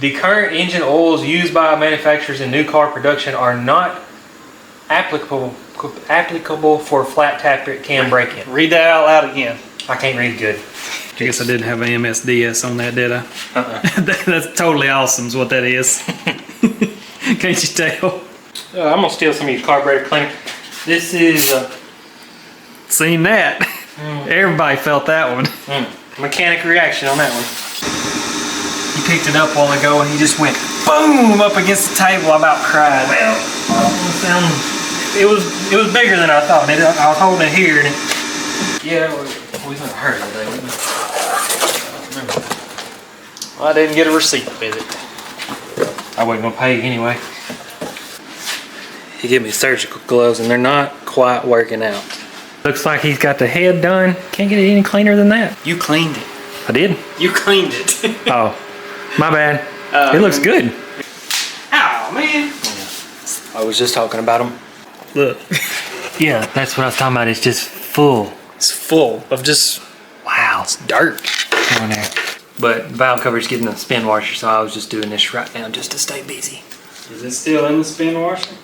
The current engine oils used by manufacturers in new car production are not applicable for flat tappet cam braking. Read that out loud again. I can't read good. I guess I didn't have an MSDS on that, did I? That's totally awesome is what that is. Can't you tell? I'm gonna steal some of your carburetor cleaner. This is Seen that. Everybody felt that one. mechanic reaction on that one. You picked it up a while ago and you just went boom up against the table. I about cried. Well, it was bigger than I thought. I was holding it here, and yeah, we went hurt today. Well, I didn't get a receipt with it. I wasn't gonna pay anyway. He gave me surgical gloves, and they're not quite working out. Looks like he's got the head done. Can't get it any cleaner than that. You cleaned it. I did? You cleaned it. Oh, my bad. It looks good. Ow, man. I was just talking about them. Look. Yeah, that's what I was talking about. It's just full. It's full of just, wow, it's dirt. On there. But valve cover's getting a spin washer, so I was just doing this right now just to stay busy. Is it still in the spin washer?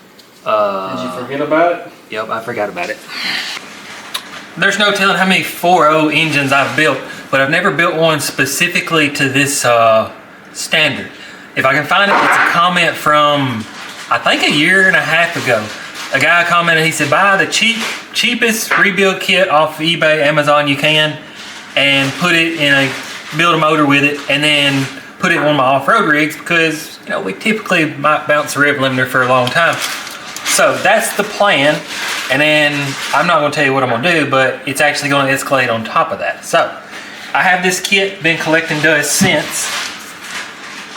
Did you forget about it? Yep, I forgot about it. There's no telling how many 4.0 engines I've built, but I've never built one specifically to this standard. If I can find it, it's a comment from, I think, a year and a half ago. A guy commented, he said, buy the cheapest rebuild kit off eBay, Amazon you can, and put it in build a motor with it, and then put it on one of my off-road rigs, because we typically might bounce a rev limiter for a long time. So that's the plan, and then I'm not going to tell you what I'm going to do, but it's actually going to escalate on top of that. So I have this kit, been collecting dust since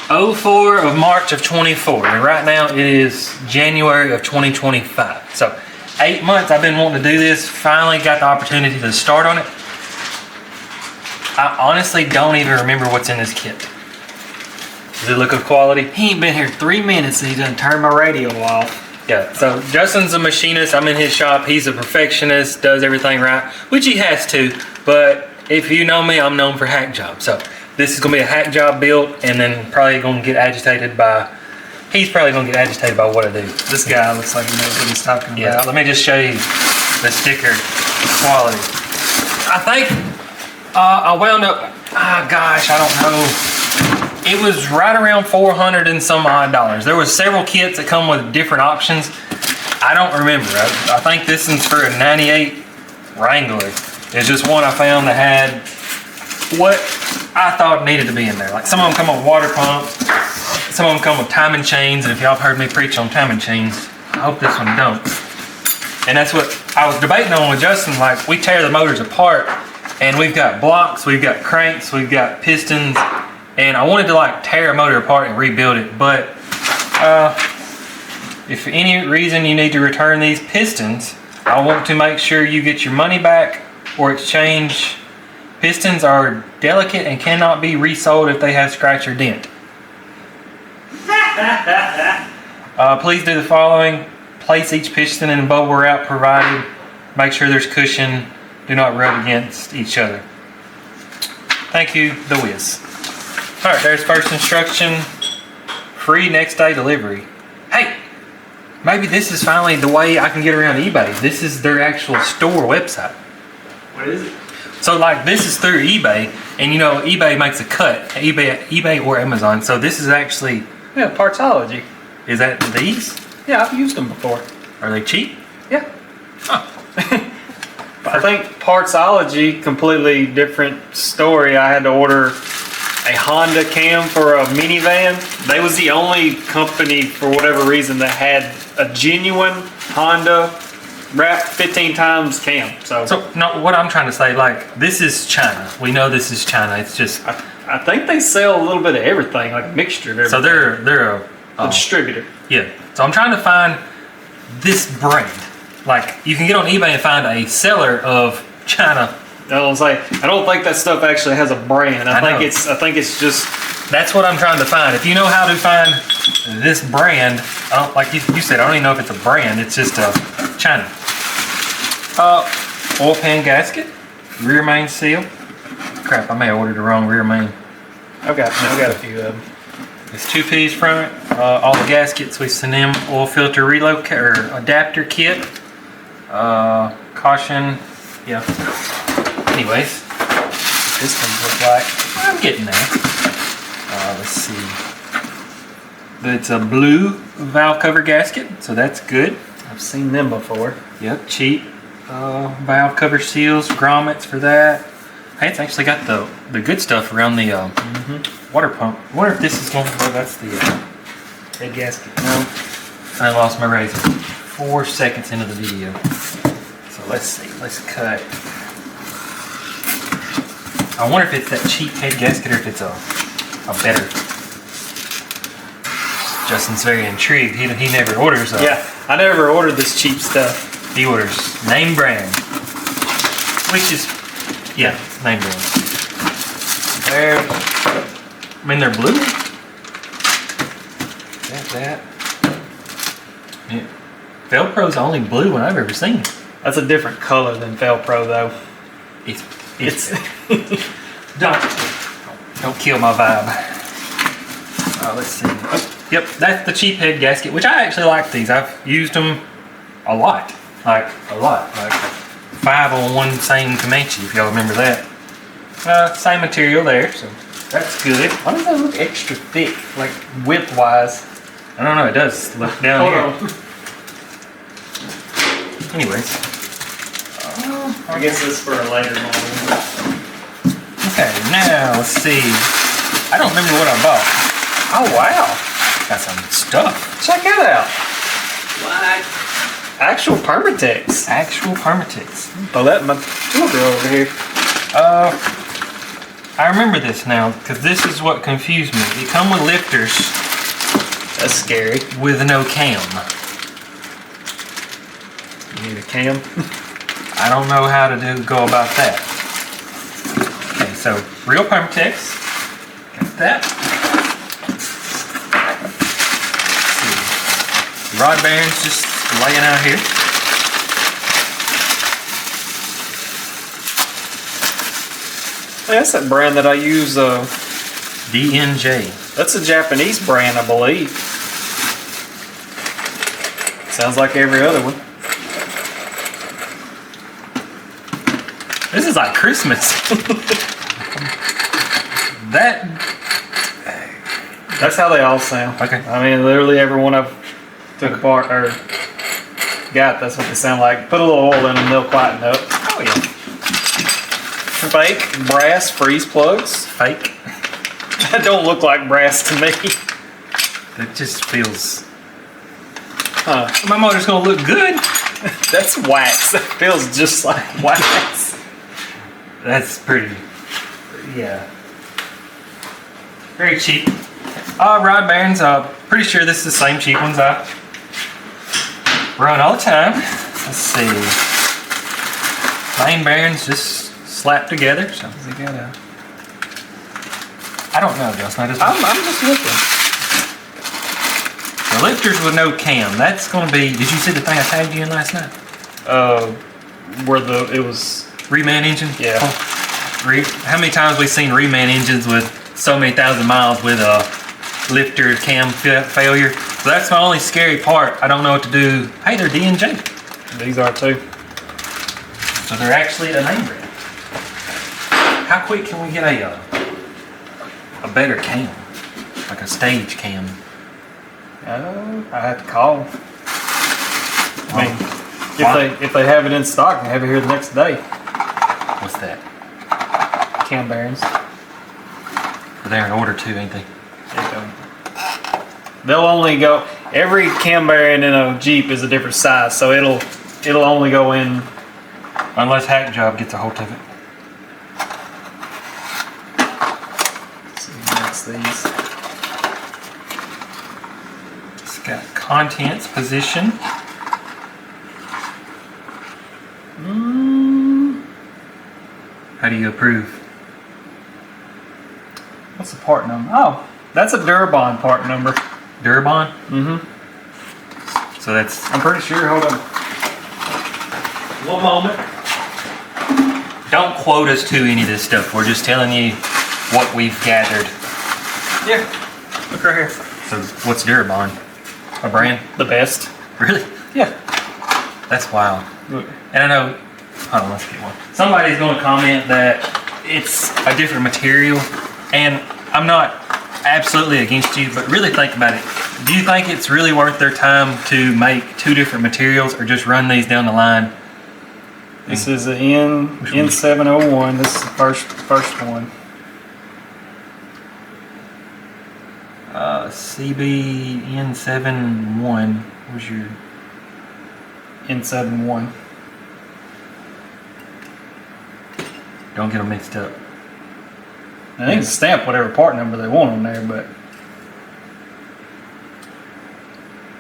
04 of March of 24, and right now it is January of 2025. So 8 months I've been wanting to do this, finally got the opportunity to start on it. I honestly don't even remember what's in this kit. Does it look of quality? He ain't been here 3 minutes and he done turned my radio off. Yeah, so Justin's a machinist. I'm in his shop. He's a perfectionist, does everything right, which he has to. But if you know me, I'm known for hack jobs. So this is going to be a hack job built, and then probably going to get agitated by, he's probably going to get agitated by what I do. This guy looks like he knows what he's talking about. Yeah, let me just show you the sticker quality. I think I wound up, gosh, I don't know. It was right around $400 and some odd dollars. There was several kits that come with different options. I don't remember. I think this one's for a 98 Wrangler. It's just one I found that had what I thought needed to be in there. Like some of them come with water pumps, some of them come with timing chains, and if y'all have heard me preach on timing chains, I hope this one don't. And that's what I was debating on with Justin. Like, we tear the motors apart, and we've got blocks, we've got cranks, we've got pistons, and I wanted to like tear a motor apart and rebuild it, but if for any reason you need to return these pistons, I want to make sure you get your money back or exchange. Pistons are delicate and cannot be resold if they have scratch or dent. Please do the following. Place each piston in the bubble wrap provided. Make sure there's cushion. Do not rub against each other. Thank you, The Wiz. Alright, there's first instruction. Free next day delivery. Hey, maybe this is finally the way I can get around eBay. This is their actual store website. What is it? So like this is through eBay, and eBay makes a cut, eBay or Amazon. So this is actually, Yeah, Partsology. is that these? Yeah, I've used them before. Are they cheap? Yeah. Oh. I think Partsology, completely different story. I had to order a Honda cam for a minivan. They was the only company, for whatever reason, that had a genuine Honda wrapped 15 times cam. So No, what I'm trying to say, like, this is China. We know this is China. It's just, I think they sell a little bit of everything, like a mixture of everything. so they're a distributor. Yeah. So I'm trying to find this brand. Like, you can get on eBay and find a seller of China. I was like, I don't think that stuff actually has a brand. I think it's just. That's what I'm trying to find. If you know how to find this brand, like you said, I don't even know if it's a brand. It's just China. Oil pan gasket, rear main seal. Crap, I may have ordered the wrong rear main. I've got a few of them. It's 2 piece front. All the gaskets we send them oil filter relocate or adapter kit. Caution. Yeah. Anyways, this one looks like. I'm getting there. Let's see. It's a blue valve cover gasket, so that's good. I've seen them before. Yep, cheap. Valve cover seals, grommets for that. Hey, it's actually got the good stuff around the water pump. I wonder if this is going. Oh, that's the head gasket. No, I lost my razor. 4 seconds into the video. So let's see. Let's cut. I wonder if it's that cheap head gasket or if it's a better. Justin's very intrigued. He never orders. Yeah, I never ordered this cheap stuff. He orders name brand, which is name brand. I mean, they're blue. That. Yeah. Velcro's the only blue one I've ever seen. That's a different color than Velcro, though. It's don't kill my vibe. Let's see. Oh, yep, that's the cheap head gasket, which I actually like these. I've used them a lot. Like 5 on one same Comanche, if y'all remember that. Same material there, so that's good. Why does that look extra thick, like width-wise? I don't know, it does look down here. Anyways. I guess this is for a later model. Okay, now let's see. I don't remember what I bought. Oh, wow. Got some stuff. Check it out. What? Actual Permatex. Actual Permatex. Throw that in my tool drawer over here. I remember this now, because this is what confused me. They come with lifters. That's scary. With no cam. You need a cam? I don't know how to go about that. Okay, so real Permatex. Got that. Let's see. Rod bearings just laying out here. Hey, that's that brand that I use. DNJ. That's a Japanese brand, I believe. Sounds like every other one. This is like Christmas. That's how they all sound. Okay. I mean, literally every one I've took apart or got, that's what they sound like. Put a little oil in them, they'll quieten up. Oh yeah. Fake brass freeze plugs. Fake. That don't look like brass to me. It just feels. My motor's gonna look good. That's wax. That feels just like wax. That's pretty. Yeah. Very cheap. Rod bearings. Pretty sure this is the same cheap ones I run all the time. Let's see. Main bearings just slapped together. So they got a. I don't know, Justin. I'm just looking. The lifters with no cam. That's going to be. Did you see the thing I tagged you in last night? Where it was reman engine. Yeah. How many times we've seen reman engines with so many thousand miles with a lifter cam failure? So that's my only scary part. I don't know what to do. Hey, they're D&J. These are too. So they're actually a name brand. How quick can we get a better cam, like a stage cam? I have to call. I mean, if they have it in stock, they have it here the next day. What's that? Cam bearings. They're in order too, ain't they? They'll only go. Every cam bearing in a Jeep is a different size, so it'll only go in unless Hack Job gets a hold of it. Let's see, that's these. It's got contents, position. How do you approve? What's the part number? Oh, that's a Durabond part number. Durabond? Mm-hmm. So that's. I'm pretty sure. Hold on. One moment. Don't quote us to any of this stuff. We're just telling you what we've gathered. Yeah. Look right here. So what's Durabond? A brand? The best. Really? Yeah. That's wild. Look. And I know, hold on, let's get one. Somebody's going to comment that it's a different material, and I'm not absolutely against you, but really think about it. Do you think it's really worth their time to make 2 different materials, or just run these down the line? This is an N701. This is the first one. CBN71. Where's your N71? Don't get them mixed up. Now, they can stamp whatever part number they want on there, but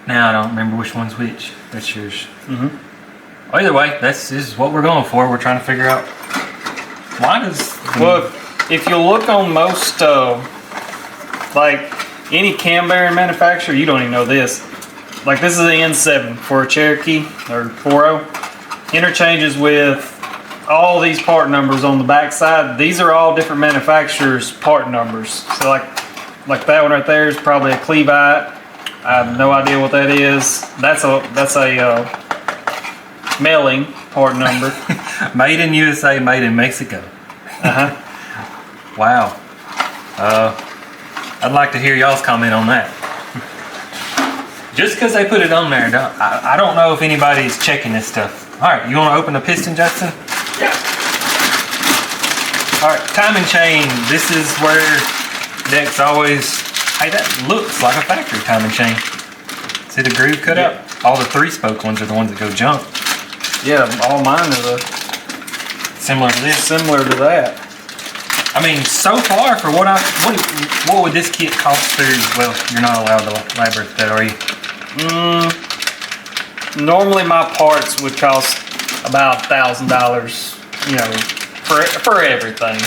Now I don't remember which one's which. That's yours. mm-hmm. Well, either way, this is what we're going for. We're trying to figure out why does. Well, if you look on most, like any cam bearing manufacturer, you don't even know this. Like this is an N7 for a Cherokee or 4.0. Interchanges with all these part numbers on the back side. These are all different manufacturers' part numbers. So like that one right there is probably a Cleveite. I have no idea what that is. That's a mailing part number. Made in USA, made in Mexico. Uh-huh. Wow. I'd like to hear y'all's comment on that. Just because they put it on there, I don't know if anybody's checking this stuff. All right, you want to open the piston, Justin? Yeah. All right, timing chain. This is where Dex always. Hey, that looks like a factory timing chain. See the groove cut out? All the 3-spoke ones are the ones that go jump. Yeah, all mine are Similar to this. similar to that. I mean, so far for what would this kit cost through? Well, you're not allowed to elaborate that, are you? Normally my parts would cost about $1,000, you know, for everything.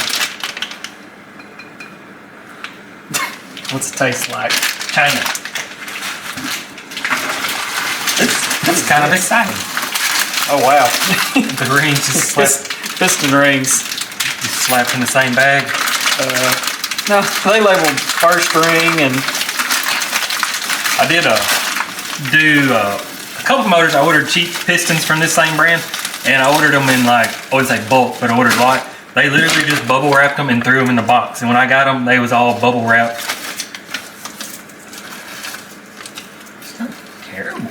What's it taste like? China. That's kind of exciting. Oh wow. The rings just slapped, Piston rings. just slapped in the same bag. No, they labeled first ring and I did do a couple motors. I ordered cheap pistons from this same brand, and I ordered them in like, I wouldn't say bulk, but I ordered a lot. They literally just bubble wrapped them and threw them in the box. And when I got them, they was all bubble wrapped. It's not terrible.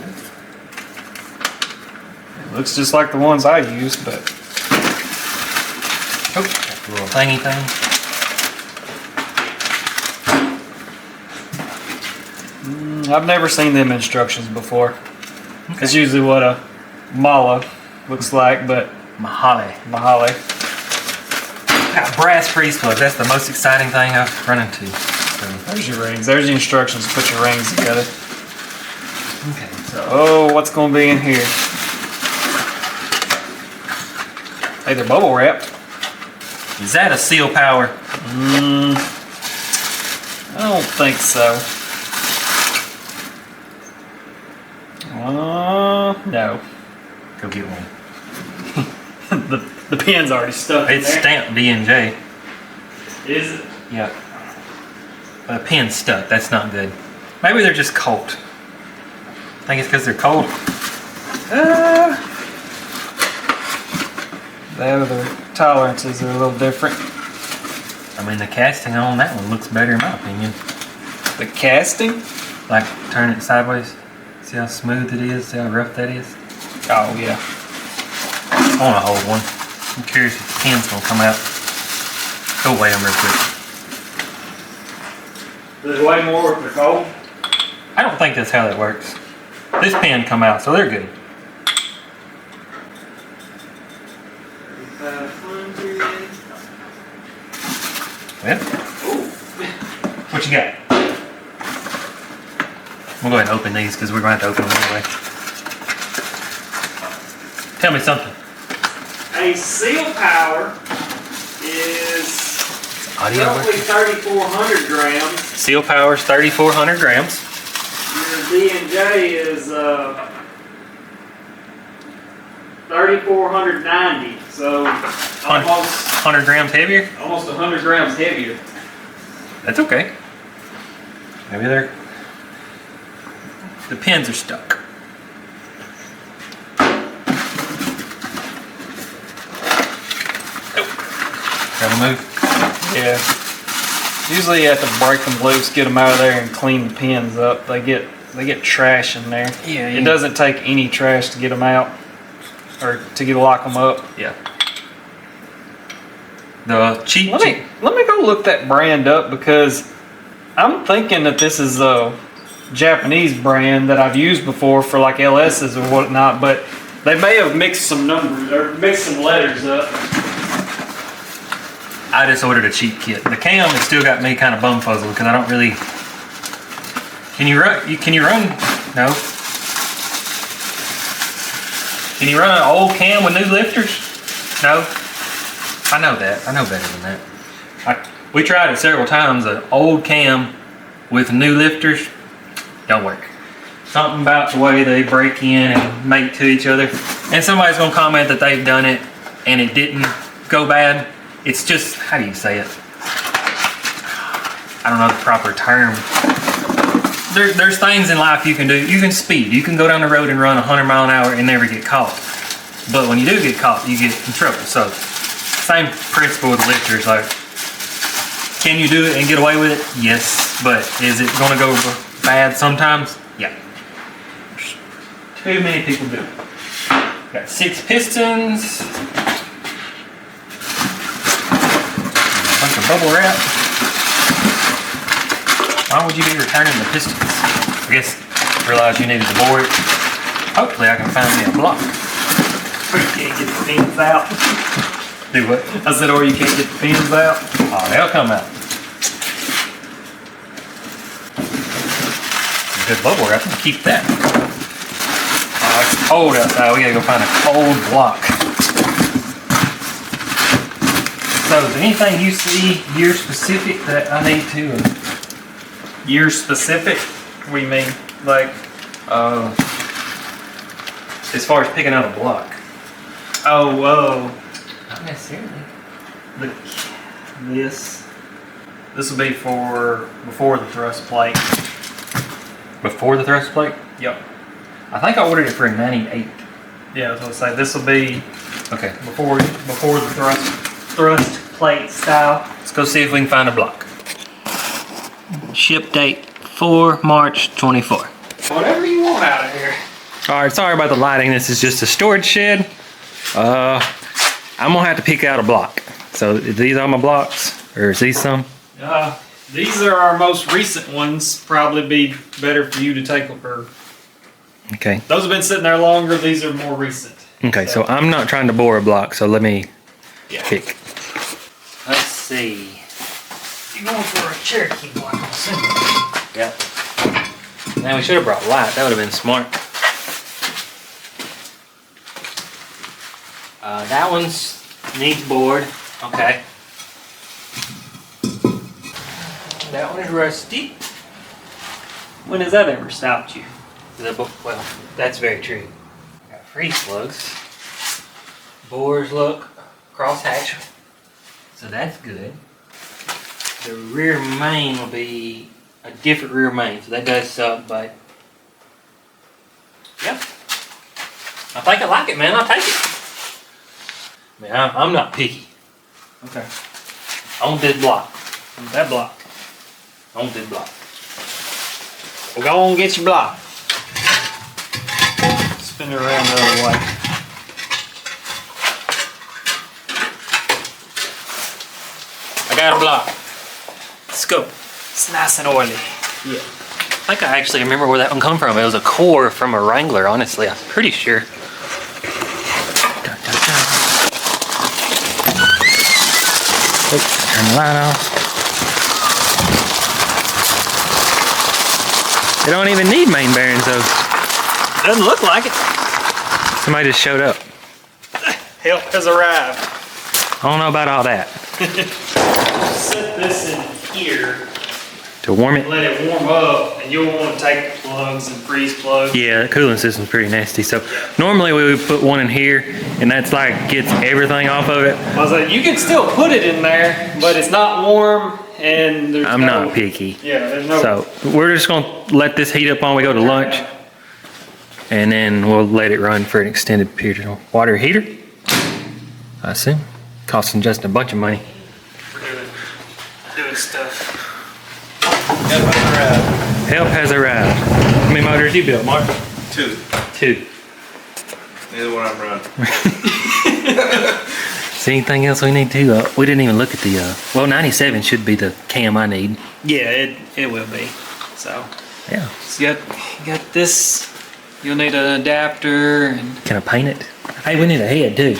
it looks just like the ones I used, but Oh, got the little thingy thing. I've never seen them instructions before. It's usually what a mala looks like, but Mahale. Mahale. Got brass freeze plugs. That's the most exciting thing I've run into. So, There's your rings. There's the instructions to put your rings together. okay, so Oh, what's going to be in here? Hey, they're bubble wrapped. is that a seal power? I don't think so. No. Go get one. the pin's already stuck. It's stamped D&J. Is it? Yeah. The pin's stuck. That's not good. Maybe they're just cold. Think it's because they're cold. The tolerances are a little different. I mean, the casting on that one looks better in my opinion. The casting? Like, turn it sideways. See how smooth it is? See how rough that is? Oh, yeah. I want to hold one. I'm curious if the pin's going to come out. Go weigh them real quick. There's way more if they're cold. I don't think that's how that works. This pin come out, so they're good. 3,500. Well, what you got? We'll go ahead and open these because we're going to have to open them anyway. Tell me something. A seal power is Audio roughly 3,400 grams. Seal power is 3,400 grams. Your D&J is 3,490. So almost 100 grams heavier? almost 100 grams heavier. That's okay. Maybe the pins are stuck. Gotta move. Yeah. Usually you have to break them loose, get them out of there, and clean the pins up. They get trash in there. Yeah. It doesn't take any trash to get them out, or to lock them up. Yeah. The cheap. Let me go look that brand up, because I'm thinking that this is a Japanese brand that I've used before for like LS's or whatnot, but they may have mixed some numbers or mixed some letters up. I just ordered a cheap kit. The cam has still got me kind of bumfuzzled because I don't really. Can you run? No. Can you run an old cam with new lifters? No. I know that. I know better than that. We tried it several times. An old cam with new lifters don't work. Something about the way they break in and mate to each other. And somebody's gonna comment that they've done it and it didn't go bad. It's just, how do you say it? I don't know the proper term. There's things in life you can do. You can speed. You can go down the road and run 100 miles an hour and never get caught. But when you do get caught, you get in trouble. So, same principle with lifters. Like, can you do it and get away with it? Yes. But is it going to go bad sometimes? Yeah. Too many people do it. Got 6 pistons. A bunch of bubble wrap. Why would you be returning the pistons? I guess realize you needed the board. Hopefully I can find me a block. Or you can't get the pins out. Do what? I said, or you can't get the pins out. Oh, they'll come out. Good bubble wrap. Keep that. Oh, it's cold outside. We gotta go find a cold block. So, is there anything you see year specific that I need to? Year specific? What do you mean? Like, as far as picking out a block. oh, Not necessarily. this will be for before the thrust plate. Before the thrust plate? Yep. I think I ordered it for a 98. Yeah, I was gonna say this will be Okay. before the thrust plate style. Let's go see if we can find a block. Ship date 4 March 24. Whatever you want out of here. Alright, sorry about the lighting. This is just a storage shed. I'm gonna have to pick out a block. So is these all my blocks? Or is these some? These are our most recent ones. Probably be better for you to take over. Okay. Those have been sitting there longer. These are more recent. Okay, so I'm not trying to bore a block, so let me pick. Let's see. You're going for a Cherokee block, I'm assuming. Yep. Now we should have brought light. That would have been smart. That one's needs board. Okay. That one is rusty. When has that ever stopped you? Well, that's very true. Got freeze plugs. Bores look crosshatch. So that's good. The rear main will be a different rear main, so that does suck, but yeah. I think I like it, man. I'll take it. I mean, I'm not picky. Okay. I want this block. That block. I want this block. Well, go on and get your block. Spin it around the other way. I got a block. Let's go. It's nice and oily. Yeah. I think I actually remember where that one come from. It was a core from a Wrangler, honestly. I'm pretty sure. Oops, turn the light off. They don't even need main bearings though. Doesn't look like it. Somebody just showed up. Help has arrived. I don't know about all that. Set this in here. To warm it? Let it warm up, and you'll want to take the plugs and freeze plugs. Yeah, the cooling system's pretty nasty. So normally we would put one in here, and that's like gets everything off of it. I was like, you can still put it in there, but it's not warm, and there's I'm not picky. Yeah, there's no. So we're just gonna let this heat up while we go to lunch, and then we'll let it run for an extended period. Water heater, I assume, costing just a bunch of money. We're doing stuff. Help has arrived. How many motors you built, Mark? 2. 2. Neither one I'm running. Is there anything else we need to? We didn't even look at the. Well, 97 should be the cam I need. Yeah, it will be. So Yeah. you got this. You'll need an adapter and. Can I paint it? Hey, we need a head too.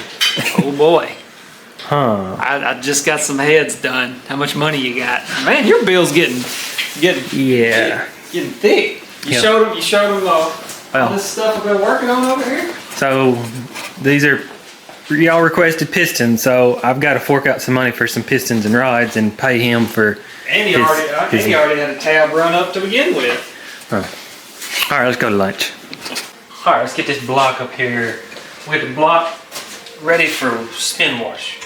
Oh boy. Huh. I just got some heads done. How much money you got? Man, your bill's getting Yeah. getting thick. You Yeah. showed them all Well. this stuff I've been working on over here. So these are y'all requested pistons, so I've got to fork out some money for some pistons and rods and pay him for. Andy his- already had a tab run up to begin with. All right, let's go to lunch. All right, let's get this block up here. We have the block ready for spin wash.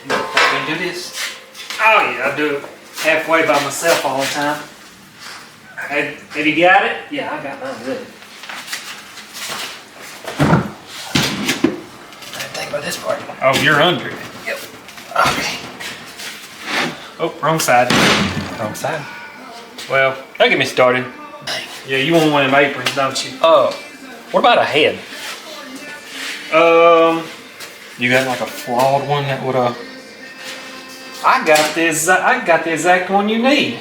You can do this? Oh yeah, I do it halfway by myself all the time. Have you got it? Yeah, I got mine good. I didn't think about this part. Oh, you're under it. Yep. Okay. Oh, wrong side. Wrong side. Well, Don't get me started. yeah, you want one of them aprons, don't you? Oh, what about a head? You got like a flawed one that would I got the exact one you need.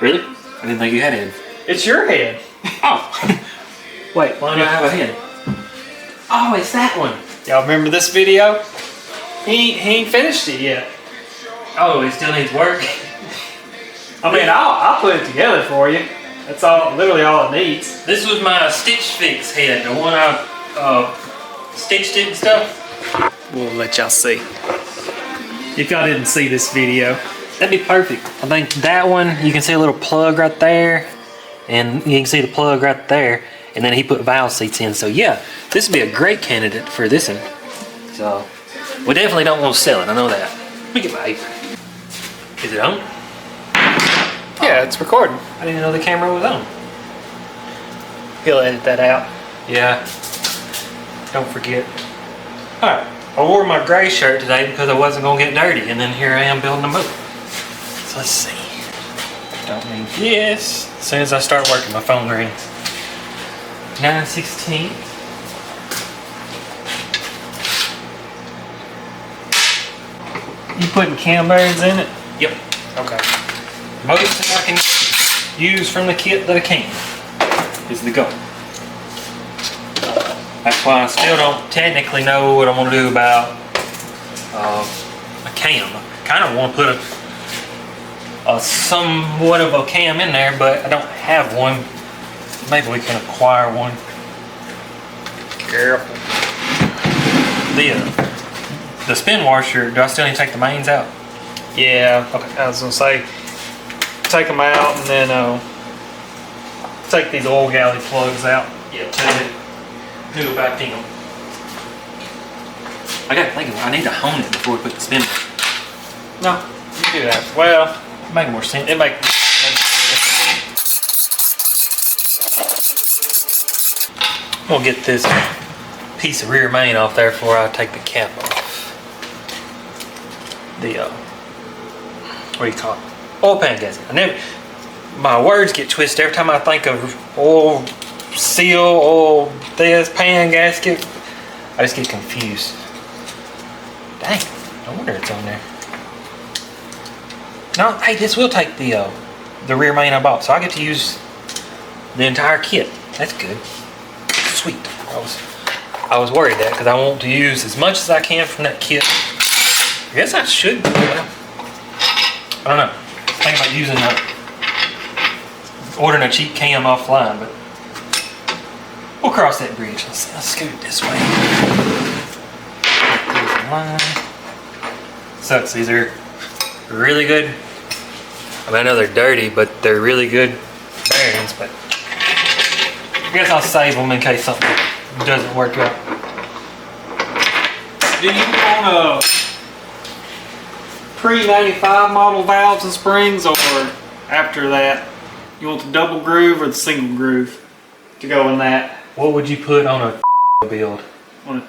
Really? I didn't think you had heads. It's your head. Oh. Wait, why do I have a head? Oh, it's that one. Y'all remember this video? He ain't finished it yet. Oh, it still needs work. I mean, I'll put it together for you. That's all, literally all it needs. This was my Stitch Fix head, the one I stitched it and stuff. We'll let y'all see. If y'all didn't see this video, That'd be perfect. I think that one, you can see a little plug right there, and you can see the plug right there, and then he put valve seats in. So yeah, this would be a great candidate for this one. So we definitely don't want to sell it, I know that. Let me get my apron. Is it on? yeah, it's recording. I didn't know the camera was on. He'll edit that out. Yeah. Don't forget. Alright, I wore my gray shirt today because I wasn't going to get dirty, and then here I am building a boat. So let's see. Don't need this. As soon as I start working, my phone rings. 9:16. You putting cam bearings in it? Yep. Okay. Most that I can use from the kit that I can is the goal. That's why I still don't technically know what I want to do about a cam. I kind of want to put a somewhat of a cam in there, but I don't have one. Maybe we can acquire one. Careful. The spin washer, do I still need to take the mains out? Yeah, okay. I was gonna say, take them out and then take these oil galley plugs out. Yeah, who about them? I gotta think of it. I need to hone it before we put the spin washer. No, you do that. Well, Make more sense. it make. We'll get this piece of rear main off there before I take the cap off. The what do you call it? Oil pan gasket. My words get twisted every time I think of oil seal, oil this, pan gasket. I just get confused. Dang, no wonder it's on there. No, hey, this will take the rear main I bought, so I get to use the entire kit. That's good. Sweet. I was worried that because I want to use as much as I can from that kit. I guess I should. I don't know. Think about using ordering a cheap cam offline, but we'll cross that bridge. Let's scoot it this way. There's the line. Sucks. These are really good. I mean, I know they're dirty, but they're really good bearings. But I guess I'll save them in case something doesn't work out. Do you want pre-95 model valves and springs, or after that? You want the double groove or the single groove to go in that? What would you put on a build? On a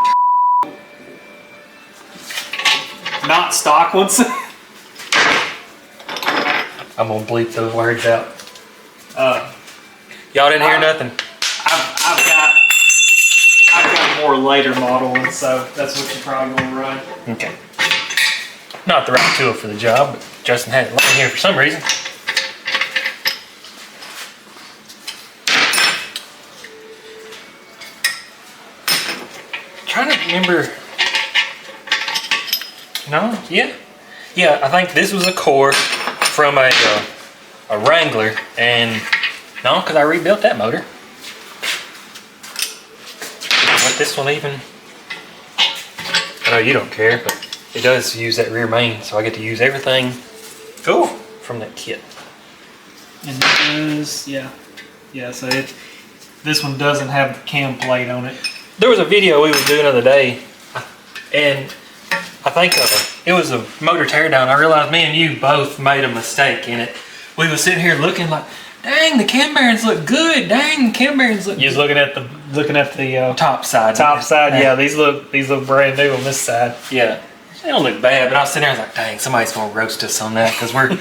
not stock ones. I'm gonna bleep those words out. Y'all didn't hear nothing. I've got more later model ones, so that's what you're probably gonna run. Okay. Not the right tool for the job, but Justin had it laying here for some reason. Trying to remember. No, yeah, I think this was a core from a Wrangler, and no, because I rebuilt that motor. Let this one even. I know you don't care, but it does use that rear main, so I get to use everything. Cool. From that kit. And it is, yeah. So this one doesn't have the cam plate on it. There was a video we was doing the other day, and I think it was a motor teardown. I realized me and you both made a mistake in it. We was sitting here looking like, dang, the cam bearings look good. Dang, the cam bearings look. You was looking at the top side. top side. Yeah, these look brand new on this side. Yeah, they don't look bad, but I was sitting there, I was like, dang, somebody's gonna roast us on that because we're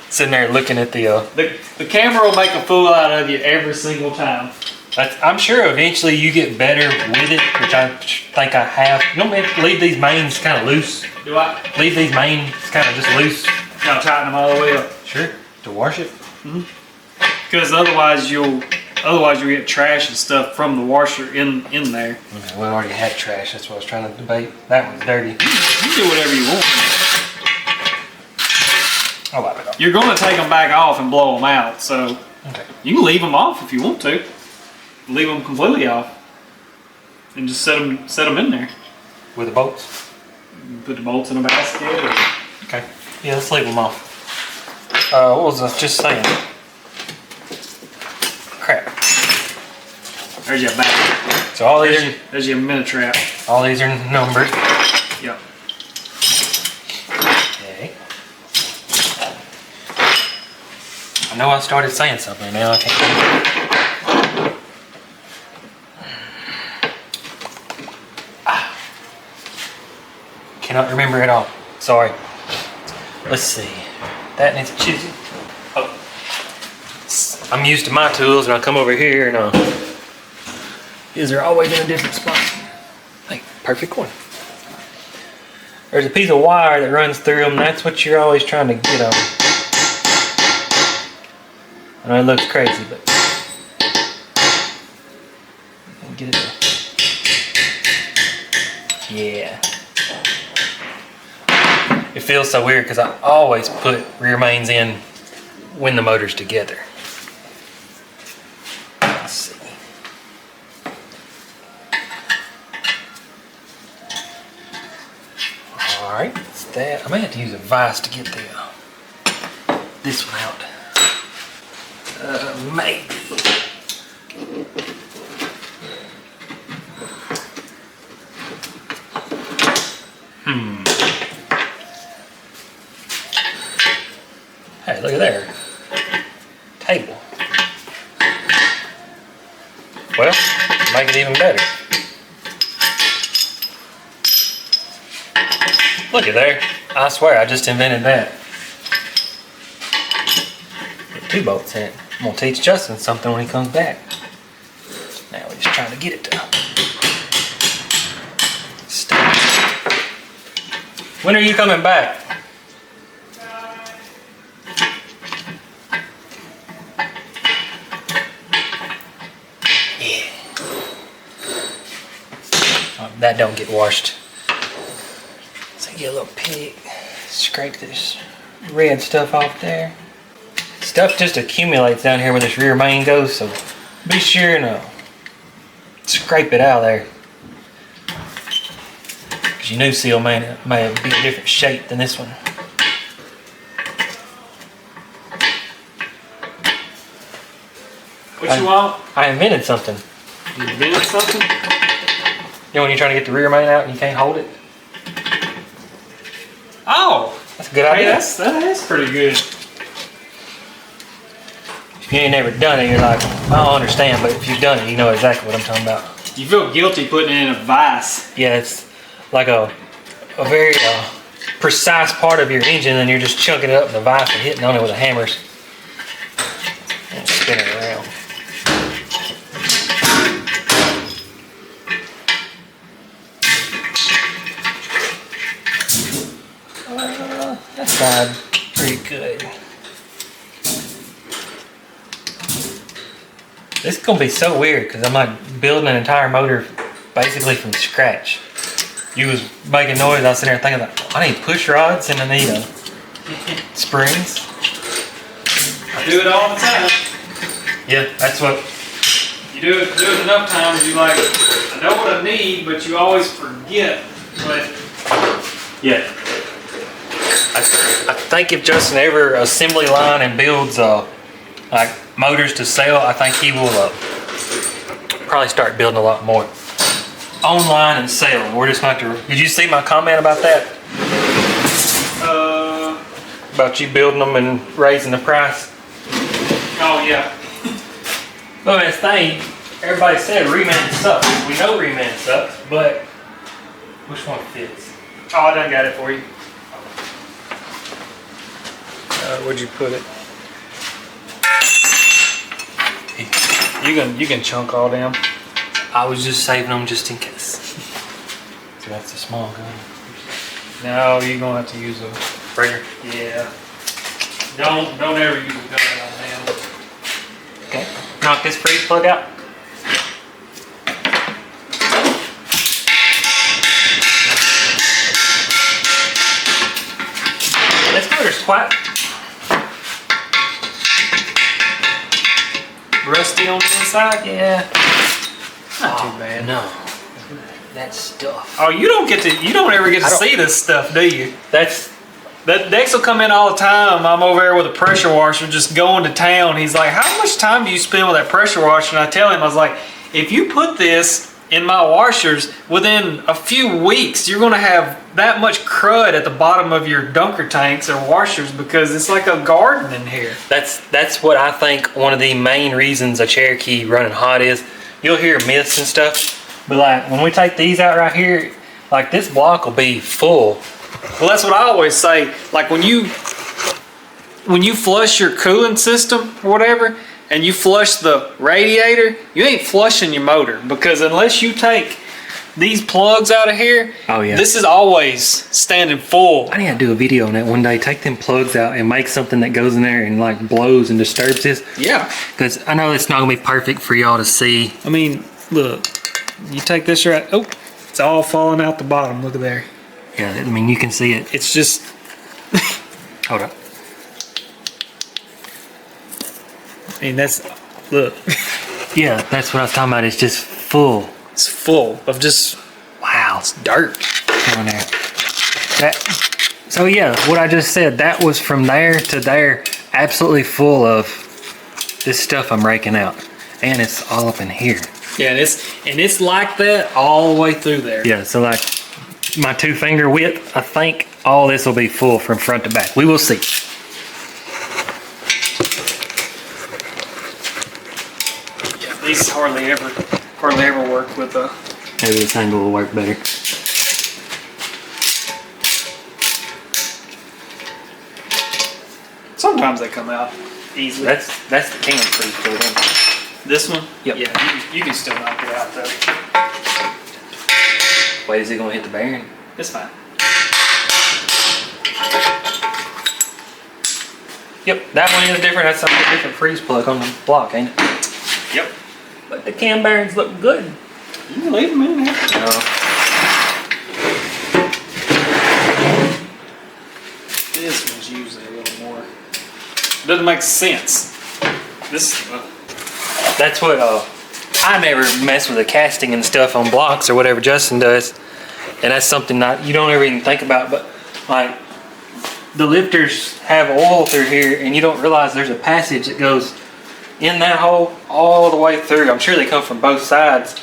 sitting there looking at the camera will make a fool out of you every single time. I'm sure eventually you get better with it, which I think I have. You don't have to leave these mains kind of loose. Do I? Leave these mains kind of just loose. Gotta tighten them all the way up. Sure. To wash it. Because otherwise you'll get trash and stuff from the washer in there. Okay, we already had trash. That's what I was trying to debate. That one's dirty. You can do whatever you want. I'll wipe it off. You're going to take them back off and blow them out, so Okay. you can leave them off if you want to. Leave them completely off, and just set them in there. With the bolts. Put the bolts in a basket. Or... Okay. Yeah, let's leave them off. What was I just saying? Crap. There's your back. So all these There's your minute trap. all these are numbered. Yep. Okay. I know I started saying something now. I can't. Cannot remember at all. Sorry. Let's see. That needs to choose it. Oh. I'm used to my tools, and I come over here, and these are always in a different spot. Hey, perfect one. There's a piece of wire that runs through them. That's what you're always trying to get on. I know it looks crazy, but get it there. Yeah. It feels so weird because I always put rear mains in when the motor's together. Let's see. Alright, that's that. I may have to use a vise to get this one out. Maybe. Hey, look at there. Table. Well, make it even better. Look at there. I swear I just invented that. Get 2 bolts in it. I'm gonna teach Justin something when he comes back. Now we're just trying to get it to stop. When are you coming back? That don't get washed. So get a little pick, scrape this red stuff off there. Stuff just accumulates down here where this rear main goes, so be sure and scrape it out of there. Because your new seal may be a different shape than this one. What you want? I invented something. You invented something? You know when you're trying to get the rear main out and you can't hold it? Oh! That's Good Hey, idea. that is pretty good. If you ain't never done it, you're like, I don't understand. But if you've done it, you know exactly what I'm talking about. You feel guilty putting it in a vise. Yeah, it's like a very precise part of your engine, and you're just chunking it up in the vise and hitting on it with the hammers and spinning it around. That side pretty good. This is gonna be so weird because I'm like building an entire motor basically from scratch. You was making noise, I was sitting there thinking like, I need push rods and I need springs. I do it all the time. Yeah, that's what. You do it enough times, you like, I know what I need, but you always forget. But Yeah. I think if Justin ever assembly line and builds like motors to sell, I think he will probably start building a lot more online and selling. We're just going to have to. Did you see my comment about that? About you building them and raising the price? oh yeah. Well, this thing, everybody said reman sucks. We know reman sucks, but which one fits? Oh, I done got it for you. Where'd you put it? You can chunk all them. I was just saving them just in case. So that's the small gun. No, you're gonna have to use a Breaker. yeah. Don't ever use a gun on them. Okay. Knock this freeze plug out. This motor's quite Rusty on the inside? yeah. Not too bad. No. That stuff. Oh, you don't ever get to I don't- see this stuff, do you? That's That Dex will come in all the time. I'm over there with a pressure washer just going to town. He's like, how much time do you spend with that pressure washer? And I tell him, I was like, if you put this in my washers, within a few weeks, you're gonna have that much crud at the bottom of your dunker tanks or washers because it's like a garden in here. that's what I think one of the main reasons a Cherokee running hot is. You'll hear myths and stuff, but like when we take these out right here, like this block will be full. Well, that's what I always say. Like when you flush your coolant system or whatever, and you flush the radiator, you ain't flushing your motor because unless you take these plugs out of here, Oh, yeah. this is always standing full. I need to do a video on that one day. Take them plugs out and make something that goes in there and like blows and disturbs this. Yeah. Because I know it's not gonna be perfect for y'all to see. I mean, look, you take this right. Oh, it's all falling out the bottom. Look at there. Yeah, I mean you can see it. It's just. Hold up. I mean, that's. Look. Yeah, that's what I was talking about. It's just full. It's full of just. Wow. It's dirt. Down there. So yeah, what I just said, that was from there to there, absolutely full of this stuff I'm raking out. And it's all up in here. Yeah, and it's like that all the way through there. Yeah, so like my 2-finger width, I think all this will be full from front to back. We will see. Yeah, these hardly ever work with a. Maybe this angle will work better. Sometimes they come out easily. That's the can freeze plug, isn't it? This one? Yep. Yeah, you can still knock it out though. Wait, is it gonna hit the bearing? It's fine. Yep, that one is different. That's a different freeze plug on the block, ain't it? Yep. But the cam bearings look good. You can leave them in there. No. This one's usually a little more. Doesn't make sense. This. That's what I never mess with the casting and stuff on blocks or whatever Justin does, and that's something that you don't ever even think about. But like the lifters have oil through here, and you don't realize there's a passage that goes in that hole all the way through. I'm sure they come from both sides,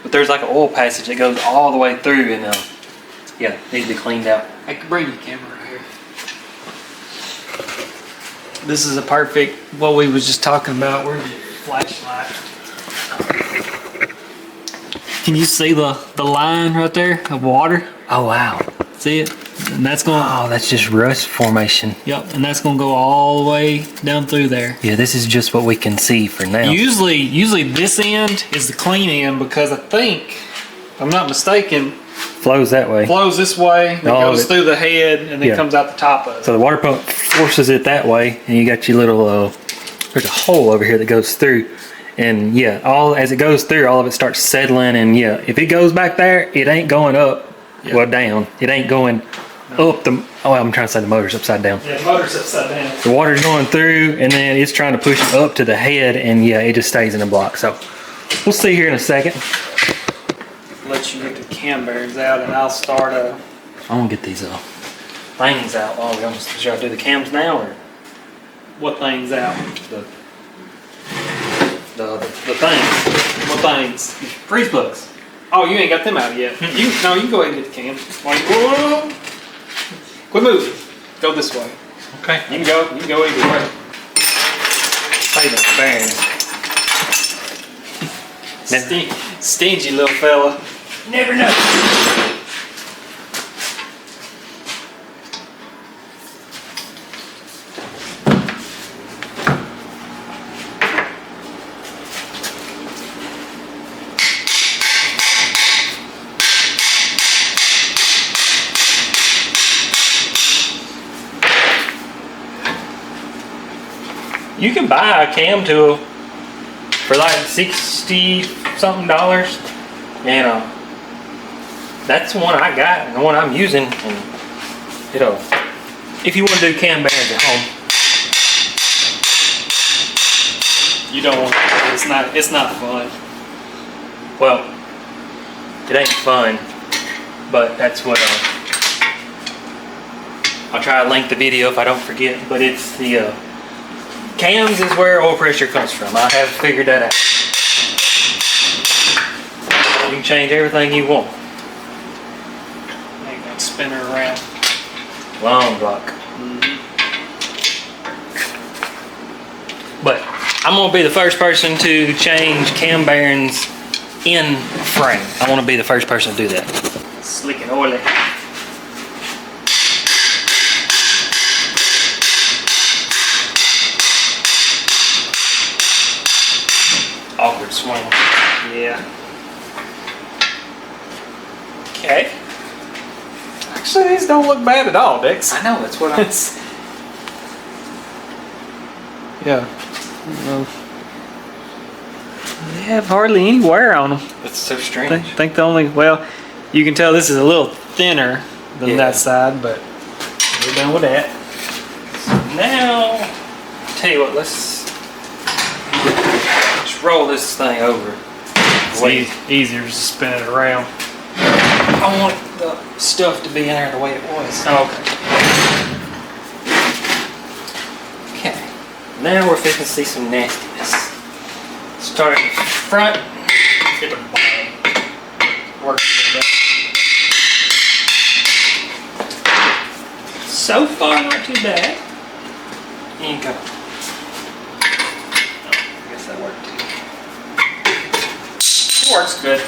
but there's like an oil passage that goes all the way through, and yeah, needs to be cleaned out. I can bring your camera right here. This is a perfect, what we was just talking about. Where's your flashlight? Can you see the line right there of water? Oh, wow. See it? And that's going. Oh, that's just rust formation. Yep, and that's going to go all the way down through there. Yeah, this is just what we can see for now. Usually this end is the clean end because I think, if I'm not mistaken, Flows that way. flows this way, then All of goes it. through the head, and then Yeah. comes out the top of it. So the water pump forces it that way, and you got your little, there's a hole over here that goes through. And yeah, as it goes through, all of it starts settling. And yeah, if it goes back there, it ain't going up, well, down. It ain't going up I'm trying to say the motor's upside down. Yeah, the motor's upside down. The water's going through, and then it's trying to push it up to the head, and yeah, it just stays in the block. So we'll see here in a second. Let you get the cam bearings out, and I'll start I'm gonna get these things out while we're should I do the cams now, or what things out. the things? What things? Freeze plugs. Oh, you ain't got them out yet. You can go ahead and get the cams. Whoa. Quit moving. Go this way. Okay. You can go either way. Saving the bearings. Stingy little fella. Never know. You can buy a cam tool for like $60 something, and that's the one I got and the one I'm using. And if you want to do cam bearings at home, You don't want to. It's not fun. well, it ain't fun, but that's what I'll try to link the video if I don't forget. But it's the cams is where oil pressure comes from. I have figured that out. You can change everything you want. Ain't gonna spin her around. Long block. But I'm gonna be the first person to change cam bearings in frame. I want to be the first person to do that. Slick and oily. Awkward swing. Yeah. Okay. Actually, these don't look bad at all, Dex. I know, that's what I'm... Yeah. Well, they have hardly any wear on them. That's so I strange. think the only, well, you can tell this is a little thinner than Yeah. that side, but we're done with that. Now, tell you what, let's roll this thing over. It's easier just to spin it around. I want the stuff to be in there the way it was. Okay. Okay. Now we're fixing to see some nastiness. Start at the front. Get the bottom. Work a little bit. So far, not too bad. There you go. Oh, I guess that worked too. It works good.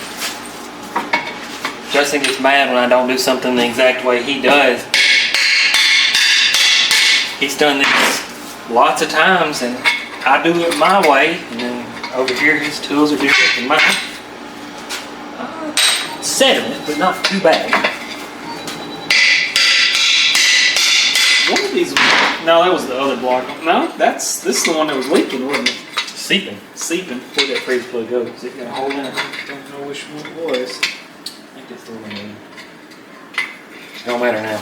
Justin gets mad when I don't do something the exact way he does. He's done this lots of times, and I do it my way, and then over here his tools are different than mine. Sediment, but not too bad. One of these, no, that was the other block. No, this is the one that was leaking, wasn't it? Seeping. Seeping. Where'd that freeze plug go? Is it got a hole in it? Don't know which one it was. I think it's the one in. Don't matter now.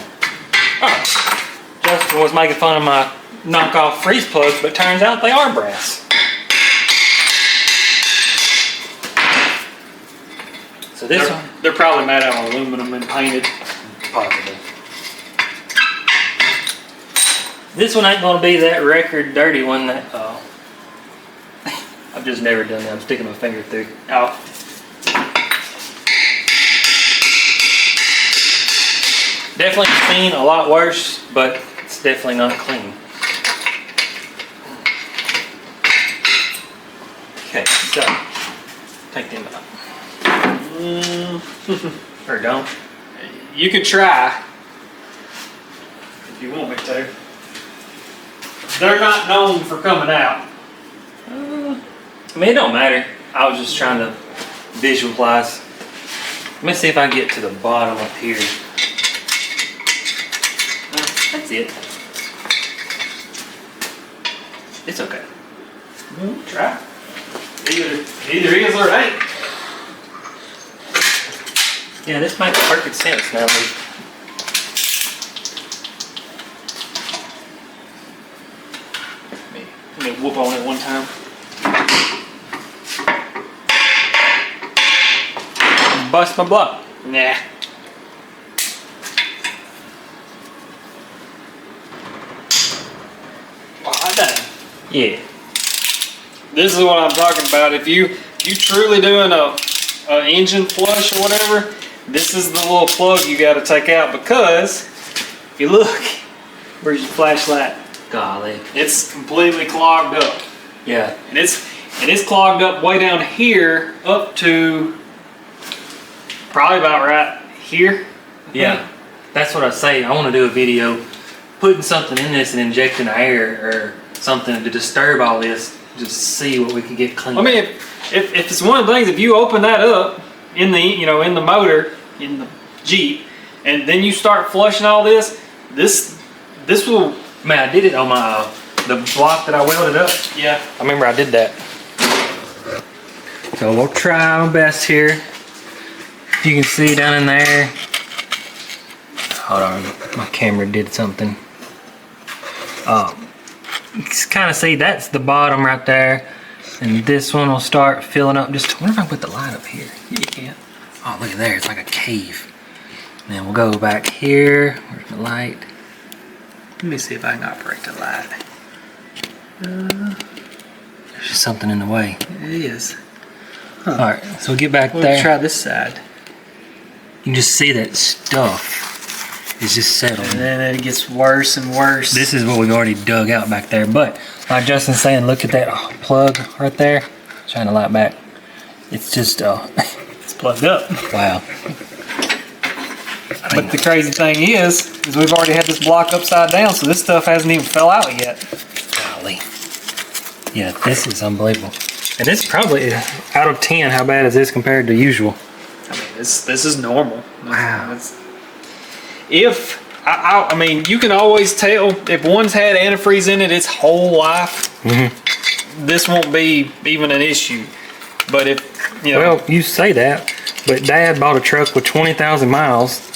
Oh, Justin was making fun of my knockoff freeze plugs, but turns out they are brass. So this one, They're probably made out of aluminum and painted. possibly. This one ain't gonna be that record dirty one that I've just never done that. I'm sticking my finger through. Oh. Definitely seen a lot worse, but it's definitely not clean. Take them out. Or don't. You could try if you want me to. They're not known for coming out. I mean, it don't matter. I was just trying to visualize. Let me see if I can get to the bottom up here. That's it. It's okay. Try. Either is or it ain't. Yeah, this makes perfect sense now. Let me whoop on it one time. Bust my block. Nah. Well, done. Yeah. This is what I'm talking about. If you truly doing a engine flush or whatever, this is the little plug you got to take out, because if you look, where's your flashlight? Golly. It's completely clogged up, Yeah. and it's clogged up way down here up to probably about right here. Yeah. That's what I say. I want to do a video putting something in this and injecting air or something to disturb all this. Just see what we can get clean. I mean, if it's one of the things, if you open that up in the in the motor in the Jeep, and then you start flushing all this will. Man, I did it on my the block that I welded up. Yeah. I remember I did that. So we'll try our best here. You can see down in there. Hold on, my camera did something. You can kind of see that's the bottom right there, and this one will start filling up. Just wonder if I can put the light up here. Yeah. Oh, look at there, it's like a cave. And then we'll go back here. Where's the light? Let me see if I can operate the light. There's just something in the way. It is. Huh. All right, so we'll get back We'll there. try this side. You can just see that stuff is just settling. And then it gets worse and worse. This is what we've already dug out back there. But like Justin's saying, look at that plug right there. Shine the light back. It's just, It's plugged up. wow. But the crazy thing is we've already had this block upside down, so this stuff hasn't even fell out yet. Golly. Yeah, this is unbelievable. And it's probably, out of 10, how bad is this compared to usual? I mean, this is normal. Wow. I mean, you can always tell if one's had antifreeze in it its whole life, this won't be even an issue. But if, Well, you say that, but Dad bought a truck with 20,000 miles,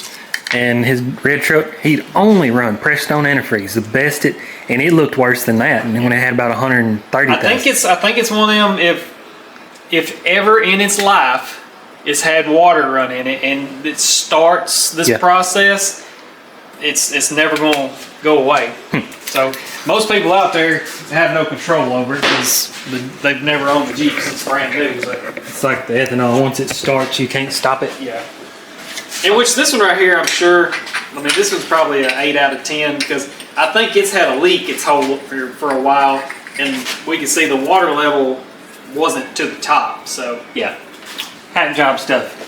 and his red truck, he'd only run Prestone antifreeze, the best and it looked worse than that. And when it had about 130,000. I think it's one of them, if ever in its life it's had water run in it and it starts this process, it's never going to go away. So most people out there have no control over it because they've never owned a Jeep since brand new. So. It's like the ethanol, once it starts, you can't stop it. Yeah. In which this one right here, I'm sure, I mean, this one's probably an 8 out of 10 because I think it's had a leak its whole for a while, and we can see the water level wasn't to the top. So Yeah. Hat job stuff.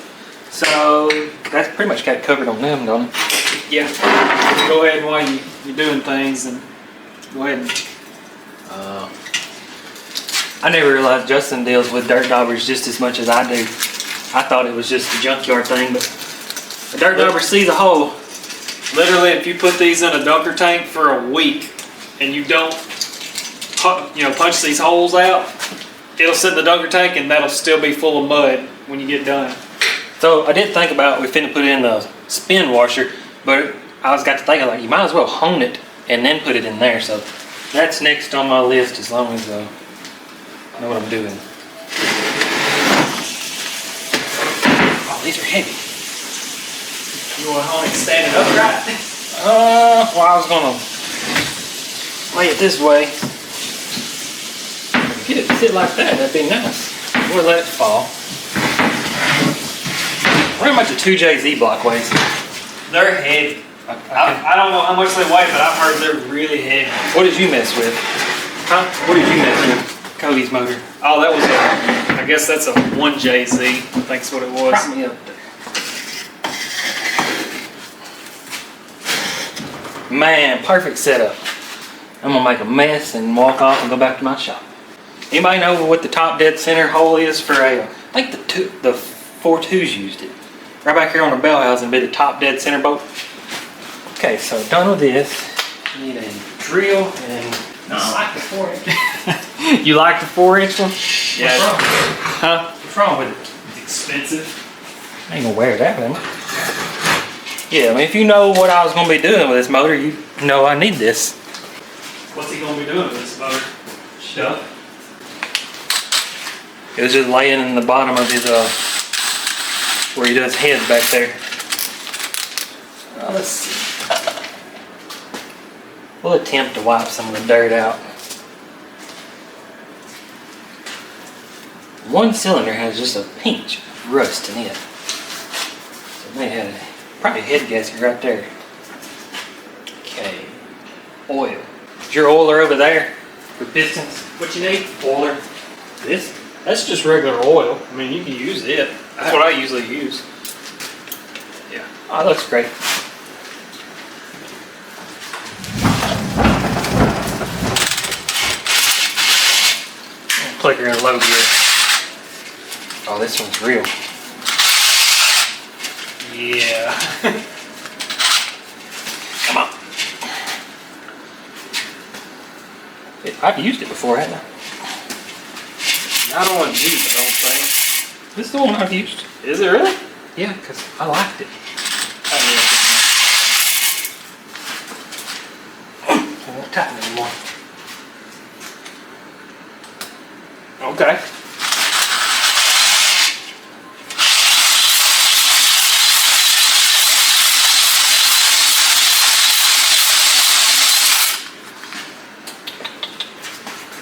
So that's pretty much got it covered on them, don't it? yeah, go ahead while you're doing things and go ahead and. I never realized Justin deals with dirt daubers just as much as I do. I thought it was just a junkyard thing, but a dirt dauber sees a hole. Literally, if you put these in a dunker tank for a week and you don't, punch these holes out, it'll sit in the dunker tank and that'll still be full of mud when you get done. So I did think about we finna put it in the spin washer, but I got to thinking like you might as well hone it and then put it in there. So that's next on my list as long as I know what I'm doing. Oh, these are heavy. You want to hone it standing upright? Well, I was gonna lay it this way. Get it to sit like that, that'd be nice. We'll let it fall. Pretty much a 2JZ block weighs. They're heavy. I don't know how much they weigh, but I've heard they're really heavy. What did you mess with? Huh? What did you mess with? Cody's motor. Oh, that was I guess that's a 1JZ, I think's what it was. Prop me up there. Man, perfect setup. I'm gonna make a mess and walk off and go back to my shop. Anybody know what the top dead center hole is for a? I think the 4.2s used it. Right back here on the bell housing would be the top dead center bolt. Okay, so done with this. You need a drill and. No, I like the 4-inch. You like the 4-inch one? Yeah. What's wrong? Huh? What's wrong with it? It's expensive. I ain't gonna wear that, man. Yeah, I mean, if you know what I was gonna be doing with this motor, you know I need this. What's he gonna be doing with this motor? Stuff. It was just laying in the bottom of his where he does heads back there. Let's see. We'll attempt to wipe some of the dirt out. One cylinder has just a pinch of rust in it. So they had probably a head gasket right there. Okay. Oil. Is your oiler over there for pistons? What you need? Oiler. This? That's just regular oil. I mean, you can use it. That's what I usually use. Yeah. Oh, that looks great. Clicker in low gear. Oh, this one's real. Yeah. Come on. I've used it before, haven't I? Not on a Jeep, I don't think. This is the one I've used. Is it really? Yeah, because I liked it. I won't tighten it anymore. Okay.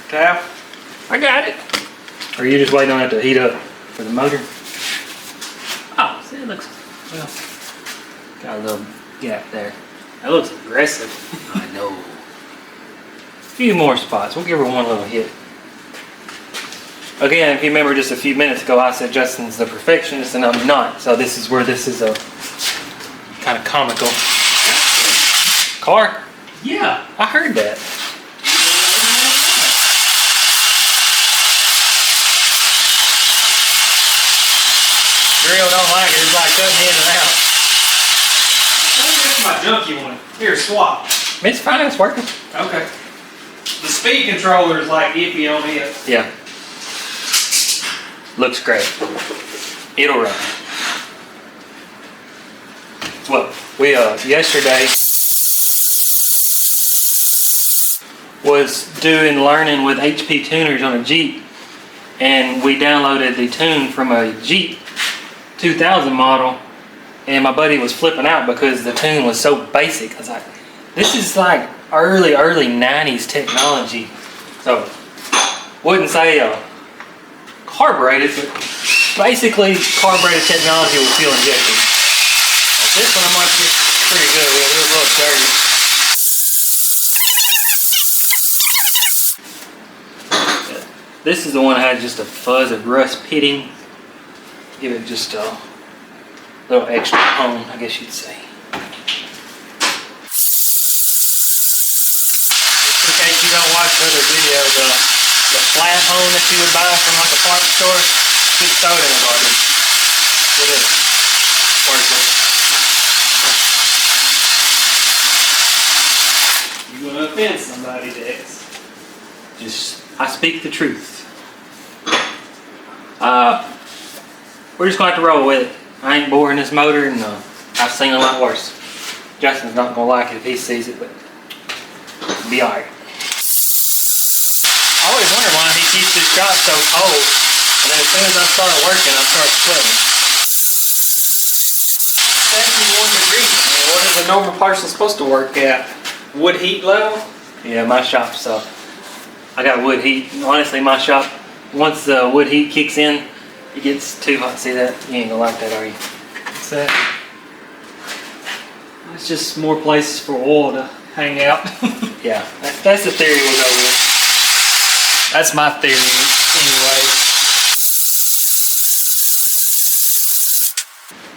Tap. I got it. Or are you just waiting on it to heat up for the motor? Oh, see, it looks, well, got a little gap there. That looks aggressive. I know. A few more spots. We'll give her one little hit. Again, if you remember just a few minutes ago, I said Justin's the perfectionist and I'm not. So this is where this is a kind of comical. Car? Yeah. I heard that. Drill don't like it. It's like cutting in and out. That's my junky one. Here, swap. It's fine. It's working. Okay. The speed controller is like iffy on it. Yeah. Looks great. It'll run. Well, we yesterday was learning with HP tuners on a Jeep, and we downloaded the tune from a Jeep 2000 model, and my buddy was flipping out because the tune was so basic. I was like, this is like early 90s technology. So, wouldn't say carbureted, but basically carbureted technology with fuel injection. Like this one I might get pretty good with. It was a little dirty. This is the one that had just a fuzz of rust pitting. Give it just a little extra hone, I guess you'd say. Just in case you don't watch the other video, the flat hone that you would buy from like a parts store, just throw it in the garbage. It is worthless. You're gonna offend somebody, Dex. I speak the truth. We're just going to have to roll with it. I ain't boring this motor, and I've seen a lot worse. Justin's not going to like it if he sees it, but it'll be alright. I always wonder why he keeps his shop so cold, and then as soon as I start working, I start sweating. 71 degrees. What is a normal person supposed to work at? Wood heat level? Yeah, my shop, so I got wood heat. Honestly, my shop, once the wood heat kicks in, it gets too hot. See that? You ain't gonna like that, are you? What's that? It's just more places for oil to hang out. Yeah, that's the theory we'll go with. That's my theory, anyway.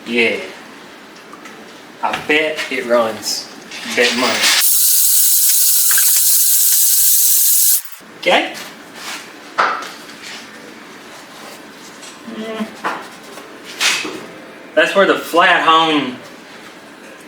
Yeah. I bet it runs. Bet money. Okay. That's where the flat hone,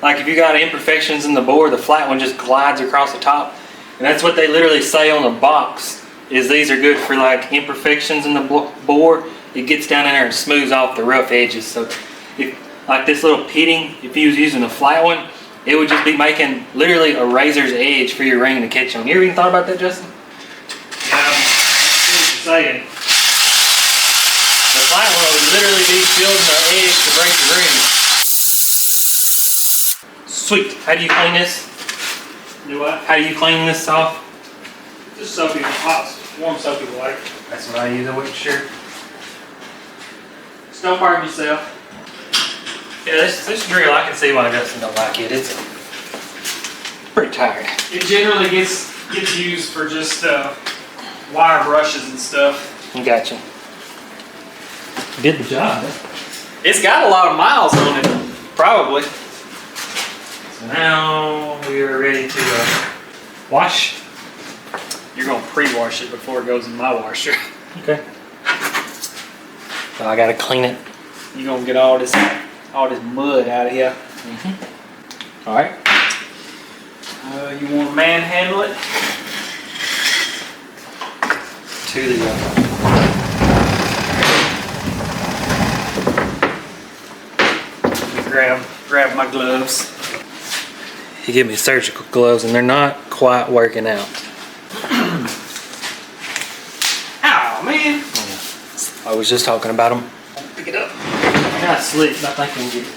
like if you got imperfections in the bore, the flat one just glides across the top. And that's what they literally say on the box, is these are good for like imperfections in the bore. It gets down in there and smooths off the rough edges. So if, like this little pitting, if you was using a flat one, it would just be making literally a razor's edge for your ring to catch on. You ever even thought about that, Justin? Yeah, I see what you're saying. The flat one would literally be shielding the edge to break the ring. Sweet. How do you clean this? Do what? How do you clean this off? Just soapy hot, warm soapy water. That's what I use, I wasn't sure. Just don't burn yourself. Yeah, this drill, I can see why Justin don't like it. It's pretty tired. It generally gets used for just wire brushes and stuff. Gotcha. You did the job. It's got a lot of miles on it, probably. So now we are ready to wash. You're gonna pre-wash it before it goes in my washer. Okay. So I gotta clean it. You're gonna get all this mud out of here. All right. You want to manhandle it? To the Grab my gloves. He gave me surgical gloves and they're not quite working out. Ow, man! I was just talking about them. Pick it up. I got sleep, I think I can get it.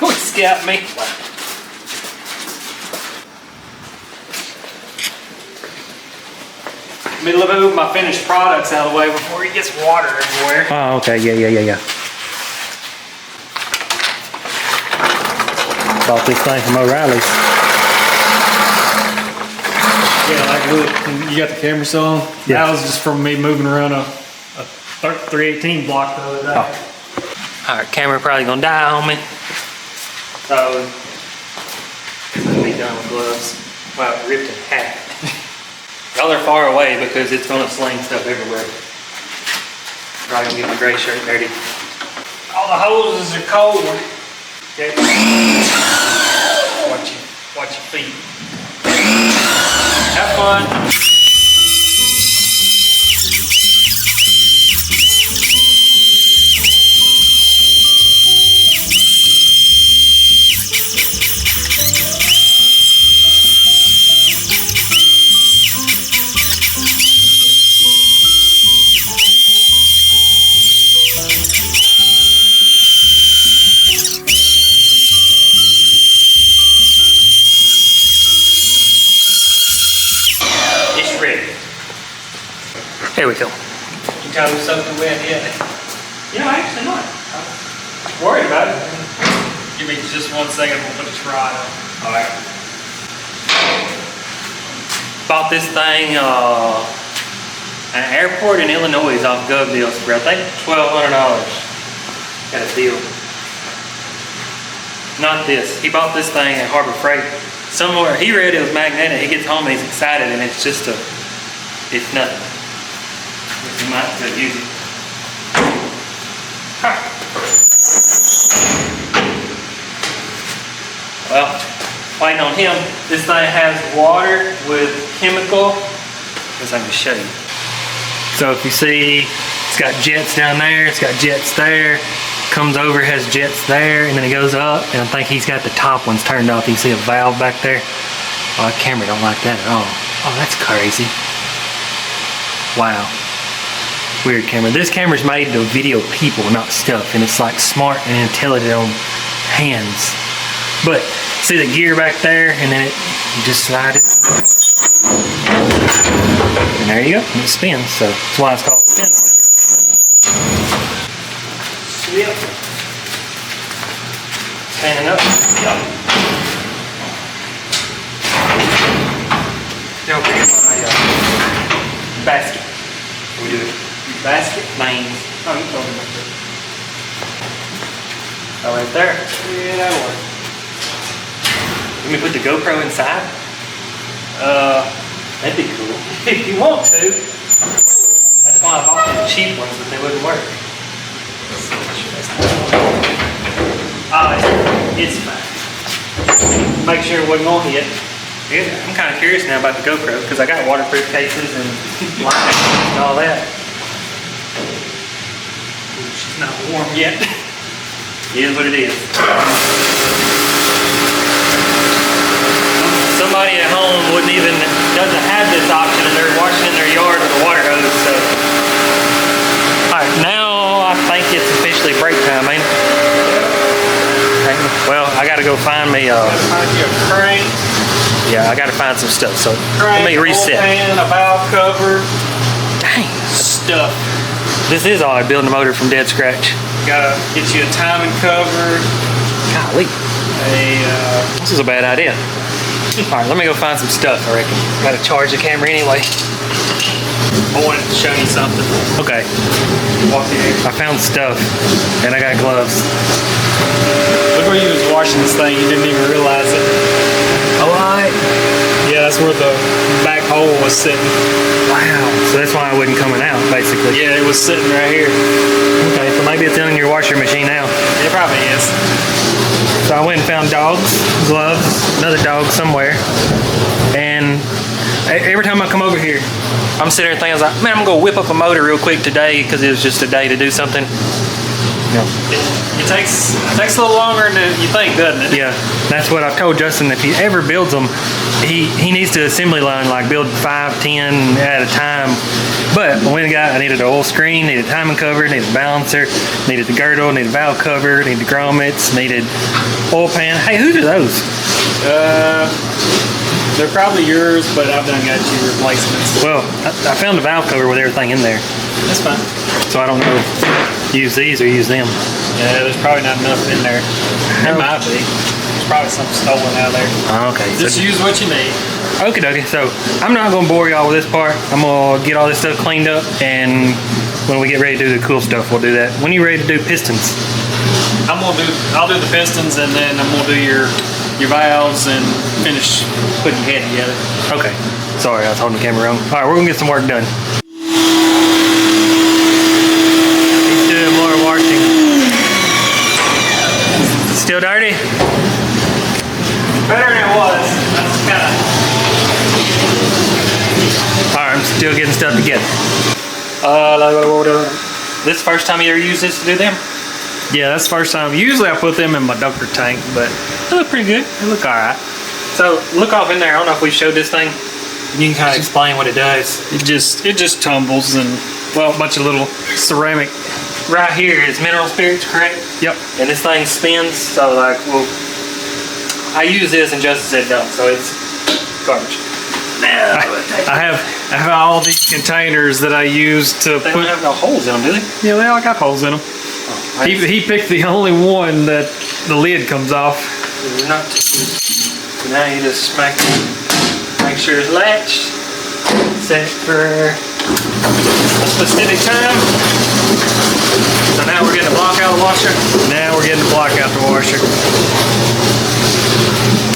Oh, it scalped me. Let me move my finished products out of the way before it gets water everywhere. Oh, okay, yeah. Bought this thing from O'Reilly's. Yeah, like look, you got the camera still on? Yeah. That was just from me moving around a 318 block the other day. Oh. All right, camera probably gonna die on me. So, let me done with gloves. Wow, ripped in half. Y'all are far away because it's gonna sling stuff everywhere. Probably gonna get my gray shirt dirty. All the hoses are cold. Okay. Watch your feet. Have fun. Here we go. You got it soaking wet yet? You know, actually not. I'm worried about it. Give me just 1 second, we'll put this rod on. Alright. Bought this thing at an airport in Illinois off Gov Deals for I think $1,200. Got a deal. Not this. He bought this thing at Harbor Freight. Somewhere he read it was magnetic. He gets home and he's excited and it's just it's nothing. You might have to use it. Well, waiting on him. This thing has water with chemical. Guess I can show you. So if you see, it's got jets down there, it's got jets there, comes over, has jets there, and then it goes up, and I think he's got the top ones turned off. You can see a valve back there. Oh, that camera don't like that at all. Oh, that's crazy. Wow. Weird camera. This camera's made to video people, not stuff, and it's like smart and intelligent on hands. But see the gear back there, and then you just slide it. And there you go, and it spins, so that's why it's called spin washer. Yep. Standing up. Yep. Okay, my basket. We do it. Basket? Mains. Oh, you told me about Oh, right there. Yeah, that'll work. Let me put the GoPro inside. That'd be cool. If you want to. That's why I bought the cheap ones, but they wouldn't work. Oh, it's fine. Make sure it wasn't gonna hit. Yeah, I'm kind of curious now about the GoPro because I got waterproof cases and lines and all that. Ooh, she's not warm yet. It is what it is. Somebody at home doesn't have this option and they're washing in their yard with a water hose, so. All right, now I think it's officially break time, ain't it? Okay. Well, I gotta go find me Find you a crank. yeah, I gotta find some stuff, so Crank, let me reset. oil pan, a valve cover. Dang, Stuff. this is odd building a motor from dead scratch. Gotta get you a timing cover. Golly, this is a bad idea. All right, let me go find some stuff, I reckon. Gotta charge the camera anyway. I wanted to show you something. Okay, Walk here. I found stuff, and I got gloves. Look where you was washing this thing. You didn't even realize it. Oh, all right. Yeah, that's where the back hole was sitting. Wow, so that's why I wasn't coming out, basically. Yeah, it was sitting right here. Okay, so maybe it's in your washer machine now. It probably is. So I went and found dogs, gloves, another dog somewhere, and every time I come over here, I'm sitting there thinking, I was like, man, I'm gonna go whip up a motor real quick today because it was just a day to do something. It takes a little longer than you think, doesn't it? Yeah, that's what I've told Justin. If he ever builds them, he needs to assembly line, like build 5, 10 at a time. But when I needed an oil screen, needed a timing cover, needed a balancer, needed the girdle, needed a valve cover, needed grommets, needed oil pan. Hey, whose are those? They're probably yours, but I've done got you replacements. Well, I found a valve cover with everything in there, That's fine. so I don't know if use these or use them. Yeah, there's probably not enough in there. There might be. There's probably something stolen out of there. Oh, okay. Just use what you need. Okay, dokie. So I'm not gonna bore y'all with this part. I'm gonna get all this stuff cleaned up, and when we get ready to do the cool stuff, we'll do that. When are you ready to do pistons? I'll do the pistons, and then I'm gonna do your valves and finish putting your head together. Okay. Sorry, I was holding the camera wrong. All right, we're gonna get some work done. He's doing more washing. Still dirty? Better than it was. That's kind of. All right, I'm still getting stuff together. This the first time you ever used this to do them? Yeah, that's the first time. Usually I put them in my dumpster tank, but they look pretty good. They look all right. So look off in there. I don't know if we showed this thing. You can kind of explain what it does. It just tumbles and, well, a bunch of little ceramic. Right here is mineral spirits, correct? Yep. And this thing spins, so like, well, I use this and Justin said don't, so it's garbage. I have all these containers that I use to They put. don't have no holes in them, do they? Yeah, they all got holes in them. Oh, He picked the only one that the lid comes off. not. So now you just smack it, make sure it's latched, set it for a specific time. So now we're getting the block out of the washer. Now we're getting the block out the washer.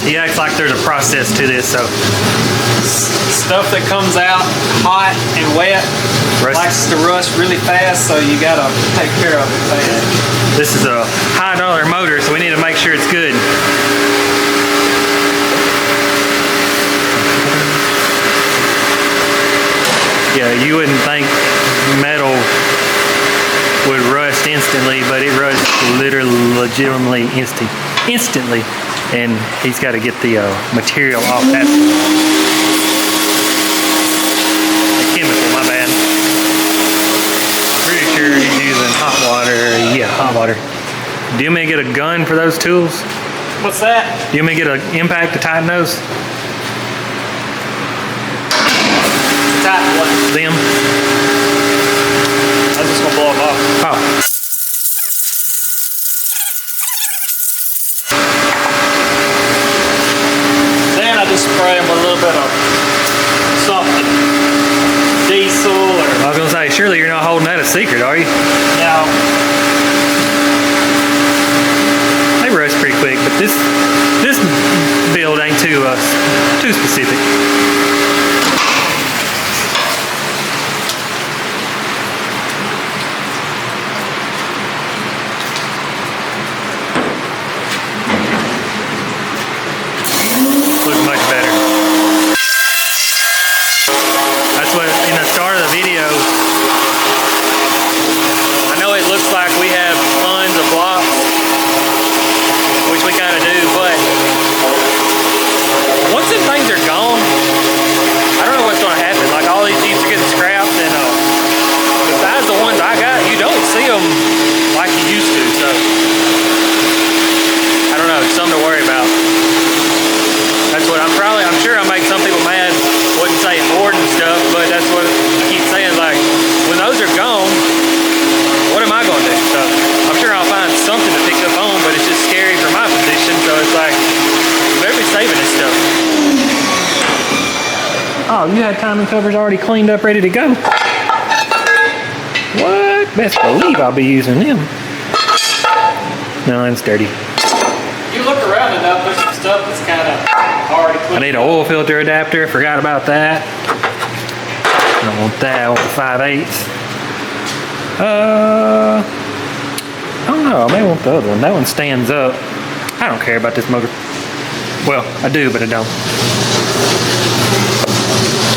He acts like there's a process to this, so Stuff that comes out hot and wet likes to rust really fast, so you gotta take care of it fast. this is a high dollar motor, so we need to make sure it's good. Yeah, you wouldn't think metal would rust instantly, but it rusts literally, legitimately instantly. And he's got to get the material off that. The chemical, my bad. Pretty sure he's using hot water. Yeah, hot water. Do you want me to get a gun for those tools? What's that? Do you want me to get an impact to tighten those? Tighten what? Them? I was just gonna blow them off. Oh. Then I just spray them with a little bit of something. Diesel or. I was gonna say, surely you're not holding that a secret, are you? No. pretty quick, but this build ain't too specific. Looks much better. That's what in the start of the video. I know it looks like we have tons of blocks, which we kind of do, but once them things are gone, I don't know what's going to happen. Like all these Jeeps are getting scrapped, and besides the ones I got, you don't see them like you used to. So I don't know. It's something to worry about. That's what I'm sure I make some people mad. Wouldn't say bored and stuff, but that's what I keep saying. Like when those are gone, what am I going to do? So I'm sure I'll find something to pick up on, but it's just scary for my position. So it's like, you better be saving this stuff. Oh, you had timing covers already cleaned up, ready to go. What? Best believe I'll be using them. No, it's dirty. You look around enough, there's some stuff that's kind of already cleaned. I need an oil filter adapter. Forgot about that. I don't want that. I want the 5/8. I don't know. I may want the other one. That one stands up. I don't care about this motor. Well, I do, but I don't.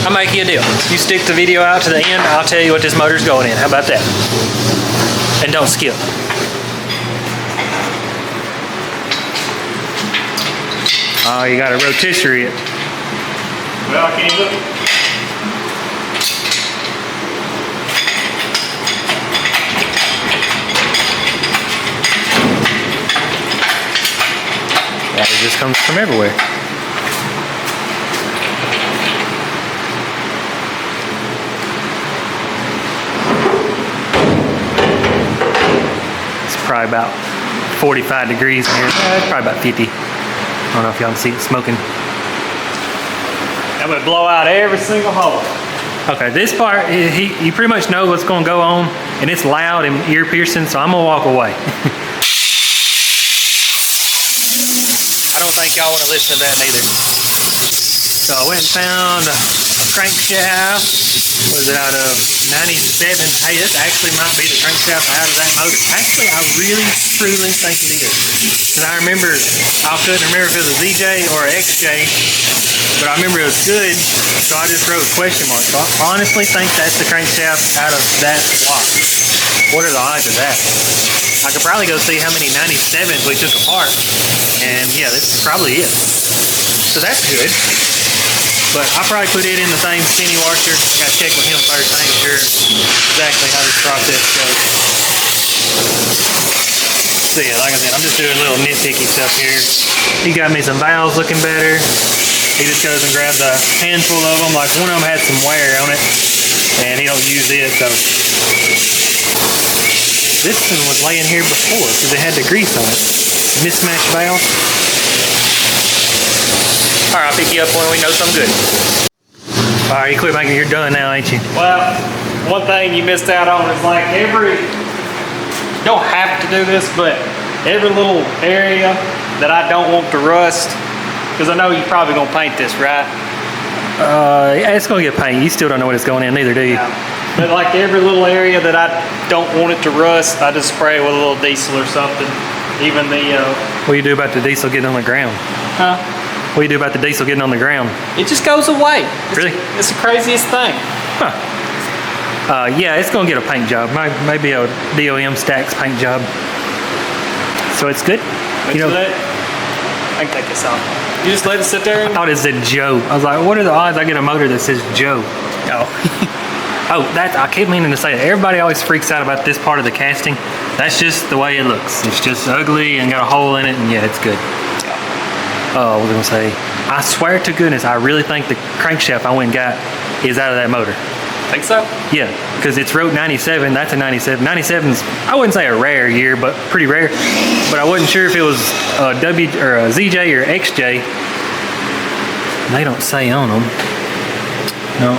I'll make you a deal. You stick the video out to the end, I'll tell you what this motor's going in. How about that? And don't skip. Oh, you got a rotisserie it. Well, can you look? Water just comes from everywhere. It's probably about 45 degrees in here. It's probably about 50. I don't know if y'all can see it smoking. That would blow out every single hole. Okay, this part, you pretty much know what's going to go on, and it's loud and ear piercing, so I'm going to walk away. I don't think y'all want to listen to that neither. So I went and found a crankshaft. Was it out of 97? Hey, this actually might be the crankshaft out of that motor. Actually, I really, truly think it is. Because I remember, I couldn't remember if it was a ZJ or an XJ, but I remember it was good, so I just wrote a question mark. So I honestly think that's the crankshaft out of that block. What are the odds of that? I could probably go see how many 97s we took apart, and yeah, this is probably it. So that's good. But I probably put it in the same spinny washer. I gotta check with him first to make sure exactly how this process goes. So yeah, like I said, I'm just doing little nitpicky stuff here. He got me some valves looking better. He just goes and grabs a handful of them. Like one of them had some wear on it, and he don't use it, so. This one was laying here before because it had the grease on it. Mismatched valve. All right, I'll pick you up when we know something good. All right, you quit making, you're done now, ain't you? Well, one thing you missed out on is like you don't have to do this, but every little area that I don't want to rust, because I know you're probably gonna paint this, right? Yeah, it's gonna get paint. You still don't know what it's going in, neither do you? Yeah. But like every little area that I don't want it to rust, I just spray it with a little diesel or something. Even the What do you do about the diesel getting on the ground? Huh? What do you do about the diesel getting on the ground? It just goes away. Really? It's the craziest thing. Huh. Yeah, it's gonna get a paint job. Maybe a DOM Stacks paint job. So it's good. You know, I can take this off. You just let it sit there. I thought it said Joe. I was like, what are the odds I get a motor that says Joe? Oh, I keep meaning to say that. Everybody always freaks out about this part of the casting. That's just the way it looks. It's just ugly and got a hole in it, and yeah, it's good. Oh, what was I gonna say? I swear to goodness, I really think the crankshaft I went and got is out of that motor. Think so? Yeah, because it's wrote 97. That's a 97. 97's, I wouldn't say a rare year, but pretty rare. But I wasn't sure if it was a W or a ZJ or XJ. They don't say on them. No.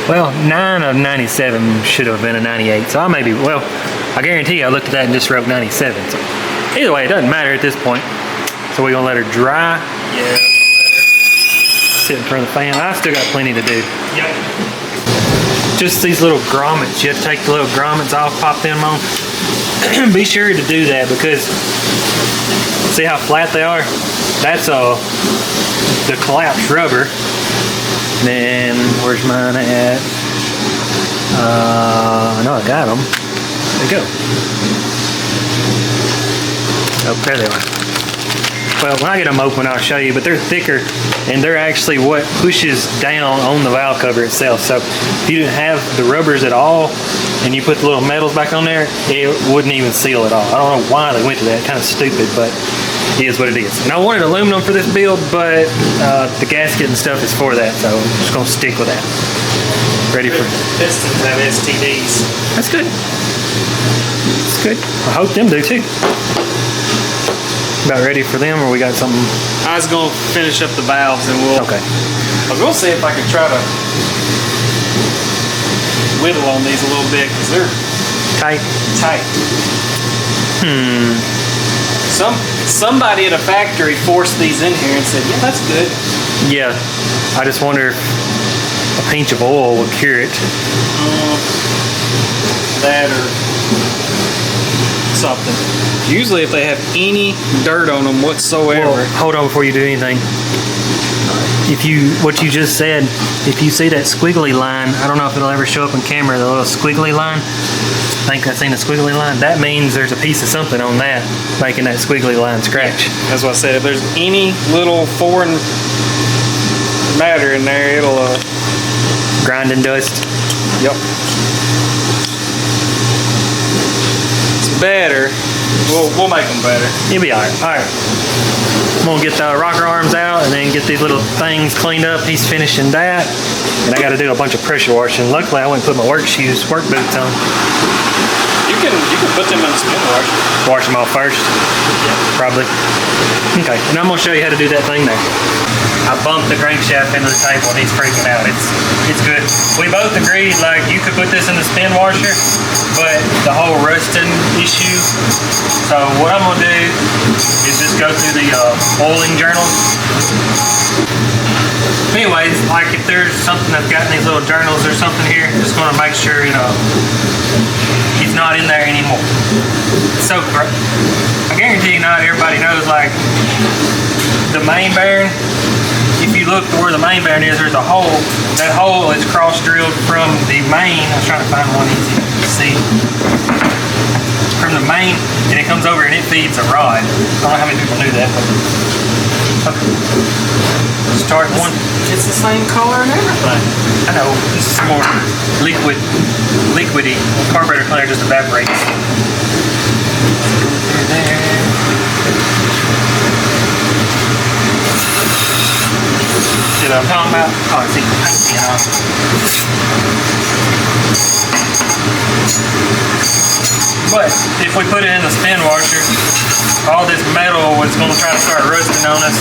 Well, 9 of 97 should have been a 98. So I maybe, well, I guarantee you I looked at that and just wrote 97. So Either way, it doesn't matter at this point. So we're gonna let her dry. Yeah. Sit in front of the fan. I still got plenty to do. Yep. Just these little grommets. You have to take the little grommets off, pop them on. Be sure to do that because see how flat they are? That's the collapsed rubber. Then where's mine at? I know I got them. There you go. Oh, there they are. Well, when I get them open, I'll show you, but they're thicker and they're actually what pushes down on the valve cover itself. So if you didn't have the rubbers at all and you put the little metals back on there, it wouldn't even seal at all. I don't know why they went to that, kind of stupid, but it is what it is. And I wanted aluminum for this build, but the gasket and stuff is for that, so I'm just gonna stick with that. Ready for Pistons have STDs. That's good. That's good. I hope them do too. About ready for them, or we got something? I was gonna finish up the valves and we'll. Okay. I was gonna see if I could try to whittle on these a little bit because they're Tight. tight. Somebody at a factory forced these in here and said, "Yeah, that's good." Yeah. I just wonder if a pinch of oil would cure it. That or something. Usually, if they have any dirt on them whatsoever. Well, hold on before you do anything. What you just said, if you see that squiggly line, I don't know if it'll ever show up in camera, the little squiggly line. I think I've seen a squiggly line. That means there's a piece of something on that making that squiggly line scratch. That's what I said. If there's any little foreign matter in there, it'll Grinding dust. Yep. It's better. We'll make them better. You'll be alright. Alright. I'm gonna get the rocker arms out and then get these little things cleaned up. He's finishing that. And I gotta do a bunch of pressure washing. Luckily I went and put my work boots on. You can put them in the spin washer. Wash them off first? Yeah. Probably. Okay, and I'm gonna show you how to do that thing there. I bumped the crankshaft into the table and he's freaking out. It's good. We both agreed like you could put this in the spin washer, but the whole rusting issue. So what I'm gonna do is just go through the oiling journals. Anyways, like if there's something that's got in these little journals or something here, just gonna make sure, he's not in there anymore. So I guarantee you not everybody knows like the main bearing. If you look where the main bearing is, there's a hole. That hole is cross drilled from the main. I was trying to find one easy to see. From the main, and it comes over and it feeds a rod. I don't know how many people knew that, but okay. Start one. It's the same color and everything. I know, this is more liquidy. Carburetor cleaner just evaporates. There. See what I'm talking about? Oh, I see the paint being on. But if we put it in the spin washer, all this metal was going to try to start rusting on us.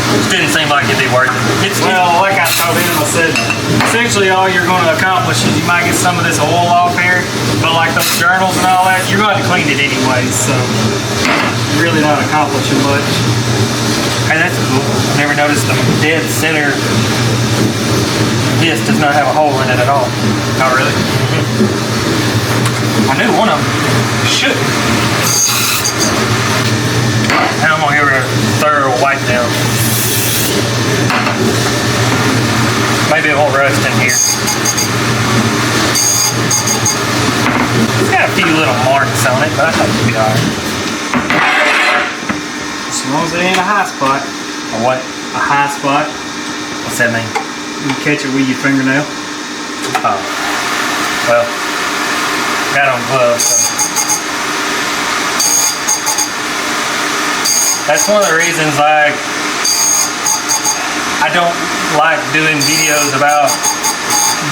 It didn't seem like it'd be worth it. Well, like I told him, I said, essentially all you're going to accomplish is you might get some of this oil off here, but like those journals and all that, you're going to have to clean it anyways, so you're really not accomplishing much. Hey, that's cool. Never noticed the dead center. This does not have a hole in it at all. Oh, really? I knew one of them should. Now I'm going to give her a thorough wipe down. Maybe it won't rust in here. It's got a few little marks on it, but I thought it'd be alright. As long as it ain't a high spot. A what? A high spot. What's that mean? You can catch it with your fingernail. Oh. Well, got on gloves, so. That's one of the reasons like I don't like doing videos about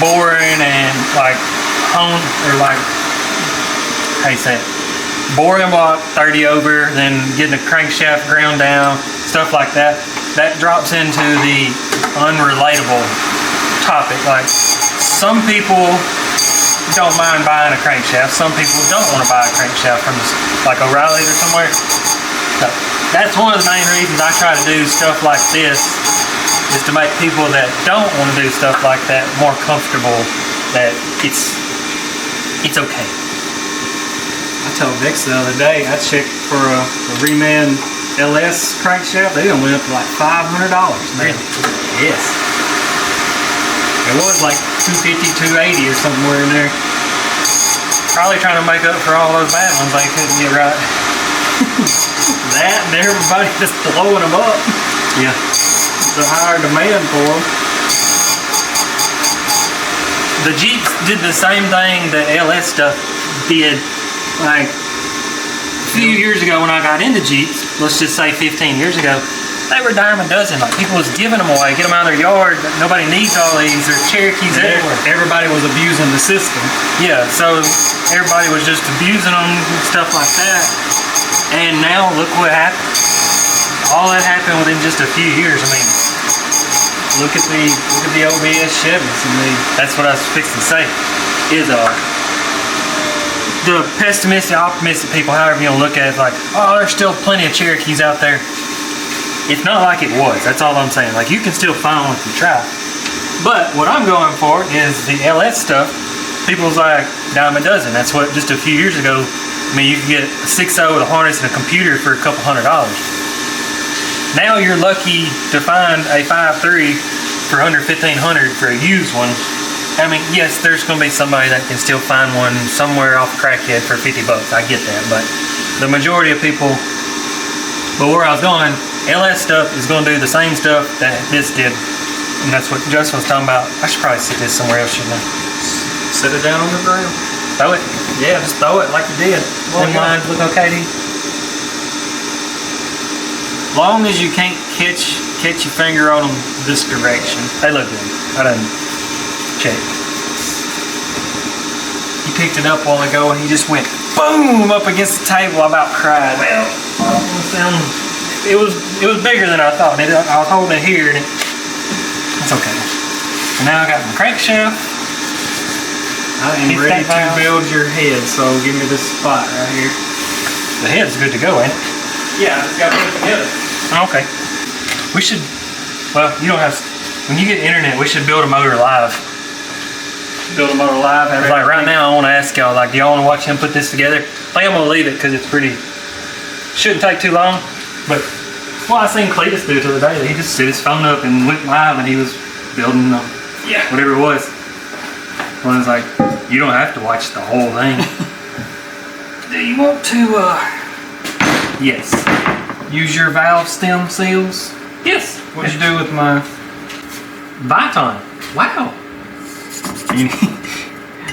boring and like how you say it? Boring about 30 over, then getting a crankshaft ground down, stuff like that. That drops into the unrelatable topic. Like some people don't mind buying a crankshaft. Some people don't want to buy a crankshaft from like O'Reilly's or somewhere. So that's one of the main reasons I try to do stuff like this, is to make people that don't want to do stuff like that more comfortable, that it's okay. I told Dex the other day, I checked for a Reman LS crankshaft. They done went up to like $500 now. Really? Yes. It was like $250, $280 or somewhere in there. Probably trying to make up for all those bad ones they couldn't get right. That and everybody just blowing them up. Yeah. It's a higher demand for them. The Jeeps did the same thing the LS stuff did, like a few years ago when I got into Jeeps, let's just say 15 years ago, they were dime a dozen. Like, people was giving them away, get them out of their yard. Nobody needs all these. There's Cherokees everywhere. Everybody was abusing the system. Yeah, so everybody was just abusing them and stuff like that. And now look what happened. All that happened within just a few years. I mean, Look at the OBS Chevys. that's what I was fixing to say. Is the pessimistic, optimistic people, however you want to look at it, like, oh, there's still plenty of Cherokees out there. It's not like it was. That's all I'm saying. Like, you can still find one if you try. But what I'm going for is the LS stuff. People's like dime a dozen. That's what just a few years ago. I mean, you could get a 6.0 with a harness and a computer for a couple $100. Now you're lucky to find a 5.3 for under $1,500 for a used one. I mean, yes, there's going to be somebody that can still find one somewhere off Crackhead for $50. I get that, but the majority of people. But where I was going, LS stuff is going to do the same stuff that this did, and that's what Justin was talking about. I should probably sit this somewhere else, shouldn't I? Set it down on the ground. Throw it. Yeah, just throw it like you did. Them lines look okay to you? Long as you can't catch your finger on them this direction. They look good. I done check. He picked it up a while ago and he just went boom up against the table. I about cried. Well, it was bigger than I thought. I was holding it here, and it's okay. So now I got my crankshaft. I am Hit ready that valve. to build your head, so give me this spot right here. The head's good to go, ain't it? Yeah, I just got to put it together. Okay. We should. Well, you don't have. When you get internet, we should build a motor live. Build a motor live. Have Like right everything. now, I want to ask y'all. Like, do y'all want to watch him put this together? I think I'm gonna leave it because it's pretty. Shouldn't take too long. But well, I seen Cletus do it the other day. He just set his phone up and went live, and he was building whatever it was. Well, I was like, you don't have to watch the whole thing. Do you want to Yes. use your valve stem seals? Yes. What'd you do with my? Viton. Wow.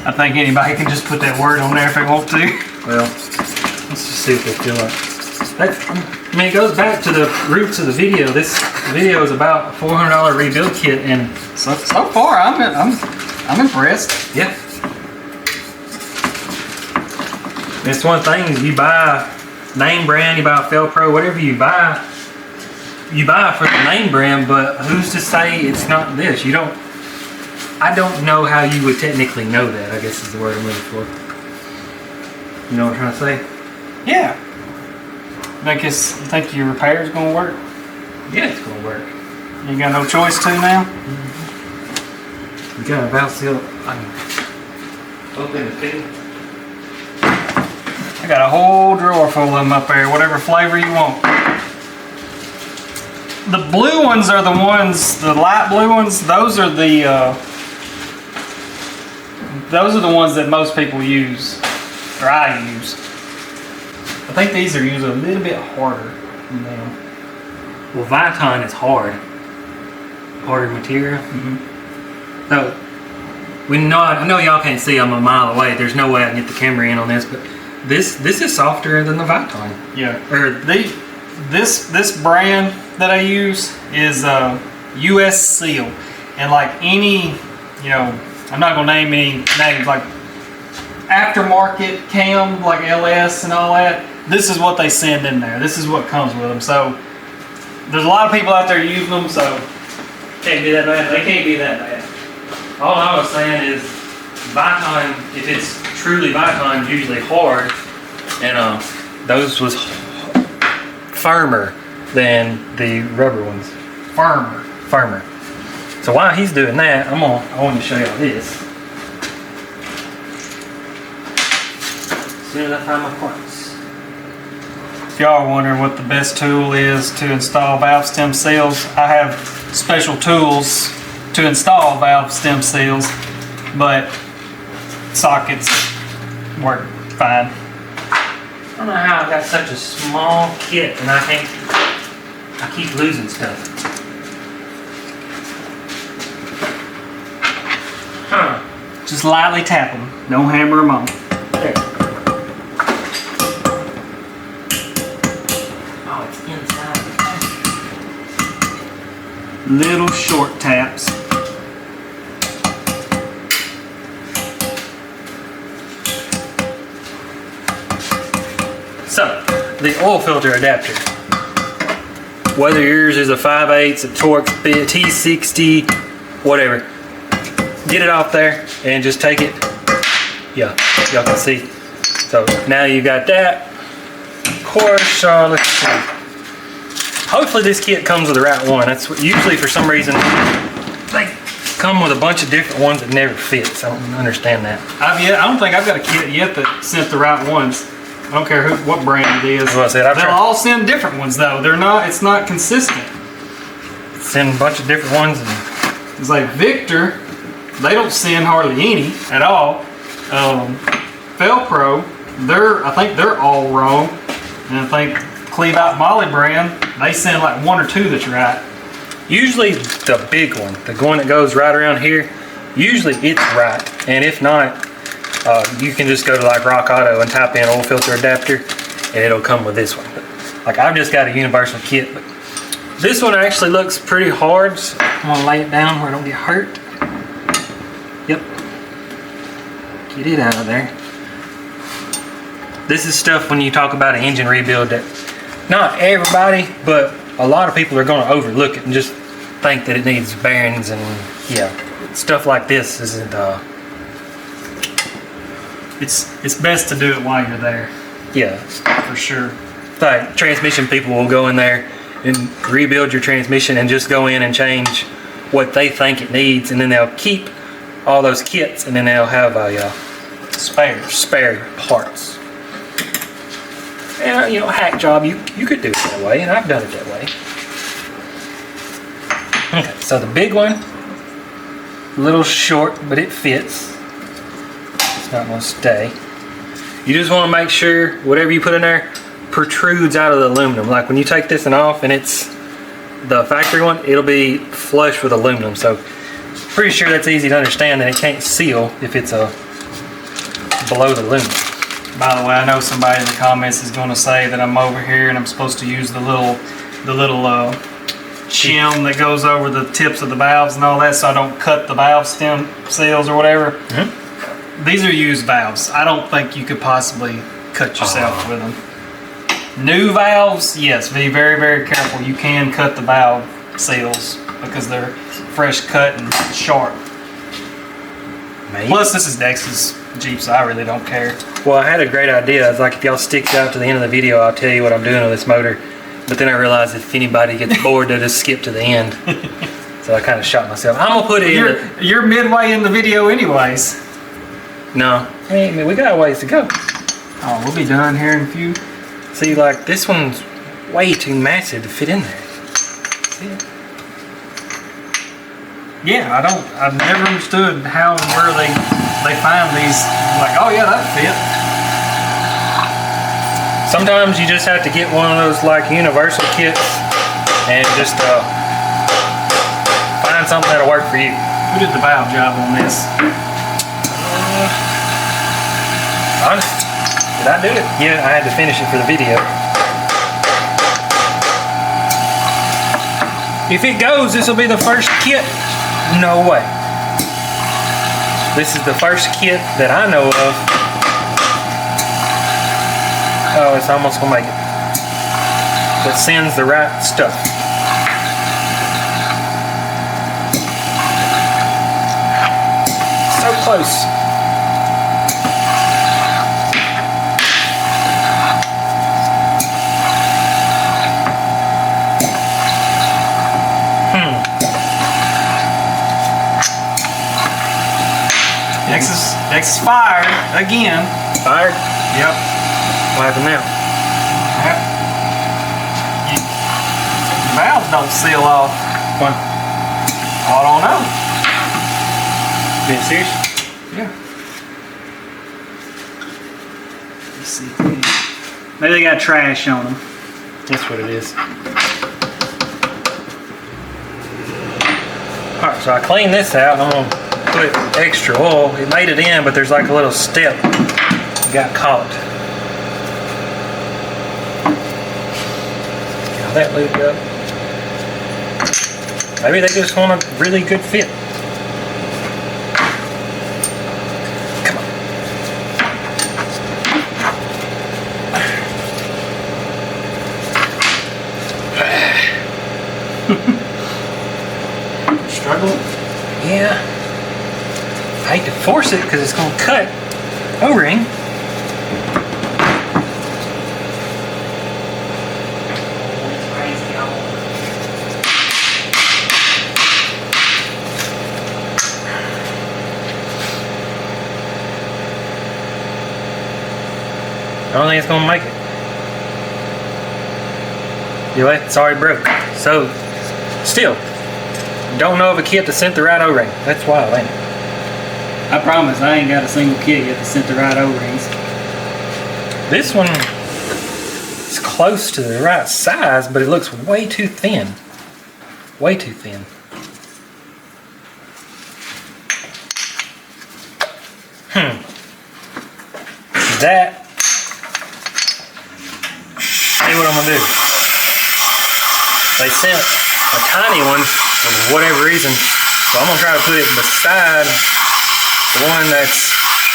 I think anybody can just put that word on there if they want to. Well, let's just see what they feel like. I mean, it goes back to the roots of the video. This video is about a $400 rebuild kit, and So far, I'm impressed. yeah. It's one thing is you buy name brand, you buy Felpro, whatever you buy for the name brand, but who's to say it's not this? I don't know how you would technically know that, I guess is the word I'm looking for. You know what I'm trying to say? Yeah. You think your repair's gonna work? Yeah, it's gonna work. You got no choice to now? We got a valve seal. Open the thing. I got a whole drawer full of them up there, whatever flavor you want. The blue ones are the ones, the light blue ones, those are the ones that most people use, or I use. I think these are usually a little bit harder than them. Well, Viton is hard. Harder material. So, I know y'all can't see, I'm a mile away. There's no way I can get the camera in on this, but this is softer than the Viton. Yeah. Or This brand that I use is US Seal, and like any, I'm not gonna name any names, like aftermarket cam, like LS and all that. This is what they send in there. This is what comes with them. So there's a lot of people out there using them. So can't be that bad. They can't be that bad. All I was saying is Viton, if it's truly Viton, usually hard, and those was firmer than the rubber ones. Firmer. So while he's doing that, I want to show y'all this. As soon as I find my parts. If y'all are wondering what the best tool is to install valve stem seals, I have special tools to install valve stem seals, but sockets work fine. I don't know how I got such a small kit and I keep losing stuff. Huh. Just lightly tap them, no hammer them on. There. Oh, it's inside. Little short taps. So, the oil filter adapter. Whether yours is a 5/8, a Torx, T60, whatever. Get it off there and just take it. Yeah, y'all can see. So now you got that. Of course, let's see. Hopefully this kit comes with the right one. That's what, usually for some reason they come with a bunch of different ones that never fit. So I don't understand that. I don't think I've got a kit yet that sent the right ones. I don't care what brand it is. That's what I said. They'll all send different ones though. It's not consistent. Send a bunch of different ones. And it's like Victor, they don't send hardly any at all. Felpro, I think they're all wrong. And I think Cleave Out Molly brand, they send like one or two that's right. usually the big one, the one that goes right around here, usually it's right. And if not, you can just go to like Rock Auto and type in oil filter adapter and it'll come with this one. But, like, I've just got a universal kit, but this one actually looks pretty hard, so I'm gonna lay it down where I don't get hurt. Yep. Get it out of there. This is stuff when you talk about an engine rebuild that not everybody, but a lot of people are gonna overlook it and just think that it needs bearings and yeah, stuff like this isn't, It's best to do it while you're there. Yeah. For sure. Like, transmission people will go in there and rebuild your transmission and just go in and change what they think it needs, and then they'll keep all those kits and then they'll have a spare parts. And you know, hack job, you could do it that way, and I've done it that way. Okay, so the big one, a little short, but it fits. It's not gonna stay. You just want to make sure whatever you put in there protrudes out of the aluminum. Like when you take this one off and it's the factory one, it'll be flush with aluminum. So pretty sure that's easy to understand that it can't seal if it's below the aluminum. By the way, I know somebody in the comments is going to say that I'm over here and I'm supposed to use the little shim that goes over the tips of the valves and all that, so I don't cut the valve stem seals or whatever. Mm-hmm. These are used valves. I don't think you could possibly cut yourself with them. New valves, yes, be very, very careful. You can cut the valve seals because they're fresh cut and sharp. Maybe. Plus, this is Dex's Jeep, so I really don't care. Well, I had a great idea. I was like, if y'all stick out to the end of the video, I'll tell you what I'm doing with this motor. But then I realized if anybody gets bored, they'll just skip to the end. So I kind of shot myself. I'm gonna put it in. You're midway in the video, anyways. No, I mean, we got a ways to go. Oh, we'll be done here in a few. See, like, this one's way too massive to fit in there. See it? Yeah, I've never understood how and where they find these, like, oh yeah, that'll fit. Sometimes you just have to get one of those, like, universal kits and just find something that'll work for you. Who did the valve job on this? Did I do it? Yeah, I had to finish it for the video. If it goes, this will be the first kit. No way. This is the first kit that I know of. Oh, it's almost gonna make it. That sends the right stuff. So close. Dex is fired again. Fired? Yep. What happened now? Valves don't seal off. What? I don't know. Being serious? Yeah. Let's see. Maybe they got trash on them. That's what it is. Alright, so I cleaned this out. I'm gonna put extra oil. It made it in, but there's like a little step. It got caught. Got that lubed up. Maybe they just want a really good fit. Come on. Struggling? Yeah. I hate to force it because it's going to cut O-ring. I don't think it's going to make it. Anyway, it's already broke. So, still, don't know of a kit that sent the right O-ring. That's wild, ain't it? I promise I ain't got a single kit yet that sent the right O-rings. This one is close to the right size, but it looks way too thin. Way too thin. That. See what I'm gonna do. They sent a tiny one for whatever reason, so I'm gonna try to put it beside the one that's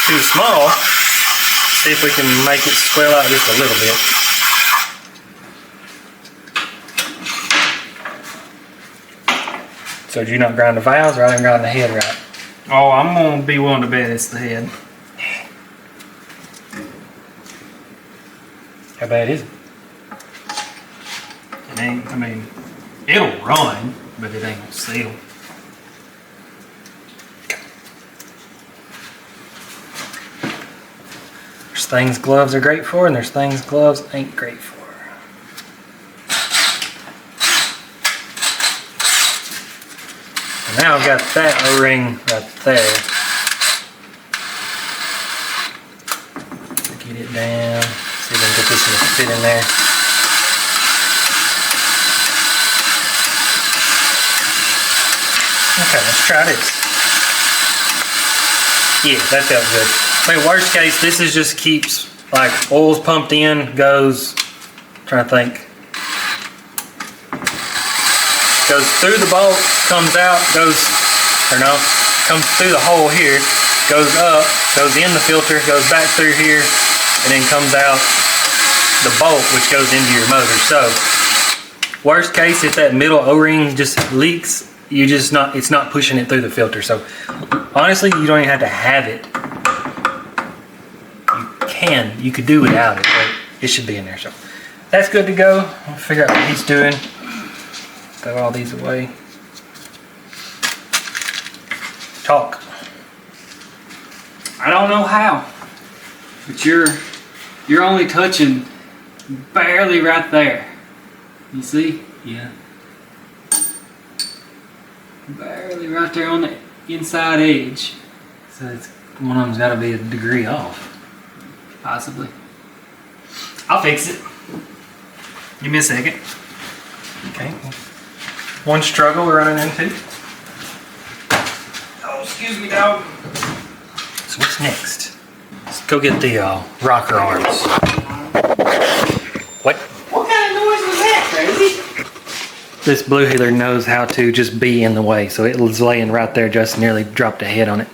too small. See if we can make it swell out just a little bit. So did you not grind the valves, or I didn't grind the head right? Oh, I'm gonna be willing to bet it's the head. How bad is it? It ain't, I mean, it'll run, but it ain't gonna seal. There's things gloves are great for, and there's things gloves ain't great for. And now I've got that O-ring right there. Get it down. See if I can get this to fit in there. Okay, let's try this. Yeah, that felt good. I mean, worst case, this is just keeps, like, oil's pumped in, goes, trying to think. Goes through the bolt, comes out, goes, or no, comes through the hole here, goes up, goes in the filter, goes back through here, and then comes out the bolt, which goes into your motor. So, worst case, if that middle O-ring just leaks, you just not, it's not pushing it through the filter. So, honestly, you don't even have to have it. You could do without it, but it should be in there. So, that's good to go. I'll figure out what he's doing. Throw all these away. Talk. I don't know how, but you're only touching barely right there. You see? Yeah. Barely right there on the inside edge. So it's, one of them's got to be a degree off. Possibly. I'll fix it. Give me a second. Okay. One struggle we're running into. Oh, excuse me, dog. So what's next? Let's go get the rocker arms. What? What kind of noise was that, Crazy? This blue healer knows how to just be in the way, so it was laying right there, just nearly dropped a head on it.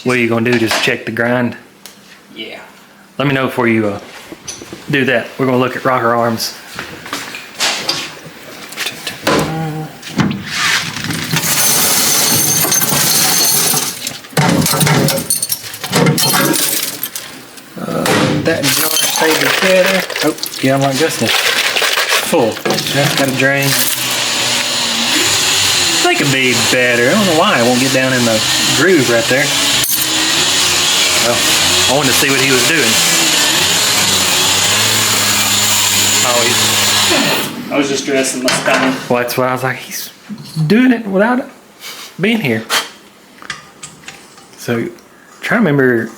What are you gonna do? Just check the grind? Yeah. Let me know before you do that. We're gonna look at rocker arms. That jar stayed together. Oh, yeah, I'm like Justin. Full. Just gotta drain. They could be better. I don't know why it won't get down in the groove right there. Well, I wanted to see what he was doing. Oh, I was just dressing my stone. well, that's why I was like, he's doing it without being here. So, trying to remember.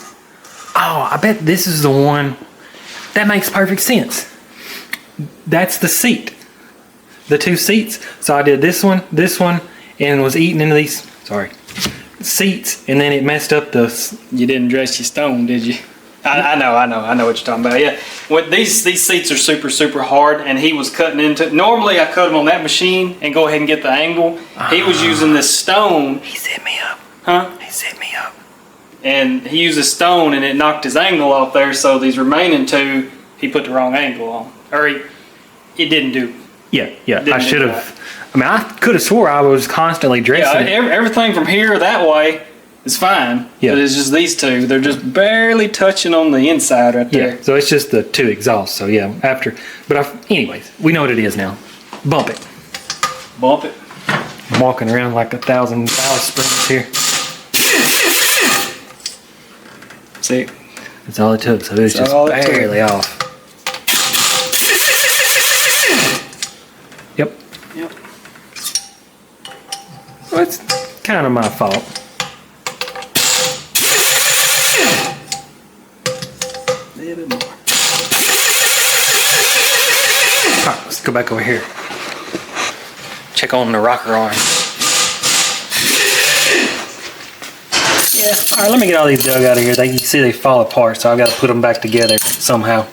Oh, I bet this is the one. That makes perfect sense. That's the seat. The two seats. So I did this one, and was eating into these, seats, and then it messed up the... You didn't dress your stone, did you? I know what you're talking about. Yeah, these seats are super hard, and he was cutting into. Normally, I cut them on that machine and go ahead and get the angle. He was using this stone. He set me up. Huh? He set me up. And he used a stone, and it knocked his angle off there. So these remaining two, he put the wrong angle on, or it didn't do. Yeah. I should have. I mean, I could have swore I was constantly dressing. Yeah, everything from here that way is fine. Yeah. But it's just these two. They're just barely touching on the inside right there. Yeah. So it's just the two exhausts. So yeah, after. But anyways, we know what it is now. Bump it. Bump it. I'm walking around like 1,000 ballast springs here. See? That's all it took. So it was just barely off. Yep. Well, it's kind of my fault. A little bit more. Alright, let's go back over here. Check on the rocker arm. Yeah, alright, let me get all these dug out of here. You see they fall apart, so I've got to put them back together somehow.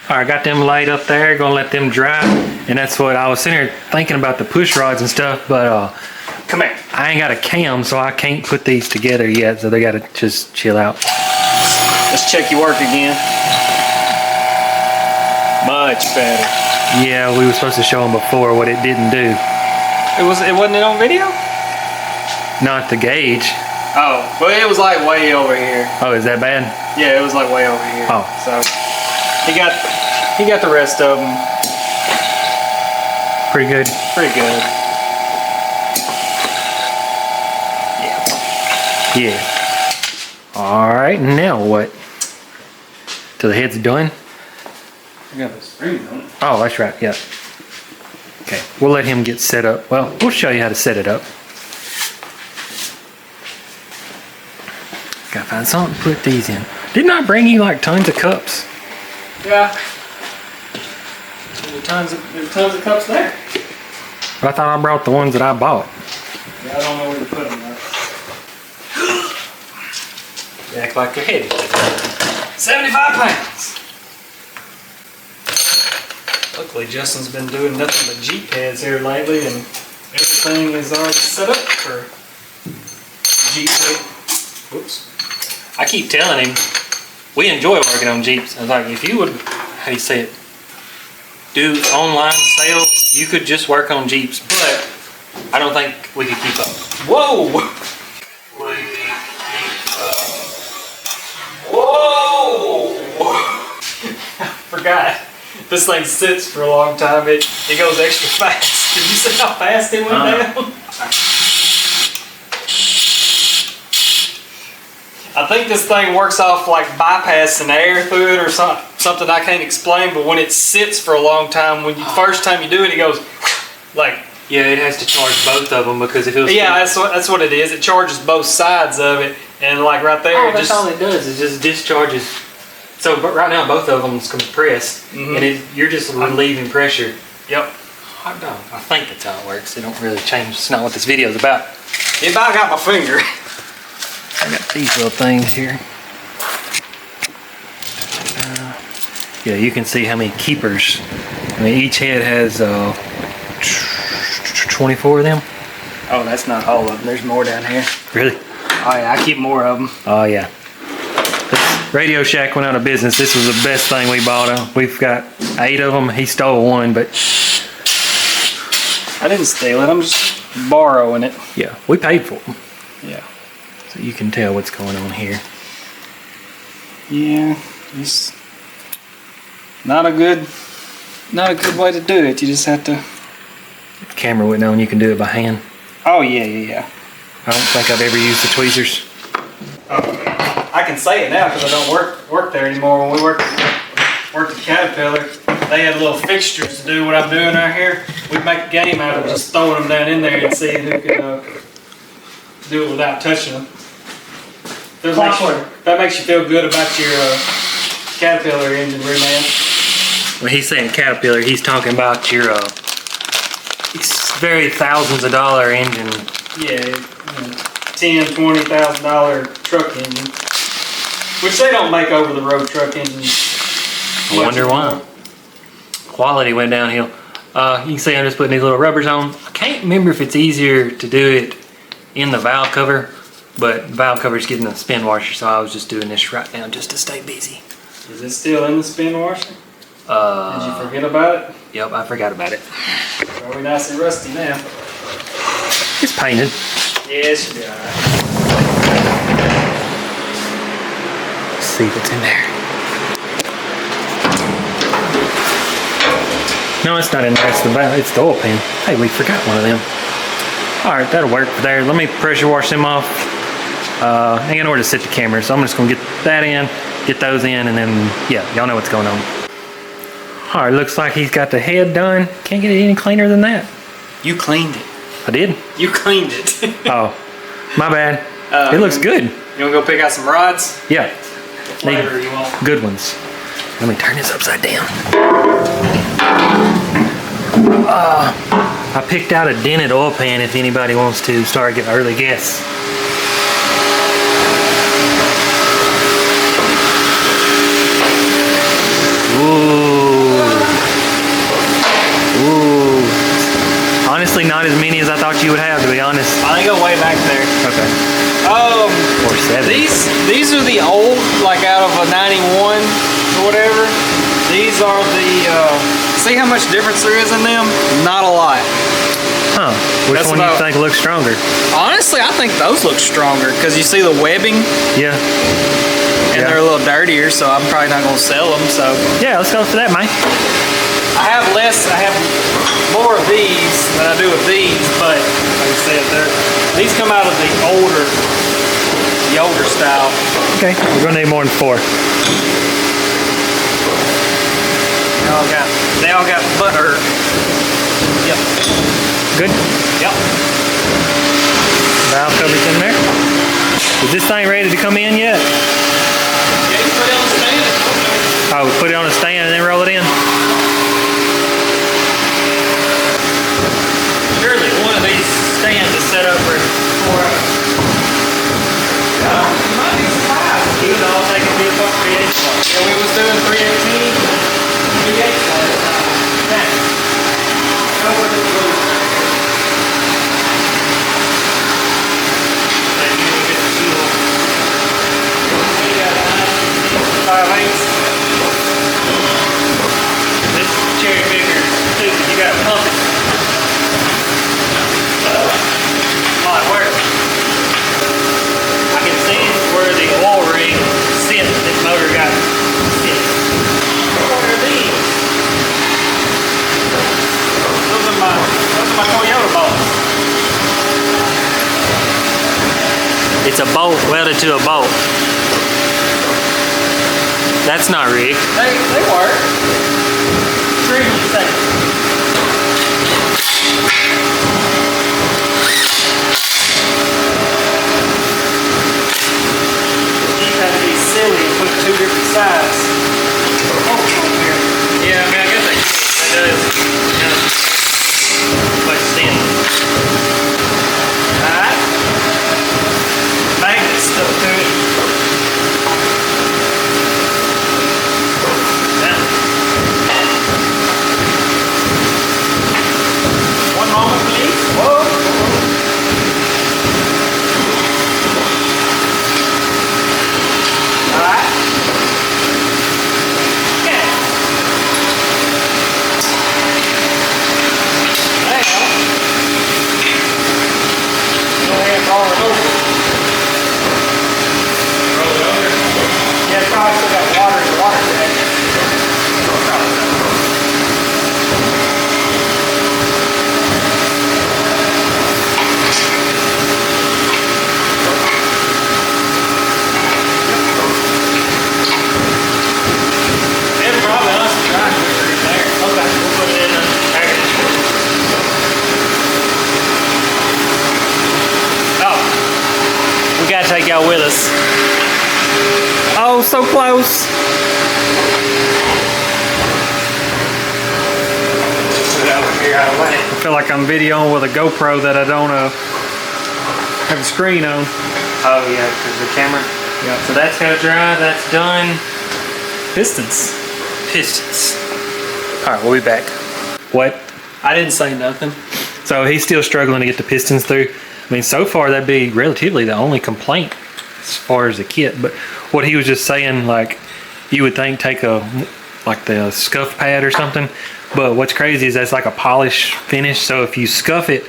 Alright, got them laid up there, gonna let them dry. And that's what I was sitting here thinking about, the push rods and stuff, but Come here. I ain't got a cam, so I can't put these together yet, so they gotta just chill out. Let's check your work again. Much better. Yeah, we were supposed to show them before what it didn't do. It wasn't on video? Not the gauge. Oh, well, it was like way over here. Oh, is that bad? Yeah, it was like way over here. Oh. So he got the rest of them. Pretty good. Pretty good. Yeah. Alright, now what? Till the head's done? I got the springs on it. Oh, that's right, yeah. Okay, we'll let him get set up. Well, we'll show you how to set it up. Gotta find something to put these in. Didn't I bring you like tons of cups? Yeah. There's tons of cups there. But I thought I brought the ones that I bought. Yeah, I don't know where to put them though. You act like you're heavy. 75 pounds. Luckily, Justin's been doing nothing but Jeep heads here lately, and everything is already set up for Jeep head. Whoops. I keep telling him, we enjoy working on Jeeps. I was like, if you would, how do you say it, do online sales, you could just work on Jeeps, but I don't think we could keep up. Whoa! Whoa! I forgot. This thing sits for a long time. It goes extra fast. Did you see how fast it went down? I think this thing works off like bypassing air through it or something I can't explain, but when it sits for a long time, first time you do it, it goes like... Yeah, it has to charge both of them because if it was... Yeah, that's what it is. It charges both sides of it, and like right there, that's all it does, is just discharges. So but right now both of them is compressed, and you're just relieving pressure. Yep. I think that's how it works. It don't really change. It's not what this video is about. It about got my finger. I got these little things here. Yeah, you can see how many keepers. I mean, each head has 24 of them. Oh, that's not all of them. There's more down here. Really? Oh yeah, I keep more of them. Oh yeah. This Radio Shack went out of business. This was the best thing we bought. We've got 8 of them. He stole one, but I didn't steal it. I'm just borrowing it. yeah, we paid for them. Yeah. So you can tell what's going on here. Yeah, it's not a good way to do it. You just have to. If the camera went on, you can do it by hand. Oh yeah. I don't think I've ever used the tweezers. I I can say it now because I don't work there anymore. When we worked at Caterpillar, they had little fixtures to do what I'm doing out here. We'd make a game out of just throwing them down in there and see who could do it without touching them. That makes you feel good about your Caterpillar engine reman. When he's saying Caterpillar, he's talking about your very thousands of dollar engine. Yeah, $10,000, $20,000 truck engine, which they don't make over the road truck engines. I wonder why. Quality went downhill. You can see I'm just putting these little rubbers on. I can't remember if it's easier to do it in the valve cover, but the valve cover's getting a spin washer, so I was just doing this right now just to stay busy. Is it still in the spin washer? Did you forget about it? Yep, I forgot about it. Probably nice and rusty now. It's painted. Yeah, it should be alright. Let's see what's in there. No, it's not in there. It's the oil pan. Hey, we forgot one of them. All right, that'll work there. Let me pressure wash them off. I got nowhere to sit the camera, so I'm just gonna get that in, get those in, and then, yeah, y'all know what's going on. All right, looks like he's got the head done. Can't get it any cleaner than that. You cleaned it. I did? You cleaned it. Oh, my bad. It looks good. You wanna go pick out some rods? Yeah. What flavor you want? Good ones. Let me turn this upside down. I picked out a dented oil pan if anybody wants to start getting an early guess. Ooh. Ooh. Honestly, not as many as I thought you would have, to be honest. I think go way back there. Okay. Or 7. These are the old, like out of a 91 or whatever. These are the, see how much difference there is in them? Not a lot. Huh. Which one do you think looks stronger? Honestly, I think those look stronger because you see the webbing. Yeah. And they're a little dirtier, so I'm probably not going to sell them. So yeah, let's go for that, man. I have more of these than I do of these, but like I said, these come out of the older style. Okay, we're gonna need more than 4. They all got butter. Yep. Good? Yep. Valve cover's in there. Is this thing ready to come in yet? Yeah, you put it on the stand. Oh, we put it on a stand and then roll it in? Surely one of these stands is set up for 4 hours. You might be surprised. Even though they can be about 3/8. Yeah, we was doing 3/18. 3/8 last time. Yeah. Go with the blue. Then you can get the tool. We got 5/8. This cherry bigger too. You got to pump it. A lot of work. I can see where the oil ring sits. This motor got sits. What are these? Those are my Toyota bolts. It's a bolt welded to a bolt. That's not rigged. They work. Three seconds. Silly and put 2 different sides. Yeah, I mean, I guess that does kind of like stand. Alright. Magnet stuck to it. Now. One moment, please. Whoa. y'all with us. Oh, so close. I feel like I'm videoing with a GoPro that I don't have a screen on. Oh yeah, because the camera. Yeah. So that's gotta dry, that's done. Pistons. Pistons. All right, we'll be back. What? I didn't say nothing. So he's still struggling to get the pistons through. I mean, so far that'd be relatively the only complaint as far as the kit. But what he was just saying, like, you would think take the scuff pad or something. But what's crazy is that's like a polish finish. So if you scuff it,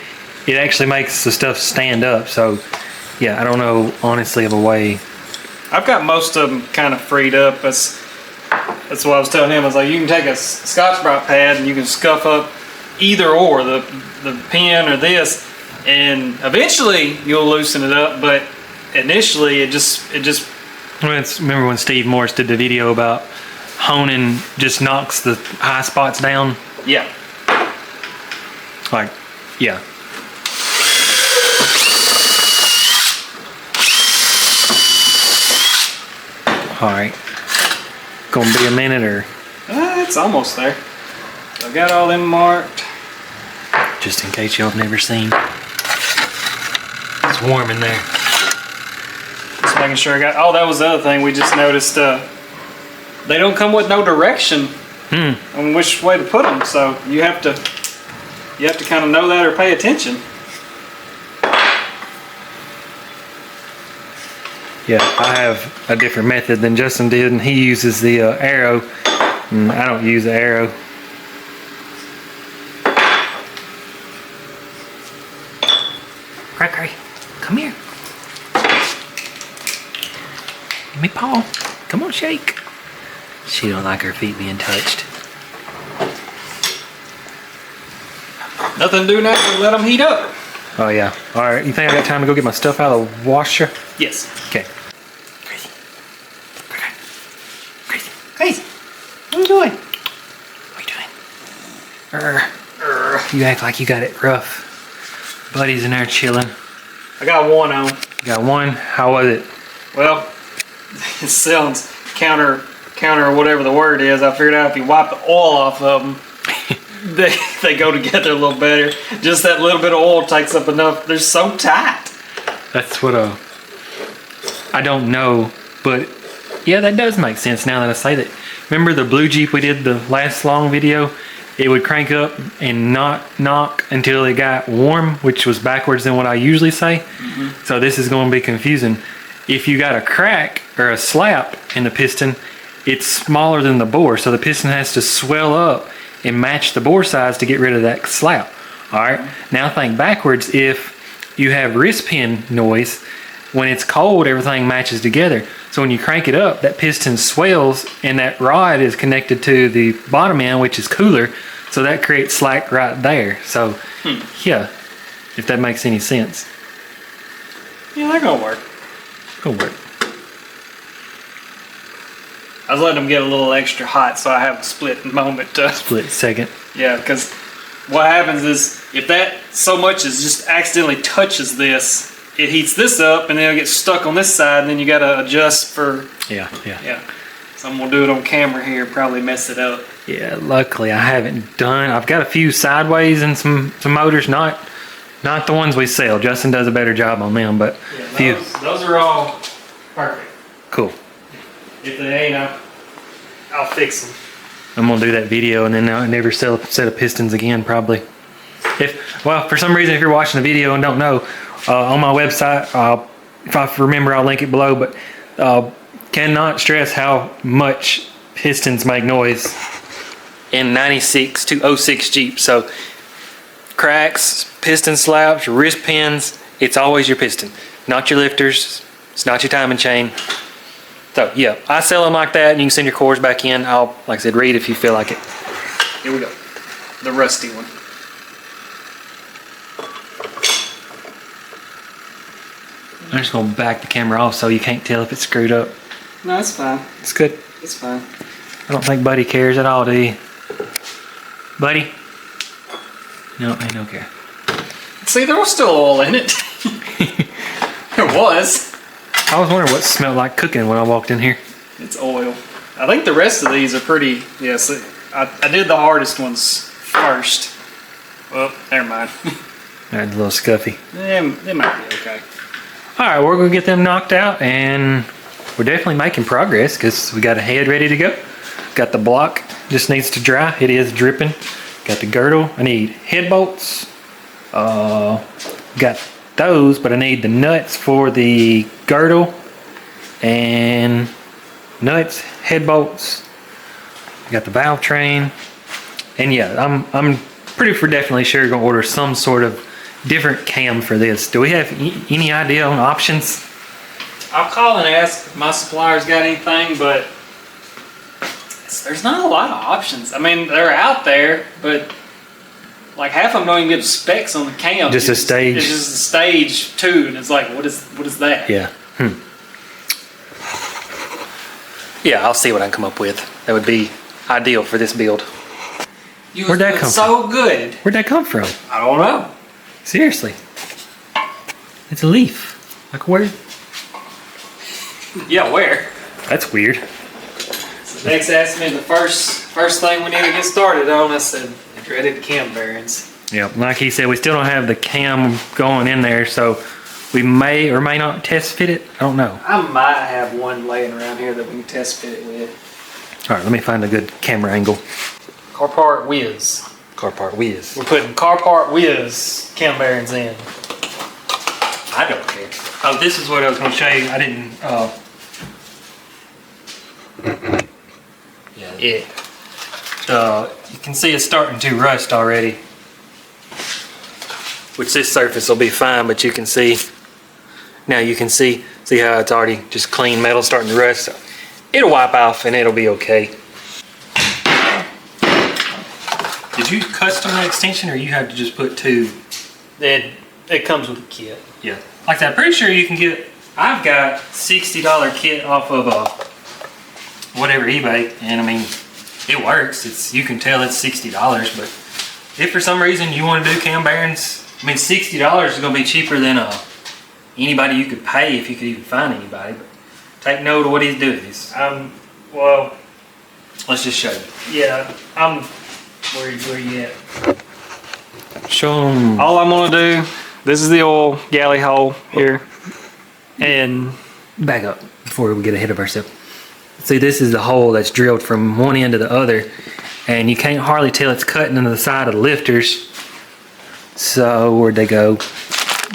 it actually makes the stuff stand up. So yeah, I don't know honestly of a way. I've got most of them kind of freed up. That's what I was telling him. I was like, you can take a Scotch-Brite pad and you can scuff up either or, the pen or this, and eventually you'll loosen it up. But initially, it just. Remember when Steve Morris did the video about honing just knocks the high spots down? Yeah. Like, yeah. All right. Gonna be a minute or? It's almost there. I got all them marked. Just in case y'all have never seen. It's warm in there. Just making sure I got. Oh, that was the other thing we just noticed. They don't come with no direction on which way to put them, so you have to kind of know that or pay attention. Yeah, I have a different method than Justin did, and he uses the arrow, and I don't use the arrow. Gregory, come here. Give me paw. Come on, shake. She don't like her feet being touched. Nothing to do now but let them heat up. Oh yeah. All right. You think I got time to go get my stuff out of the washer? Yes. Okay. Crazy. Crazy. Crazy. What are you doing? What are you doing? You act like you got it rough. Buddy's in there chilling. I got one on. You got one. How was it? Well, it sounds counter or whatever the word is. I figured out if you wipe the oil off of them, they go together a little better. Just that little bit of oil takes up enough. They're so tight. That's what I don't know, but yeah, that does make sense now that I say that. Remember the blue Jeep we did the last long video? It would crank up and not knock until it got warm, which was backwards than what I usually say. So this is going to be confusing. If you got a crack or a slap in the piston, it's smaller than the bore, so the piston has to swell up and match the bore size to get rid of that slap. All right, now think backwards. If you have wrist pin noise, when it's cold, everything matches together. So when you crank it up, that piston swells and that rod is connected to the bottom end, which is cooler. So that creates slack right there. So yeah, if that makes any sense. Yeah, they're gonna work. It'll work. I was letting them get a little extra hot so I have a split moment to... Split second. Yeah, because what happens is if that so much as just accidentally touches this, it heats this up and then it'll get stuck on this side and then you got to adjust for... Yeah. So I'm going to do it on camera here, probably mess it up. Yeah, luckily I haven't done... I've got a few sideways and some motors, not the ones we sell. Justin does a better job on them, but Yeah, those are all perfect. Cool. If they ain't, I'll fix them. I'm gonna do that video and then I never sell a set of pistons again, probably. Well, for some reason, if you're watching the video and don't know, on my website, if I remember, I'll link it below, but cannot stress how much pistons make noise in 96 to 06 Jeep. So cracks, piston slaps, wrist pins, it's always your piston, not your lifters. It's not your timing chain. So yeah, I sell them like that and you can send your cores back in. I'll, like I said, read if you feel like it. Here we go. The rusty one. I'm just gonna back the camera off so you can't tell if it's screwed up. No, it's fine. It's good. It's fine. I don't think Buddy cares at all, do you? Buddy? No, he don't care. See, there was still oil in it. There was. I was wondering what smelled like cooking when I walked in here. It's oil. I think the rest of these are pretty, yes, I did the hardest ones first. Well, never mind. That's a little scuffy. They might be okay. All right, we're gonna get them knocked out, and we're definitely making progress because we got a head ready to go. Got the block, just needs to dry. It is dripping. Got the girdle. I need head bolts. Got those, but I need the nuts for the girdle and nuts, head bolts. Got the valve train, and yeah, I'm pretty definitely sure gonna order some sort of different cam for this. Do we have any idea on options? I'll call and ask if my supplier's got anything, but there's not a lot of options. I mean, they're out there, but like half of them don't even give specs on the cam. Just a stage. It's just a stage too, and it's like, what is that? Yeah. Yeah, I'll see what I can come up with. That would be ideal for this build. Where'd that come so good. Where'd that come from? I don't know. Seriously. It's a leaf. Like where? Yeah, where? That's weird. So Dex asked me the first thing we need to get started on. I said, I dreaded cam bearings. Yeah, like he said, we still don't have the cam going in there, so we may or may not test fit it. I don't know. I might have one laying around here that we can test fit it with. All right, let me find a good camera angle. Car part whiz. Car part whiz. We're putting car part whiz cam bearings in. I don't care. Oh, this is what I was going to show you. I didn't. Yeah. You can see it's starting to rust already. Which this surface will be fine, but you can see. Now you can see how it's already just clean metal starting to rust. So it'll wipe off and it'll be okay. Did you custom the extension, or you have to just put two? It comes with a kit. Yeah. Like that, I'm pretty sure you can get, I've got $60 kit off of whatever eBay, and I mean, it works. You can tell it's $60, but if for some reason you want to do cam bearings, I mean, $60 is going to be cheaper than anybody you could pay if you could even find anybody. But take note of what he's doing. Well, Let's just show you. yeah, where you at? Show him. All I'm gonna do, this is the oil galley hole here, and Back up before we get ahead of ourselves. See, this is the hole that's drilled from one end to the other, and you can't hardly tell it's cutting into the side of the lifters. So where'd they go?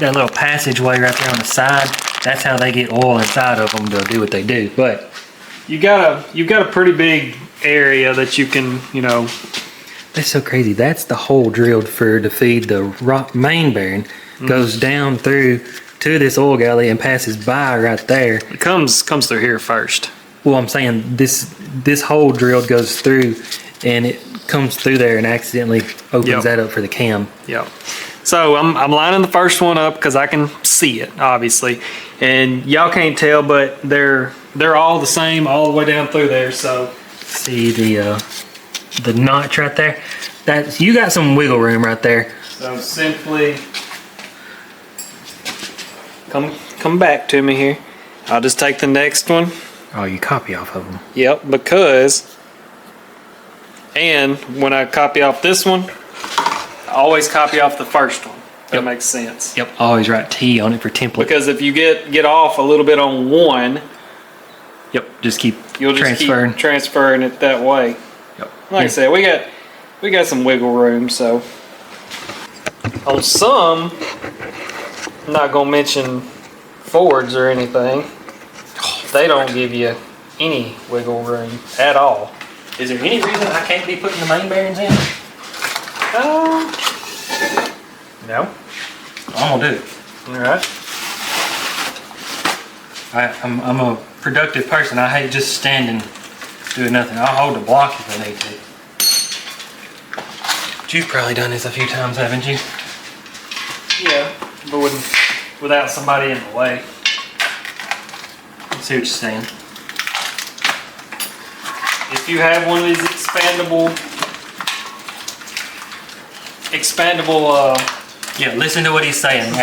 That little passageway right there on the side, that's how they get oil inside of them to do what they do. But you've got a pretty big area that you can, that's so crazy. That's the hole drilled to feed the main bearing. Goes down through to this oil galley and passes by right there. It comes through here first. Well, I'm saying this hole drilled goes through, and it comes through there and accidentally opens that up for the cam. Yep. So I'm lining the first one up because I can see it, obviously, and y'all can't tell, but they're all the same all the way down through there. So see the notch right there. You got some wiggle room right there. So simply come back to me here. I'll just take the next one. Oh, you copy off of them. Yep, and when I copy off this one, I always copy off the first one. That makes sense. Yep, always write T on it for template. Because if you get off a little bit on one, yep, just keep you'll just transferring. keep transferring it that way. Yep. Like I said, we got some wiggle room, so on some, I'm not gonna mention Fords or anything. They don't give you any wiggle room at all. Is there any reason I can't be putting the main bearings in? No. I'm gonna do it. All right. I'm a productive person. I hate just standing doing nothing. I'll hold the block if I need to. But you've probably done this a few times, haven't you? Yeah, but without somebody in the way. I see what you're saying. If you have one of these expandable, Yeah, listen to what he's saying.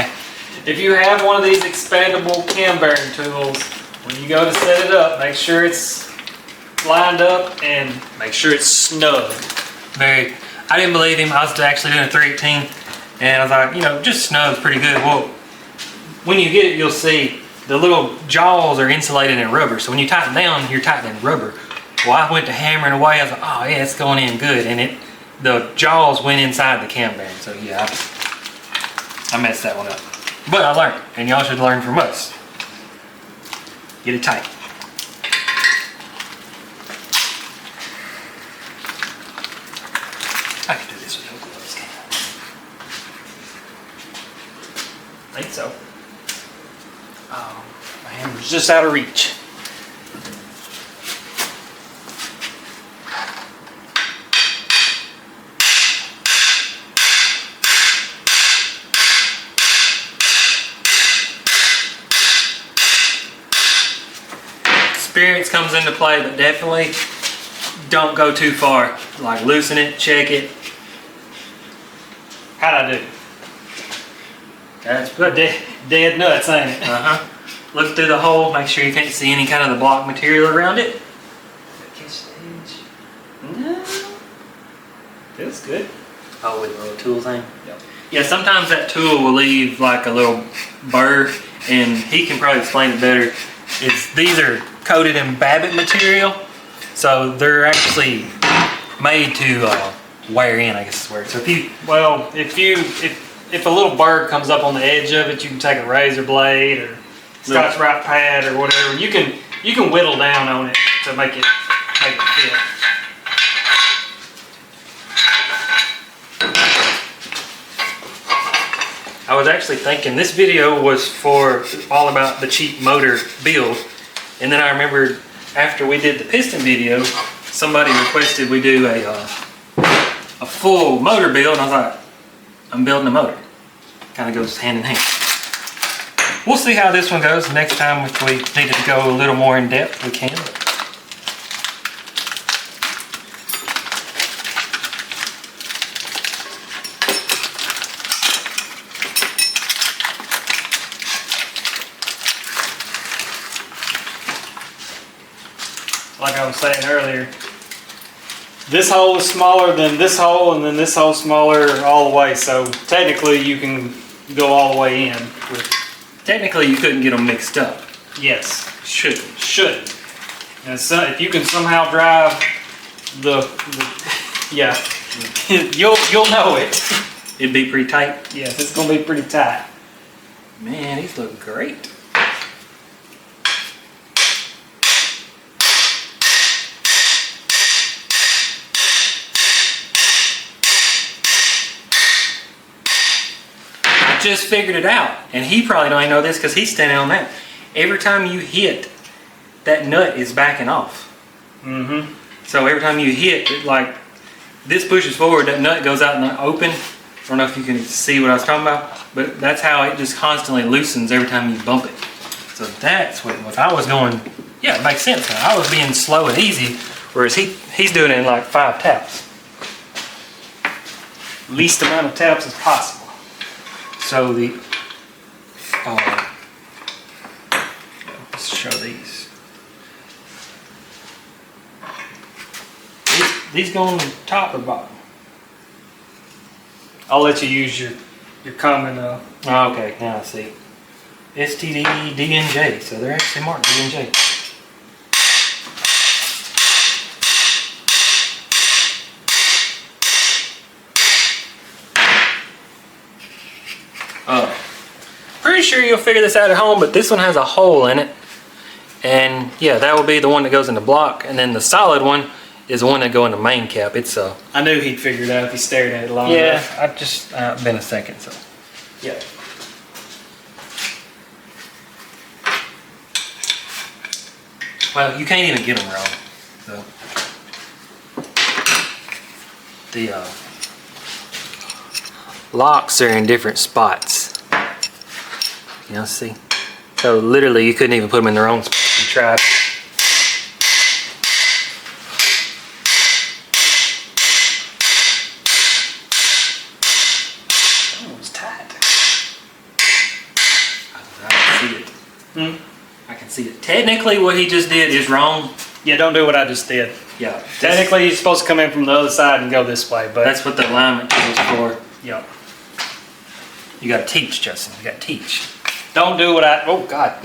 If you have one of these expandable cam bearing tools, when you go to set it up, make sure it's lined up and make sure it's snug. I didn't believe him. I was actually doing a 318, and I was like, you know, just snug's pretty good. Well, when you get it, you'll see the little jaws are insulated in rubber. So when you tighten down, you're tightening rubber. Well, I went to hammering away. I was like, oh yeah, it's going in good, and the jaws went inside the cam bearing. So yeah, I messed that one up. But I learned, and y'all should learn from us. Get it tight. I can do this with no gloves, can't I? I think so. Oh, my hammer's just out of reach. Experience comes into play, but definitely don't go too far. Like loosen it, check it. How'd I do? That's good. Dead nuts, ain't it? Look through the hole, make sure you can't see any kind of the block material around it. Catch the edge. No. Feels good. Oh, with the little tool thing? Yep. Yeah, sometimes that tool will leave like a little burr, and he can probably explain it better. These are coated in Babbitt material, so they're actually made to wear in, I guess is the word. So if a little burr comes up on the edge of it, you can take a razor blade or Scotch-Brite pad or whatever. You can whittle down on it to make it fit. I was actually thinking this video was for all about the cheap motor build, and then I remembered after we did the piston video, somebody requested we do a full motor build, and I was like, I'm building a motor. Kind of goes hand in hand. We'll see how this one goes. Next time if we needed to go a little more in depth, we can. Like I was saying earlier, this hole is smaller than this hole, and then this hole smaller all the way. So technically, you can go all the way in. Technically, you couldn't get them mixed up. Yes, Should. And so if you can somehow drive yeah, you'll know it. It'd be pretty tight. Yes, it's gonna be pretty tight. Man, these look great. Just figured it out, and he probably don't even know this because he's standing on that. Every time you hit, that nut is backing off. So every time you hit, like this pushes forward, that nut goes out in the open. I don't know if you can see what I was talking about, but that's how it just constantly loosens every time you bump it. So that's what it was. I was going, yeah, it makes sense. I was being slow and easy, whereas he's doing it in like 5 taps. Least amount of taps as possible. So let's show these. These go on the top or bottom? I'll let you use your common. Oh, okay, now I see. STD, DNJ, so they're actually marked DNJ. Pretty sure you'll figure this out at home, but this one has a hole in it. And yeah, that will be the one that goes in the block, and then the solid one is the one that go in the main cap. It's I knew he'd figure it out if he stared at it long enough. I just been a second, so Yeah. well, you can't even get them wrong. So the locks are in different spots. You know, see? So literally you couldn't even put them in their own spot if you tried. That one was tight. I can see it. Technically, what he just did is wrong. Yeah, don't do what I just did. Yeah. Technically, you're supposed to come in from the other side and go this way, but That's what the alignment is for. yep. You gotta teach, Justin. You gotta teach. Don't do what I. Oh God.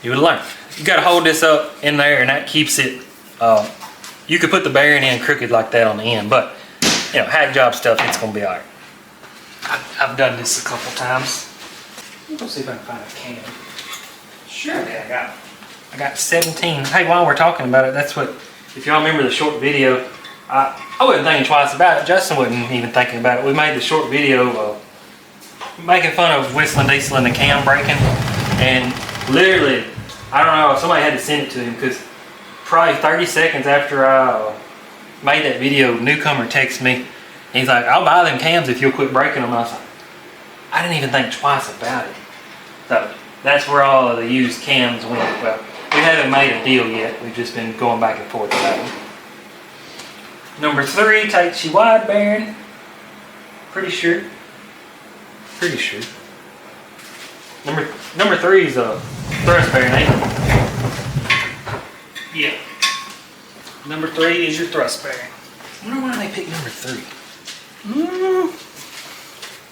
You would learn. You gotta hold this up in there, and that keeps it. You could put the bearing in crooked like that on the end, but you know, hack job stuff, it's gonna be alright. I've done this a couple times. Let's see if I can find a can. Sure. Yeah, I got 17. Hey, while we're talking about it, that's what. If y'all remember the short video, I wasn't thinking twice about it. Justin wasn't even thinking about it. We made the short video making fun of whistling, diesel, and the cam breaking, and literally, I don't know, somebody had to send it to him because probably 30 seconds after I made that video, newcomer texted me. And he's like, "I'll buy them cams if you'll quit breaking them." I was like, I didn't even think twice about it. So that's where all of the used cams went. Well, we haven't made a deal yet. We've just been going back and forth about it. Number 3 takes you wide bearing. Pretty sure. Pretty sure. Number 3 is a thrust bearing, ain't it? Yeah. Number 3 is your thrust bearing. I wonder why they picked number 3.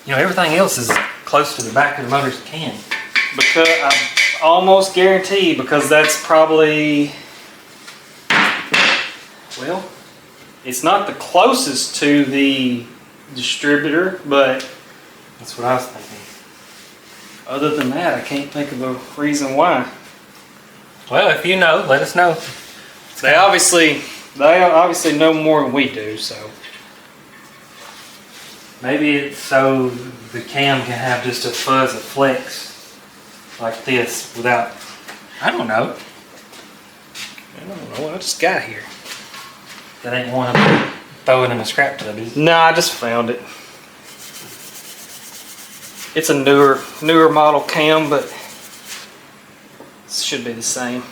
You know, everything else is close to the back of the motor's can. Because I almost guarantee, because that's probably, well, it's not the closest to the distributor, but That's what I was thinking. other than that, I can't think of a reason why. Well, if you know, let us know. They obviously know more than we do, so. Maybe it's so the cam can have just a fuzz of flex like this without, I don't know. I don't know what I just got here. That ain't one of them throwing in a scrap tub, is it? No, I just found it. It's a newer model cam, but it should be the same.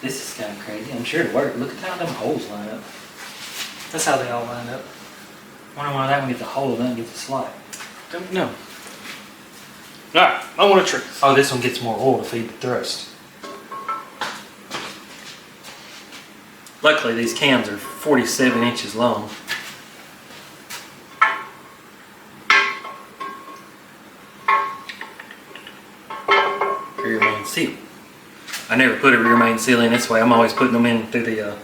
This is kind of crazy. I'm sure it'll work. Look at how them holes line up. That's how they all line up. Wonder why that one gets a hole and that one gets a slot. Don't know. Alright, I want a trick. Oh, this one gets more oil to feed the thrust. Luckily, these cams are 47 inches long. Rear main seal. I never put a rear main seal in this way. I'm always putting them in through the,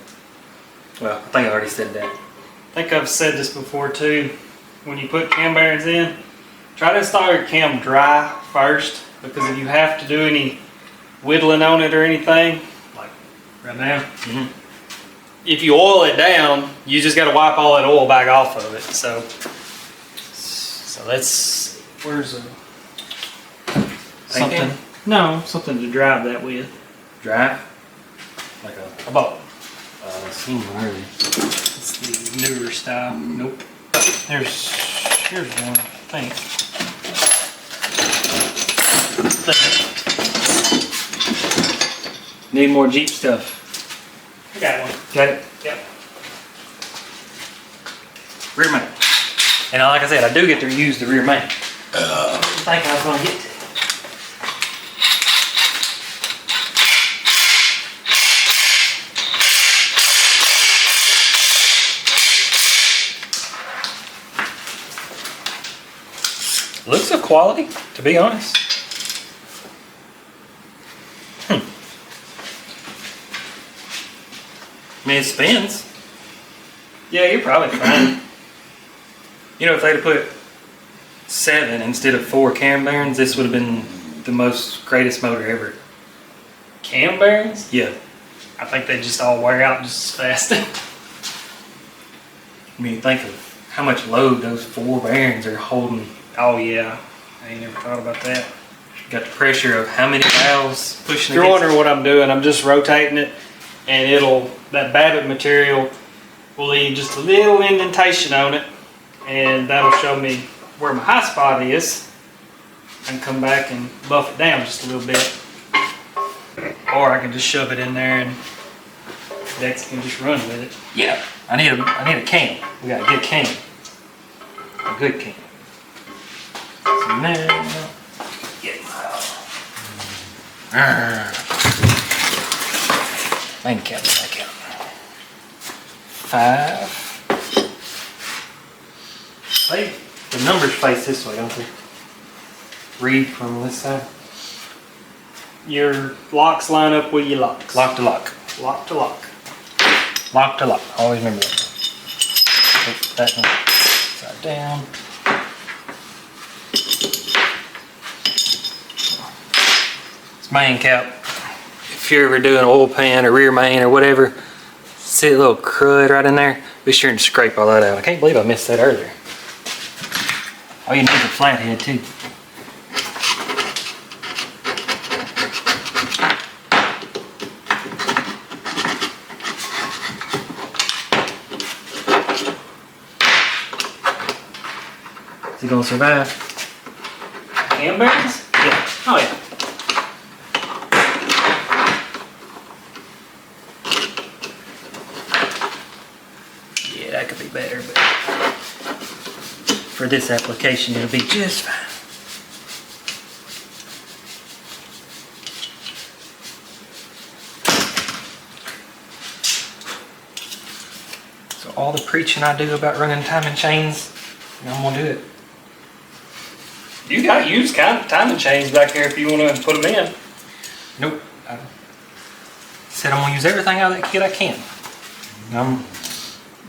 well, I think I already said that. I think I've said this before too. When you put cam bearings in, try to install your cam dry first, because if you have to do any whittling on it or anything, like right now, if you oil it down, you just got to wipe all that oil back off of it. So that's, where's a something? No, something to drive that with. Drive? Like a boat. Seen earlier. It's the newer style. Nope. Here's one, I think. Need more Jeep stuff. I got one. Got it? Yep. Rear main. And like I said, I do get to use the rear main. I think I was going to get to it. Looks of quality, to be honest. I mean, it spins. Yeah, you're probably fine. You know, if they'd have put 7 instead of 4 cam bearings, this would have been the most greatest motor ever. Cam bearings? Yeah. I think they just all wear out just as fast. I mean, think of how much load those 4 bearings are holding. Oh yeah, I ain't never thought about that. Got the pressure of how many valves pushing If you're against wondering what I'm doing, I'm just rotating it, and that Babbitt material will leave just a little indentation on it, and that'll show me where my high spot is. I can come back and buff it down just a little bit, or I can just shove it in there and Dex can just run with it. Yeah. I need a cam. We got a good cam. A good cam. So now, get my Main cap back out. 5. Hey, the numbers face this way, don't they? Read from this side. Your locks line up with your locks. Lock to lock. Lock to lock. Lock to lock. Always remember that. Put that one side down. It's main cap. If you're ever doing oil pan or rear main or whatever, see a little crud right in there? Be sure and scrape all that out. I can't believe I missed that earlier. Oh, you need the flathead too. Is he gonna survive? Cam bearings? Yeah. Oh yeah. Yeah, that could be better, but for this application, it'll be just fine. So all the preaching I do about running timing chains, I'm gonna do it. You got used timing chains back there if you want to put them in. Nope. I said I'm gonna use everything out of that kit I can. I'm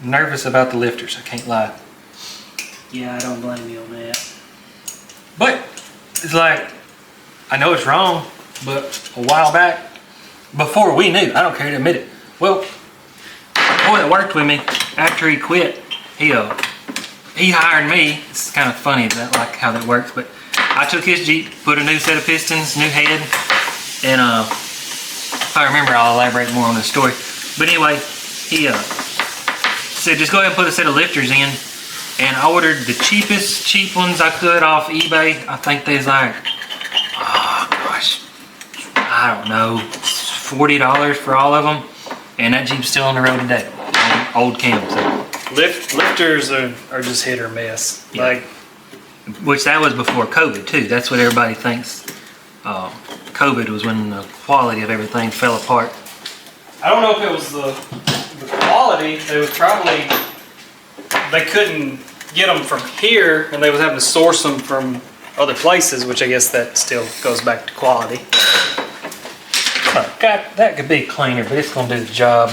nervous about the lifters, I can't lie. Yeah, I don't blame you on that. But it's like, I know it's wrong, but a while back, before we knew, I don't care to admit it. Well, the boy that worked with me, after he quit, he hired me. It's kind of funny that like how that works, but I took his Jeep, put a new set of pistons, new head, and if I remember, I'll elaborate more on the story. But anyway, he said just go ahead and put a set of lifters in, and I ordered the cheapest cheap ones I could off eBay. I think they was like, oh gosh, I don't know, $40 for all of them, and that Jeep's still on the road today. Old Cam. So. Lifters are just hit or miss. Yeah. Like, which that was before COVID too. That's what everybody thinks. COVID was when the quality of everything fell apart. I don't know if it was the quality. It was probably they couldn't get them from here, and they was having to source them from other places, which I guess that still goes back to quality. God, that could be cleaner, but it's gonna do the job.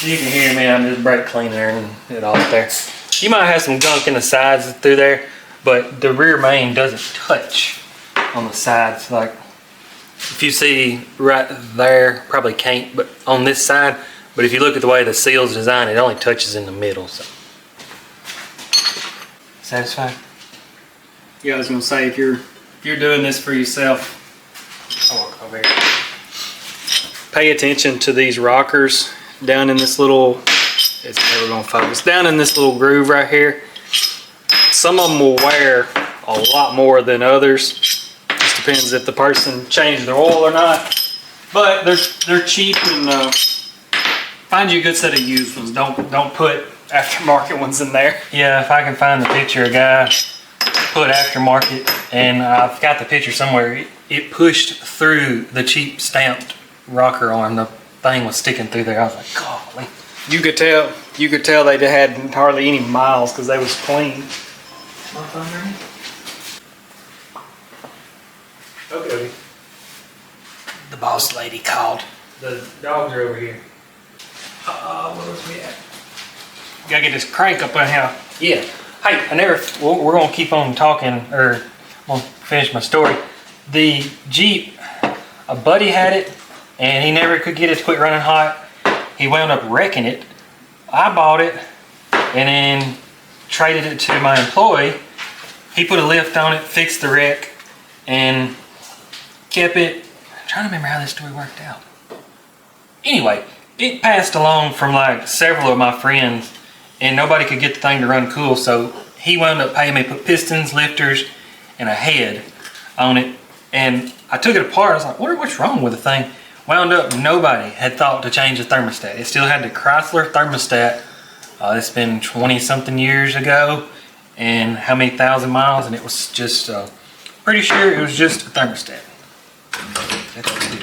You can hear me, I'm just brake cleaner and it all there. You might have some gunk in the sides through there, but the rear main doesn't touch on the sides. Like, if you see right there, probably can't, but on this side, but if you look at the way the seal's designed, it only touches in the middle, so. Satisfied? Yeah, I was gonna say, if you're doing this for yourself, I'll walk over here. pay attention to these rockers down in this little, it's never gonna focus, down in this little groove right here. Some of them will wear a lot more than others. Just depends if the person changed their oil or not. But they're cheap, and find you a good set of used ones. Don't put aftermarket ones in there. Yeah, if I can find the picture, a guy put aftermarket, and I've got the picture somewhere. It pushed through the cheap stamped rocker arm. The thing was sticking through there. I was like, golly. You could tell they had hardly any miles because they was clean. My phone ringing? Okay. The boss lady called. The dogs are over here. Where was we at? Gotta get this crank up on here. Yeah. Hey, we're gonna keep on talking, or I'm gonna finish my story. The Jeep, a buddy had it, and he never could get it to quit running hot. He wound up wrecking it. I bought it, and then traded it to my employee. He put a lift on it, fixed the wreck, and kept it. I'm trying to remember how this story worked out. Anyway, it passed along from like several of my friends, and nobody could get the thing to run cool, so he wound up paying me to put pistons, lifters, and a head on it. And I took it apart. I was like, what's wrong with the thing? Wound up, nobody had thought to change the thermostat. It still had the Chrysler thermostat. It's been 20 something years ago, and how many thousand miles, and it was just Pretty sure it was just a thermostat. That's a 2.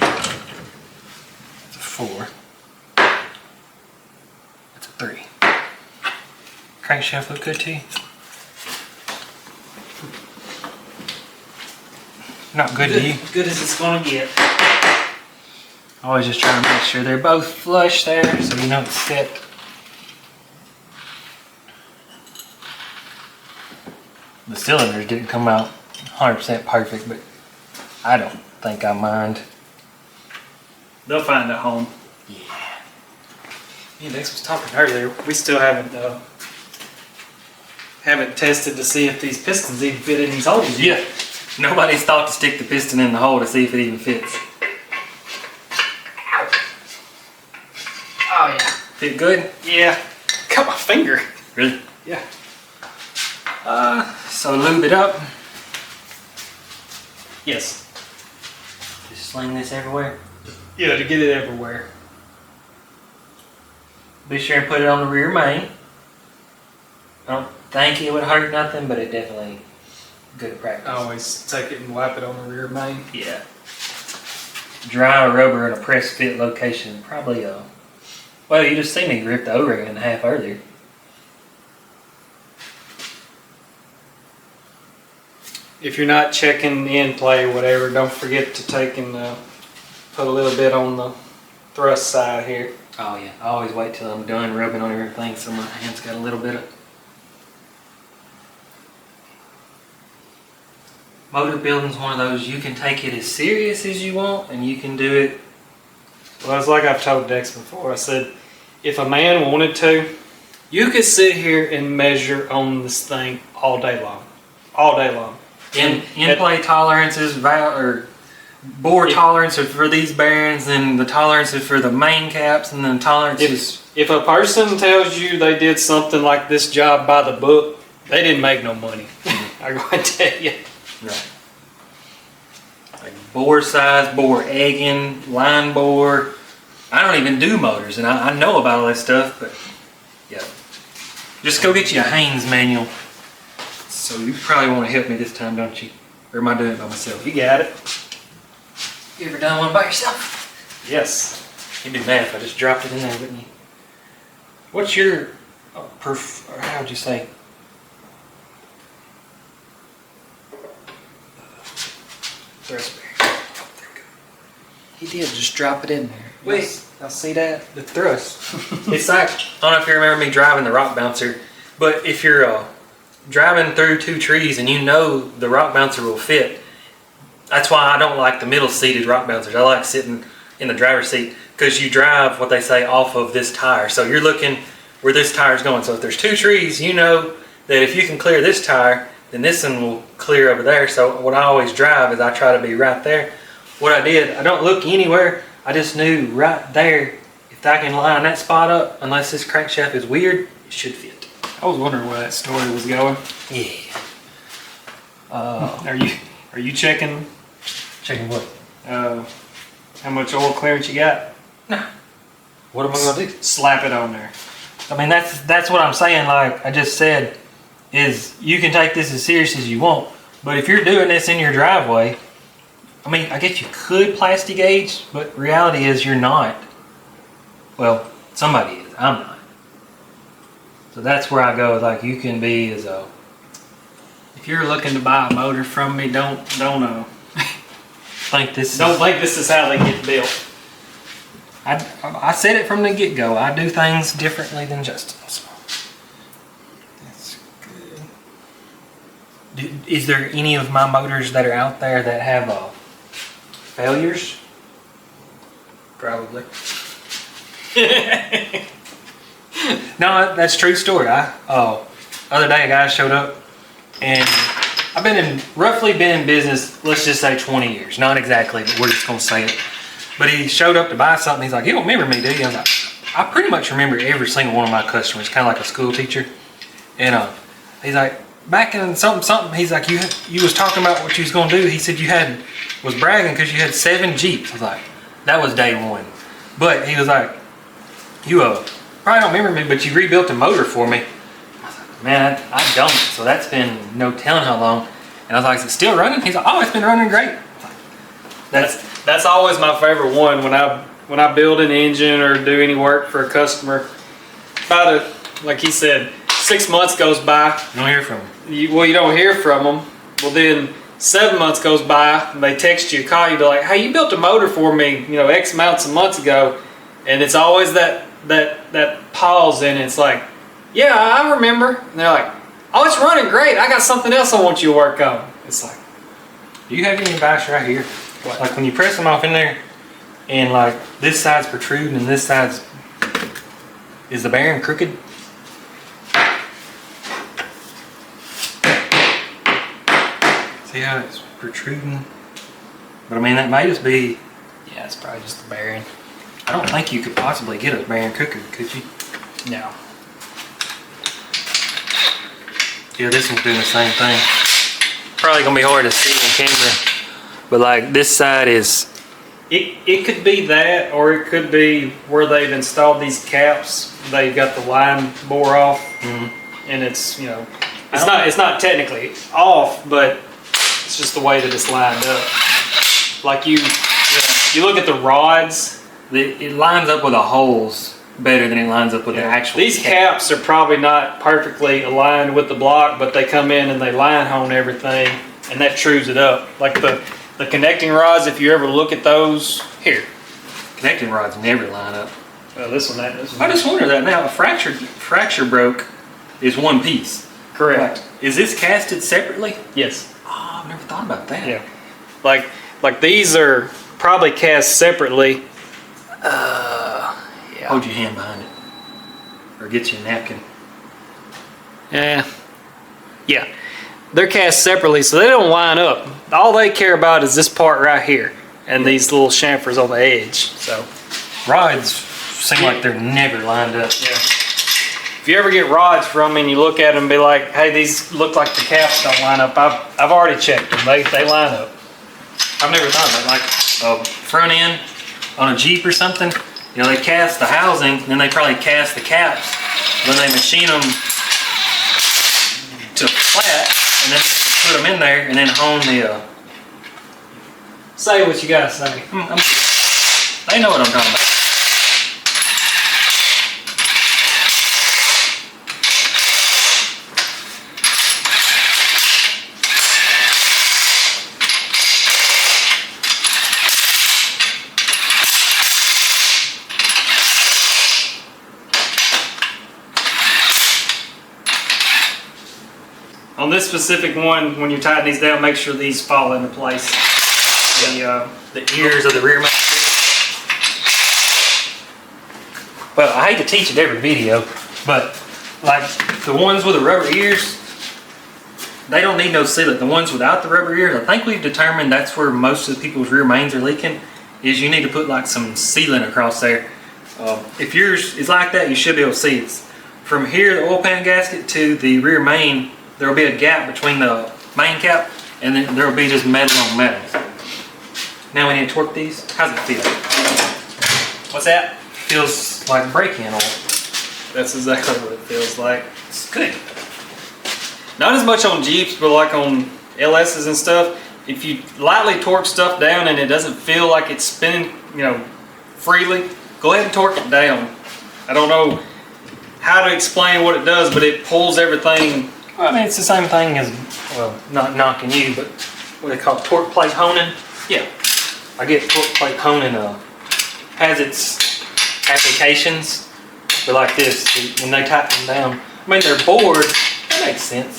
That's a 4. That's a 3. Crankshaft look good to you? Not good to you? Good as it's gonna get. Always just trying to make sure they're both flush there so you know it's set. The cylinders didn't come out 100% perfect, but I don't think I mind. They'll find a home. Yeah. Me and Dex was talking earlier. We still haven't tested to see if these pistons even fit in these holes. Yeah. Nobody's thought to stick the piston in the hole to see if it even fits. Oh yeah. Fit good? Yeah. Cut my finger. Really? Yeah. So lube it up. Yes. Just sling this everywhere. Yeah, to get it everywhere. Be sure and put it on the rear main. I don't think it would hurt nothing, but it definitely good practice. I always take it and wipe it on the rear main. Yeah. Dry rubber in a press fit location, probably well, you just see me rip the O-ring in half earlier. If you're not checking the end play or whatever, don't forget to take and put a little bit on the thrust side here. Oh yeah, I always wait till I'm done rubbing on everything so my hand's got a little bit of... Motor building's one of those, you can take it as serious as you want and you can do it. Well, it's like I've told Dex before. I said, if a man wanted to, you could sit here and measure on this thing all day long. All day long. In-play tolerances, or bore tolerances for these bearings, and the tolerances for the main caps, and then tolerances. If a person tells you they did something like this job by the book, they didn't make no money. I'm going to tell you. Right. Like bore size, bore egging, line bore. I don't even do motors, and I know about all that stuff, but yeah. Just go get you a Haynes manual. So you probably want to help me this time, don't you? Or am I doing it by myself? You got it. You ever done one by yourself? Yes. You'd be mad if I just dropped it in there, wouldn't you? What's your or how would you say? Thrust bearing. Oh, there we go. He did just drop it in there. Wait. I'll see that. The thrust. It's like, I don't know if you remember me driving the rock bouncer, but if you're driving through 2 trees and you know the rock bouncer will fit, that's why I don't like the middle seated rock bouncers. I like sitting in the driver's seat because you drive what they say off of this tire. So you're looking where this tire's going. So if there's 2 trees, you know that if you can clear this tire, then this one will clear over there. So what I always drive is I try to be right there. What I did, I don't look anywhere. I just knew right there, if I can line that spot up, unless this crankshaft is weird, it should fit. I was wondering where that story was going. Yeah. Are you checking Checking what? how much oil clearance you got? Nah. What am I gonna do? Slap it on there. I mean, that's what I'm saying. Like I just said, is you can take this as serious as you want, but if you're doing this in your driveway, I mean, I guess you could plastic gauge, but reality is you're not. Well, somebody is. I'm not. So that's where I go. Like you can be as a. If you're looking to buy a motor from me, don't Think this. think this is how they get built. I said it from the get-go. I do things differently than Justin. So. That's good. Is there any of my motors that are out there that have failures? Probably. No, that's a true story. Other day a guy showed up, and I've roughly been in business, let's just say 20 years. Not exactly, but we're just gonna say it. But he showed up to buy something. He's like, "You don't remember me, do you?" I was like, "I pretty much remember every single one of my customers, kind of like a school teacher." And he's like, "Back in something." He's like, "You was talking about what you was gonna do." He said was bragging because you had 7 Jeeps. I was like, "That was day 1." But he was like, "You probably don't remember me, but you rebuilt a motor for me." I was like, "Man, I don't." So that's been no telling how long. And I was like, is it still running? He's like, oh, it's been running great. That's always my favorite one when I build an engine or do any work for a customer. Like he said, 6 months goes by. You don't hear from him. You don't hear from them. Well, then 7 months goes by and they text you, call you, they're like, hey, you built a motor for me, X amounts of months ago. And it's always that pause, and it's like, yeah, I remember. And they're like, oh, it's running great. I got something else I want you to work on. It's like, Do you have any advice right here? What? Like when you press them off in there, and like this side's protruding and this side's, is the bearing crooked? See how it's protruding? But I mean, that might just be, yeah, it's probably just the bearing. I don't think you could possibly get a bearing crooked, could you? No. Yeah, this one's doing the same thing. Probably gonna be hard to see on camera, but like this side is. It could be that, or it could be where they've installed these caps. They got the line bore off, and it's it's not technically off, but it's just the way that it's lined up. Like you look at the rods. It lines up with the holes better than it lines up with the actual. These caps are probably not perfectly aligned with the block, but they come in and they line hone everything, and that trues it up. Like the connecting rods, if you ever look at those, here. Connecting rods never line up. This one. I just wonder that now. A fracture broke is one piece. Correct. Like, is this casted separately? Yes. Oh, I've never thought about that. Yeah. Like these are probably cast separately. Yeah. Hold your hand behind it, or get you a napkin. Yeah. They're cast separately, so they don't line up. All they care about is this part right here, and these little chamfers on the edge. So rods seem like they're never lined up. Yeah. If you ever get rods from me and you look at them and be like, hey, these look like the caps don't line up, I've already checked them. They line up. I've never thought about like a front end on a Jeep or something. They cast the housing, then they probably cast the caps, then they machine them to flat, and then put them in there, and then hone the. Say what you gotta say. They know what I'm talking about. On this specific one, when you tighten these down, make sure these fall into place. The ears of the rear mount. Well, I hate to teach it every video, but like the ones with the rubber ears, they don't need no sealant. The ones without the rubber ears, I think we've determined that's where most of the people's rear mains are leaking, is you need to put like some sealant across there. If yours is like that, you should be able to see it. From here, the oil pan gasket to the rear main, there will be a gap between the main cap, and then there will be just metal on metal. Now we need to torque these. How's it feel? What's that? Feels like brake-in oil. That's exactly what it feels like. It's good. Not as much on Jeeps, but like on LS's and stuff. If you lightly torque stuff down and it doesn't feel like it's spinning, freely, go ahead and torque it down. I don't know how to explain what it does, but it pulls everything. Well, I mean, it's the same thing as, well, not knocking you, but what they call torque plate honing. Yeah. I get torque plate honing has its applications, but like this, when they tighten them down, I mean, they're bored. That makes sense.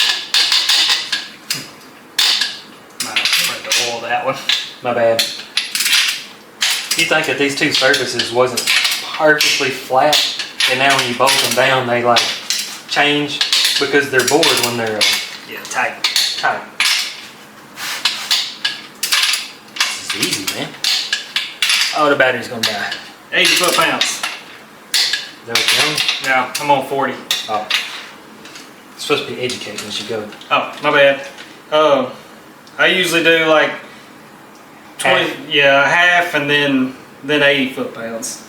Might have to oil that one. My bad. You think that these two surfaces wasn't perfectly flat, and now when you bolt them down, they like change because they're bored when they're tight. This is easy, man. Oh, the battery's gonna die. 80 foot-pounds. Is that what you're on? Yeah, I'm on 40. Oh. It's supposed to be educating as you go. Oh, my bad. I usually do like 20, half, and then 80 foot-pounds.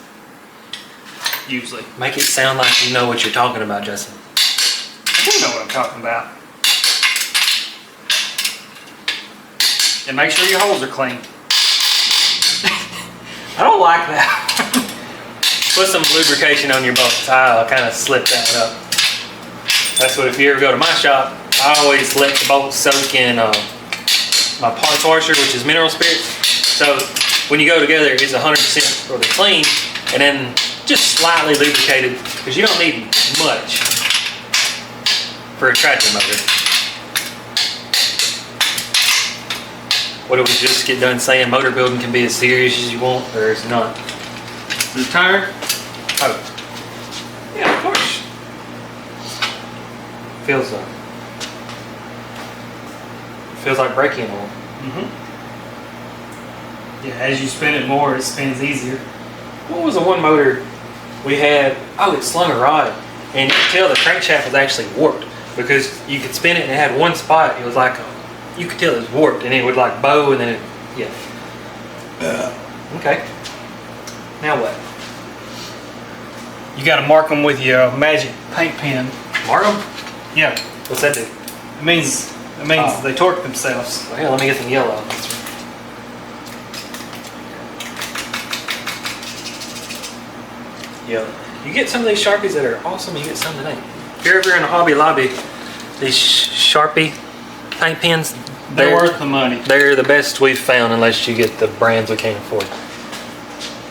Usually. Make it sound like you know what you're talking about, Justin. I do know what I'm talking about. And make sure your holes are clean. I don't like that. Put some lubrication on your bolts. I'll kind of slip that up. That's what, if you ever go to my shop, I always let the bolts soak in my parts washer, which is mineral spirits. So when you go together, it's 100% really clean, and then just slightly lubricated, because you don't need much for a tractor motor. What did we just get done saying? Motor building can be as serious as you want, or it's not. The tire? Oh. Yeah, of course. Feels like braking oil. Yeah, as you spin it more, it spins easier. What was the one motor we had? Oh, it slung a rod, and you could tell the crankshaft was actually warped, because you could spin it and it had one spot. It was like you could tell it was warped, and it would like bow, and then it, yeah. Okay. Now what? You got to mark them with your magic paint pen. Mark them? Yeah, What's that do? it means Oh. they torque themselves. Well, here, let me get some yellow. Yeah. You get some of these Sharpies that are awesome, you get some that ain't. If you're ever in a Hobby Lobby, these Sharpie paint pens, They're worth the money. they're the best we've found, unless you get the brands we can't afford.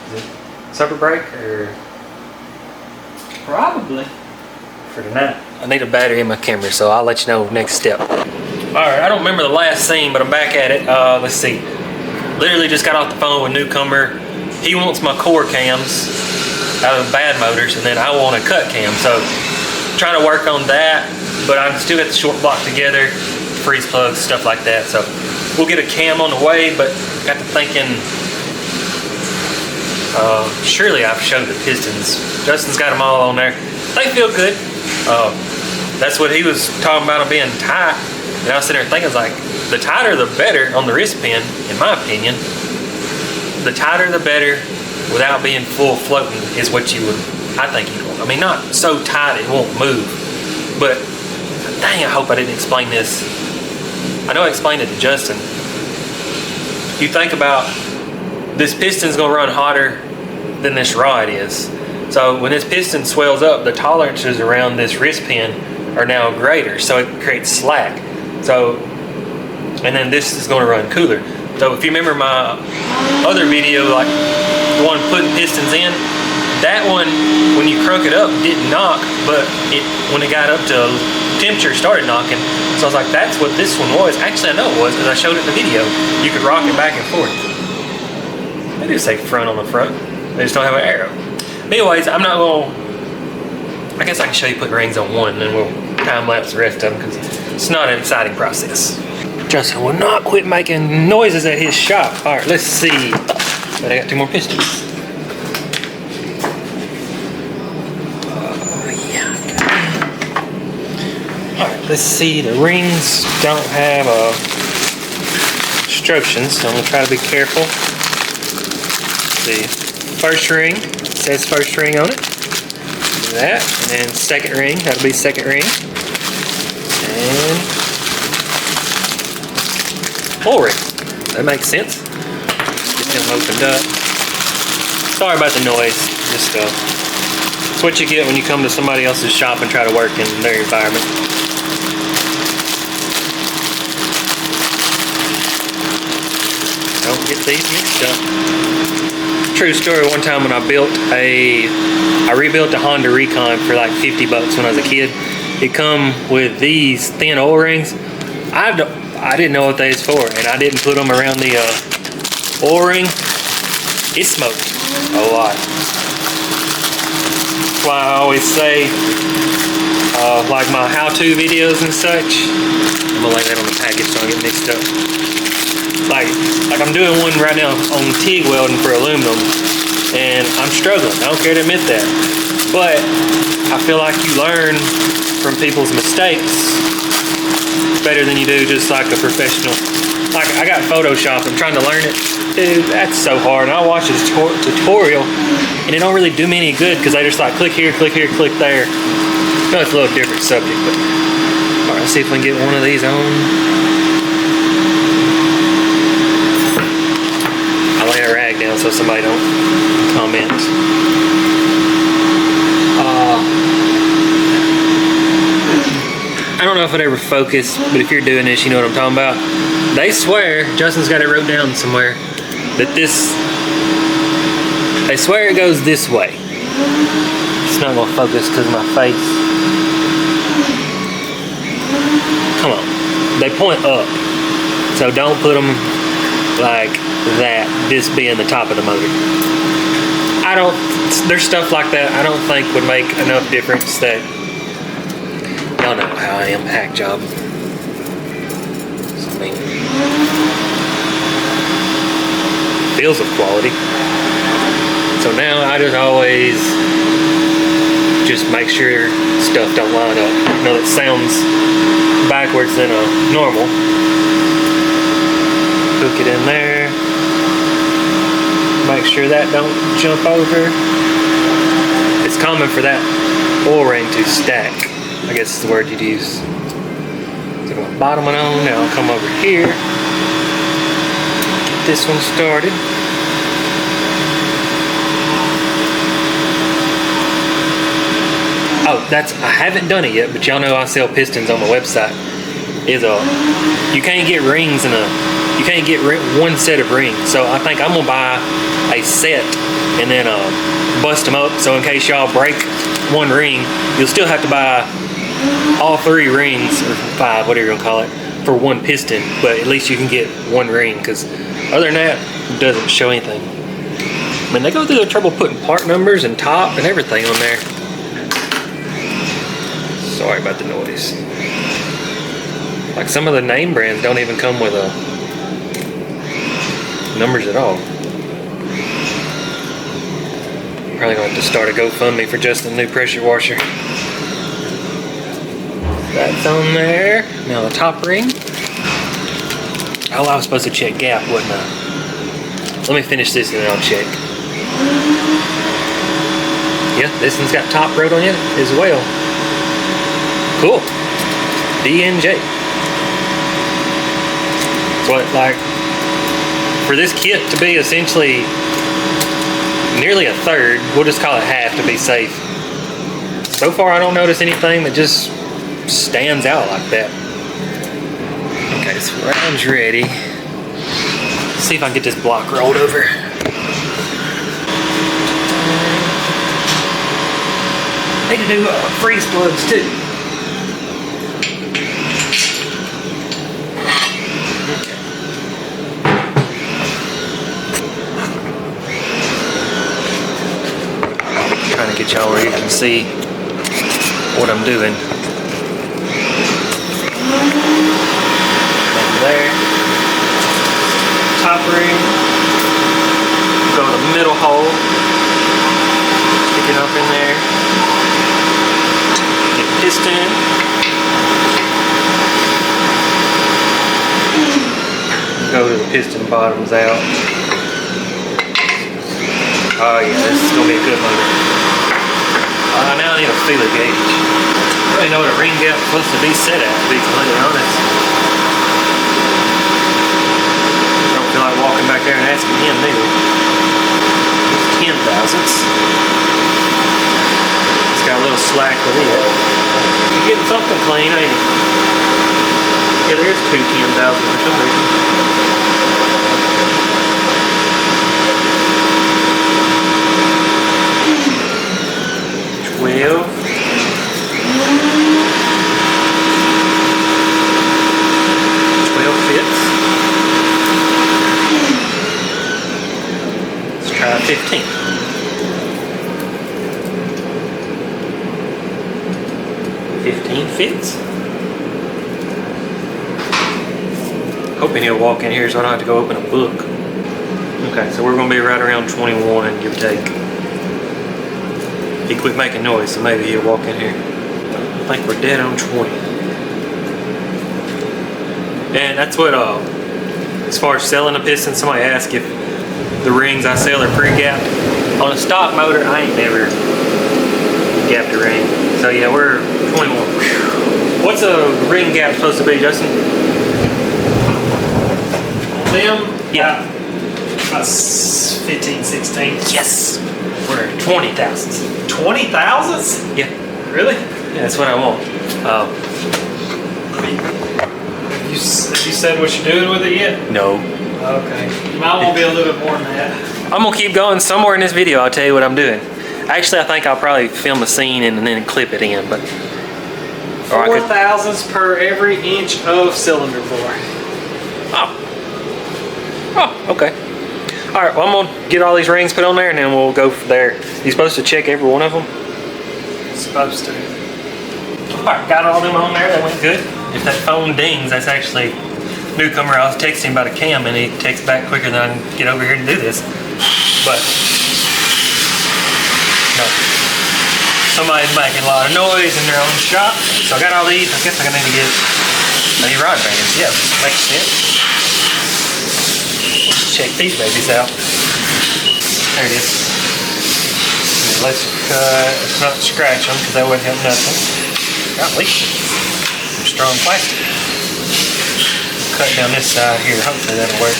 Is it supper break or Probably. for tonight? I need a battery in my camera, so I'll let you know next step. Alright, I don't remember the last scene, but I'm back at it. Let's see. Literally just got off the phone with Newcomer. He wants my core cams out of bad motors, and then I want a cut cam. So trying to work on that, but I still got the short block together, freeze plugs, stuff like that. So we'll get a cam on the way, but got to thinking, surely I've showed the pistons. Justin's got them all on there. They feel good. That's what he was talking about, them being tight. And I was sitting there thinking, like, the tighter the better on the wrist pin, in my opinion. The tighter the better, without being full floating, is what you would, I think you want. I mean, not so tight it won't move, but dang, I hope I didn't explain this. I know I explained it to Justin. You think about, this piston's gonna run hotter than this rod is. So when this piston swells up, the tolerances around this wrist pin are now greater, so it creates slack. So, and then this is going to run cooler. So if you remember my other video, like the one putting pistons in, that one, when you crunk it up, didn't knock, but when it got up to temperature, started knocking. So I was like, that's what this one was. Actually, I know it was, because I showed it in the video. You could rock it back and forth. They do say front on the front. They just don't have an arrow. But anyways, I'm not going to, I guess I can show you putting rings on one, and then we'll time lapse the rest of them, because it's not an exciting process. Justin will not quit making noises at his shop. All right, let's see. But I got 2 more pistons. Yeah. All right, let's see. The rings don't have instructions, so I'm gonna try to be careful. Let's see, first ring, it says first ring on it. Do that, and then second ring, that'll be second ring. And full ring. That makes sense. Get them opened up. Sorry about the noise. Just it's what you get when you come to somebody else's shop and try to work in their environment. Don't get these mixed up. True story, one time when I rebuilt a Honda Recon for like 50 bucks when I was a kid. It come with these thin O-rings. I didn't know what they was for, and I didn't put them around the O-ring. It smoked a lot. That's why I always say, like my how-to videos and such, I'm gonna lay that on the package so I don't get mixed up. Like I'm doing one right now on TIG welding for aluminum, and I'm struggling. I don't care to admit that, but I feel like you learn from people's mistakes better than you do just like a professional. Like I got Photoshop, I'm trying to learn it. Dude, that's so hard. And I watch this tutorial and it don't really do me any good because I just like click here, click there. No, it's a little different subject, but all right, let's see if we can get one of these on. down so somebody don't comment. I don't know if it ever focused, but if you're doing this, you know what I'm talking about. They swear, Justin's got it wrote down somewhere, that they swear it goes this way. It's not gonna focus because of my face. Come on, they point up. So don't put them like that, this being the top of the motor. There's stuff like that I don't think would make enough difference that, y'all know how I am, hack job. So, I mean, feels of quality. So now I just always just make sure stuff don't line up. I know it sounds backwards than a normal. Hook it in there. Make sure that don't jump over. It's common for that oil ring to stack, I guess is the word you'd use. So I'm gonna bottom it on. Now I'll come over here. Get this one started. Oh, I haven't done it yet, but y'all know I sell pistons on my website. You can't get rings you can't get one set of rings. So I think I'm gonna buy a set and then bust them up. So in case y'all break one ring, you'll still have to buy all 3 rings, or 5, whatever you're gonna call it, for one piston. But at least you can get one ring, because other than that, it doesn't show anything. I mean, they go through the trouble putting part numbers and top and everything on there. Sorry about the noise. Like some of the name brands don't even come with numbers at all. Probably gonna have to start a GoFundMe for just the new pressure washer. That's on there. Now the top ring. Oh, I was supposed to check gap, wasn't I? Let me finish this and then I'll check. Yeah, this one's got top rode on it as well. Cool. DNJ. So like, for this kit to be essentially nearly a third, we'll just call it half to be safe. So far I don't notice anything that just stands out like that. Okay, so round's ready. Let's see if I can get this block rolled over. Need to do freeze plugs too. Trying to get y'all where you can see what I'm doing. And there. Top ring. Go to the middle hole. Stick it up in there. Get piston. Go to the piston bottoms out. Oh yeah, this is gonna be a good motor. Now I need a feeler gauge. I don't really know what a ring gap's supposed to be set at, to be completely honest. I don't feel like walking back there and asking him neither. It's 10 thousandths. It's got a little slack with it. You're getting something clean, ain't it? Yeah, there's 2 10,000 for some reason. 12. 12 fits. Let's try 15. 15 fits. Hoping he'll walk in here so I don't have to go open a book. Okay, so we're going to be right around 21, give or take. He quit making noise, so maybe he'll walk in here. I think we're dead on 20. And that's what, as far as selling a piston, somebody asked if the rings I sell are pre-gapped. On a stock motor, I ain't never gapped a ring. So yeah, we're 21. What's a ring gap supposed to be, Justin? Them? Yeah. About 15, 16. Yes! We're 20,000s. 20,000s? Yeah. Really? Yeah, that's what I want. Have you said what you're doing with it yet? No. Okay. Mine will be a little bit more than that. I'm gonna keep going somewhere in this video. I'll tell you what I'm doing. Actually, I think I'll probably film a scene and then clip it in, but. Or I 4 could. thousandths per every inch of cylinder bore. Oh. Oh, okay. All right, well, I'm gonna get all these rings put on there and then we'll go from there. You supposed to check every one of them? Supposed to. All right, got all them on there. That went good. If that phone dings, that's actually newcomer. I was texting about a cam and he texts back quicker than I can get over here and do this. But no, somebody's making a lot of noise in their own shop. So I got all these. I guess I need to get these rod bands. Yeah, makes sense. Let's check these babies out. There it is. Let's not scratch them because that wouldn't help nothing. Golly, some strong plastic. Cut down this side here. Hopefully that'll work.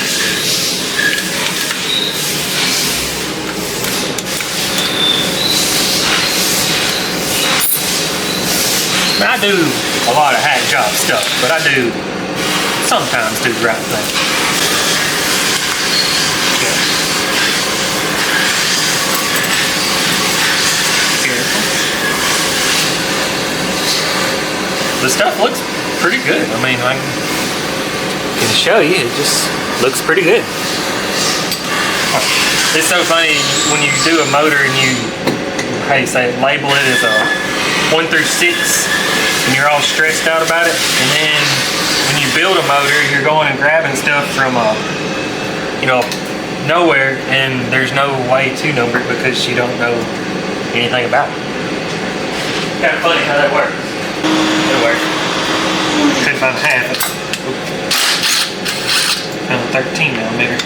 Now, I do a lot of hack job stuff, but I do sometimes do the right thing. Yeah. Careful. The stuff looks pretty good. I mean, I can show you, it just looks pretty good. It's so funny when you do a motor and you, how do you say it, label it as a 1 through 6 and you're all stressed out about it, and then when you build a motor you're going and grabbing stuff from you know, nowhere, and there's no way to number it because you don't know anything about it. Kind of funny how that works. It'll work. Couldn't find half it. Found a 13 millimeter.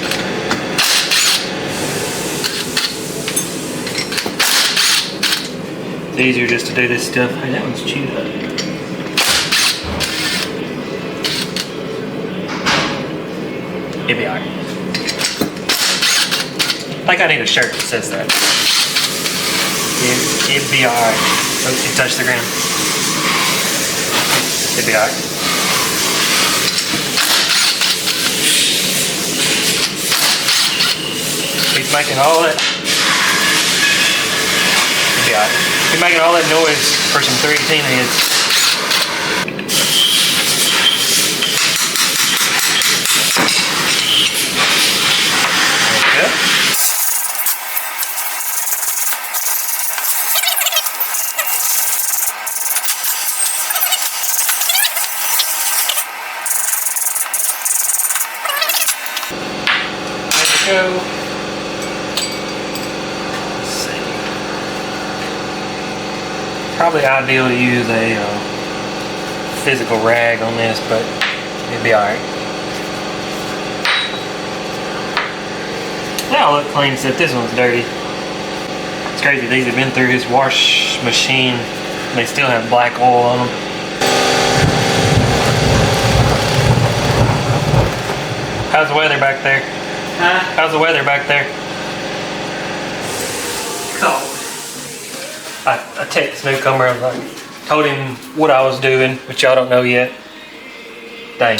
It's easier just to do this stuff. Hey, that one's chewed up. It'll be alright. I think I need a shirt that says that. It'd be alright. Oh, you touched the ground. It'd be alright. He's making all that. It'd be alright. He's making all that noise for some 318 heads. Go. Let's see. Probably ideal to use a physical rag on this, but it'd be alright. Now look clean, except this one's dirty. It's crazy, these have been through his wash machine. They still have black oil on them. How's the weather back there? Huh? How's the weather back there? Cold. I texted newcomer, I was like, told him what I was doing, which y'all don't know yet. Dang.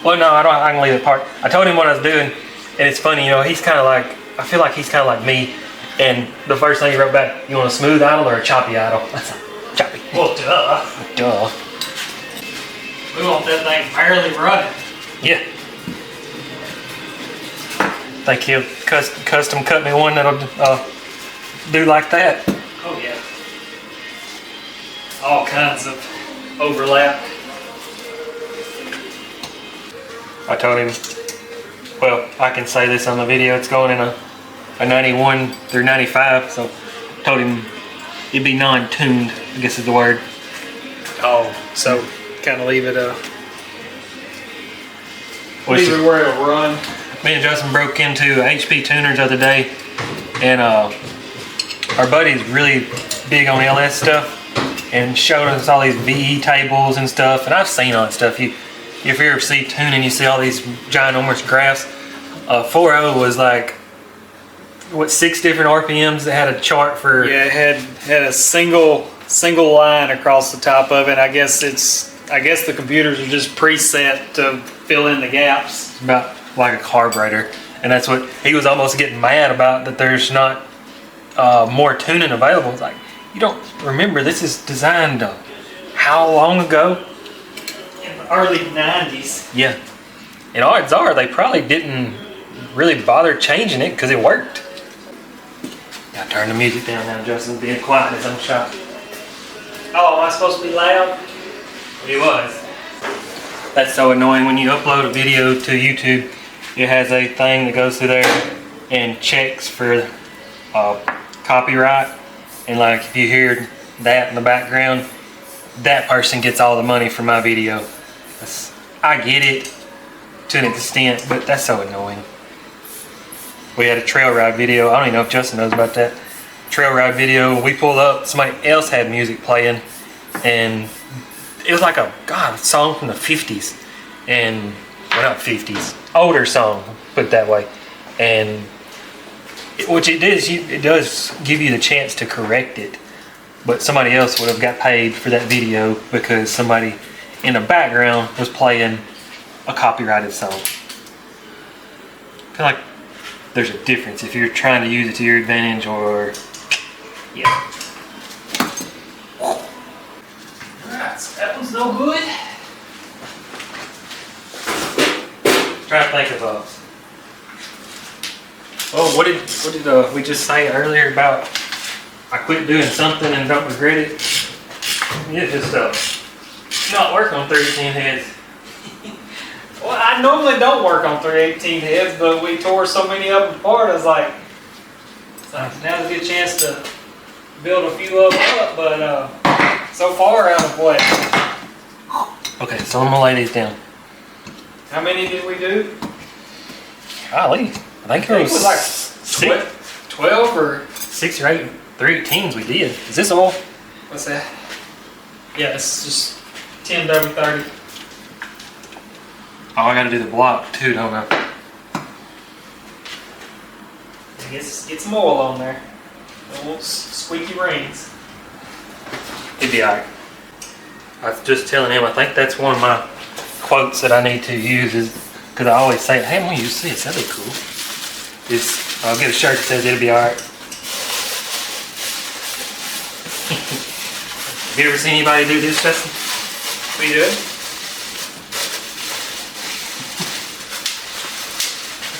Well, no, I can leave the part. I told him what I was doing, and it's funny, you know, he's kind of like, I feel like he's kind of like me, and the first thing he wrote back, you want a smooth idle or a choppy idle? That's like, choppy. Well, duh. Duh. We want that thing barely running. Yeah. Think he'll custom cut me one that'll do like that. Oh yeah. All kinds of overlap. I told him, well, I can say this on the video, it's going in a 91 through 95, so I told him it'd be non-tuned, I guess is the word. Oh, so kind of leave it What's leave it where it'll run. Me and Justin broke into HP tuners the other day, and our buddy's really big on LS stuff, and showed us all these VE tables and stuff, and I've seen all that stuff. If you ever see tuning, you see all these ginormous graphs. 4.0 was like, what, 6 different RPMs that had a chart for. Yeah, it had a single line across the top of it. I guess the computers are just preset to fill in the gaps. About like a carburetor. And that's what he was almost getting mad about, that there's not more tuning available. It's like, you don't remember, this is designed how long ago? In the early 90s. Yeah. And odds are they probably didn't really bother changing it because it worked. I turn the music down now. Justin's being quiet in his own shop. Oh, am I supposed to be loud? He was. That's so annoying when you upload a video to YouTube. It has a thing that goes through there and checks for copyright. And like if you hear that in the background, that person gets all the money for my video. I get it to an extent, but that's so annoying. We had a trail ride video. I don't even know if Justin knows about that. Trail ride video. We pulled up. Somebody else had music playing, and it was like a song from the 50s, and well, not 50s, older song, put it that way. And what it is, it does give you the chance to correct it, but somebody else would have got paid for that video because somebody in the background was playing a copyrighted song. I feel like there's a difference if you're trying to use it to your advantage or, yeah. Alright, so that one's no good. Try to think of oh, what did we just say earlier about I quit doing something and don't regret it? It's just not working on 318 heads. Well, I normally don't work on 318 heads, but we tore so many of them apart. I was like, now's a good chance to build a few of them up. But so far, out of what? Okay, so I'm gonna lay these down. How many did we do? Golly, I think it was like six, 12 or 6 or 8 318s we did. Is this all? what's that? Yeah, it's just 10W30. Oh, I gotta do the block too, don't I? Get some oil on there. Don't want squeaky rings. It'd be alright. I was just telling him, I think that's one of my quotes that I need to use, is because I always say, hey, I'm gonna use this, that'd be cool. I'll get a shirt that says it'll be alright. Have you ever seen anybody do this, Justin? We do it.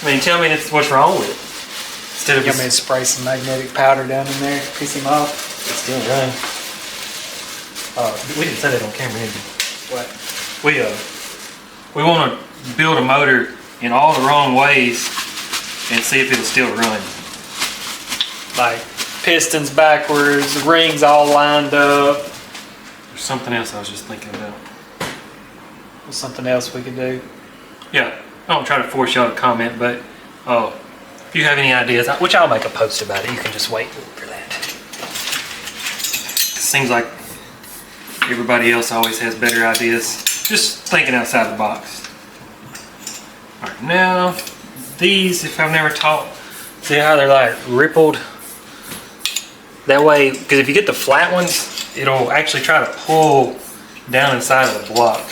I mean, tell me what's wrong with it. Instead of You want me to spray some magnetic powder down in there, piss him off? it's still running. We didn't say that on camera, did we? What? We want to build a motor in all the wrong ways and see if it'll still run. Like pistons backwards, rings all lined up. There's something else I was just thinking about. What's something else we could do? Yeah, I don't try to force y'all to comment, but if you have any ideas, which I'll make a post about it, you can just wait for that. It seems like everybody else always has better ideas. Just thinking outside the box. All right, now these, if I've never taught, see how they're like rippled? That way, because if you get the flat ones, it'll actually try to pull down inside of the block.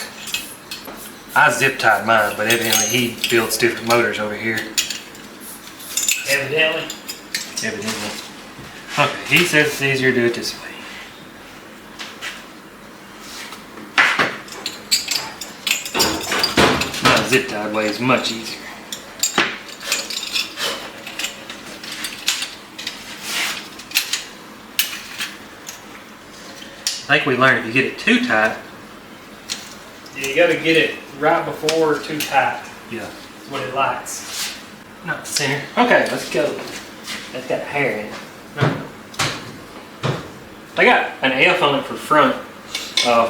I zip tied mine, but evidently he builds different motors over here. Evidently. Okay, he says it's easier to do it this way. My zip tied way is much easier. I think we learned if you get it too tight. Yeah, you gotta get it right before too tight. Yeah. That's what it likes. Not center. Okay, let's go. That's got hair in it. They got an F on it for front.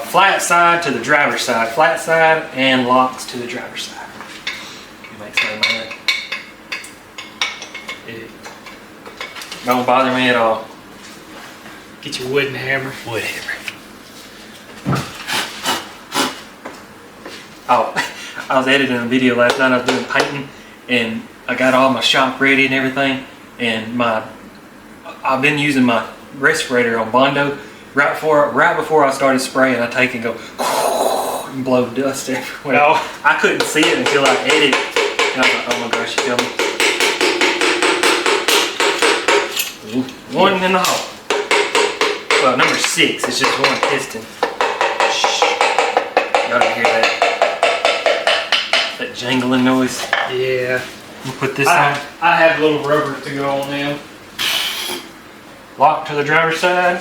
Flat side to the driver's side. Flat side and locks to the driver's side. It makes no mind. It don't bother me at all. Get your wooden hammer. Wood hammer. Oh, I was editing a video last night. I was doing painting, and I got all my shop ready and everything, and I've been using my respirator on Bondo. Right before I started spraying, I take and go and blow dust everywhere. No. I couldn't see it until I edit. And I was like, oh my gosh, you feel me? Ooh, one in the hole. Well, number 6, it's just one piston. Shh. Y'all don't hear that? That jangling noise. Yeah. We'll put this I on. have little rubber to go on them. Lock to the driver's side.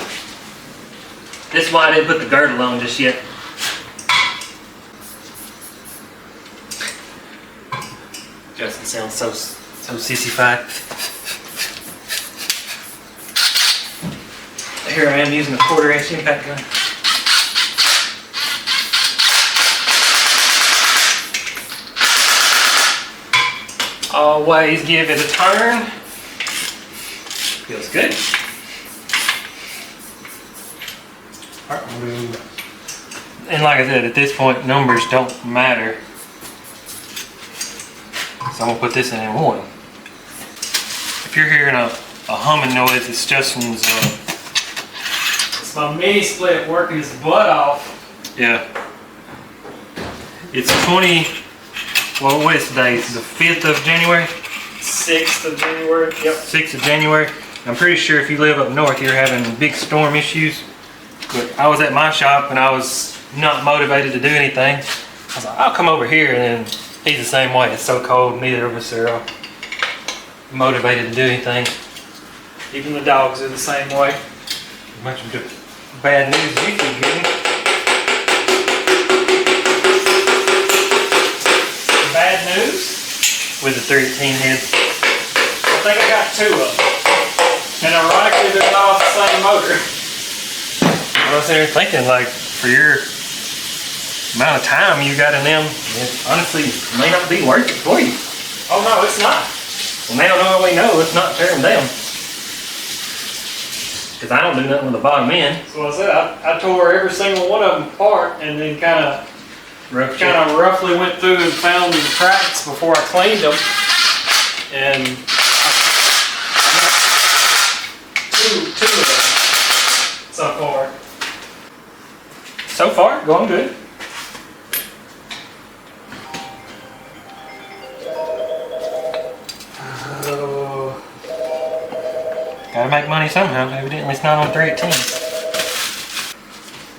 This is why I didn't put the girdle on just yet. Justin sounds so sissy-fied. Here I am using a 1/4" impact gun. Always give it a turn. Feels good. And like I said, at this point, numbers don't matter. So I'm gonna put this in 1. If you're hearing a humming noise, it's Justin's. It's my mini split working his butt off. Yeah. It's 20. Well, what is today? It's the 5th of January. 6th of January. Yep. 6th of January. I'm pretty sure if you live up north, you're having big storm issues. But I was at my shop and I was not motivated to do anything. I was like, I'll come over here, and then he's the same way. It's so cold, neither of us are motivated to do anything. Even the dogs are the same way. Much of the bad news you keep getting. Bad news? With the 13 heads. I think I got 2 of them. And ironically, they're not off the same motor. I was there thinking, like, for your amount of time you got in them, it honestly may not be worth it for you. Oh no, it's not. Well, now we know let's not tear them down. Because I don't do nothing with the bottom end. So I said, I tore every single one of them apart and then kind of roughly went through and found the cracks before I cleaned them. And two of them so far. So far, going good. Gotta make money somehow. Evidently, it's not on 318s.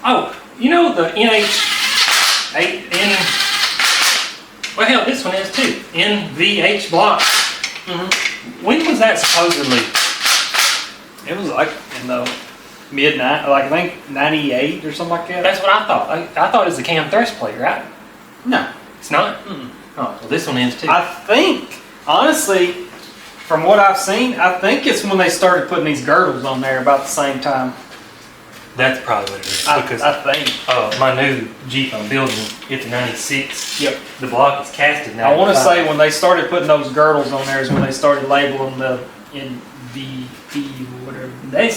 Oh, you know the NH8N. Well, hell, this one is too. NVH block. When was that supposedly? It was like in the midnight, like I think 98 or something like that. That's what I thought. I thought it was the cam thrust plate, right? No. It's not? Oh, well, this one is too. I think, honestly, from what I've seen, I think it's when they started putting these girdles on there about the same time. That's probably what it is. I Because think. my new Jeep I'm building, it's a 96. Yep. The block is casted now. I want to say when they started putting those girdles on there is when they started labeling the NVP or whatever. The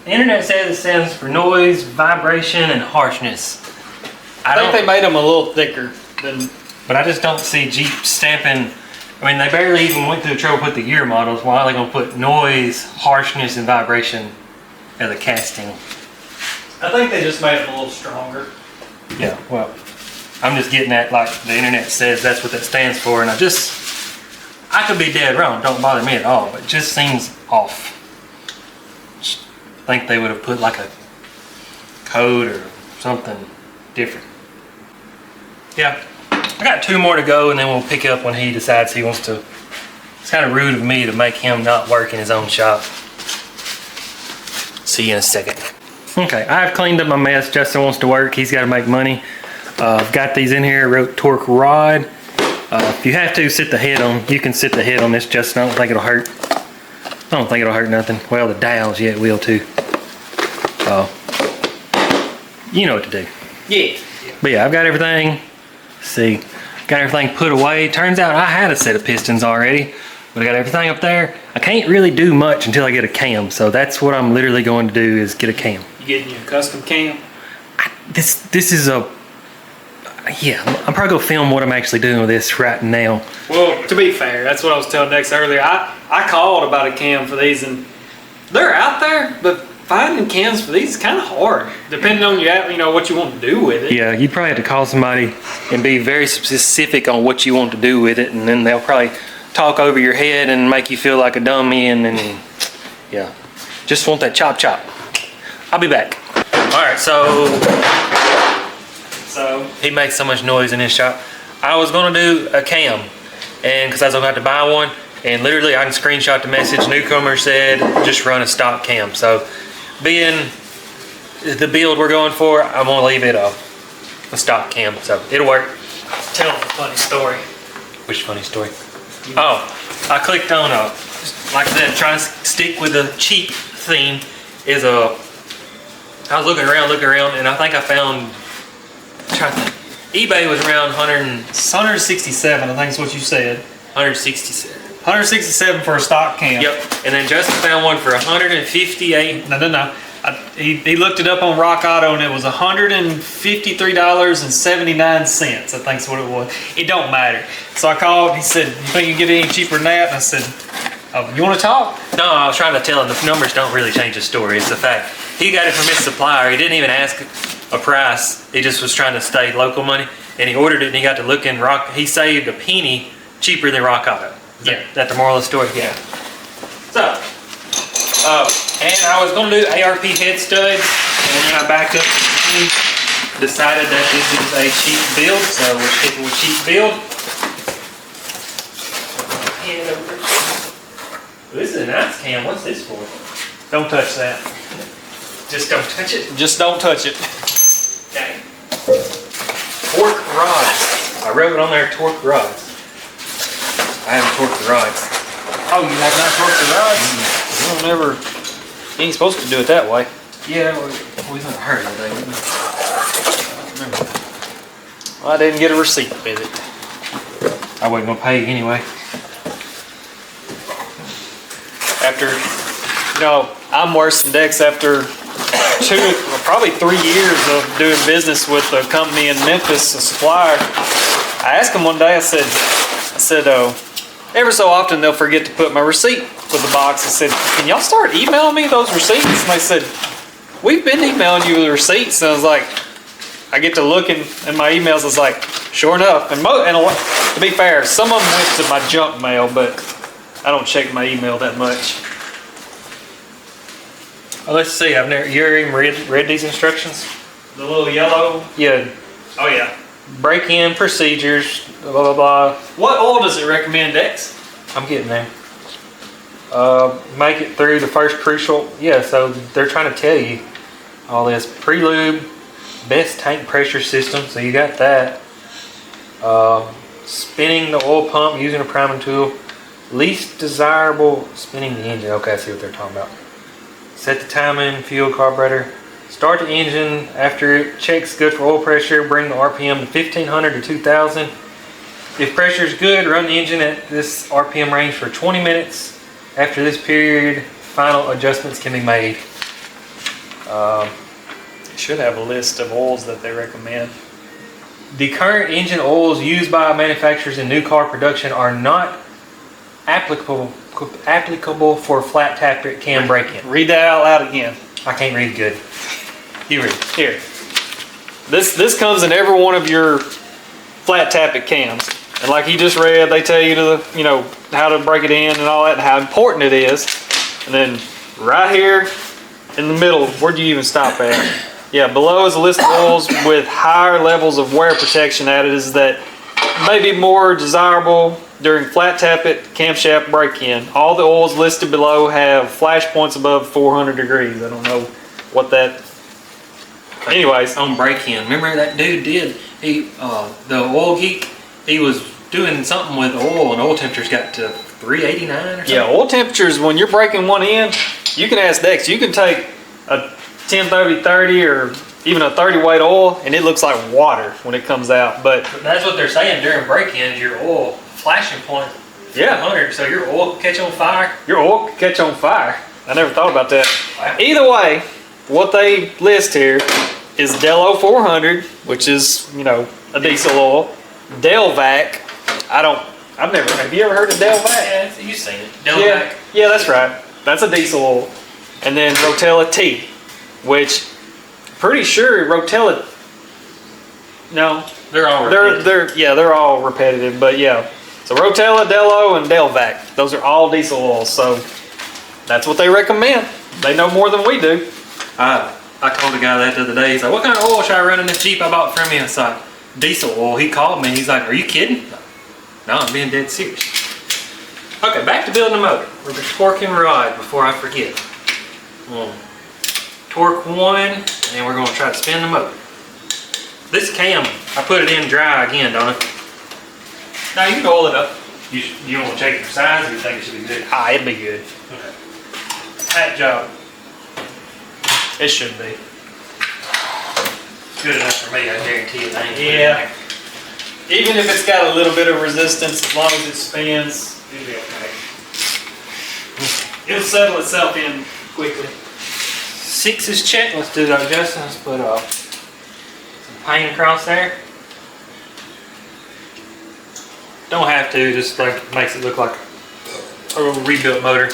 internet says it stands for noise, vibration, and harshness. I think they made them a little thicker than. But I just don't see Jeep stamping. I mean, they barely even went through the trouble to put the year models. Why are they going to put noise, harshness, and vibration as a casting? I think they just made them a little stronger. Yeah, well, I'm just getting at, like, the internet says that's what that stands for, and I could be dead wrong, don't bother me at all, but it just seems off. I think they would have put like a code or something different. Yeah, I got 2 more to go, and then we'll pick up when he decides he wants to. It's kind of rude of me to make him not work in his own shop. See you in a second. Okay, I've cleaned up my mess. Justin wants to work. He's got to make money. I've got these in here. I wrote torque rod. If you have to sit the head on, you can sit the head on this, Justin. I don't think it'll hurt. I don't think it'll hurt nothing. Well, the dowels, yeah, it will too. You know what to do. Yeah. But yeah, I've got everything. Let's see, got everything put away. Turns out I had a set of pistons already, but I got everything up there. I can't really do much until I get a cam, so that's what I'm literally going to do is get a cam. You getting your custom cam? This is a. Yeah, I'm probably gonna film what I'm actually doing with this right now. Well, to be fair, that's what I was telling Dex earlier. I called about a cam for these, and they're out there, but finding cams for these is kind of hard, depending on what you want to do with it. Yeah, you'd probably have to call somebody and be very specific on what you want to do with it, and then they'll probably talk over your head and make you feel like a dummy, and then, yeah. Just want that chop chop. I'll be back. All right, so he makes so much noise in his shop. I was gonna do a cam, and because I was gonna have to buy one, and literally I can screenshot the message. Newcomer said just run a stock cam. So being the build we're going for, I'm gonna leave it a stock cam, so it'll work. Tell them a funny story. Which funny story? Oh, I clicked on like I said, trying to stick with the cheap theme is I was looking around, and I think I found, I'm trying to think, eBay was around 167, I think is what you said. 167. 167 for a stock cam. Yep, and then Justin found one for 158. No. He looked it up on Rock Auto, and it was $153.79. I think is what it was. It don't matter. So I called. He said, "You think you can get it any cheaper than that?" And I said, "Oh, you want to talk?" No, I was trying to tell him the numbers don't really change the story. It's the fact he got it from his supplier. He didn't even ask a price. He just was trying to stay local money, and he ordered it. And he got to look in Rock. He saved a penny cheaper than Rock Auto. Yeah. That the moral of the story. Yeah. So, and I was gonna do ARP head studs, and then I backed up and decided that this is a cheap build, so we're sticking with cheap build. This is a nice cam. What's this for? Don't touch that. Just don't touch it. Just don't touch it. Okay. Torque rods. I wrote it on there, torque rods. I haven't torqued the rods. Oh, you have not torqued the rods? You don't ever. You ain't supposed to do it that way. Yeah, we've not heard of that. Well, I didn't get a receipt with it. I wasn't gonna pay anyway. After, I'm worse than Dex after probably 3 years of doing business with a company in Memphis, a supplier. I asked him one day, I said, ever so often they'll forget to put my receipt with the box. I said, can y'all start emailing me those receipts? And they said, we've been emailing you the receipts. And I was like, I get to looking in my emails, it's like, sure enough. And to be fair, some of them went to my junk mail, but I don't check my email that much. Oh, let's see. You even read these instructions? The little yellow. Yeah. Oh yeah. Break-in procedures. Blah blah blah. What oil does it recommend, Dex? I'm getting there. Make it through the first crucial. Yeah. So they're trying to tell you all this. Pre-lube, best tank pressure system. So you got that. Spinning the oil pump using a priming tool. Least desirable, spinning the engine. Okay, I see what they're talking about. Set the timing, fuel, carburetor. Start the engine after it checks good for oil pressure. Bring the RPM to 1500 to 2000. If pressure is good, run the engine at this RPM range for 20 minutes. After this period, final adjustments can be made. It should have a list of oils that they recommend. The current engine oils used by manufacturers in new car production are not applicable for flat tappet cam break-in. Read that out loud again. I can't read good. You read. Here. This comes in every one of your flat tappet cams. And like he just read, they tell you how to break it in and all that, and how important it is. And then right here in the middle, where'd you even stop at? Yeah, below is a list of oils with higher levels of wear protection additives that may be more desirable during flat tappet camshaft break-in. All the oils listed below have flash points above 400 degrees. I don't know what that. Anyways, On break-in, remember that dude did? The oil geek. He was doing something with oil, and oil temperatures got to 389 or something. yeah, oil temperatures when you're breaking one in, you can ask Dex. You can take a 10-30-30 or even a 30 weight oil, and it looks like water when it comes out. But That's what they're saying during break-ins. Your oil flashing point. yeah, 100, so your oil can catch on fire. your oil could catch on fire. I never thought about that. Wow. Either way, what they list here is Delo 400, which is, a diesel oil. Delvac, have you ever heard of Delvac? Yeah, you've seen it. Yeah, that's right. That's a diesel oil. And then Rotella T, which pretty sure Rotella. No, They're all repetitive. they're all repetitive, but yeah. So Rotella, Delo, and Delvac, those are all diesel oils. So that's what they recommend. They know more than we do. I told a guy that the other day. He's like, "What kind of oil should I run in this Jeep I bought from you?" It's like, "Diesel oil." He called me. He's like, "Are you kidding?" No, I'm being dead serious. Okay, back to building the motor. We're torquing rod before I forget. Torque one, and then we're going to try to spin the motor. This cam, I put it in dry again, don't I? Now you can oil it up. You want to check it for size, or you think it should be good? It'd be good. Okay. That job. It should be. Good enough for me, I guarantee it. I ain't put it in Yeah. there. Even if it's got a little bit of resistance, as long as it spins, it'll be okay. It'll settle itself in quickly. 6 is checked. Let's do that, Justin. Let's put some paint across there. Don't have to, just like makes it look like a rebuilt motor.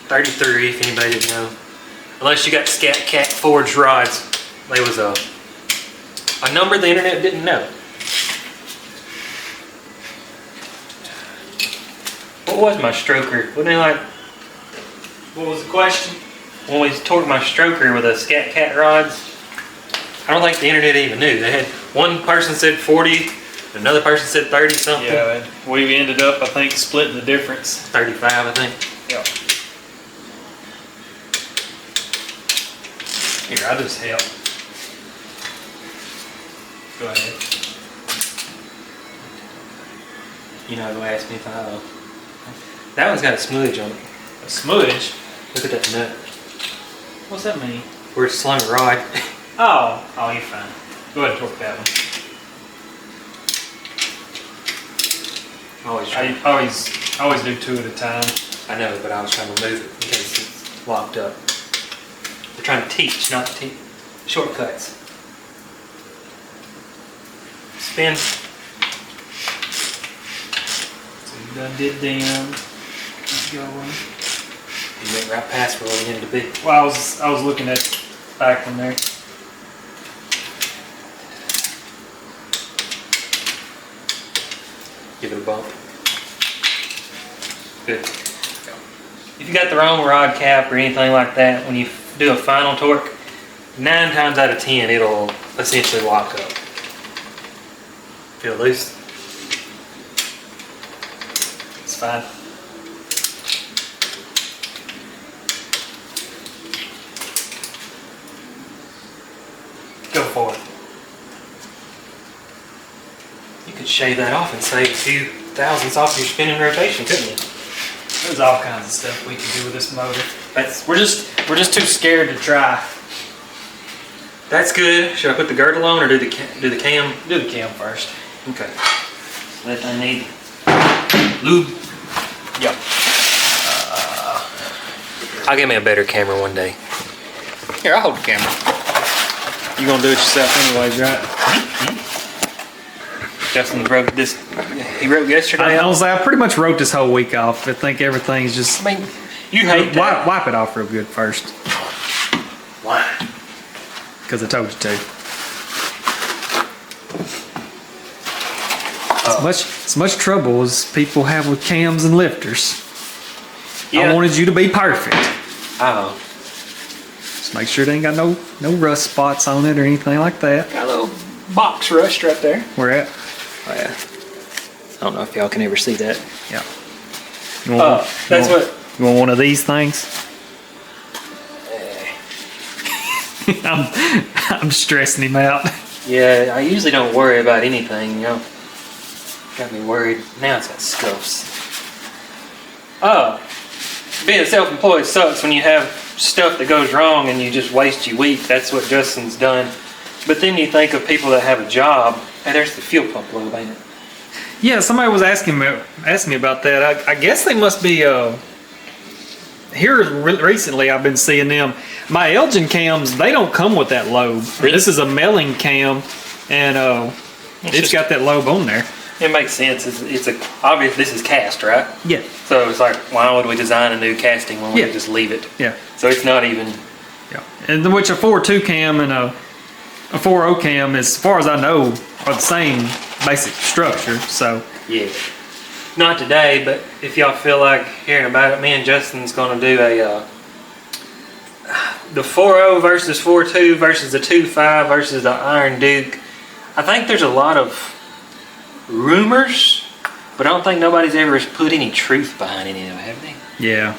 33, if anybody didn't know. Unless you got Scat Cat forged rods. There was a number the internet didn't know. What was my stroker? Wasn't it like, What was the question? when we torqued my stroker with a Scat Cat rods? I don't think the internet even knew. They had one person said 40, another person said 30 something. Yeah, we ended up, I think, splitting the difference. 35, I think. Yeah. Here, I'll just help. Go ahead. You know, go ask me if I know. That one's got a smudge on it. A smudge? Look at that nut. What's that mean? Where it's slung a rod. Oh, you're fine. Go ahead and torque that one. Always try. I always do 2 at a time. I know, but I was trying to move it in case it's locked up. We're trying to teach, not teach. Shortcuts. Spin. So you done did them. Keep going. You went right past where we needed to be. Well, I was looking at back one there. Give it a bump. Good. If you got the wrong rod cap or anything like that, when you do a final torque, 9 times out of 10 it'll essentially lock up. Feel loose? It's fine. Go for it. You could shave that off and save a few thousands off your spinning rotation, couldn't you? There's all kinds of stuff we can do with this motor. That's We're just too scared to try. That's good. Should I put the girdle on or do the cam? Do the cam first. Okay. That I need lube. Yep. I'll get me a better camera one day. Here, I'll hold the camera. You gonna do it yourself anyways, right? Justin wrote this. He wrote yesterday. I pretty much wrote this whole week off. I think everything's just. I mean, you hate that. Wipe it off real good first. Why? Because I told you to. As much trouble as people have with cams and lifters. Yeah. I wanted you to be perfect. Oh. Just make sure it ain't got no rust spots on it or anything like that. Got a little box rust right there. Where at? Oh, yeah. I don't know if y'all can ever see that. Yeah. You want, That's what. You want one of these things? I'm stressing him out. Yeah, I usually don't worry about anything, you know. Got me worried. Now it's got scuffs. Being self-employed sucks when you have stuff that goes wrong and you just waste your week. That's what Justin's done. But then you think of people that have a job. Hey, there's the fuel pump lobe, ain't it? Yeah, somebody was asking me about that. I guess they must be recently I've been seeing them. My Elgin cams, they don't come with that lobe. Really? This is a Melling cam, and it's got that lobe on there. It makes sense. It's a obvious. This is cast, right? Yeah. So it's like, why would we design a new casting when we Yeah. can just leave it? Yeah. So it's not even. Yeah. And which a 4.2 cam and a 4.0 cam, as far as I know, are the same basic structure. So Yeah. Not today, but if y'all feel like hearing about it, me and Justin's gonna do a the 4.0 versus 4.2 versus the 2.5 versus the Iron Duke. I think there's a lot of rumors, but I don't think nobody's ever put any truth behind any of it, have they? yeah,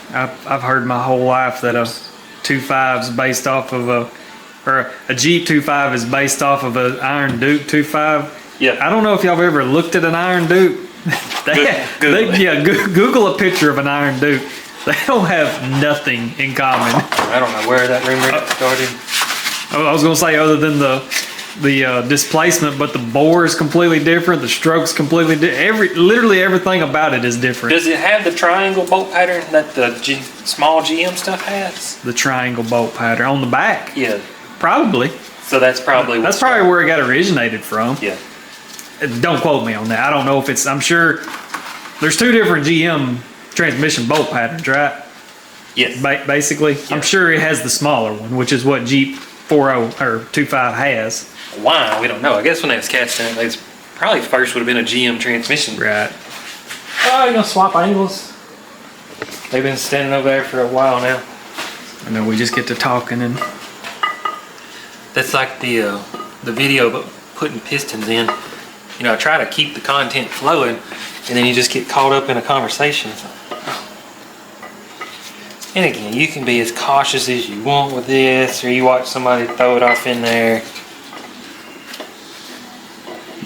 I've heard my whole life that a 2.5 is based off of or a Jeep 2.5 is based off of an Iron Duke 2.5. Yeah. I don't know if y'all have ever looked at an Iron Duke. Google it. Google a picture of an Iron Duke. They don't have nothing in common. I don't know where that rumor started. I was gonna say other than the displacement, but the bore is completely different. The stroke's completely different. Literally everything about it is different. Does it have the triangle bolt pattern that the small GM stuff has? The triangle bolt pattern on the back, Yeah. probably. So that's probably That's probably where it got originated from. Yeah. Don't quote me on that. I don't know if it's. I'm sure there's two different GM transmission bolt patterns, right? Yes. Basically, I'm sure it has the smaller one, which is what Jeep 4.0 or 2.5 has. Why? We don't know. I guess when they was casting it, it's probably first would have been a GM transmission. Right. Oh, you know, swap angles. They've been standing over there for a while now. I know we just get to talking and. That's like the video about putting pistons in. You know, I try to keep the content flowing, and then you just get caught up in a conversation. And again, you can be as cautious as you want with this, or you watch somebody throw it off in there.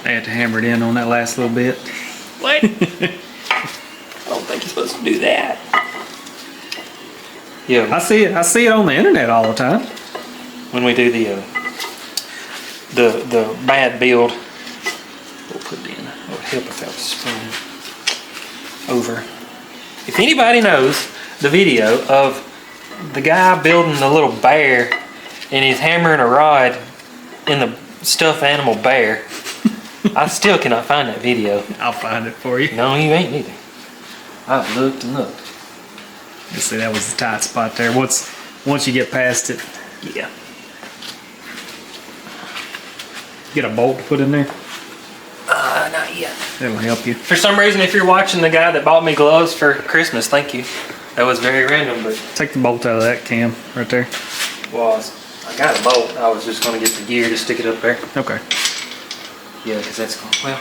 I had to hammer it in on that last little bit. What? I don't think you're supposed to do that. Yeah, I see it on the internet all the time. when we do the bad build, we'll put it in. It would help if that was spun over. If anybody knows the video of the guy building the little bear and he's hammering a rod in the stuffed animal bear, I still cannot find that video. I'll find it for you. No, you ain't either. I've looked and looked. You see, that was the tight spot there. Once you get past it, Yeah. get a bolt to put in there. Not yet. That'll help you. For some reason, if you're watching the guy that bought me gloves for Christmas, thank you. That was very random, but Take the bolt out of that cam right there. I got a bolt. I was just going to get the gear to stick it up there. Okay. Yeah, because that's going well.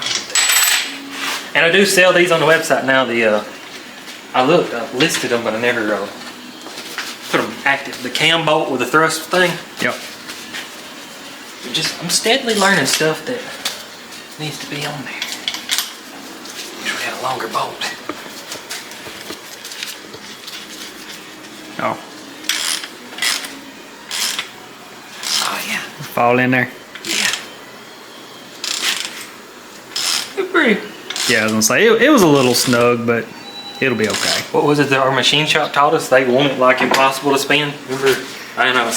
And I do sell these on the website now. I listed them, but I never put them active. The cam bolt with the thrust thing. Yep. I'm steadily learning stuff that needs to be on there. Wish we had a longer bolt. Oh, Oh yeah, fall in there. yeah. They're pretty. Yeah, I was gonna say it was a little snug, but it'll be okay. What was it that our machine shop taught us? They want it like impossible to spin. Remember? I don't know.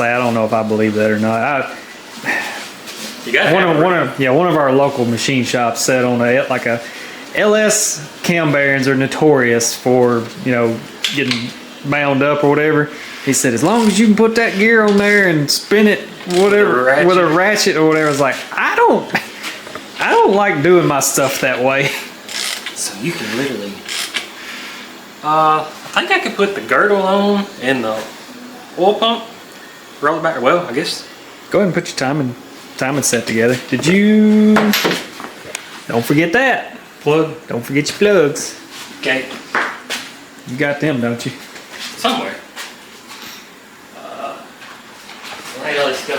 I don't know if I believe that or not. You got One of our local machine shops said on a LS cam bearings are notorious for getting bound up or whatever. He said as long as you can put that gear on there and spin it whatever with a ratchet or whatever. It's like I don't like doing my stuff that way. So you can literally. I think I could put the girdle on and the oil pump. Roll it back. Well, I guess. Go ahead and put your timing set together. Did you? Don't forget that. Plug. Don't forget your plugs. Okay. You got them, don't you? Somewhere.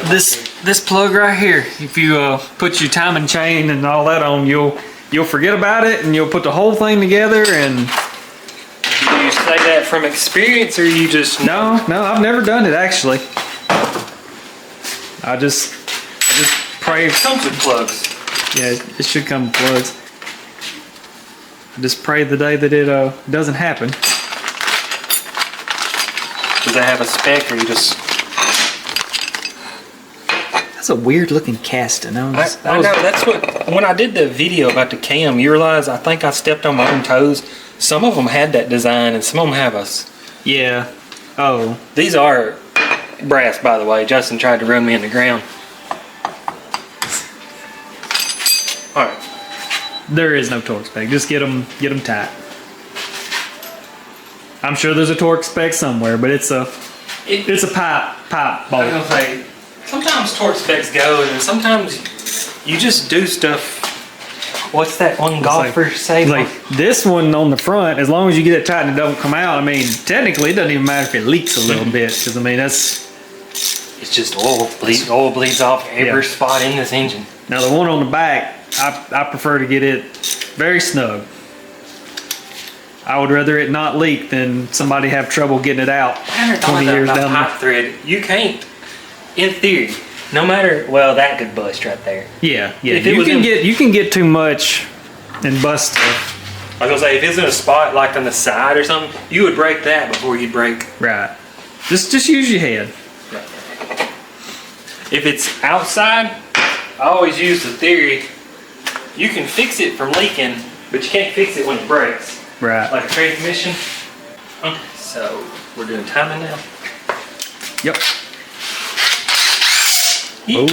This plug right here. If you put your timing chain and all that on, you'll forget about it and you'll put the whole thing together. And Do you say that from experience, or you just no, I've never done it actually. I just pray. It comes with plugs. Yeah, it should come with plugs. I just pray the day that it doesn't happen. Does it have a spec or you just... That's a weird looking casting. I know, that's what, when I did the video about the cam, you realize I think I stepped on my own toes. Some of them had that design and some of them have us. Yeah. Oh. These are brass, by the way. Justin tried to run me in the ground. All right. There is no torque spec. Just get them tight. I'm sure there's a torque spec somewhere, but it's a pipe bolt. I was gonna say, sometimes torque specs go, and sometimes you just do stuff. What's that one golfer say? Like this one on the front, as long as you get it tight and it don't come out, I mean, technically it doesn't even matter if it leaks a little bit, because I mean, it's just oil. Oil bleeds off every spot in this engine. Now the one on the back, I prefer to get it very snug. I would rather it not leak than somebody have trouble getting it out 20 years down the pipe thread. You can't, in theory, no matter, well, that could bust right there. Yeah. You can get too much and bust stuff. I was gonna say, if it's in a spot like on the side or something, you would break that before you break. Right. Just use your head. Right. If it's outside, I always use the theory, you can fix it from leaking, but you can't fix it when it breaks. Right. Like a transmission. Okay, so we're doing timing now. Yep. Yeet. Oh.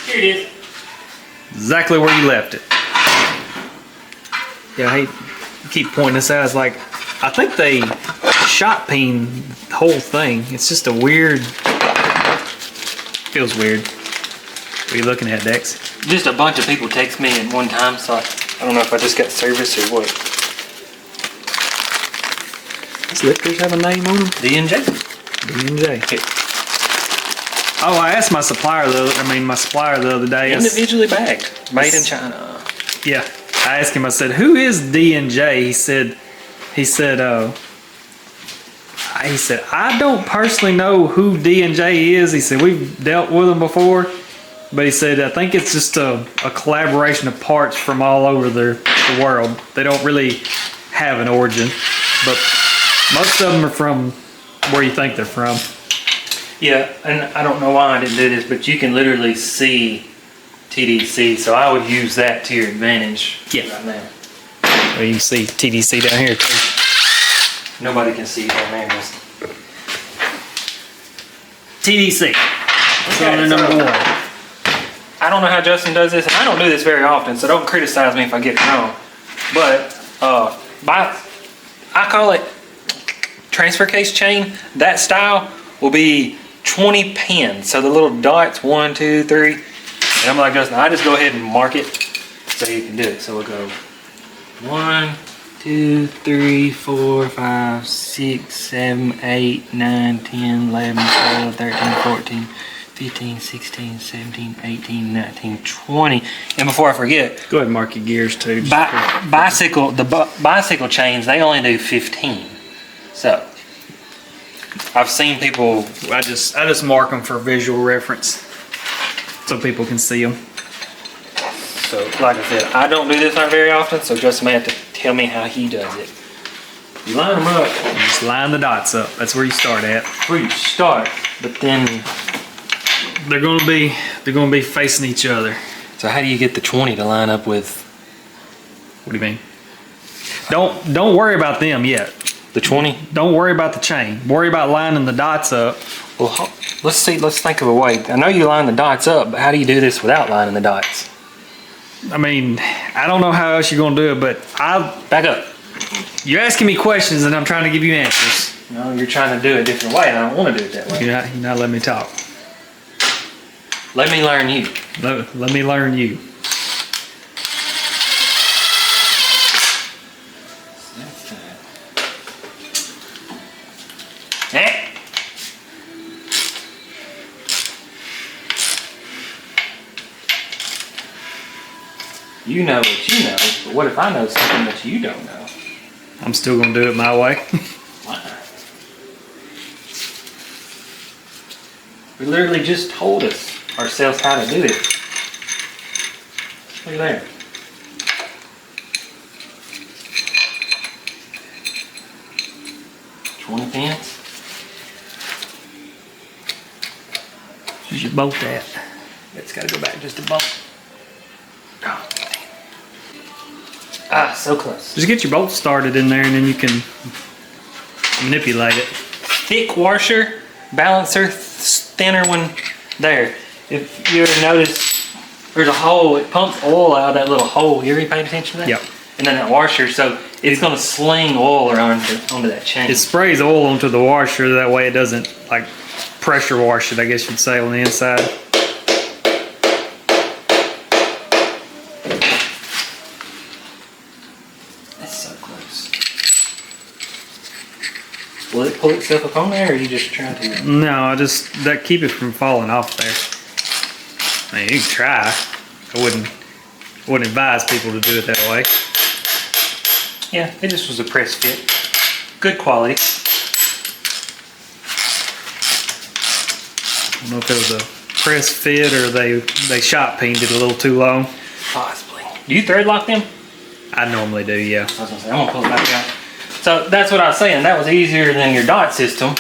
Here it is. Exactly where you left it. Yeah, I hate to keep pointing this out. It's like, I think they shot peen the whole thing. It's just a weird, feels weird. What are you looking at, Dex? Just a bunch of people text me at one time, so I don't know if I just got service or what. Does lifters have a name on them? D&J. D&J. Oh, I asked my supplier the other day. Individually bagged, made in China. Yeah, I asked him. I said, "Who is D&J?" He said, "I don't personally know who D&J is." He said, "We've dealt with them before." But he said, I think it's just a collaboration of parts from all over the world. They don't really have an origin. But most of them are from where you think they're from. Yeah, and I don't know why I didn't do this, but you can literally see TDC, so I would use that to your advantage right now. Well, you can see TDC down here too. Nobody can see it down there. TDC. Okay, number one. I don't know how Justin does this, and I don't do this very often, so don't criticize me if I get it wrong. But I call it transfer case chain. That style will be 20 pins. So the little dots, 1, 2, 3. And I'm like Justin, I just go ahead and mark it so you can do it. So we'll go 1, 2, 3, 4, 5, 6, 7, 8, 9, 10, 11, 12, 13, 14. 15, 16, 17, 18, 19, 20. And before I forget, go ahead and mark your gears too. Bicycle chains, they only do 15. So I've seen people. I just mark them for visual reference so people can see them. So like I said, I don't do this one very often, so Justin may have to tell me how he does it. You line them up. You just line the dots up. That's where you start at. Where you start, but then they're gonna be facing each other. So how do you get the 20 to line up with? What do you mean? Don't worry about them yet. The 20? Don't worry about the chain. Worry about lining the dots up. Well, let's think of a way. I know you line the dots up, but how do you do this without lining the dots? I mean, I don't know how else you're gonna do it, but back up. You're asking me questions and I'm trying to give you answers. No, you're trying to do it a different way, and I don't want to do it that way. You're not letting me talk. Let me learn you. Let me learn you. You know what you know, but what if I know something that you don't know? I'm still gonna do it my way. Why? We literally just told ourselves how to do it. Look at there. 20 pins. Where's your bolt at? It's got to go back just a bump. Oh, ah, so close. Just get your bolt started in there and then you can manipulate it. Thick washer, balancer, thinner one there. If you ever notice, there's a hole, it pumps oil out of that little hole. You ever paid attention to that? Yep. And then that washer, so it's going to sling oil around onto that chain. It sprays oil onto the washer, that way it doesn't like pressure wash it, I guess you'd say, on the inside. That's so close. Will it pull itself up on there, or are you just trying to? No, just that keep it from falling off there. I mean, you can try. I wouldn't advise people to do it that way. Yeah, it just was a press fit. Good quality. I don't know if it was a press fit or they shot peened it a little too long. Possibly. Do you thread lock them? I normally do, yeah. I was gonna say, I'm gonna pull it back out. So that's what I was saying. That was easier than your dot system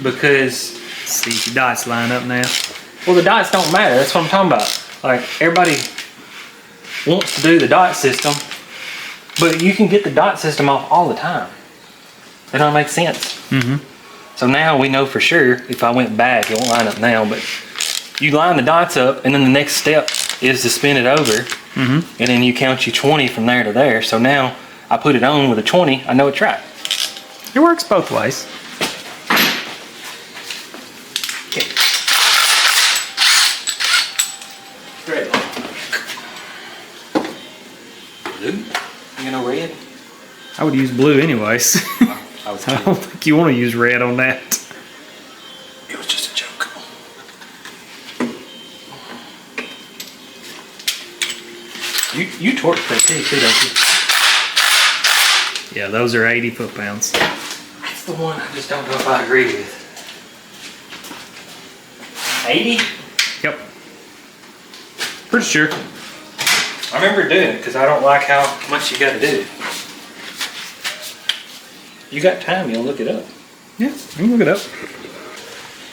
because, Let's see if your dots line up now. well, the dots don't matter. That's what I'm talking about. Like, everybody wants to do the dot system, but you can get the dot system off all the time. It don't make sense. Mm-hmm. So now we know for sure if I went back, it won't line up now, but you line the dots up and then the next step is to spin it over. Mm-hmm. And then you count your 20 from there to there. So now I put it on with a 20, I know it's right. It works both ways. Okay. Red. Blue? You know red? I would use blue anyways. I was I don't think you want to use red on that. It was just a joke. You torque that too, don't you? Yeah, those are 80 foot-pounds. That's the one I just don't know if I agree with. 80? Yep. Pretty sure. I remember doing it because I don't like how much you got to do. You got time, you'll look it up. Yeah, you can look it up.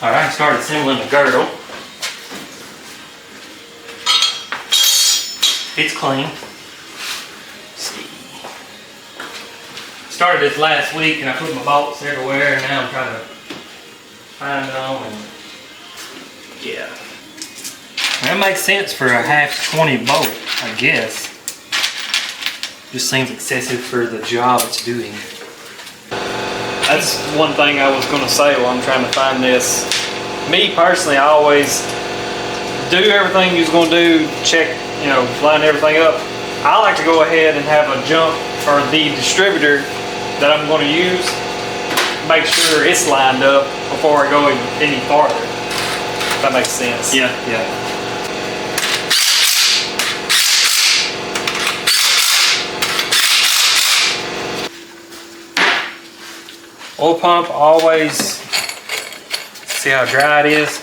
Alright, I started assembling the girdle. It's clean. Let's see. Started this last week and I put my bolts everywhere and now I'm trying to find them and yeah. That makes sense for a half 20 bolt, I guess. Just seems excessive for the job it's doing. That's one thing I was going to say while I'm trying to find this. Me personally, I always do everything you're going to do, check, line everything up. I like to go ahead and have a jump or the distributor that I'm going to use, make sure it's lined up before I go any farther. If that makes sense. Yeah. Oil pump, always see how dry it is.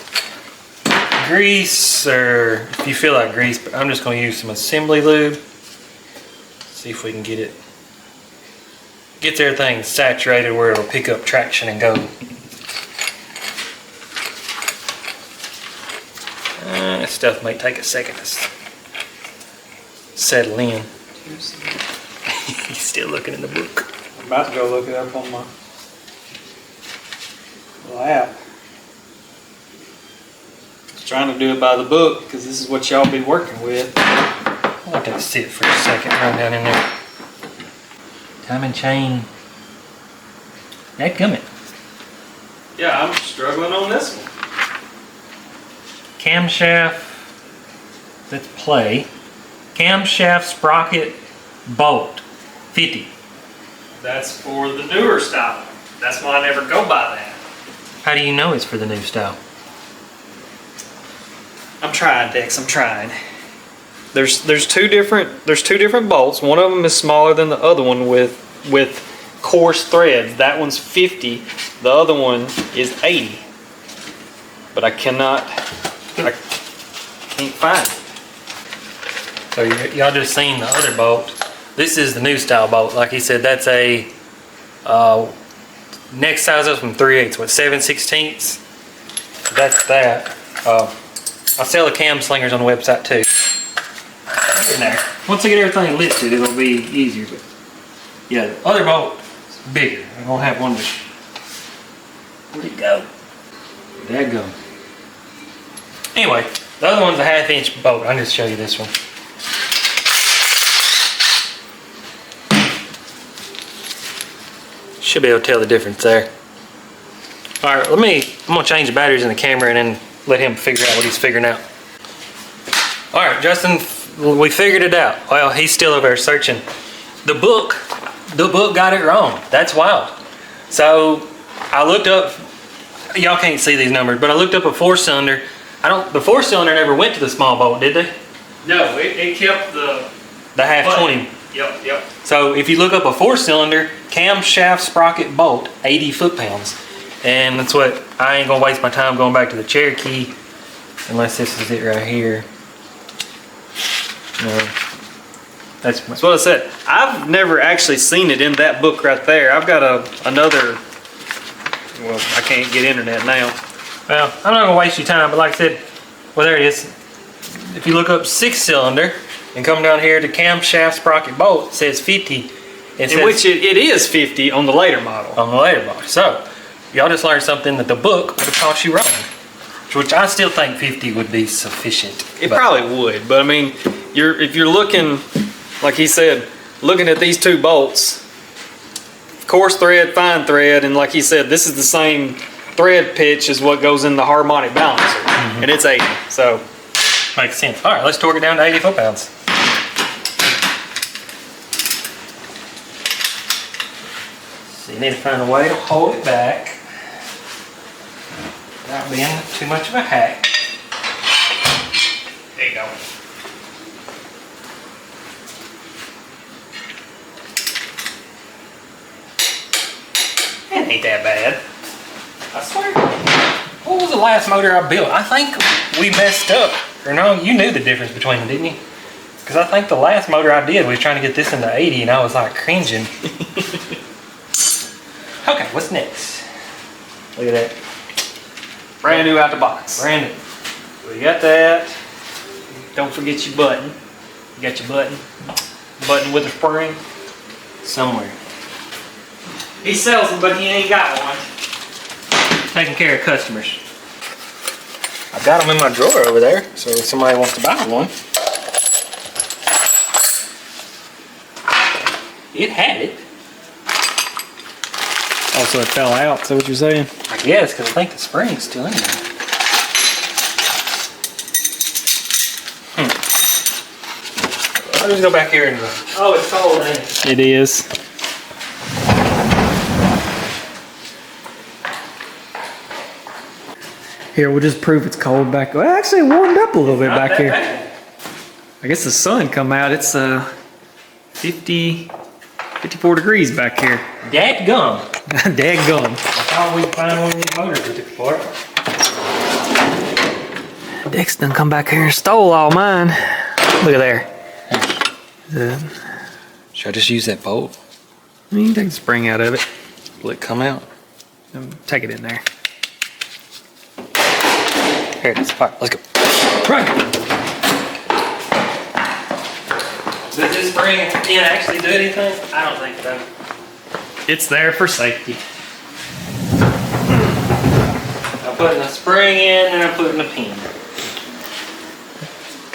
Grease, or if you feel like grease, but I'm just going to use some assembly lube. See if we can get everything saturated where it'll pick up traction and go. This stuff may take a second to settle in. He's still looking in the book. I'm about to go look it up on my app. Just trying to do it by the book because this is what y'all be working with. I'll let that sit for a second, run down in there. Timing chain. That gummit. Yeah, I'm struggling on this one. Camshaft. Let's play. Camshaft sprocket bolt. 50. That's for the newer style. That's why I never go by that. How do you know it's for the new style? I'm trying, Dex. I'm trying. There's two different bolts. One of them is smaller than the other one with coarse threads. That one's 50. The other one is 80. But I can't find it. So y'all just seen the other bolt. This is the new style bolt. Like he said, that's a Next size up from 3/8, what, 7/16? That's that. I sell the cam slingers on the website too. In there. Once I get everything listed, it'll be easier. But yeah, the other bolt is bigger. I'm gonna have one. Where'd it go? There it go. Anyway, the other one's a 1/2 inch bolt. I'll just show you this one. Should be able to tell the difference there. All right, I'm gonna change the batteries in the camera and then let him figure out what he's figuring out. All right, Justin, we figured it out. Well, he's still over there searching. The book got it wrong. That's wild. So I looked up, y'all can't see these numbers, but I looked up a 4-cylinder. The 4-cylinder never went to the small bolt, did they? No, it kept the 1/2 20. Yep. So if you look up a 4-cylinder camshaft sprocket bolt, 80 foot-pounds. And that's what, I ain't gonna waste my time going back to the Cherokee unless this is it right here. No. That's what I said. I've never actually seen it in that book right there. I've got another, well, I can't get internet now. Well, I'm not gonna waste your time, but like I said, well, there it is. If you look up 6-cylinder and come down here to camshaft sprocket bolt, it says 50. In which it is 50 on the later model. On the later model. So, y'all just learned something that the book would have taught you wrong. Which I still think 50 would be sufficient. It probably would, but I mean, if you're looking, like he said, looking at these two bolts, coarse thread, fine thread, and like he said, this is the same thread pitch as what goes in the harmonic balancer, and it's 80, so. Makes sense. All right, let's torque it down to 80 foot-pounds. So you need to find a way to hold it back without being too much of a hack. There you go. It ain't that bad. I swear. What was the last motor I built? I think we messed up. Or no, you knew the difference between them, didn't you? Because I think the last motor I did, we was trying to get this into 80 and I was like cringing. Okay, what's next? Look at that. Brand new out the box. Brand new. We got that. Don't forget your button. You got your button? Button with a spring. Somewhere. He sells them, but he ain't got one. Taking care of customers. I've got them in my drawer over there, so if somebody wants to buy one. It had it. Oh, so it fell out, is that what you're saying? I guess, because I think the spring's still in there. I'll just go back here and oh, it's cold, ain't it? It is. Here, we'll just prove it's cold back. Well, actually, it warmed up a little bit back here. Bad. I guess the sun come out. It's 54 degrees back here. Dadgum. Dadgum. I thought we'd find one of these motors we took apart. Dex done come back here and stole all mine. Look at there. Should I just use that bolt? You can take the spring out of it. Will it come out? Take it in there. Here it is. All right, let's go. Right. Does this spring actually do anything? I don't think so. It's there for safety. I'm putting a spring in and I'm putting a pin.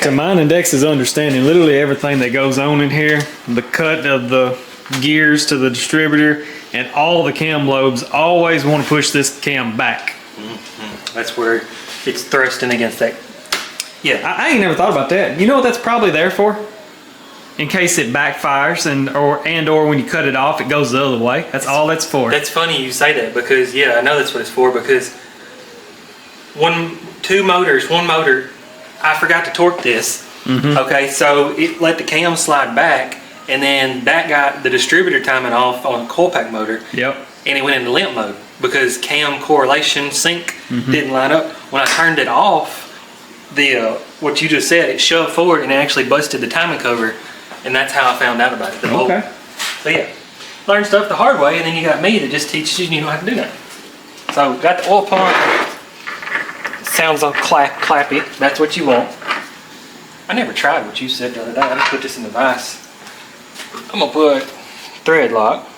To mine and Dex's understanding, literally everything that goes on in here, the cut of the gears to the distributor, and all the cam lobes always want to push this cam back. That's where it's thrusting against that. Yeah. I ain't never thought about that. You know what that's probably there for? In case it backfires and or when you cut it off, it goes the other way. That's all that's for. That's funny you say that because, yeah, I know that's what it's for because one motor, I forgot to torque this. Okay, so it let the cam slide back and then that got the distributor timing off on a coil pack motor. Yep. And it went into limp mode because cam correlation sync didn't line up. When I turned it off, the what you just said, it shoved forward and it actually busted the timing cover, and that's how I found out about it. Okay. So yeah, learn stuff the hard way, and then you got me that just teaches you and you know how to do that. So got the oil pump. Sounds all clappy. That's what you want. I never tried what you said the other day. I just put this in the vise. I'm gonna put thread lock.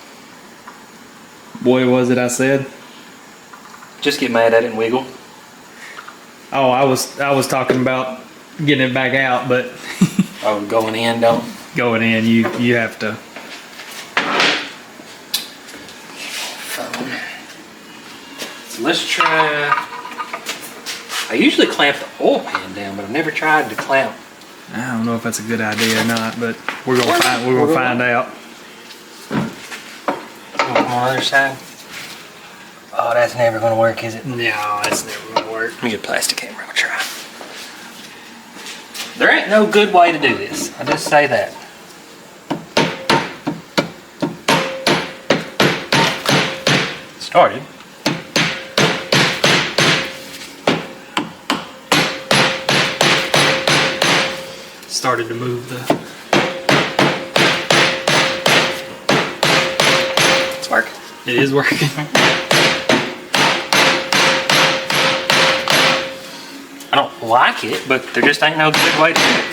Boy, was it I said? Just get mad at it and wiggle. Oh, I was talking about getting it back out, but Oh, going in, don't. going in, you have to. So let's try. I usually clamp the oil pan down, but I've never tried to clamp. I don't know if that's a good idea or not, but we're gonna find out. On the other side. Oh, that's never gonna work, is it? No, that's never gonna work. Let me get a plastic camera. I'll try. There ain't no good way to do this. I just say that. Started. Started to move the. It's working. It is working. I don't like it, but there just ain't no good way to do it.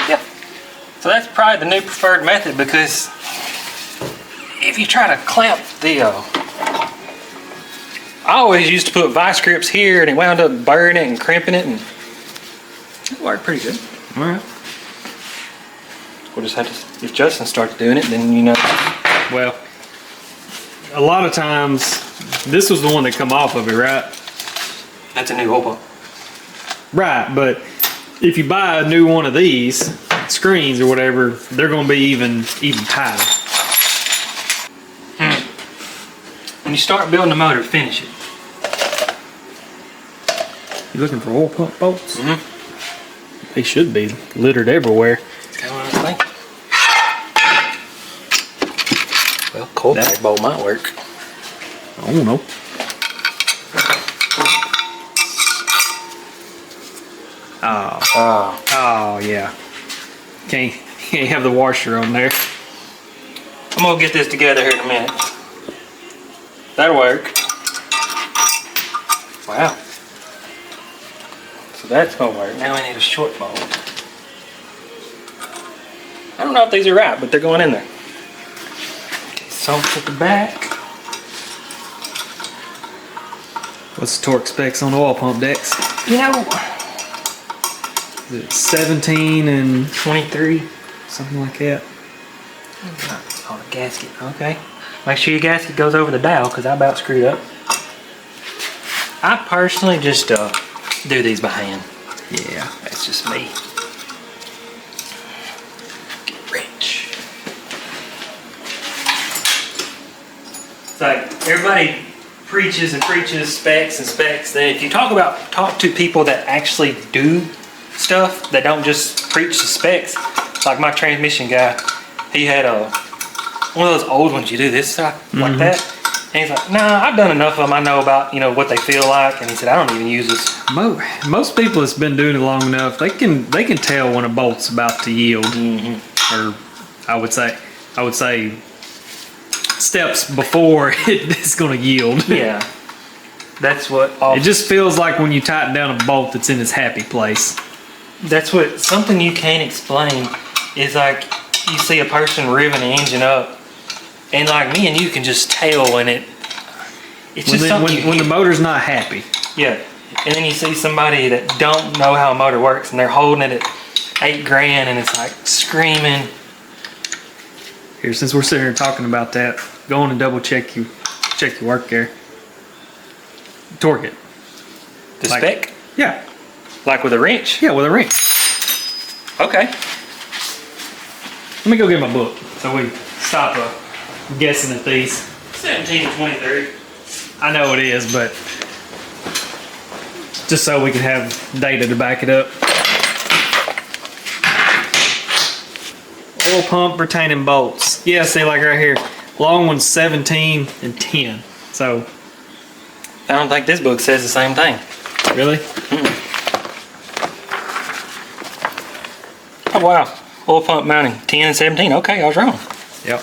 Yeah. So that's probably the new preferred method, because if you try to clamp the, I always used to put vice grips here and it wound up burning it and crimping it, and it worked pretty good. All right. We'll just have to, if Justin starts doing it, then you know. Well, a lot of times, this was the one that come off of it, right? That's a new oil pump. Right, but if you buy a new one of these screens or whatever, they're going to be even tighter. When you start building the motor, finish it. You looking for oil pump bolts? Mm-hmm. They should be littered everywhere. That's kind of what I was thinking. Well, cold pack bolt might work. I don't know. Oh yeah. Can't have the washer on there. I'm gonna get this together here in a minute. That'll work. Wow. So that's gonna work. Now we need a short bolt. I don't know if these are right, but they're going in there. Okay, salt at the back. What's the torque specs on the oil pump, Dex? You know, Is it 17 and 23. something like that? Oh, the gasket. Okay. Make sure your gasket goes over the dial, because I about screwed up. I personally just do these by hand. Yeah. That's just me. Get rich. It's like everybody preaches and preaches specs and specs. Then if you talk to people that actually do stuff, that don't just preach the specs. Like my transmission guy, he had one of those old ones. You do this stuff like that, and he's like, "Nah, I've done enough of them. I know about what they feel like." And he said, "I don't even use this." Most people that's been doing it long enough, they can tell when a bolt's about to yield, or I would say steps before it's going to yield. Yeah, that's what. It just feels like when you tighten down a bolt that's in its happy place. That's what something you can't explain is like you see a person revving the engine up, and like me and you can just tell when it's just something when the motor's not happy. Yeah, and then you see somebody that don't know how a motor works, and they're holding it at $8 grand, and it's like screaming. Here, since we're sitting here talking about that, go on and double check your work there. Torque it. The spec? Yeah. Like with a wrench? Yeah, with a wrench. Okay. Let me go get my book so we stop guessing at these. 17 to 23. I know it is, but just so we can have data to back it up. Oil pump retaining bolts. Yeah, see, like right here. Long one's 17 and 10. So. I don't think this book says the same thing. Really? Oh, wow. Oil pump mounting, 10 and 17. Okay, I was wrong. Yep.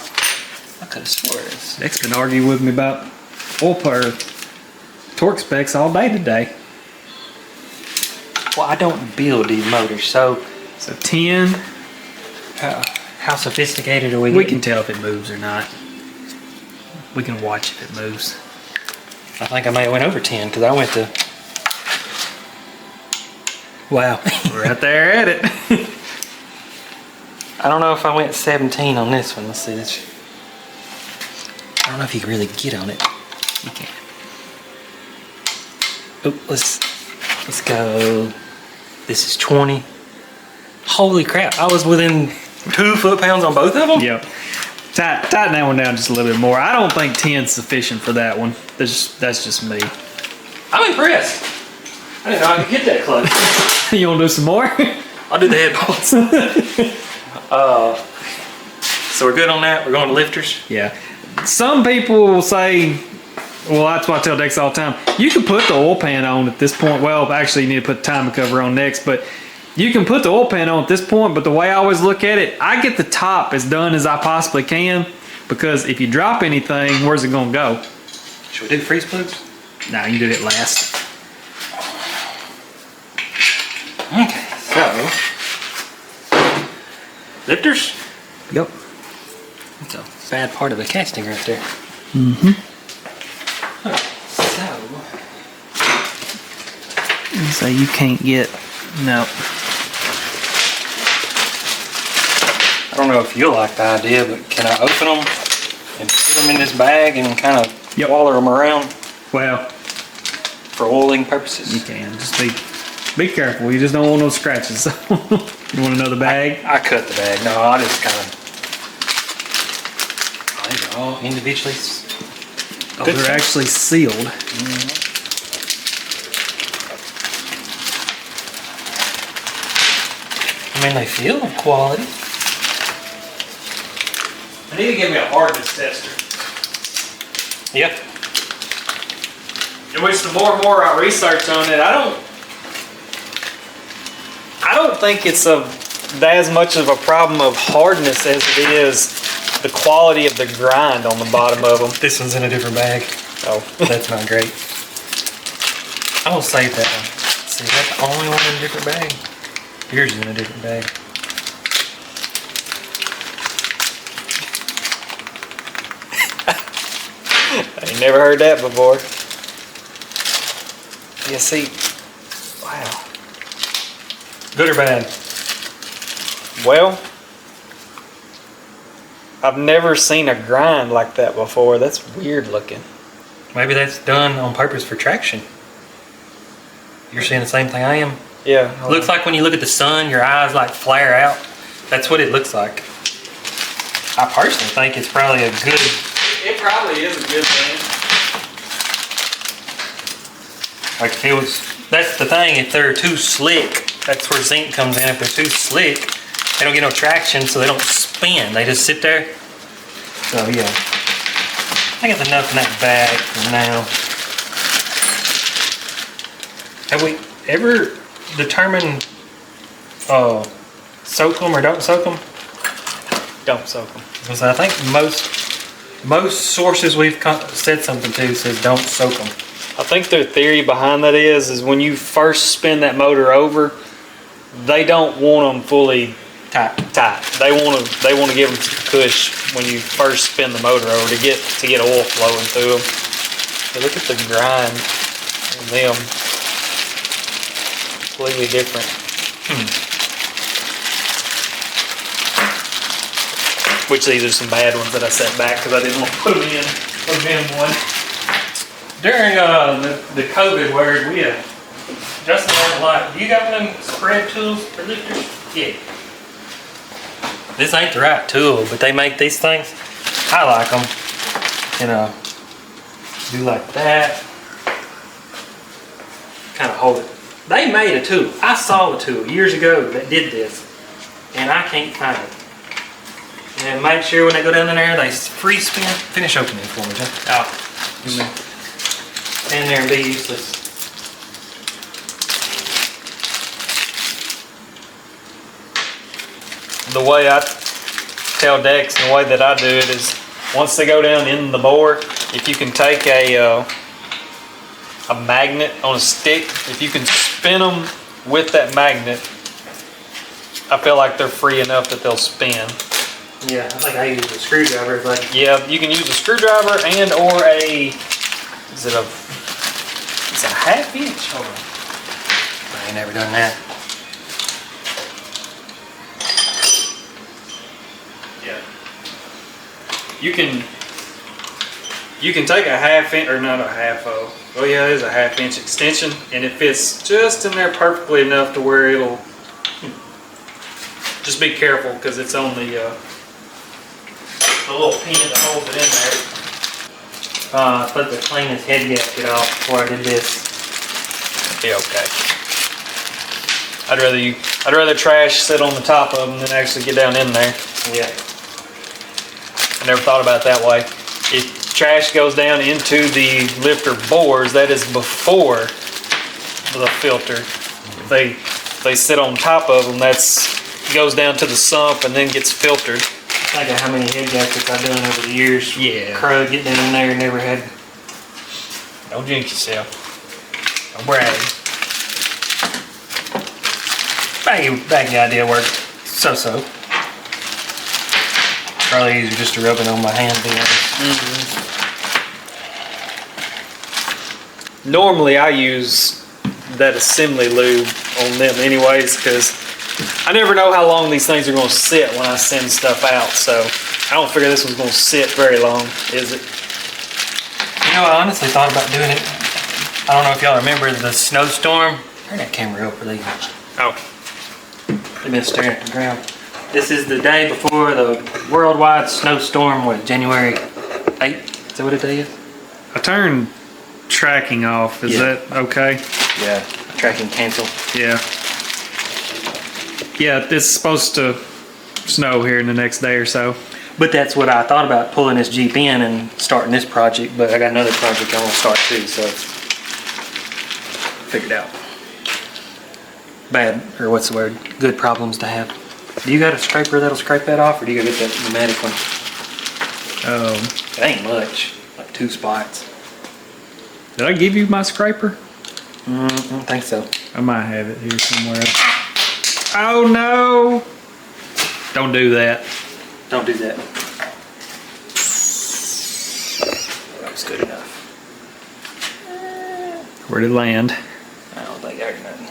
I could have swore this. Nick's been arguing with me about oil torque specs all day today. Well, I don't build these motors, so So 10. how sophisticated are we? We getting? can tell if it moves or not. We can watch if it moves. I think I may have went over 10 because I went to. Wow. We're right there at it. I don't know if I went 17 on this one. Let's see this. I don't know if you can really get on it. You can. Oh, let's go. This is 20. Holy crap! I was within 2 foot-pounds on both of them. Yep. Tighten that one down just a little bit more. I don't think 10's sufficient for that one. That's just me. I'm impressed. I didn't know I could get that close. You want to do some more? I'll do the head bolts. So we're good on that. We're going to lifters. Yeah. Some people will say, well, that's what I tell Dex all the time. You can put the oil pan on at this point. Well, actually, you need to put the timing cover on next, but you can put the oil pan on at this point. But the way I always look at it, I get the top as done as I possibly can, because if you drop anything, where's it going to go? Should we do freeze plugs? No, you do it last. Okay, so lifters. Yep. That's a bad part of the casting right there. Mm-hmm. So So you can't get, no. I don't know if you'll like the idea, but can I open them and put them in this bag and kind of waller them around Well, for oiling purposes? you can. Just be careful. You just don't want no scratches. You want another bag? I cut the bag. No, I just kind of. Oh, these are all individually. Oh, they're actually sealed. I mean, they feel quality. I need to give me a hardness tester. Yep. In which the more and more I research on it, I don't think it's as much of a problem of hardness as it is the quality of the grind on the bottom of them. This one's in a different bag. Oh, That's not great. I'm gonna save that one. See, that's the only one in a different bag. Yours is in a different bag. I ain't never heard that before. Yeah, see, wow. Good or bad? Well, I've never seen a grind like that before. That's weird looking. Maybe that's done on purpose for traction. You're seeing the same thing I am. Yeah. It looks like when you look at the sun, your eyes like flare out. That's what it looks like. I personally think it's probably a good. It probably is a good thing. Like if it was, that's the thing. If they're too slick, that's where zinc comes in. If they're too slick, they don't get no traction, so they don't spin. They just sit there. So yeah, I think it's enough in that bag for now. Have we ever determined soak them or don't soak them? Don't soak them. Because I think most sources we've said something to says don't soak them. I think their theory behind that is when you first spin that motor over, they don't want them fully tight. They want to give them some push when you first spin the motor over to get oil flowing through them. So look at the grind on them. Completely different. Which these are some bad ones that I set back because I didn't want to put them in one. During the COVID word, we Justin had a lot. You got them spread tools for lifters? Yeah. This ain't the right tool, but they make these things. I like them. You know, do like that. Kind of hold it. They made a tool. I saw a tool years ago that did this, and I can't find it. And make sure when they go down in there, they free spin. Finish opening it for me, Justin. Oh. Stand there and be useless. the way I tell Dex and the way that I do it is once they go down in the bore, if you can take a magnet on a stick, if you can spin them with that magnet, I feel like they're free enough that they'll spin. Yeah, I think I use a screwdriver. Like, Yeah, you can use a screwdriver and or it's a half inch. Hold on. I ain't never done that. Yeah. You can take a half inch, or not a half, oh yeah, it is a half inch extension, and it fits just in there perfectly enough to where it'll, just be careful because it's on the little pin that holds it in there. I put the cleanest head gasket off before I did this. Be okay. I'd rather trash sit on the top of them than actually get down in there. Yeah. I never thought about it that way. If trash goes down into the lifter bores, that is before the filter. If they sit on top of them, goes down to the sump and then gets filtered. Think of how many head gaskets I've done over the years. Yeah. Crow getting in there, never had. Don't jinx yourself. Don't brag. Baggy idea worked. So. Probably easier just to rub it on my hand. To be honest. Normally I use that assembly lube on them anyways because I never know how long these things are going to sit when I send stuff out, so I don't figure this one's going to sit very long, is it? You know, I honestly thought about doing it. I don't know if y'all remember the snowstorm. Turn that camera over there. Oh. They've been staring at the ground. This is the day before the worldwide snowstorm, what, January 8th? Is that what it is? I turned tracking off. Is Yeah. that okay? Yeah. Tracking cancel. Yeah. Yeah, it's supposed to snow here in the next day or so. But that's what I thought about, pulling this Jeep in and starting this project, but I got another project I want to start too, so figured out. Bad, or what's the word? Good problems to have. Do you got a scraper that'll scrape that off, or do you go get that pneumatic one? It ain't much, like 2 spots. Did I give you my scraper? I don't think so. I might have it here somewhere. Oh no! Don't do that. Don't do that. That was good enough. Where'd it land? I don't think I got nothing.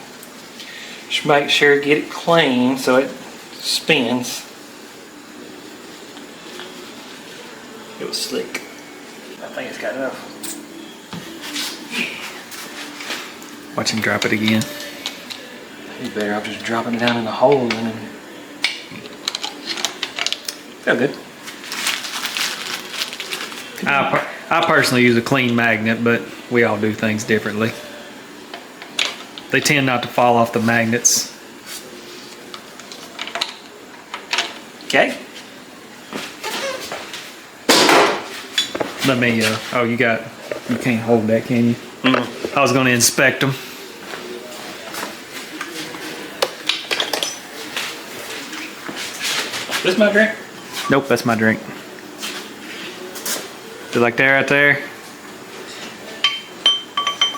Just make sure get it clean so it spins. It was slick. I think it's got enough. Watch him drop it again. He's better off just dropping it down in the hole and then. Feel good. I personally use a clean magnet, but we all do things differently. They tend not to fall off the magnets. Okay. Let me, oh, you can't hold that, can you? I was going to inspect them. This my drink? Nope, that's my drink. Do like that right there?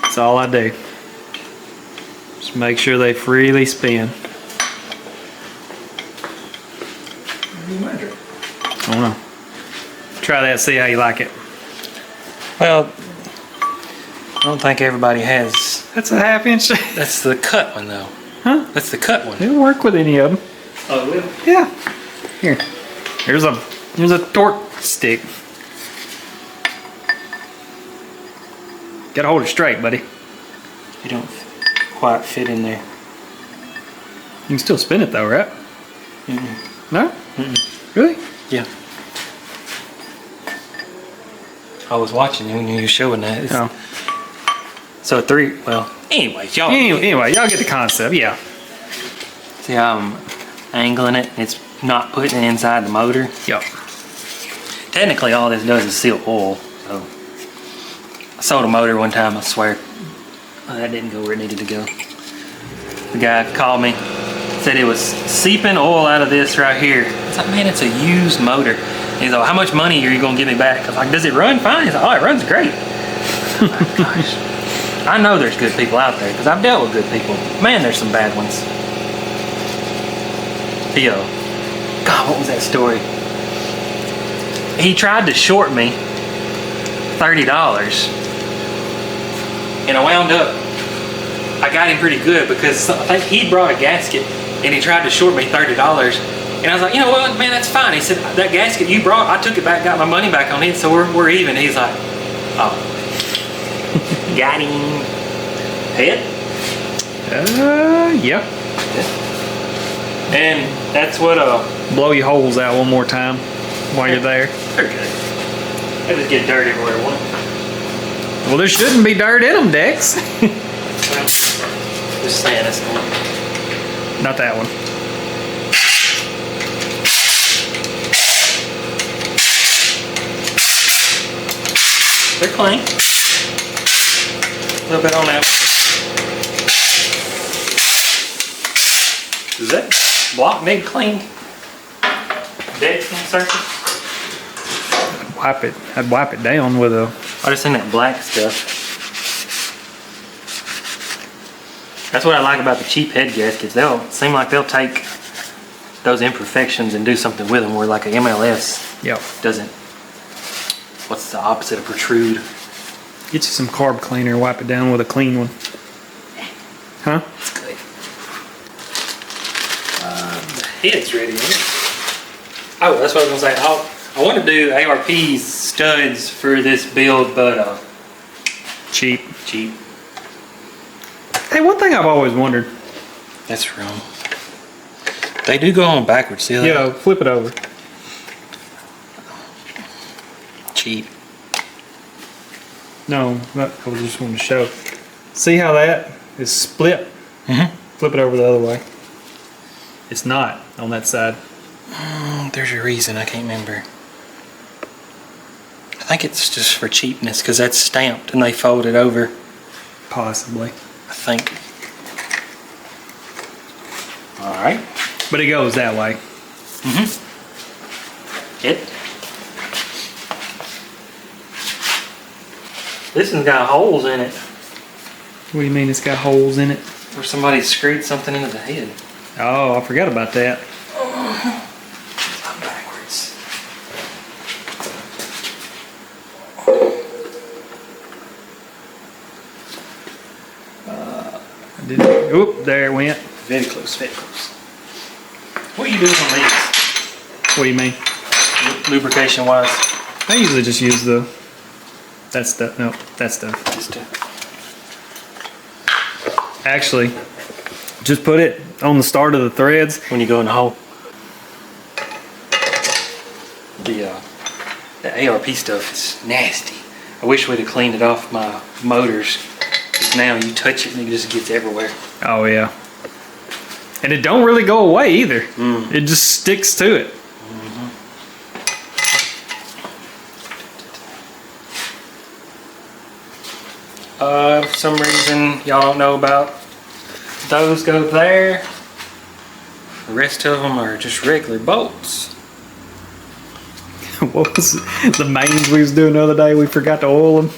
That's all I do. Just make sure they freely spin. My drink. I don't know. Try that, see how you like it. Well, I don't think everybody has. That's a half inch. That's the cut one though. Huh? That's the cut one. It'll work with any of them. Oh, it will? Yeah. Here. Here's a torque stick. Gotta hold it straight, buddy. You don't quite fit in there. You can still spin it though, right? No? Really? Yeah. I was watching you when you were showing that. Oh. So anyways, y'all. Anyway, y'all get the concept, yeah. See how I'm angling it? It's not putting it inside the motor. Yep. Technically, all this does is seal oil. So I sold a motor one time, I swear. Oh, that didn't go where it needed to go. The guy called me said it was seeping oil out of this right here. It's like, man, it's a used motor. And he's like, how much money are you gonna give me back? I was like, does it run fine? He's like, oh, it runs great. I'm like, gosh. I know there's good people out there because I've dealt with good people. Man, there's some bad ones. Theo, God, what was that story? He tried to short me $30, and I wound up, I got him pretty good because I think he brought a gasket and he tried to short me $30. And I was like, you know what, man, that's fine. He said, that gasket you brought, I took it back, got my money back on it, so we're even. He's like, oh. Got him. Head? Yep. And that's what, Blow your holes out one more time while you're there. they're good. They just get dirt everywhere they want. Well, there shouldn't be dirt in them, Dex. Well, just saying, it's not. Not that one. They're clean. A little bit on that one. Does that block need cleaned? Decking surface? I'd wipe it down with a... I just seen that black stuff. That's what I like about the cheap head gaskets. They'll seem like they'll take those imperfections and do something with them, where like a MLS doesn't. What's the opposite of protrude? Get you some carb cleaner, wipe it down with a clean one. Huh? It's good. The head's ready, isn't it? Oh, that's what I was gonna say. I want to do ARP's studs for this build, but Cheap. cheap. Hey, one thing I've always wondered. That's wrong. They do go on backwards. See that? Yeah, flip it over. Cheap. No, I was just wanting to show. See how that is split? Mm-hmm. Flip it over the other way. It's not on that side. There's a reason, I can't remember. I think it's just for cheapness because that's stamped and they fold it over. Possibly. I think. All right. But it goes that way. Mm-hmm. It. This one's got holes in it What do you mean it's got holes in it? where somebody screwed something into the head. Oh, I forgot about that. I'm backwards. Oop, there it went. Very close, very close. What are you doing on these? What do you mean? Lubrication wise? I usually just use that stuff. No, that stuff. Just to, Actually, just put it on the start of the threads. when you go in the hole. The ARP stuff is nasty. I wish we'd have cleaned it off my motors. Because now you touch it and it just gets everywhere. Oh yeah. And it don't really go away either. It just sticks to it. For some reason, y'all don't know about those go there. The rest of them are just regular bolts. What was the mains we was doing the other day? We forgot to oil them.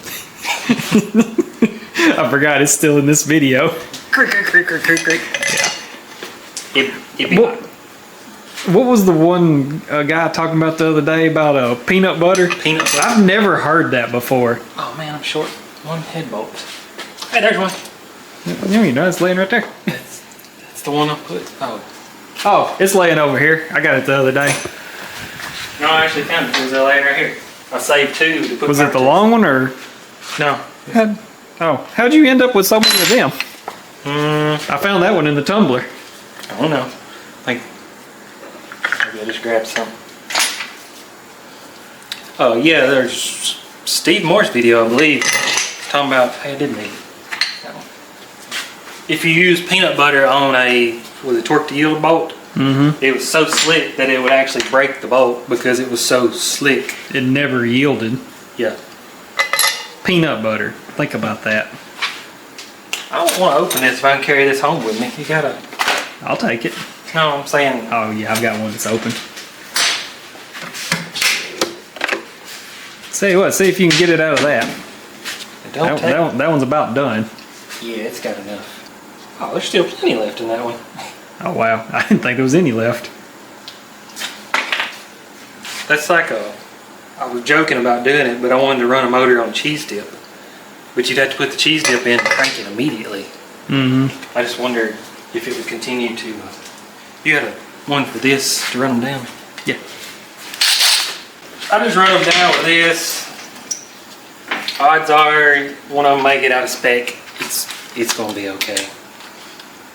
I forgot it's still in this video. Creak, creak, creak, creak, creak, creak. Yeah. It'd be What was the one guy talking about the other day about peanut butter? peanut butter. I've never heard that before. Oh man, I'm short one head bolt. Hey, there's one. No, you know, it's laying right there. That's the one I put. Oh. Oh, it's laying over here. I got it the other day. No, I actually found it. It was laying right here. I saved two to put. Was it the long one or? No. How'd you end up with so many of them? I I found that one in the tumbler. don't know. Maybe I just grabbed some. Oh yeah, there's Steve Moore's video, I believe, talking about. Hey, I did need it. That one. If you use peanut butter on a torque to yield bolt, it was so slick that it would actually break the bolt because it was so slick. It never yielded. Yeah. Peanut butter. Think about that. I don't want to open this if I can carry this home with me. You gotta. I'll take it. No, I'm saying. Oh yeah, I've got one that's open. See what? See if you can get it out of that. Don't That one's about done. Yeah, it's got enough. Oh, there's still plenty left in that one. Oh wow, I didn't think there was any left. That's like I was joking about doing it, but I wanted to run a motor on cheese dip. But you'd have to put the cheese dip in and crank it immediately. Mm-hmm. I just wondered if it would continue to. You had one for this to run them down. Yeah. I just run them down with this. Odds are one of them may get out of spec. It's gonna be okay.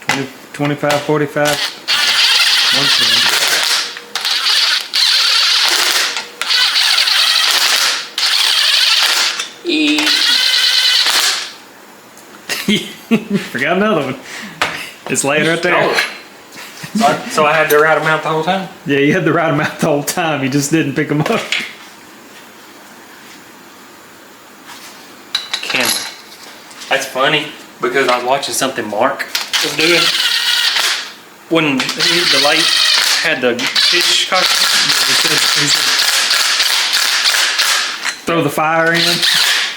20, 25, 45. 110. Forgot another one. It's laying right there. So I had the right amount the whole time? Yeah, you had the right amount the whole time. You just didn't pick them up. Camera. That's funny because I was watching something Mark was doing when the light had the fish costume. He said, throw the fire in.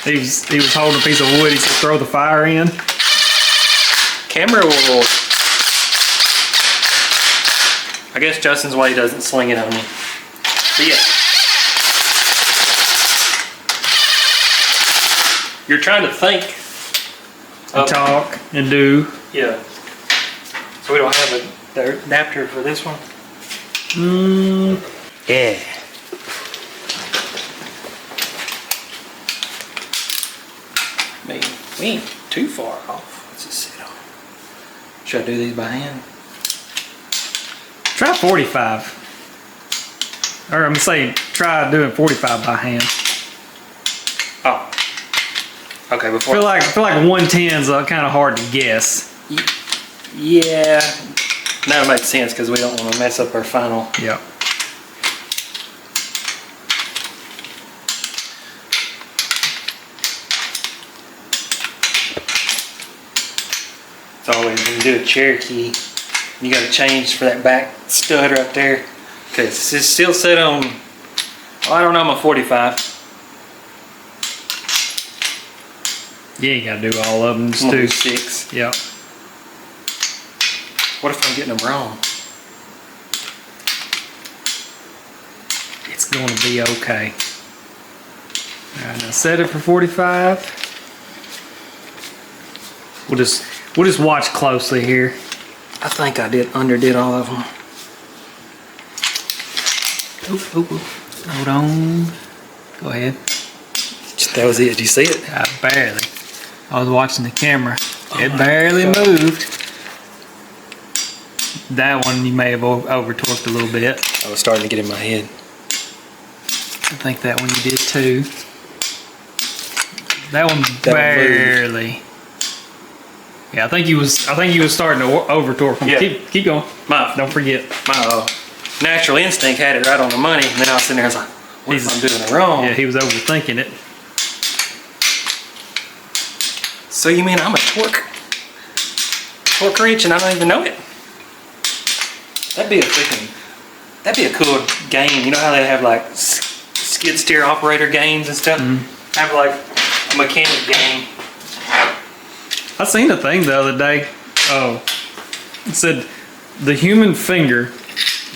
He was holding a piece of wood. He said, throw the fire in. Camera will. I guess Justin's way doesn't sling it on me. But yeah. You're trying to think. And talk and do. Yeah. So we don't have the adapter for this one? Yeah. We ain't too far off. Let's just sit on. Should I do these by hand? Try 45. Or I'm saying, try doing 45 by hand. Oh. Okay, before. I feel like 110's kind of hard to guess. Yeah. That makes sense because we don't want to mess up our final. Yep. It's always when you do a Cherokee, you got to change for that back stud right there. Okay, it's still set on. Oh, I don't know, I'm a 45. Yeah, you gotta do all of them. Just do 6. Yep. What if I'm getting them wrong? It's gonna be okay. Alright, now set it for 45. We'll just watch closely here. I think I underdid all of them. Oop. Hold on. Go ahead. That was it. Did you see it? Barely. I was watching the camera. It barely moved. That one you may have over torqued a little bit. I was starting to get in my head. I think that one you did too. That one barely. Yeah, I think he was starting to over torque them. Yeah. Keep going. Don't forget. My natural instinct had it right on the money, and then I was sitting there, I was like, what if I'm doing it wrong? Yeah, he was overthinking it. So you mean I'm a torque wrench and I don't even know it? That'd be a cool game. You know how they have like skid steer operator games and stuff? Mm-hmm. Have like a mechanic game. I seen a thing the other day. It said the human finger,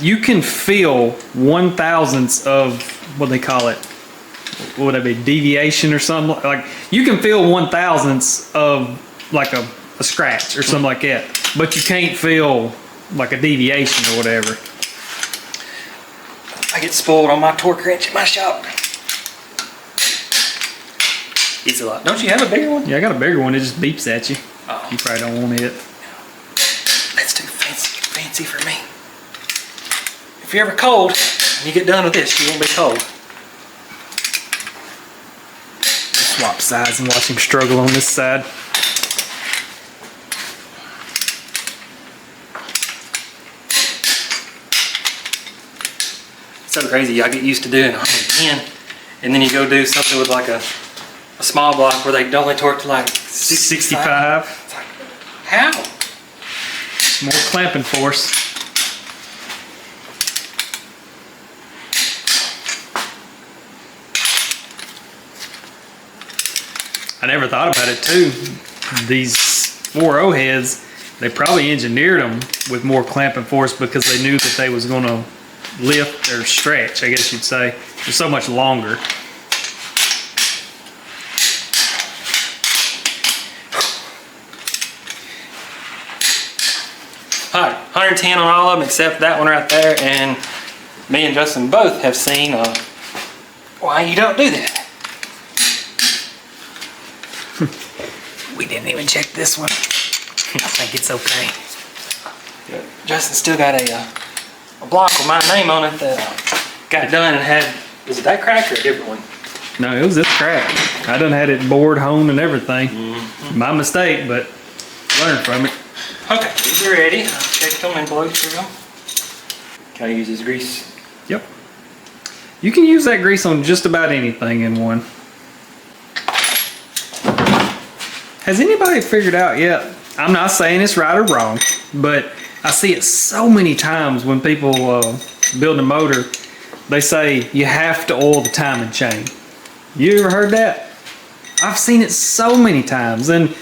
you can feel 1/1000th of what they call it. What would that be? Deviation or something? Like you can feel 1/1000th of like a scratch or something like that, but you can't feel like a deviation or whatever. I get spoiled on my torque wrench at my shop. It's a lot. Don't you have a bigger one? Yeah, I got a bigger one. It just beeps at you. Oh. You probably don't want it. That's too fancy for me. If you're ever cold and you get done with this, you won't be cold. Swap sides and watch him struggle on this side. It's so crazy. I get used to doing 110, and then you go do something with like a small block where they only torque to like 65. It's like, how? More clamping force. I never thought about it too. These 4.0 heads, they probably engineered them with more clamping force because they knew that they was going to lift or stretch, I guess you'd say. They're so much longer. All right, 110 on all of them except that one right there, and me and Justin both have seen why you don't do that. We didn't even check this one. I think it's okay. Justin still got a block with my name on it that got done and had, is it that crack or a different one? No, it was this crack. I done had it bored, honed, and everything. My mistake, but learn from it. Okay, these are ready. I'll check them and blow through them. Can I use this grease? Yep. You can use that grease on just about anything in one. Has anybody figured out yet? I'm not saying it's right or wrong, but I see it so many times when people build a motor. They say you have to oil the timing chain. You ever heard that? I've seen it so many times, and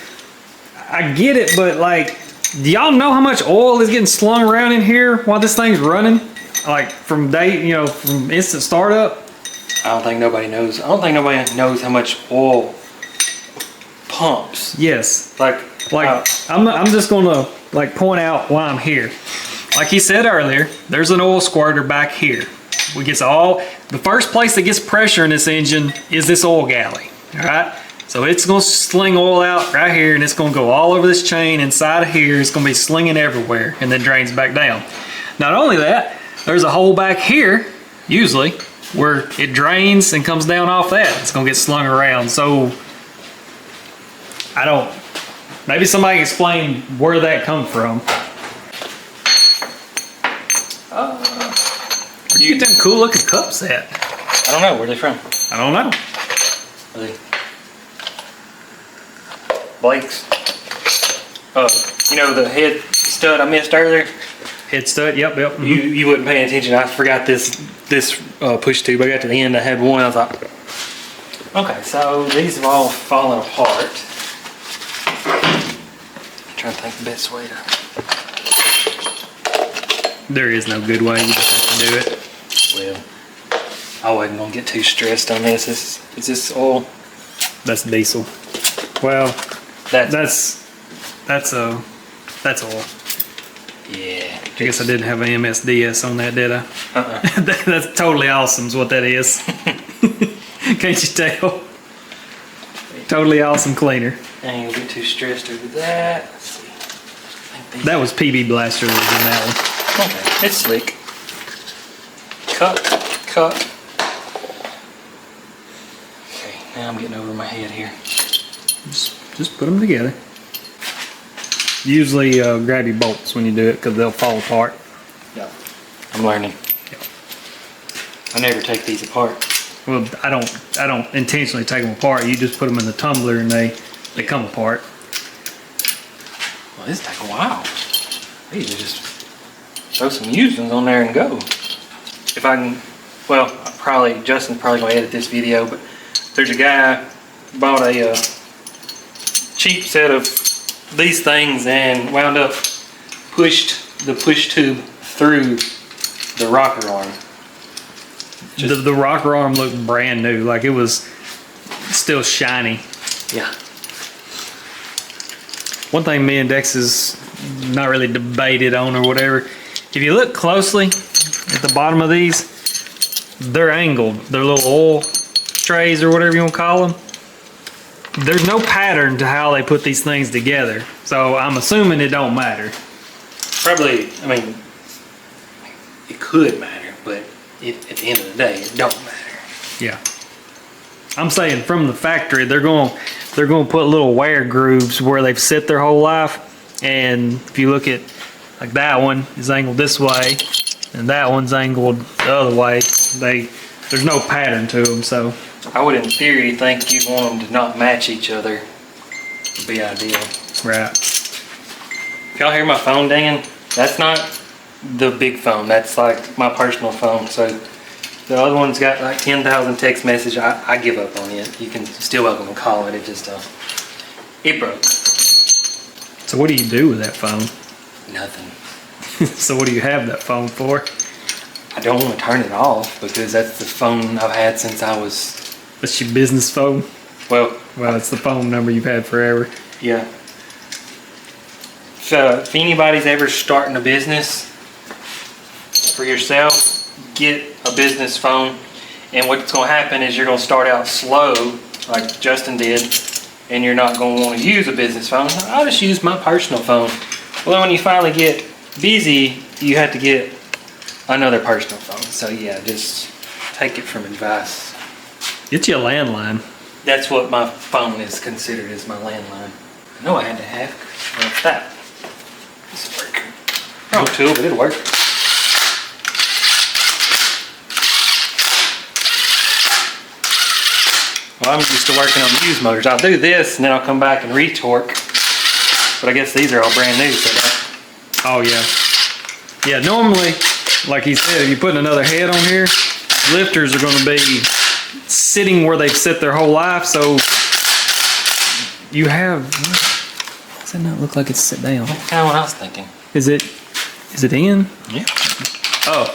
I get it, but like, do y'all know how much oil is getting slung around in here while this thing's running? Like from from instant startup? I don't think nobody knows. I don't think nobody knows how much oil pumps. Yes. Like I'm just gonna like point out why I'm here. Like he said earlier, there's an oil squirter back here. The first place that gets pressure in this engine is this oil galley. All right. So it's gonna sling oil out right here, and it's gonna go all over this chain inside of here. It's gonna be slinging everywhere, and then drains back down. Not only that, there's a hole back here, usually, where it drains and comes down off that. It's gonna get slung around. So maybe somebody can explain where that come from. Where'd you get them cool looking cups at? I don't know, where are they from? I don't know. Are they Blake's? You know the head stud I missed earlier? Head stud, yep. You wasn't paying attention. I forgot this push tube. I got to the end, I had one. I was like, okay, so these have all fallen apart. I'm trying to think the best way to. There is no good way. You just have to do it. Well, I wasn't gonna get too stressed on this. Is this oil? That's diesel. Well, that's oil. Yeah. I guess I didn't have an MSDS on that, did I? That's totally awesome is what that is. Can't you tell? Totally awesome cleaner. I ain't gonna get too stressed over that. Let's see. That was PB Blaster that was in that one. Okay, it's slick. Cut. Okay, now I'm getting over my head here. Just put them together. Usually grab your bolts when you do it because they'll fall apart. Yeah. I'm learning. Yeah. I never take these apart. Well, I don't intentionally take them apart. You just put them in the tumbler and they come apart. Well, this take a while. I usually just throw some used ones on there and go. If I can, well, Justin's probably gonna edit this video, but there's a guy bought a cheap set of these things and wound up pushed the push tube through the rocker arm. The rocker arm looked brand new, like it was still shiny. Yeah. One thing me and Dex is not really debated on or whatever, if you look closely at the bottom of these, they're angled. They're little oil trays or whatever you want to call them. There's no pattern to how they put these things together. So I'm assuming it don't matter. Probably, I mean, it could matter, but at the end of the day, it don't matter. Yeah. I'm saying from the factory, they're going to put little wear grooves where they've sit their whole life. And if you look at, like that one is angled this way, and that one's angled the other way. There's no pattern to them, so. I would, in theory, think you'd want them to not match each other. Would be ideal. Right. If y'all hear my phone dinging, that's not the big phone. That's like my personal phone. So The other one's got like 10,000 text message. I give up on it. You can still welcome to call it. It just it broke. So what do you do with that phone? Nothing. So what do you have that phone for? I don't want to turn it off because that's the phone I've had since I was. That's your business phone? Well, it's the phone number you've had forever. yeah. So if anybody's ever starting a business for yourself, get a business phone. And what's going to happen is you're going to start out slow, like Justin did, and you're not going to want to use a business phone. I'll just use my personal phone. Well, when you finally get busy, you have to get another personal phone. So yeah, just take it from advice. Get you a landline. That's what my phone is considered as my landline. I know I had to have. What's that? This will work. Wrong tool, but it'll work. Well, I'm used to working on used motors. I'll do this and then I'll come back and retorque. But I guess these are all brand new, so that. Oh yeah. Yeah, normally, like he said, if you put another head on here, lifters are going to be sitting where they've sit their whole life, so you have. Does that not look like it's sit down? That's kind of what I was thinking. Is it in? Yeah. Oh.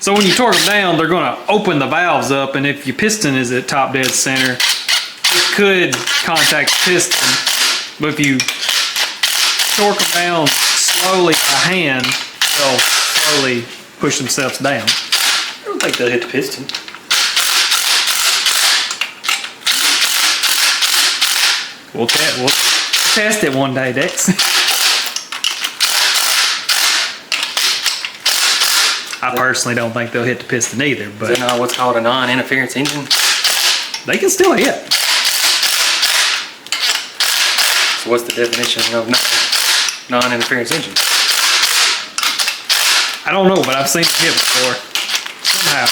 So when you torque them down, they're going to open the valves up, and if your piston is at top dead center, it could contact the piston. But if you torque them down slowly by hand, they'll slowly push themselves down. I don't think they'll hit the piston. We'll test it one day, Dex. I personally don't think they'll hit the piston either, Is but that not what's called a non-interference engine? they can still hit. So what's the definition of non-interference engine? I don't know, but I've seen it hit before. Somehow.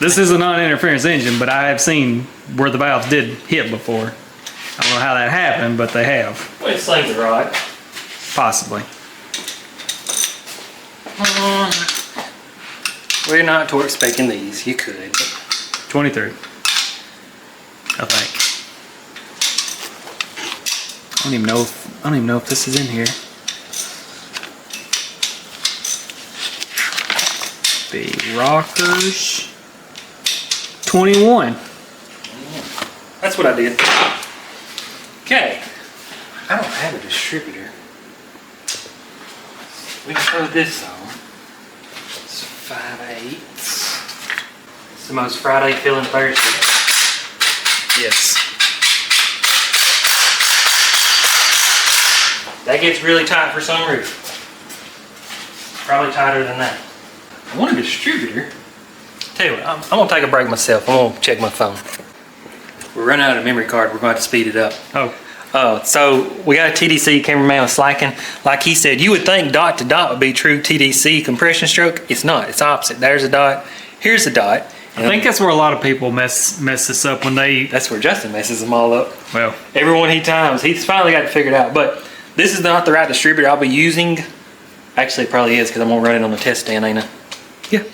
This is a non-interference engine, but I have seen where the valves did hit before. I don't know how that happened, but they have. Well, it slings it right. Possibly. We're not torque specking these. You could. But 23. I think. I don't even know if this is in here. The rockers. 21. that's what I did. Okay. I don't have a distributor. We can throw this on. It's 5/8. It's the most Friday feeling Thursday. Yes. That gets really tight for some reason. Probably tighter than that. I want a distributor. Tell you what, I'm gonna take a break myself. I'm gonna check my phone. We're running out of memory card. We're going to have to speed it up. Oh. So we got a TDC cameraman with slacking. Like he said, you would think dot to dot would be true TDC compression stroke. It's not. It's opposite. There's a dot. Here's a dot. I think that's where a lot of people mess this up when they. That's where Justin messes them all up. Well, Everyone he times, he's finally got it figured out. But this is not the right distributor I'll be using. Actually, it probably is because I'm gonna run it on the test stand, ain't I? yeah.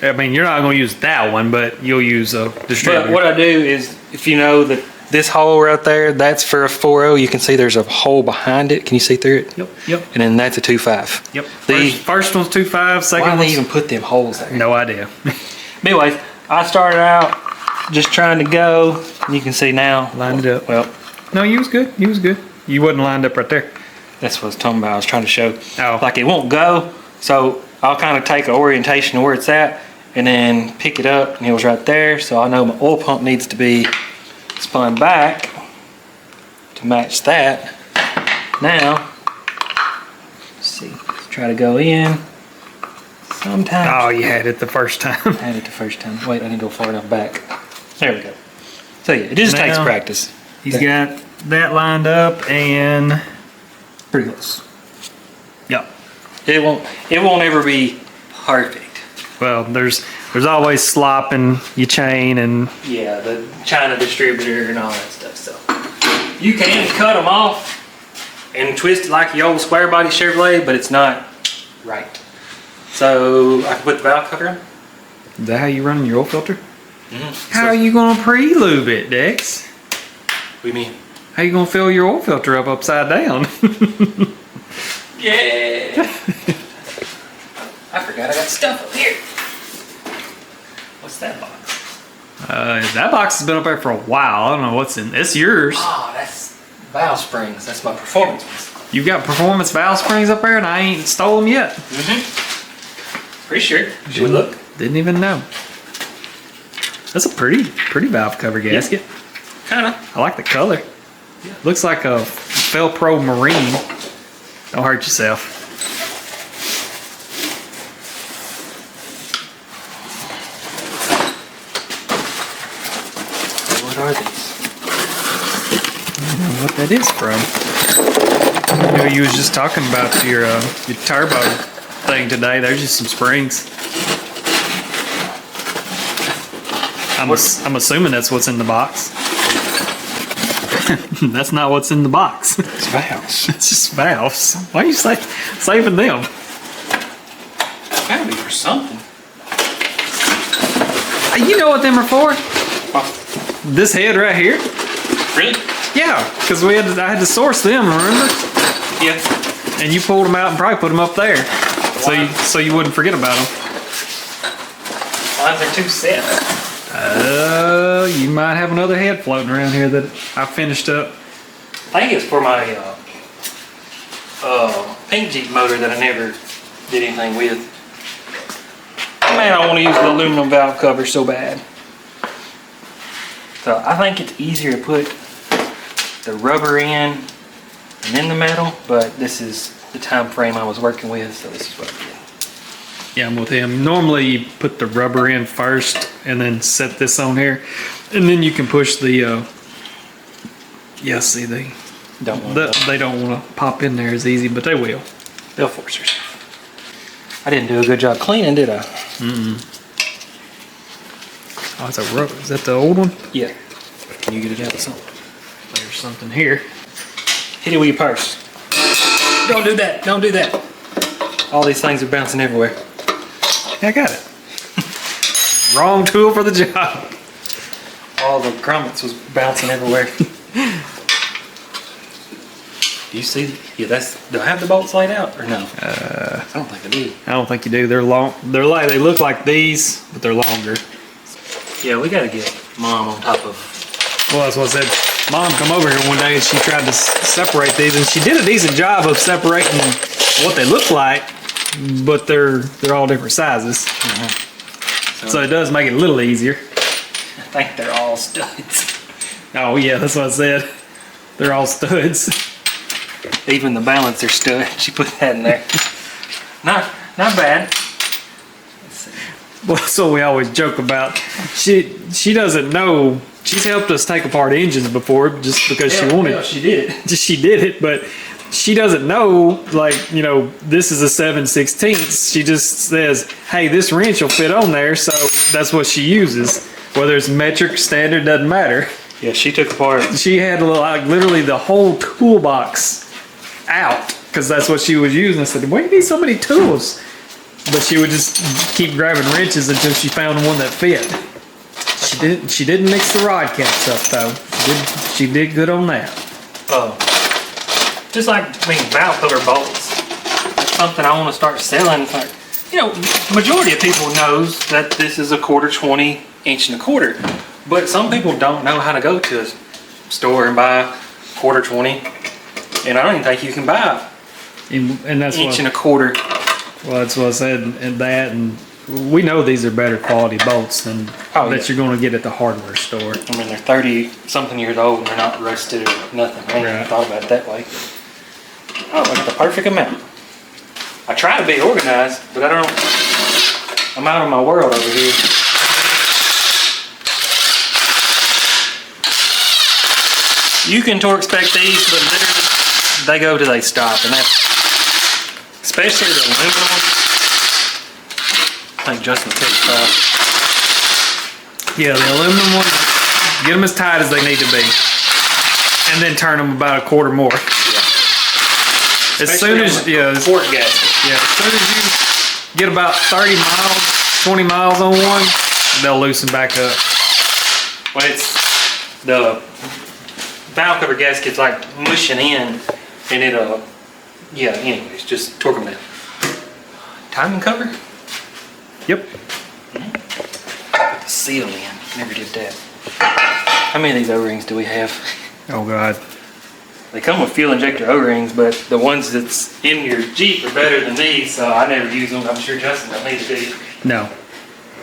I mean, you're not going to use that one, but you'll use a distributor. But what I do is, if you know that this hole right there, that's for a 4.0. You can see there's a hole behind it. Can you see through it? Yep. And then that's a 2.5. Yep. The, First one's 2.5. Second why do one's they even put them holes there? no idea. But anyways, I started out just trying to go. And you can see now, lined it up. Well, No, you was good. You was good. You wasn't lined up right there. that's what I was talking about. I was trying to show. Oh. Like it won't go. So I'll kind of take an orientation of where it's at and then pick it up, and it was right there. So I know my oil pump needs to be spun back to match that. Now, let's see, let's try to go in. Sometimes. Oh, you had it the first time. I had it the first time. Wait, I didn't go far enough back. There we go. So yeah, it just takes Now, practice. He's got that lined up and Pretty close. yep. It won't ever be perfect. Well, there's always slop in your chain and Yeah, the China distributor and all that stuff. So you can cut them off and twist it like the old square body Chevrolet, but it's not right. So I can put the valve cover in. Is that how you run your oil filter? Mm-hmm. How are you gonna pre-lube it, Dex? What do you mean? How you gonna fill your oil filter up upside down? Yeah. I forgot I got stuff up here. What's that box? That box has been up there for a while. I don't know what's in. It's yours. Oh, that's valve springs. That's my performance ones. You've got performance valve springs up there, and I ain't stole them yet. Mm-hmm. Pretty sure. Should we look? Didn't even know. That's a pretty valve cover gasket. Kinda. I like the color. Looks like a Felpro Marine. Don't hurt yourself. What are these? I don't know what that is from. You know, you was just talking about your turbo thing today. There's just some springs. I'm assuming that's what's in the box. That's not what's in the box. It's valves. It's just valves. Why are you saving them? Gotta be for something. You know what them are for? This head right here. Really? Yeah, because I had to source them. Remember? Yeah. And you pulled them out and probably put them up there, so you wouldn't forget about them. Why are two set? You might have another head floating around here that I finished up. I think it's for my paint Jeep motor that I never did anything with. Man, I want to use the aluminum valve cover so bad. So I think it's easier to put the rubber in and then the metal, but this is the time frame I was working with, so this is what I did. Yeah, I'm with him. Normally you put the rubber in first and then set this on here, and then you can push the see, they Don't want they don't want to pop in there as easy, but they will. they'll force yourself. I didn't do a good job cleaning, did I? Oh, it's a rubber. Is that the old one? Yeah. Can you get it out of something? There's something here. Hit it with your purse. Don't do that. Don't do that. All these things are bouncing everywhere. Yeah, I got it. Wrong tool for the job. All the grommets was bouncing everywhere. Do you see? Yeah, do I have the bolts laid out or no? I don't think I do. I don't think you do. They're long. They look like these, but they're longer. Yeah, we gotta get Mom on top of. Well, that's what I said. Mom come over here one day and she tried to separate these, and she did a decent job of separating what they look like, but they're all different sizes. So it does make it a little easier. I think they're all studs. Oh yeah, that's what I said. They're all studs. Even the balancer stud. She put that in there. Not bad. Well, that's what we always joke about. She doesn't know. She's helped us take apart engines before just because she wanted. Yeah, she did. She did it, but she doesn't know, like, you know, this is a 7/16. She just says, hey, this wrench will fit on there, so that's what she uses. Whether it's metric, standard, doesn't matter. Yeah, she took apart. She had like literally the whole toolbox out because that's what she was using. I said, why do you need so many tools? But she would just keep grabbing wrenches until she found one that fit. She didn't mix the rod caps up though. She did good on that. Oh. Just like, valve filler bolts. That's something I want to start selling. Like, majority of people knows that this is a 1/4 inch and a quarter. But some people don't know how to go to a store and buy 1/4. And I don't even think you can buy And that's inch what, and a quarter. well, that's what I said. And we know these are better quality bolts than that you're going to get at the hardware store. I mean, they're 30-something years old and they're not rusted or nothing. I ain't even thought about it that way. Oh, I got the perfect amount. I try to be organized, but I'm out of my world over here. You can torque spec these, but literally they go till they stop, and that's especially the aluminum ones. I think Justin took five. Yeah, the aluminum ones, get them as tight as they need to be. And then turn them about a quarter more. As soon as, Port gasket. as soon as Get about 30 miles, 20 miles on one, they'll loosen back up. Well, it's the valve cover gasket's like mushing in, and it'll, yeah, anyways, just torque them down. Timing cover? Yep. Put the seal in. Never did that. How many of these O-rings do we have? Oh God. They come with fuel injector O-rings, but the ones that's in your Jeep are better than these, so I never use them. I'm sure Justin don't need to do. No.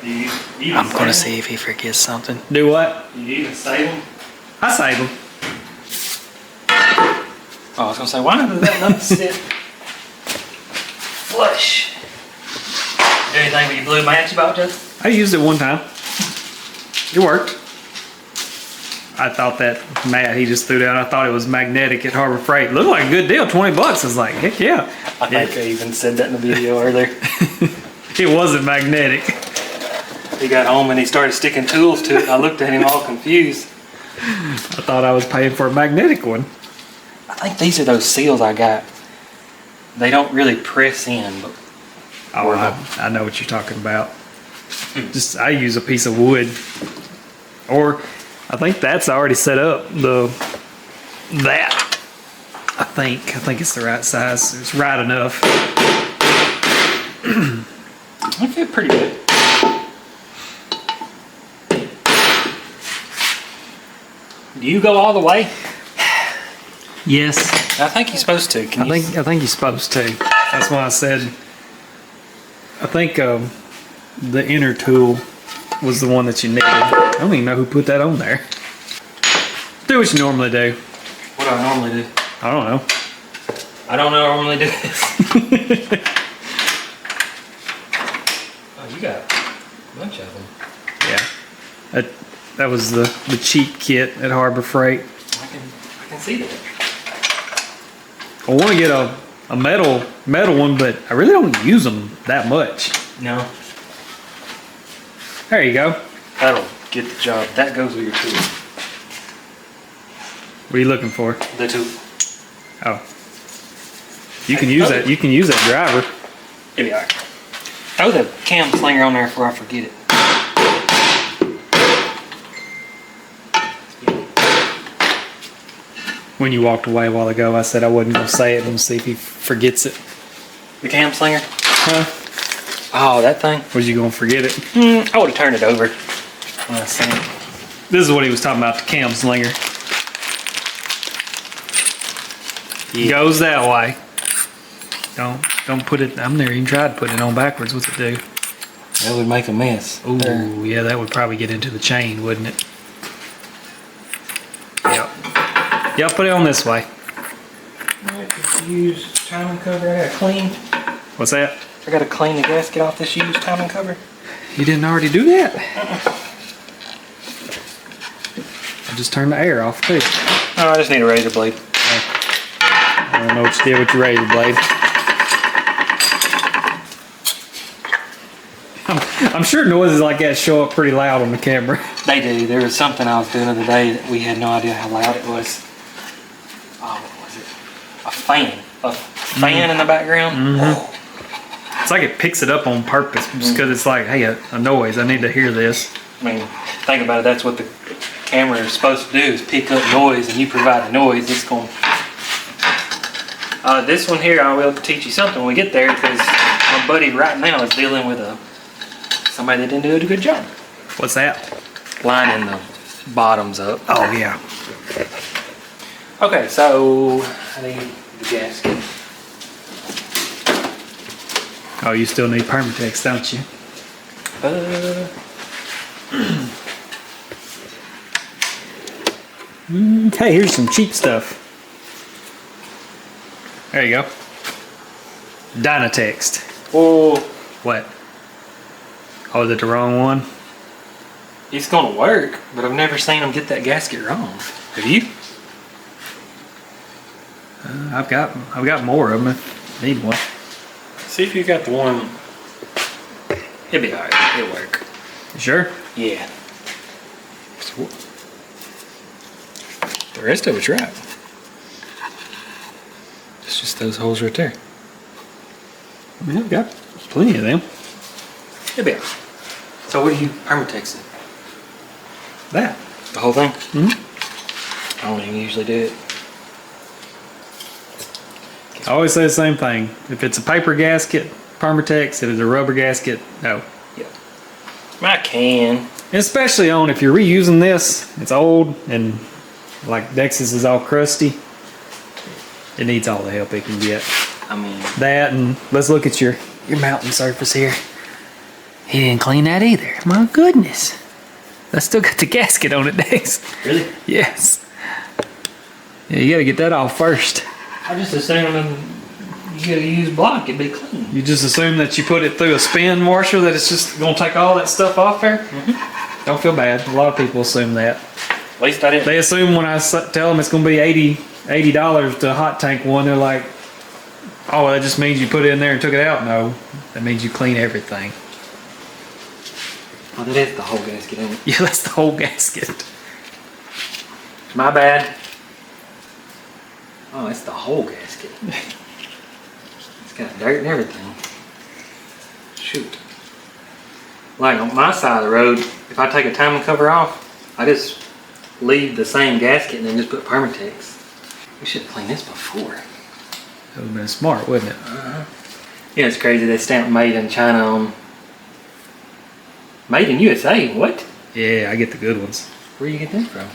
Do you even I'm gonna save see if he forgets something. Do what? them? Do you even save them? I save them. Oh, I was gonna say, why does that not sit flush? Do anything with your blue match about Justin? I used it one time. It worked. I thought that mat he just threw down, I thought it was magnetic at Harbor Freight. Looked like a good deal, 20 bucks. I was like, heck yeah. I think I even said that in the video earlier. It wasn't magnetic. He got home and he started sticking tools to it. I looked at him all confused. I thought I was paying for a magnetic one. I think these are those seals I got. They don't really press in, but Oh, I know what you're talking about. Just, I use a piece of wood. Or, I think that's already set up. That. I think it's the right size. It's right enough. they fit pretty good. Do you go all the way? Yes. I think you're supposed to. I think you're supposed to. That's why I said. I think the inner tool was the one that you needed. I don't even know who put that on there. Do what you normally do. What do I normally do? I don't know. I don't normally do this. Oh, you got a bunch of them. Yeah. That was the cheap kit at Harbor Freight. I can see that. I want to get a metal one, but I really don't use them that much. No. There you go. That'll get the job. That goes with your tool. What are you looking for? The tool. Oh. You can use that. You can use that driver. It'll be alright. Throw the cam slinger on there before I forget it. When you walked away a while ago, I said I wasn't going to say it and see if he forgets it. The cam slinger? Huh? Oh, that thing? Was you going to forget it? I would have turned it over when I seen it. This is what he was talking about, the cam slinger. Yeah. Goes that way. Don't put it, I've never even tried putting it on backwards. What's it do? That would make a mess. Ooh, yeah, that would probably get into the chain, wouldn't it? Yep. Yep, put it on this way. Use timing cover. I gotta clean. What's that? I gotta clean the gasket off this used timing cover. You didn't already do that? I just turned the air off too. Oh, I just need a razor blade. I don't know what you did with your razor blade. I'm sure noises like that show up pretty loud on the camera. They do. There was something I was doing the other day that we had no idea how loud it was. Oh, what was it? A fan. A fan in the background. Oh. It's like it picks it up on purpose just because it's like, hey, a noise. I need to hear this. I mean, think about it. That's what the camera is supposed to do, is pick up noise, and you provide the noise. It's going. This one here, I will teach you something when we get there, because my buddy right now is dealing with somebody that didn't do a good job. What's that? Lining the bottoms up. Oh, yeah. Okay, so I need the gasket. Oh, you still need Permatex, don't you? Hey, here's some cheap stuff. There you go. Dynatext. Oh, What? Oh, is it the wrong one? it's gonna work, but I've never seen them get that gasket wrong. Have you? I've got more of them if you need one. See if you got the one. It'll be alright. It'll work. You sure? Yeah. The rest of it's right. It's just those holes right there. I mean, I've got plenty of them. It'll be. So what do you permatex it? That. The whole thing? Mm-hmm. I don't even usually do it. I always say the same thing. If it's a paper gasket, permatex. If it's a rubber gasket, no. Yeah. I can. And especially on if you're reusing this, it's old and like Dex's is all crusty. It needs all the help it can get. I mean, That and let's look at your mounting surface here. He didn't clean that either. My goodness. I still got the gasket on it, Dex. really? Yes. Yeah, you gotta get that off first. I just assumed you gotta use block, it'd be clean. You just assume that you put it through a spin washer that it's just gonna take all that stuff off there? Mm-hmm. Don't feel bad. A lot of people assume that. At least I didn't. They assume when I tell them it's gonna be $80 to hot tank one, they're like, oh, that just means you put it in there and took it out. No, that means you clean everything. Oh, that is the whole gasket, isn't it? Yeah, that's the whole gasket. My bad. Oh, it's the whole gasket. It's got dirt and everything. Shoot. Like on my side of the road, if I take a timing cover off, I just leave the same gasket and then just put Permatex. We should have cleaned this before. That would have been smart, wouldn't it? Yeah, it's crazy they stamp made in China on. Made in USA, what? Yeah, I get the good ones. Where do you get them from?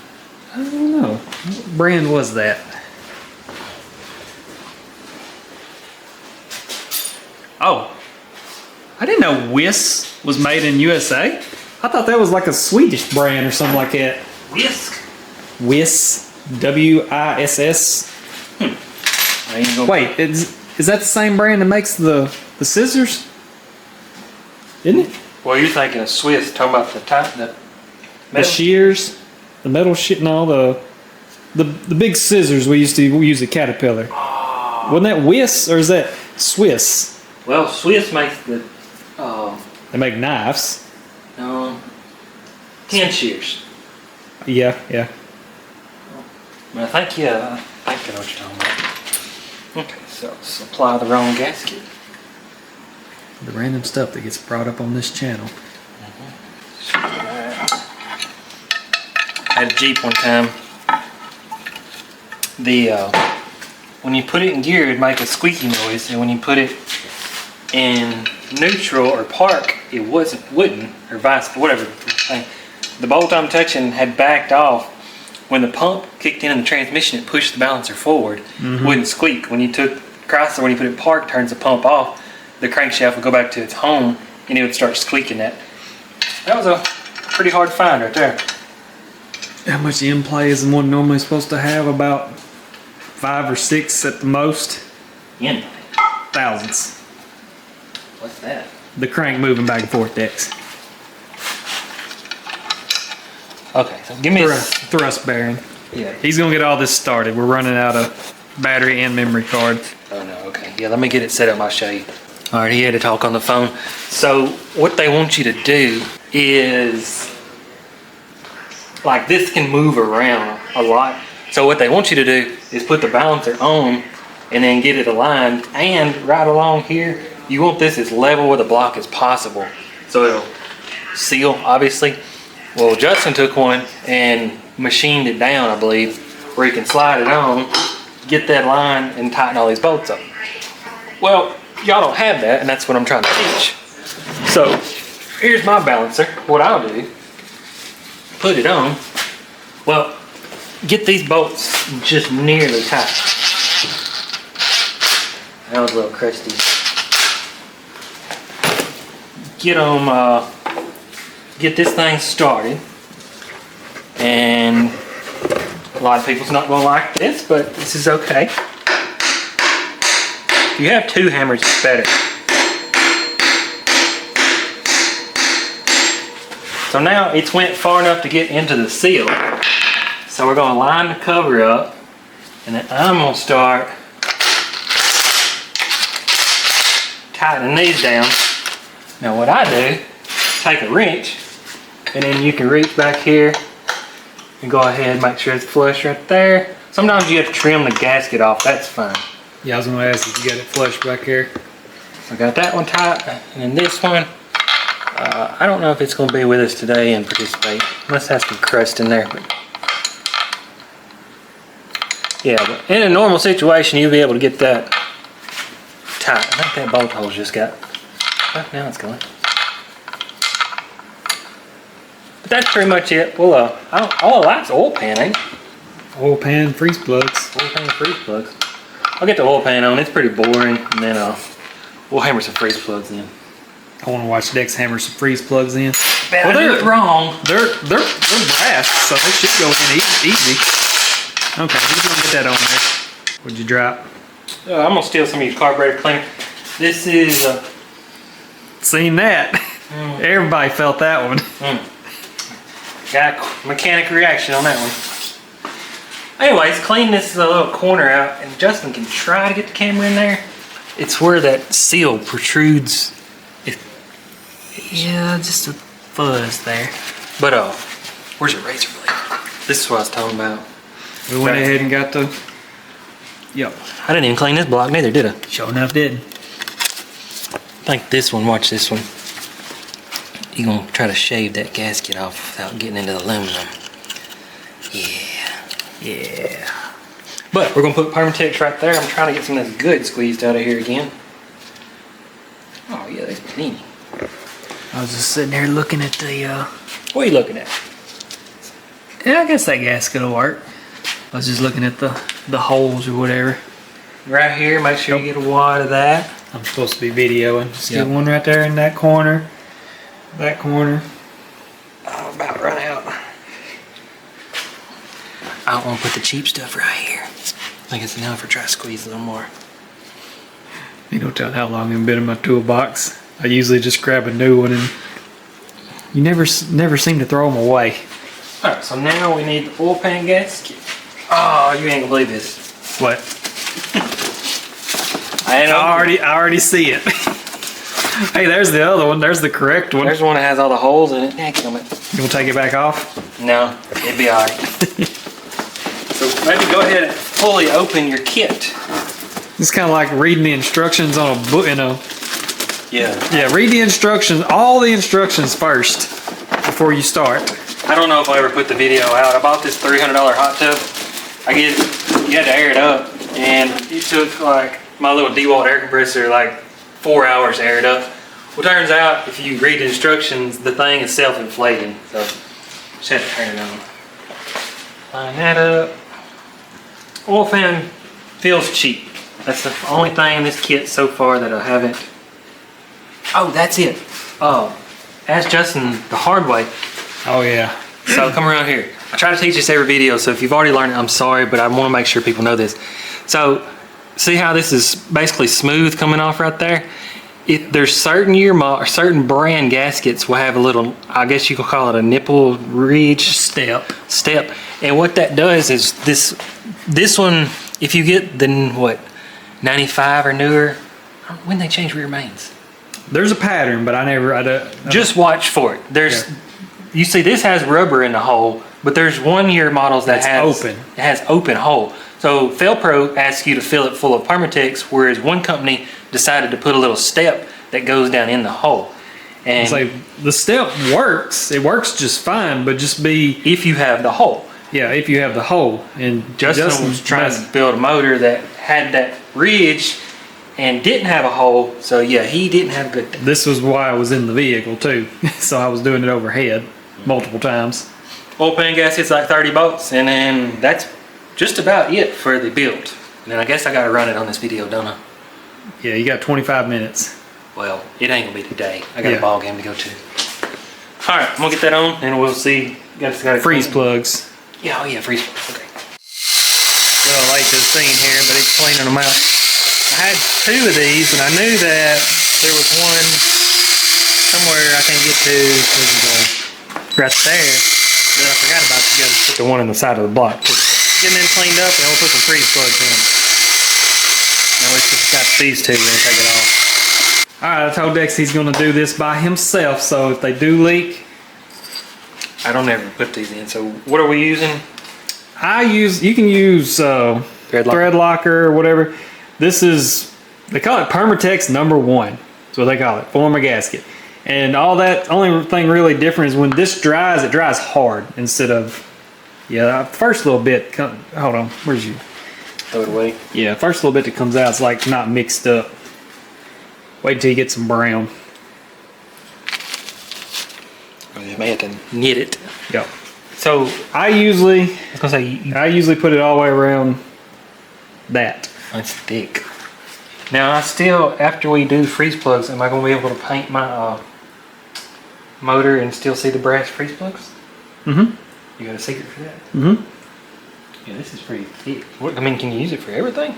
I don't know. What brand was that? Oh, I didn't know Wiss was made in USA. I thought that was like a Swedish brand or something like that. Whisk. Wiss, W-I-S-S. I ain't gonna- Wait, is that the same brand that makes the scissors? Isn't it? Well, you're thinking of Swiss, talking about the type, the The shears, the metal shit, no, the big scissors we used to use at Caterpillar. Wasn't that Wiss or is that Swiss? Well, Swiss makes the They make knives. 10 shears. Yeah. I think, yeah, I think I know what you're talking about. Okay, so supply the wrong gasket. The random stuff that gets brought up on this channel. I had a Jeep one time. When you put it in gear, it'd make a squeaky noise, and when you put it in neutral or park, it wouldn't, or vice, whatever. The bolt I'm touching had backed off. When the pump kicked in the transmission, it pushed the balancer forward. Mm-hmm. Wouldn't squeak. When you took Chrysler, when you put it in park, turns the pump off, the crankshaft would go back to its home, and it would start squeaking that. That was a pretty hard find right there. How much in play is one normally supposed to have? About 5 or 6 at the most. In. Thousands. What's that? The crank moving back and forth, Dex. Okay, so give me Thrust bearing. Yeah. He's gonna get all this started. We're running out of battery and memory cards. Oh no, okay. Yeah, let me get it set up, I'll show you. Alright, he had to talk on the phone. So what they want you to do is, like, this can move around a lot. So what they want you to do is put the balancer on and then get it aligned, and right along here, you want this as level with the block as possible. So it'll seal, obviously. Well, Justin took one and machined it down, I believe, where you can slide it on, get that line, and tighten all these bolts up. Well, y'all don't have that, and that's what I'm trying to teach. So, here's my balancer. What I'll do, put it on. Well, get these bolts just nearly tight. That was a little crusty. Get them, get this thing started. And a lot of people's not gonna like this, but this is okay. If you have 2 hammers, it's better. So now it's went far enough to get into the seal. So we're gonna line the cover up, and then I'm gonna start tightening these down. Now what I do, take a wrench, and then you can reach back here and go ahead and make sure it's flush right there. Sometimes you have to trim the gasket off, that's fine. Yeah, I was gonna ask if you got it flush back here. I got that one tight, and then this one. I don't know if it's going to be with us today and participate. Must have some crust in there. But yeah, but in a normal situation, you'll be able to get that tight. I think that bolt hole's just got. Oh, now it's going. But that's pretty much it. Well, oh, that's oil pan, ain't it? Oil pan, freeze plugs. Oil pan freeze plugs. I'll get the oil pan on. It's pretty boring, and then we'll hammer some freeze plugs in. I want to watch Dex hammer some freeze plugs in. Well, they're wrong. They're brass, so they should go in easy. Okay, we're gonna get that on there. What'd you drop? I'm gonna steal some of your carburetor cleaner. This is. Seen that? Everybody felt that one. Got a mechanic reaction on that one. Anyways, clean this little corner out, and Justin can try to get the camera in there. It's where that seal protrudes. Yeah, just a fuzz there. But where's your razor blade? This is what I was talking about. We went ahead and got the. Yep. I didn't even clean this block neither, did I? Sure enough, did. I think this one. Watch this one. You're gonna try to shave that gasket off without getting into the aluminum. Yeah. But we're gonna put Permatex right there. I'm trying to get some of this good squeezed out of here again. Oh yeah, that's panini. I was just sitting here looking at the. What are you looking at? Yeah, I guess that gasket will work. I was just looking at the holes or whatever. Right here. Make sure you get a wad of that. I'm supposed to be videoing. Just Yep. get one right there in that corner. That corner. I'm about run out. I don't want to put the cheap stuff right here. I think it's enough for try to squeeze a little more. You don't tell how long I've been in my toolbox. I usually just grab a new one, and you never seem to throw them away. All right, so now we need the oil pan gasket. Oh, you ain't gonna believe this. What? I already see it. Hey, there's the other one. There's the correct one. There's the one that has all the holes in it. Dadgummit. You gonna take it back off? No, it'd be all right. So maybe go ahead and fully open your kit. It's kind of like reading the instructions on a book, Yeah, read the instructions, all the instructions first before you start. I don't know if I ever put the video out. I bought this $300 hot tub. You had to air it up, and it took like my little DeWalt air compressor like 4 hours to air it up. Well, turns out if you read the instructions, the thing is self-inflating, so just had to turn it on. Line that up. Oil fan feels cheap. That's the only thing in this kit so far that I haven't. Oh, that's it. Oh, ask Justin the hard way. Oh yeah. So come around here. I try to teach this every video, so if you've already learned it, I'm sorry, but I want to make sure people know this. So, see how this is basically smooth coming off right there? There's certain year model or certain brand gaskets will have a little, I guess you could call it a nipple ridge step. And what that does is this one, if you get the 95 or newer, when they change rear mains. There's a pattern, but I Just watch for it. You see, this has rubber in the hole, but there's 1 year models that has open hole. So Felpro asks you to fill it full of Permatex, whereas one company decided to put a little step that goes down in the hole. And it's like the step works. It works just fine, but just be if you have the hole. Yeah, if you have the hole. And Justin was trying to build a motor that had that ridge and didn't have a hole, so yeah, he didn't have good. This was why I was in the vehicle too, so I was doing it overhead multiple times. Oil pan gasket's like 30 bucks, and then that's just about it for the build. And then I guess I gotta run it on this video, don't I? Yeah, you got 25 minutes. Well, it ain't gonna be today. I got a ball game to go to. All right, I'm gonna get that on, and we'll see. Gotta freeze plugs. Yeah, oh yeah, freeze plugs. Okay. A little late to the scene here, but he's cleaning them out. I had 2 of these, and I knew that there was one somewhere I can't get to. Right there. But I forgot about you guys. Put the one on the side of the block. Getting them cleaned up, and we'll put some freeze plugs in. Now we just got these 2. We're gonna take it off. All right, I told Dex he's gonna do this by himself. So if they do leak, I don't ever put these in. So what are we using? You can use thread locker or whatever. This is They call it Permatex #1. That's what they call it, former gasket. And all that, only thing really different is when this dries, it dries hard instead of, yeah, first little bit, hold on, where's you? Throw it away. Yeah, first little bit that comes out is like not mixed up. Wait until you get some brown. You may have to knit it. Yep. So I usually was gonna say I usually put it all the way around that. it's thick. Now I still, after we do freeze plugs, am I gonna be able to paint my motor and still see the brass freeze plugs? Mm-hmm. You got a secret for that? Mm-hmm. Yeah, this is pretty thick. What, I mean, can you use it for everything?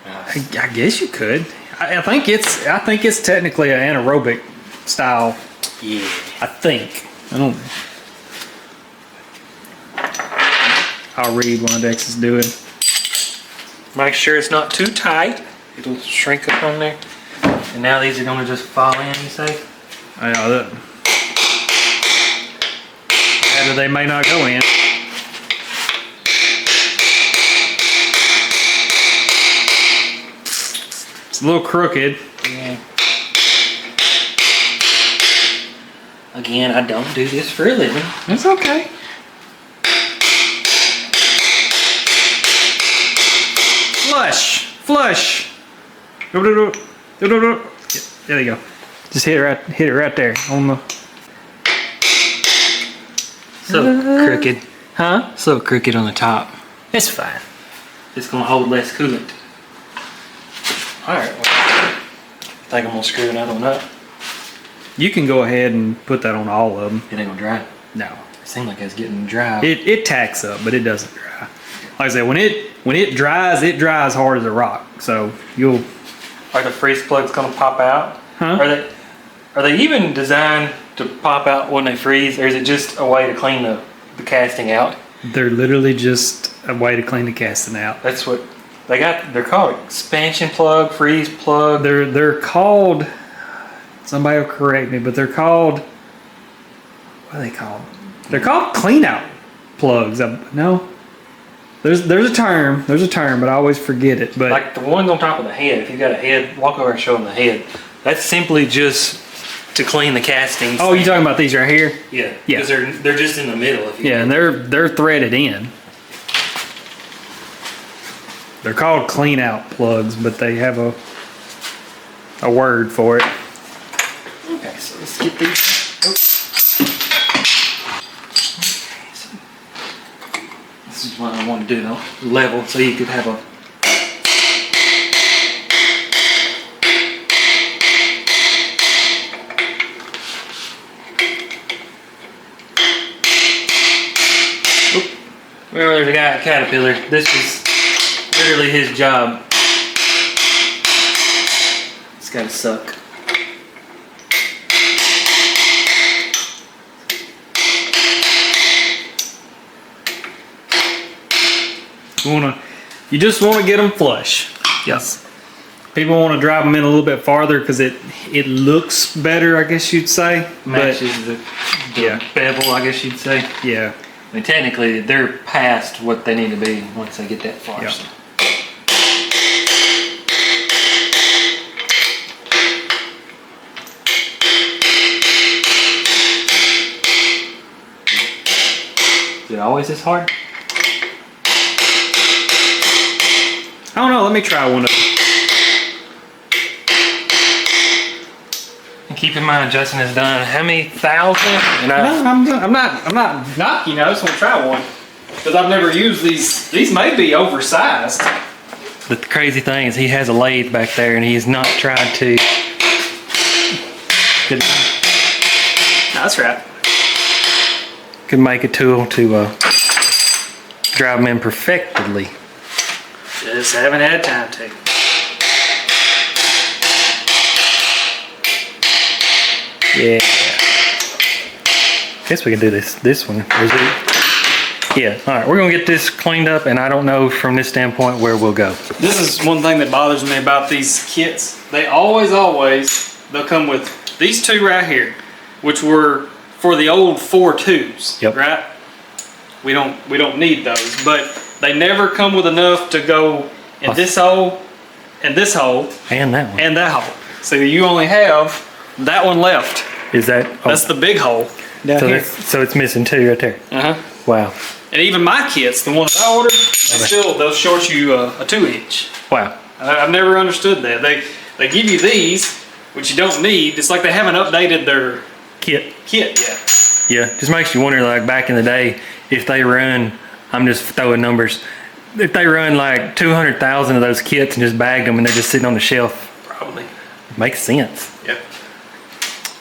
I guess you could. I think it's technically an anaerobic style. Yeah. I think. I don't. I'll read while Dex is doing. Make sure it's not too tight. It'll shrink up on there. And now these are gonna just fall in, you say? I know that. Or they may not go in. It's a little crooked. Yeah. Again, I don't do this for a living. It's okay. Flush, flush. There you go. Just hit it right there on the. So crooked. Huh? So crooked on the top. It's fine. It's gonna hold less coolant. Alright, well, I think I'm gonna screw another one up. You can go ahead and put that on all of them. It ain't gonna dry. No, It seemed like it's getting dry. it tacks up, but it doesn't dry. Like I said, when it dries hard as a rock. So you'll. Are the freeze plugs gonna pop out? Huh? Are they even designed to pop out when they freeze, or is it just a way to clean the casting out? They're literally just a way to clean the casting out. That's what they got. They're called expansion plug, freeze plug. They're called. Somebody will correct me, but they're called. What are they called? They're called clean out plugs. No. There's a term. There's a term, but I always forget it. But Like the ones on top of the head. If you've got a head, walk over and show them the head. That's simply just to clean the castings. oh, you talking about these right here? Yeah. Yeah. Because they're just in the middle. If you Yeah, and they're threaded in. They're called clean out plugs, but they have a word for it. Okay, so let's get these. Oh. Okay, so this is what I want to do though. Level so you could have a. Well, there's a guy at Caterpillar. This is literally his job. It's gotta suck. You just want to get them flush. Yes. People want to drive them in a little bit farther because it looks better, I guess you'd say. Matches the yeah. bevel, I guess you'd say. Yeah. I mean, technically, they're past what they need to be once they get that far. Yeah. So. Is it always this hard? I don't know. Let me try one of them. And keep in mind, Justin has done how many thousand? And I'm not knocking. I just want to try one because I've never used these. These may be oversized. the crazy thing is he has a lathe back there and he's not tried to. That's right. Could make a tool to drive them in perfectly. Just haven't had time to. Yeah. Guess we can do this one. Is it? Yeah. All right. We're gonna get this cleaned up, and I don't know from this standpoint where we'll go. This is one thing that bothers me about these kits. They always, they'll come with these two right here, which were for the old 4.2s, Yep. right? We don't need those, but they never come with enough to go in this hole and this hole, And that one. and that hole. So you only have that one left. Is that? Oh, That's the big hole down so, here. so it's missing 2 right there. Uh-huh. Wow. And even my kits, the ones I ordered, they'll short you a 2-inch. Wow. I've never understood that. They give you these, which you don't need. It's like they haven't updated their Kit. kit yet. Yeah. Just makes you wonder, like back in the day, if they run, I'm just throwing numbers, if they run like 200,000 of those kits and just bagged them and they're just sitting on the shelf. Probably. Makes sense. Yep.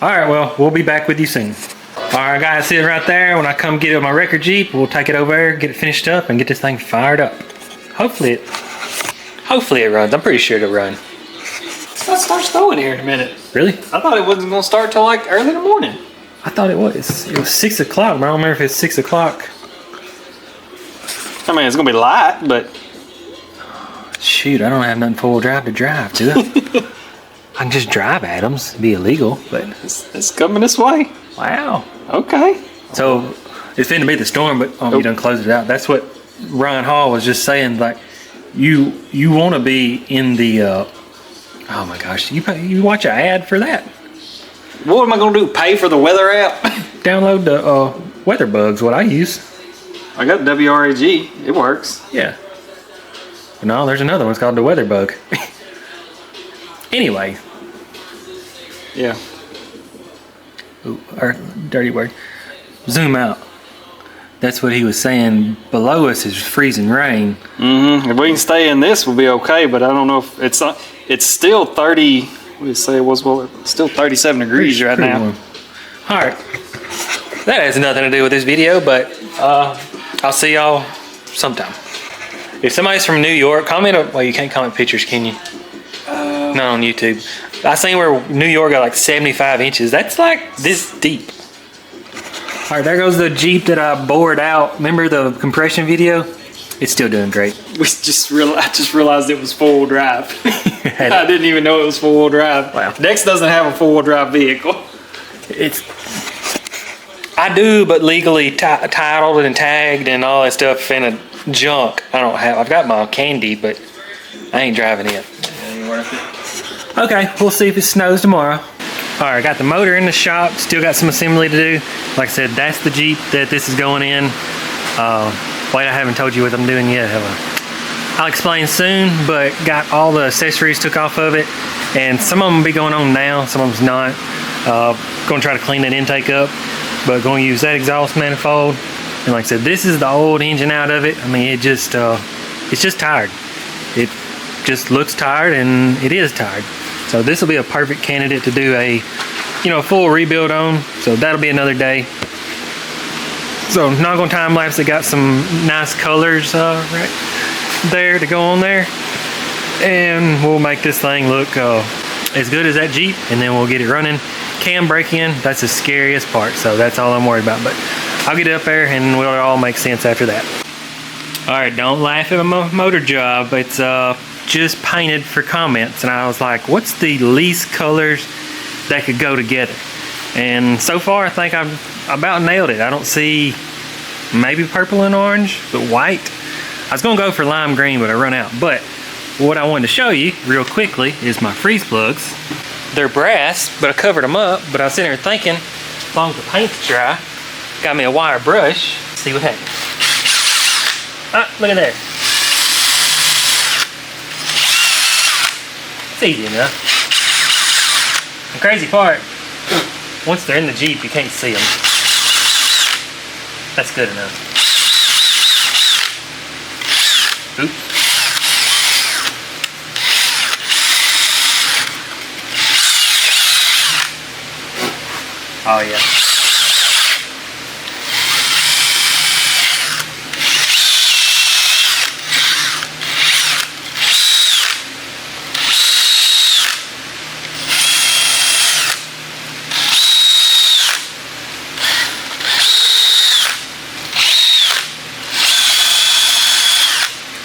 All right, well, we'll be back with you soon. All right, guys, sit right there. When I come get my record Jeep, we'll take it over there, get it finished up, and get this thing fired up. Hopefully it runs. I'm pretty sure it'll run. That starts snowing here in a minute. Really? I thought it wasn't going to start till like early in the morning. I thought it was. It was 6 o'clock, but I don't remember if it's 6 o'clock. I mean, it's going to be light, but Shoot, I don't have nothing four-wheel drive to drive, do I? I can just drive Adams. It'd be illegal, but it's coming this way. wow. Okay. So it's finna be the storm, but you done closed it out. That's what Ryan Hall was just saying. Like, you want to be in the. Oh my gosh! You watch an ad for that. What am I going to do? Pay for the weather app? Download the Weather Bugs. What I use. I got WRAG. It works. Yeah. No, there's another one. It's called the Weather Bug. Anyway. Yeah. Ooh, or dirty word. Zoom out. That's what he was saying. Below us is freezing rain. Mm-hmm. If we can stay in this, we'll be okay. But I don't know if it's still 30. What did it say it was? Well, it's still 37 degrees right Pretty now. warm. All right. That has nothing to do with this video, but I'll see y'all sometime. If somebody's from New York, comment. Well, you can't comment pictures, can you? Not on YouTube. I seen where New York got like 75 inches. That's like this deep. All right, there goes the Jeep that I bored out. Remember the compression video? It's still doing great. I just realized it was 4-wheel drive. I didn't even know it was 4-wheel drive. Wow. Dex doesn't have a 4-wheel drive vehicle. I do, but legally titled and tagged and all that stuff and a junk. I've got my candy, but I ain't driving it. Ain't worth it. Okay, we'll see if it snows tomorrow. All right, got the motor in the shop. Still got some assembly to do. Like I said, that's the Jeep that this is going in. Wait, I haven't told you what I'm doing yet, have I? I'll explain soon, but got all the accessories took off of it, and some of them will be going on now, some of them's not. Gonna try to clean that intake up, but gonna use that exhaust manifold. And like I said, this is the old engine out of it. I mean, it's just tired. It just looks tired, and it is tired. So this will be a perfect candidate to do a, full rebuild on. So that'll be another day. So not gonna time lapse. It got some nice colors right there to go on there, and we'll make this thing look as good as that Jeep, and then we'll get it running. Cam break in, that's the scariest part. So that's all I'm worried about. But I'll get it up there, and we'll all make sense after that. All right, don't laugh at my motor job. It's just painted for comments, and I was like, what's the least colors that could go together? And so far, I think I've about nailed it. I don't see maybe purple and orange, but white. I was gonna go for lime green, but I run out. But what I wanted to show you real quickly is my freeze plugs. They're brass, but I covered them up. But I was sitting there thinking, as long as the paint's dry, got me a wire brush. See what happens. Ah, look at there. It's easy enough. The crazy part, once they're in the Jeep, you can't see them. That's good enough. Oops. Oh yeah.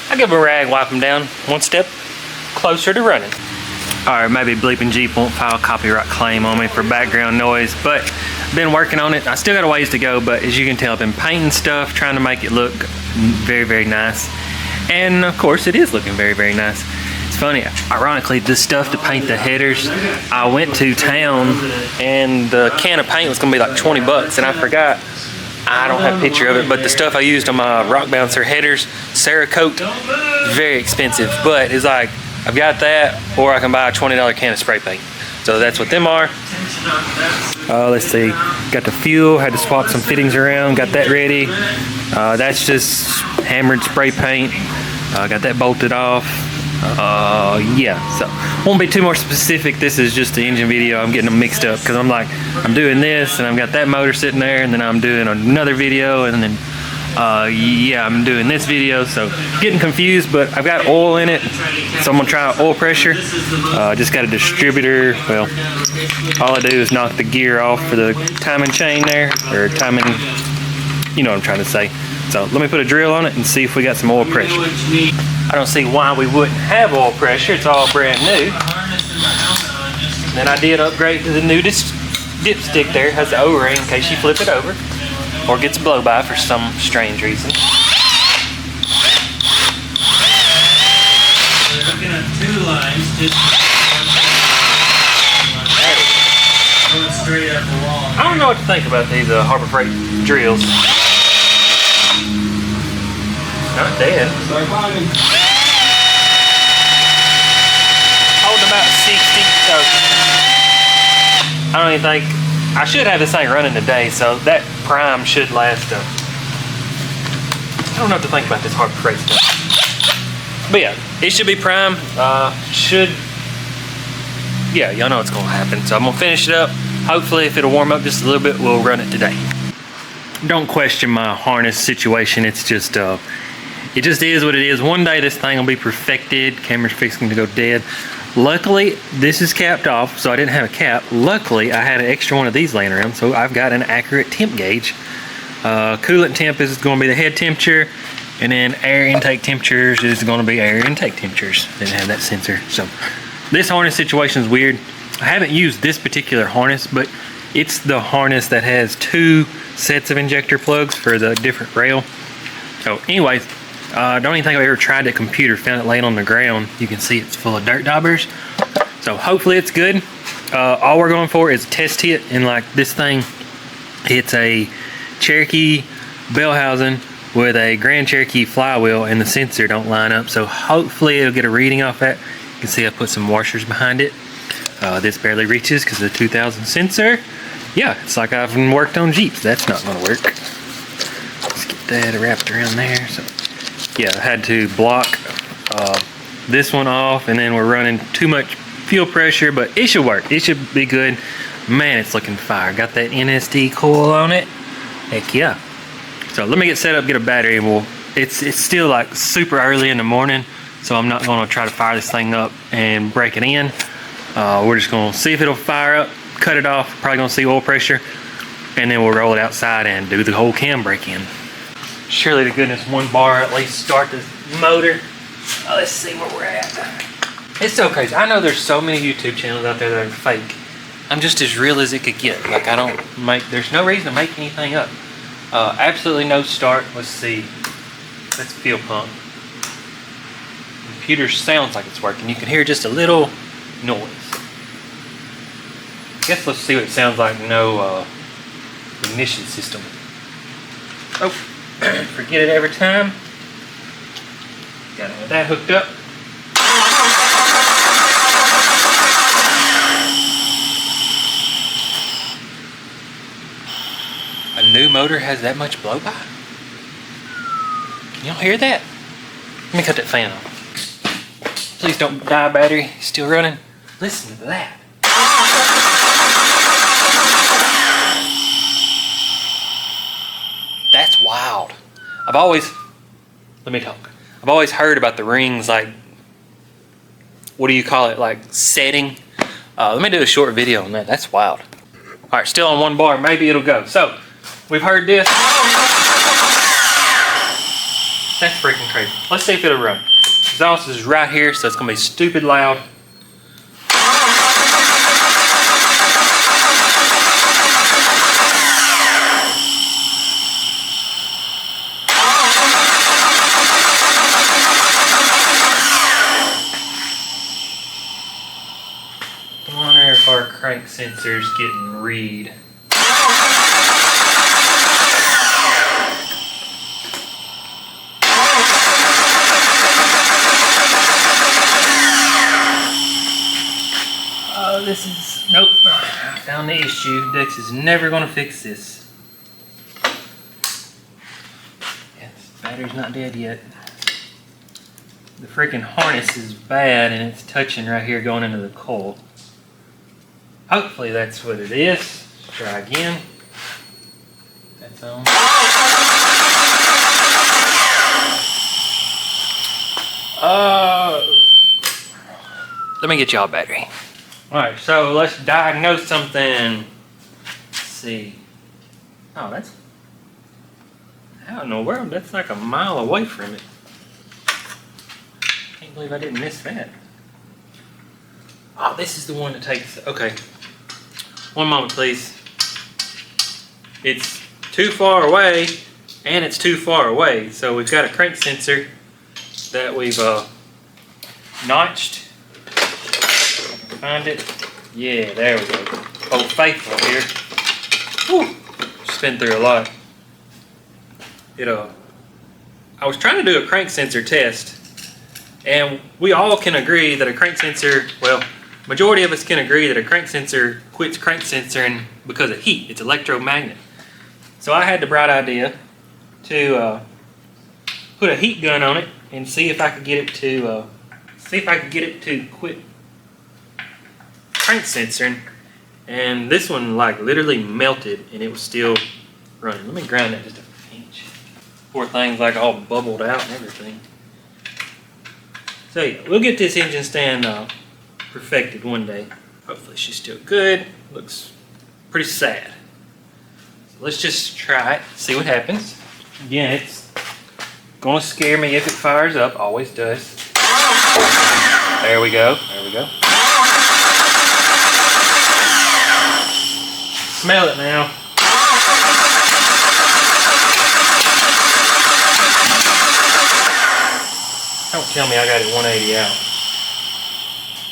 I give a rag, wipe them down, one step closer to running. All right, maybe Bleeping Jeep won't file a copyright claim on me for background noise, but been working on it. I still got a ways to go, but as you can tell, I've been painting stuff, trying to make it look very, very nice. And of course, it is looking very, very nice. It's funny, ironically, the stuff to paint the headers, I went to town and the can of paint was gonna be like 20 bucks and I forgot. I don't have a picture of it, but the stuff I used on my rock bouncer headers, Cerakote, very expensive, but it's like, I've got that, or I can buy a $20 can of spray paint. So that's what them are. Let's see, got the fuel, had to swap some fittings around, got that ready. That's just hammered spray paint. Got that bolted off. Yeah, so won't be too more specific. This is just the engine video. I'm getting them mixed up because I'm doing this and I've got that motor sitting there and then I'm doing another video and then yeah, I'm doing this video, so getting confused, but I've got oil in it, so I'm gonna try oil pressure. Just got a distributor. Well, all I do is knock the gear off for the timing chain there, or timing, you know what I'm trying to say. So let me put a drill on it and see if we got some oil pressure. I don't see why we wouldn't have oil pressure. It's all brand new. And then I did upgrade to the new dipstick there. It has the O-ring in case you flip it over or gets blow by for some strange reason. Looking at 2 lines, just straight up along. I don't know what to think about these Harbor Freight drills. Not dead. Holding about 60. So I don't even think I should have this thing running today, so that prime should last. I don't know what to think about this Harbor Freight stuff. But yeah, it should be prime. Yeah, y'all know what's gonna happen. So I'm gonna finish it up. Hopefully, if it'll warm up just a little bit, we'll run it today. Don't question my harness situation. It's just it just is what it is. One day this thing will be perfected. Camera's fixing to go dead. Luckily, this is capped off, so I didn't have a cap. Luckily, I had an extra one of these laying around, so I've got an accurate temp gauge. Coolant temp is going to be the head temperature, and then air intake temperatures is going to be air intake temperatures. Didn't have that sensor. So this harness situation is weird. I haven't used this particular harness, but it's the harness that has 2 sets of injector plugs for the different rail. So anyways, don't even think I've ever tried that computer. Found it laying on the ground. You can see it's full of dirt daubers. So hopefully it's good. All we're going for is test hit, and like this thing, it's a Cherokee bell housing with a Grand Cherokee flywheel, and the sensor don't line up. So hopefully it'll get a reading off that. You can see I put some washers behind it. This barely reaches because of the 2000 sensor. Yeah, it's like I've worked on Jeeps. That's not going to work. Let's get that wrapped around there. So yeah, I had to block this one off, and then we're running too much fuel pressure, but it should work. It should be good. Man, it's looking fire. Got that NSD coil on it. Heck yeah. So let me get set up, get a battery, and it's still like super early in the morning, so I'm not going to try to fire this thing up and break it in. We're just going to see if it'll fire up, cut it off, probably going to see oil pressure, and then we'll roll it outside and do the whole cam break in. Surely to goodness 1 bar at least start the motor. Let's see where we're at. It's so crazy. I know there's so many YouTube channels out there that are fake. I'm just as real as it could get. Like there's no reason to make anything up. Absolutely no start. Let's see. That's fuel pump. Computer sounds like it's working. You can hear just a little noise. I guess let's see what it sounds like. No ignition system. Oh. Forget it every time. Got that hooked up. A new motor has that much blow by? Can y'all hear that? Let me cut that fan off. Please don't die, battery. Still running. Listen to that. That's wild. I've always heard about the rings, like, what do you call it, like setting. Let me do a short video on that. That's wild. All right, still on 1 bar. Maybe it'll go. So we've heard this. That's freaking crazy. Let's see if it'll run. Exhaust is right here, so it's gonna be stupid loud. crank sensor's getting read. This is, nope, I found the issue. Dex is never gonna fix this. Yes, battery's not dead yet. The freaking harness is bad and it's touching right here going into the coil. Hopefully that's what it is. Let's try again. That's on. Let me get y'all a battery. Alright, so let's diagnose something. Let's see. Oh, that's... How in the world? That's like a mile away from it. Can't believe I didn't miss that. Oh, this is the one that takes... Okay. One moment, please. It's too far away, and it's too far away. So we've got a crank sensor that we've notched. Find it. Yeah, there we go. Old Faithful here. Whew. Just been through a lot. I was trying to do a crank sensor test, and we all can agree that a crank sensor, well, majority of us can agree that a crank sensor quits crank sensoring because of heat. It's electromagnet. So I had the bright idea to put a heat gun on it and see if I could get it to quit crank sensoring, and this one like literally melted and it was still running. Let me grind that just a pinch. Poor thing's like all bubbled out and everything. So yeah, we'll get this engine stand perfected one day. Hopefully she's still good. Looks pretty sad. So let's just try it, see what happens. Again, it's gonna scare me if it fires up, always does. There we go, there we go. Smell it now. Don't tell me I got it 180 out.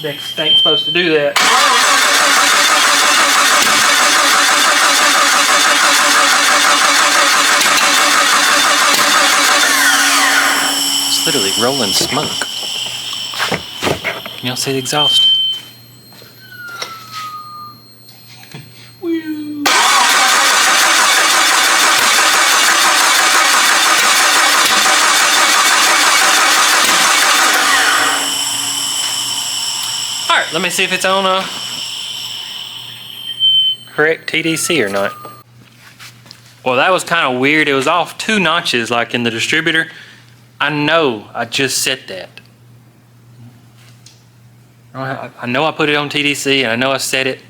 Dex ain't supposed to do that. It's literally rolling smoke. Can y'all see the exhaust? Let me see if it's on a correct TDC or not. Well, that was kind of weird. It was off 2 notches like in the distributor. I know I just set that. I know I put it on TDC and I know I set it.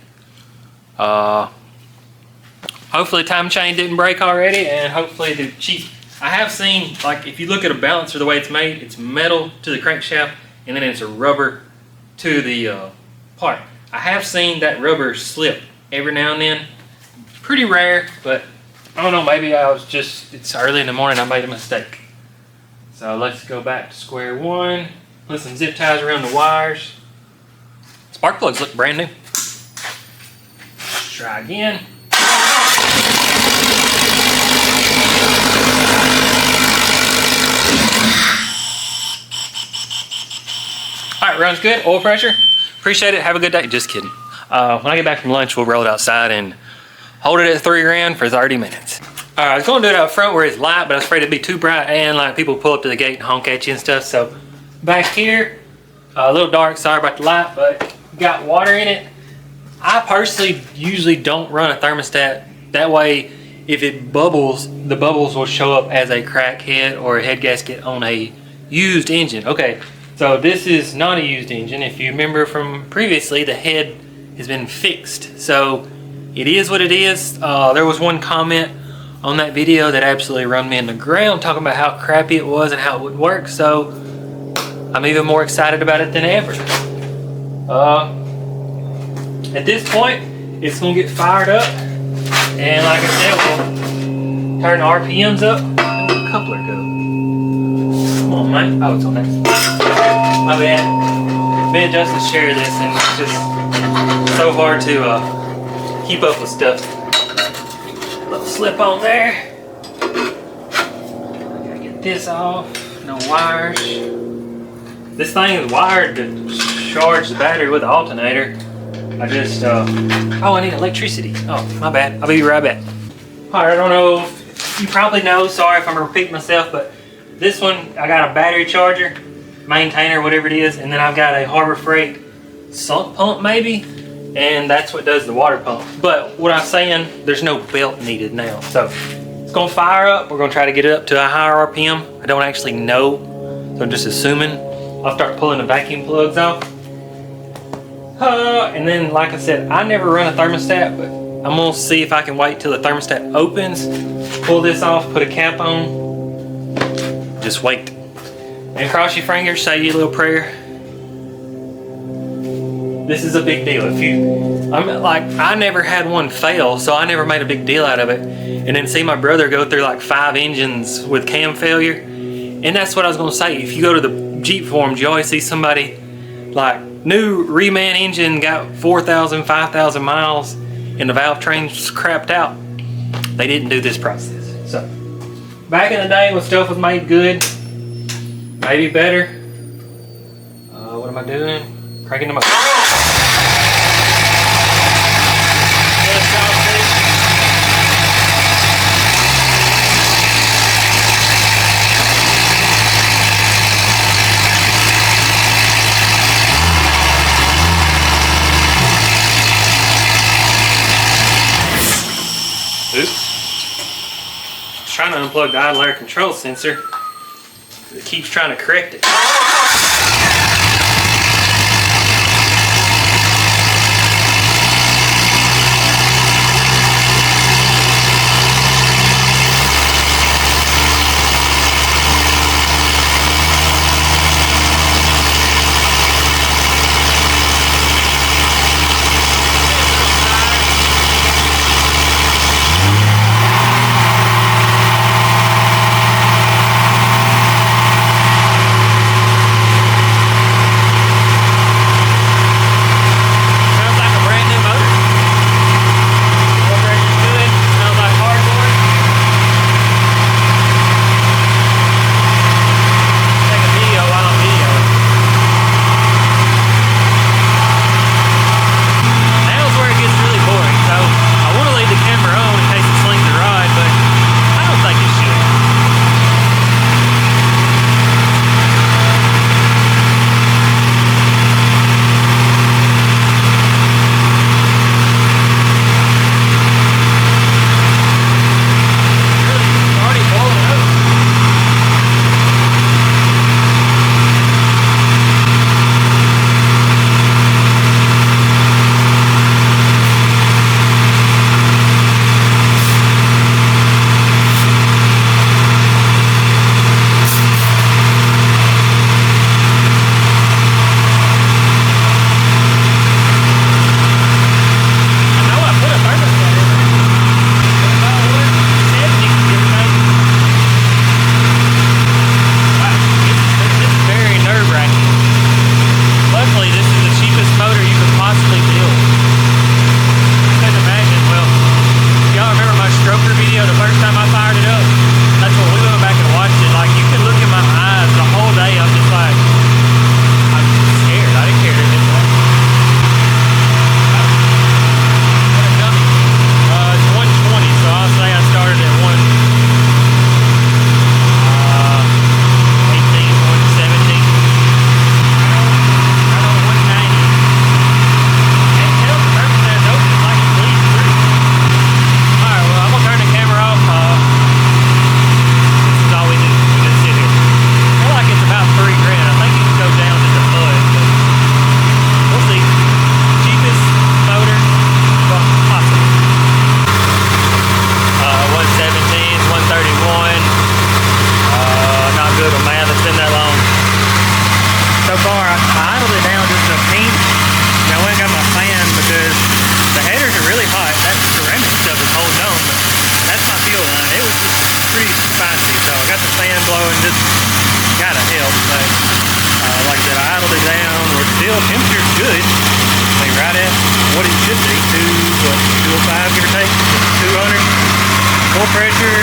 Hopefully time chain didn't break already, and hopefully the cheap. I have seen, like, if you look at a balancer the way it's made, it's metal to the crankshaft and then it's a rubber to the part. I have seen that rubber slip every now and then. Pretty rare, but I don't know, maybe it's early in the morning, I made a mistake. So let's go back to square one, put some zip ties around the wires. Spark plugs look brand new. Let's try again. Alright, runs good. Oil pressure. Appreciate it. Have a good day. Just kidding. When I get back from lunch, we'll roll it outside and hold it at 3 grand for 30 minutes. Alright, I was going to do it out front where it's light, but I was afraid it'd be too bright and like people pull up to the gate and honk at you and stuff. So back here, a little dark. Sorry about the light, but got water in it. I personally usually don't run a thermostat. That way, if it bubbles, the bubbles will show up as a crack head or a head gasket on a used engine. Okay. So this is not a used engine. If you remember from previously, the head has been fixed. So it is what it is. There was one comment on that video that absolutely run me in the ground talking about how crappy it was and how it would work. So I'm even more excited about it than ever. At this point, it's gonna get fired up. And like I said, we'll turn the RPMs up. Where'd the coupler go? Come on, man. Oh, it's on that. My bad. Me and Justin share this and it's just so hard to keep up with stuff. Little slip on there. Gotta get this off. No wires. This thing is wired to charge the battery with the alternator. I just, oh, I need electricity. Oh, my bad. I'll be right back. All right, I don't know if you probably know, sorry if I'm repeating myself, but this one, I got a battery charger, maintainer, whatever it is, and then I've got a Harbor Freight sump pump maybe, and that's what does the water pump. But what I'm saying, there's no belt needed now. So it's gonna fire up. We're gonna try to get it up to a higher RPM. I don't actually know, so I'm just assuming. I'll start pulling the vacuum plugs off. And then, like I said, I never run a thermostat, but I'm gonna see if I can wait till the thermostat opens, pull this off, put a cap on, just wait. And cross your fingers, say your little prayer. This is a big deal. I never had one fail, so I never made a big deal out of it. And then see my brother go through like 5 engines with cam failure. And that's what I was gonna say. If you go to the Jeep forums, you always see somebody like new reman engine, got 4,000, 5,000 miles, and the valve train's crapped out. They didn't do this process. So back in the day when stuff was made good, maybe better. What am I doing? Cranking them up. Trying to unplug the idle air control sensor. It keeps trying to correct it. oil pressure.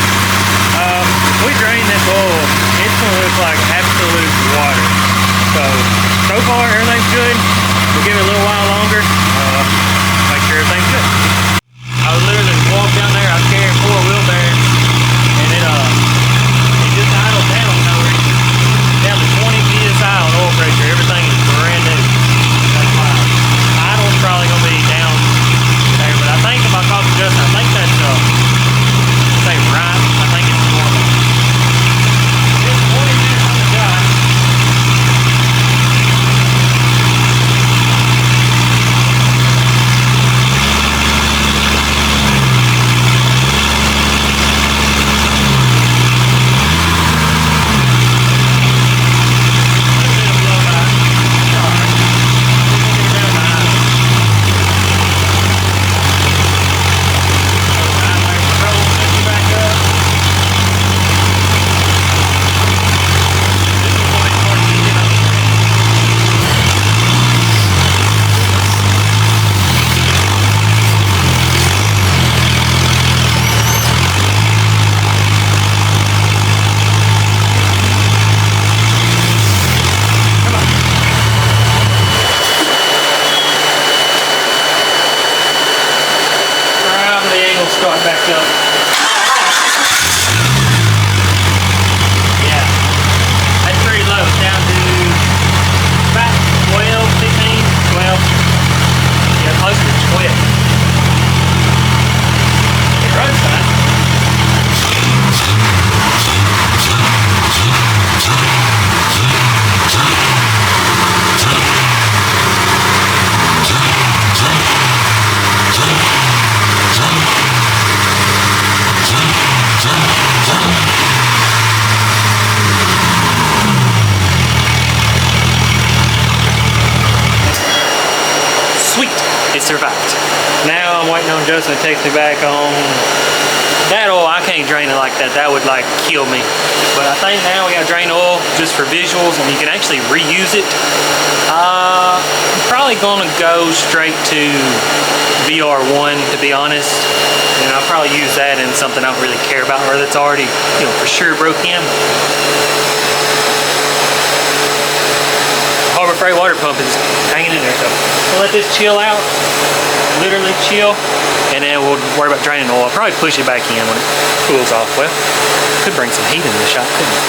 We drain this oil, it's gonna look like absolute water. So far everything's good. We'll give it a little while longer. Make sure everything's good. I was literally walking down there, I was carrying 4 wheelbarrows, and it just idled down, down to 20 psi on oil pressure. Everything is brand new. That's why idle's probably gonna be down there, but I think if I talk to Justin, I think that's say right. I think it's normal. It's 40 minutes on the job. Start back up. Yeah, that's pretty low. It's down to about 12, 15, 12. Yeah, close to 12. It runs fine. It survived. Now I'm waiting on Justin to text me back on that oil. I can't drain it like that. That would like kill me. But I think now we got drain oil just for visuals, and you can actually reuse it. I'm probably gonna go straight to VR1 to be honest, and I'll probably use that in something I don't really care about or that's already, you know, for sure broke in. Harbor Freight water pump is hanging in there, so we'll let this chill out, literally chill, and then we'll worry about draining the oil. I'll probably push it back in when it cools off. Well, could bring some heat in the shop, couldn't it?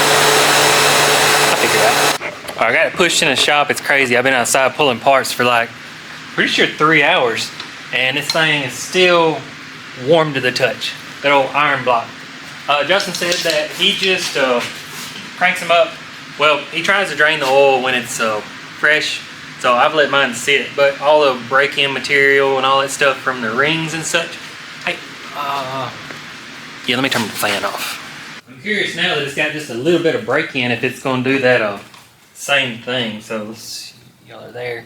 I'll figure it out. I got it pushed in the shop. It's crazy. I've been outside pulling parts for like, pretty sure 3 hours, and this thing is still warm to the touch. That old iron block. Justin said that he just cranks them up. Well, he tries to drain the oil when it's fresh, so I've let mine sit, but all the break-in material and all that stuff from the rings and such. Hey, yeah, let me turn the fan off. I'm curious now that it's got just a little bit of break-in if it's going to do that same thing. So let's see, y'all are there.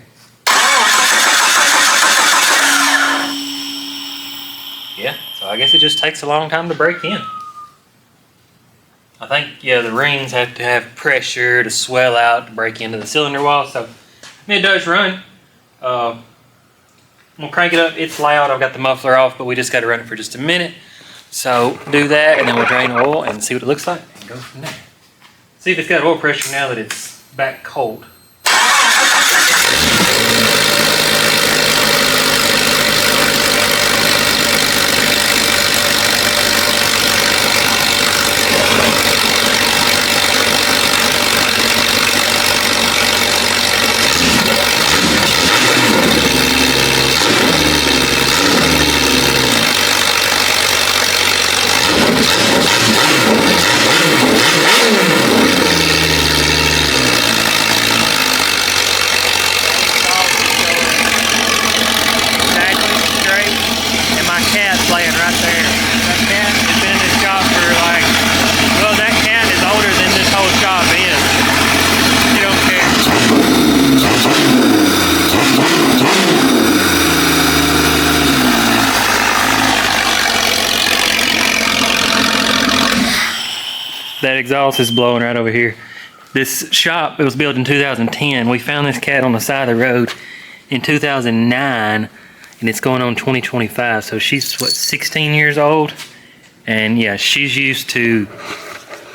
Yeah, so I guess it just takes a long time to break in. I think, yeah, the rings have to have pressure to swell out to break into the cylinder wall, so I mean, it does run. I'm gonna crank it up. It's loud. I've got the muffler off, but we just got to run it for just a minute. So do that, and then we'll drain oil and see what it looks like, and go from there. See if it's got oil pressure now that it's back cold. That exhaust is blowing right over here. This shop, it was built in 2010. We found this cat on the side of the road in 2009, and it's going on 2025. So she's, what, 16 years old? And yeah, she's used to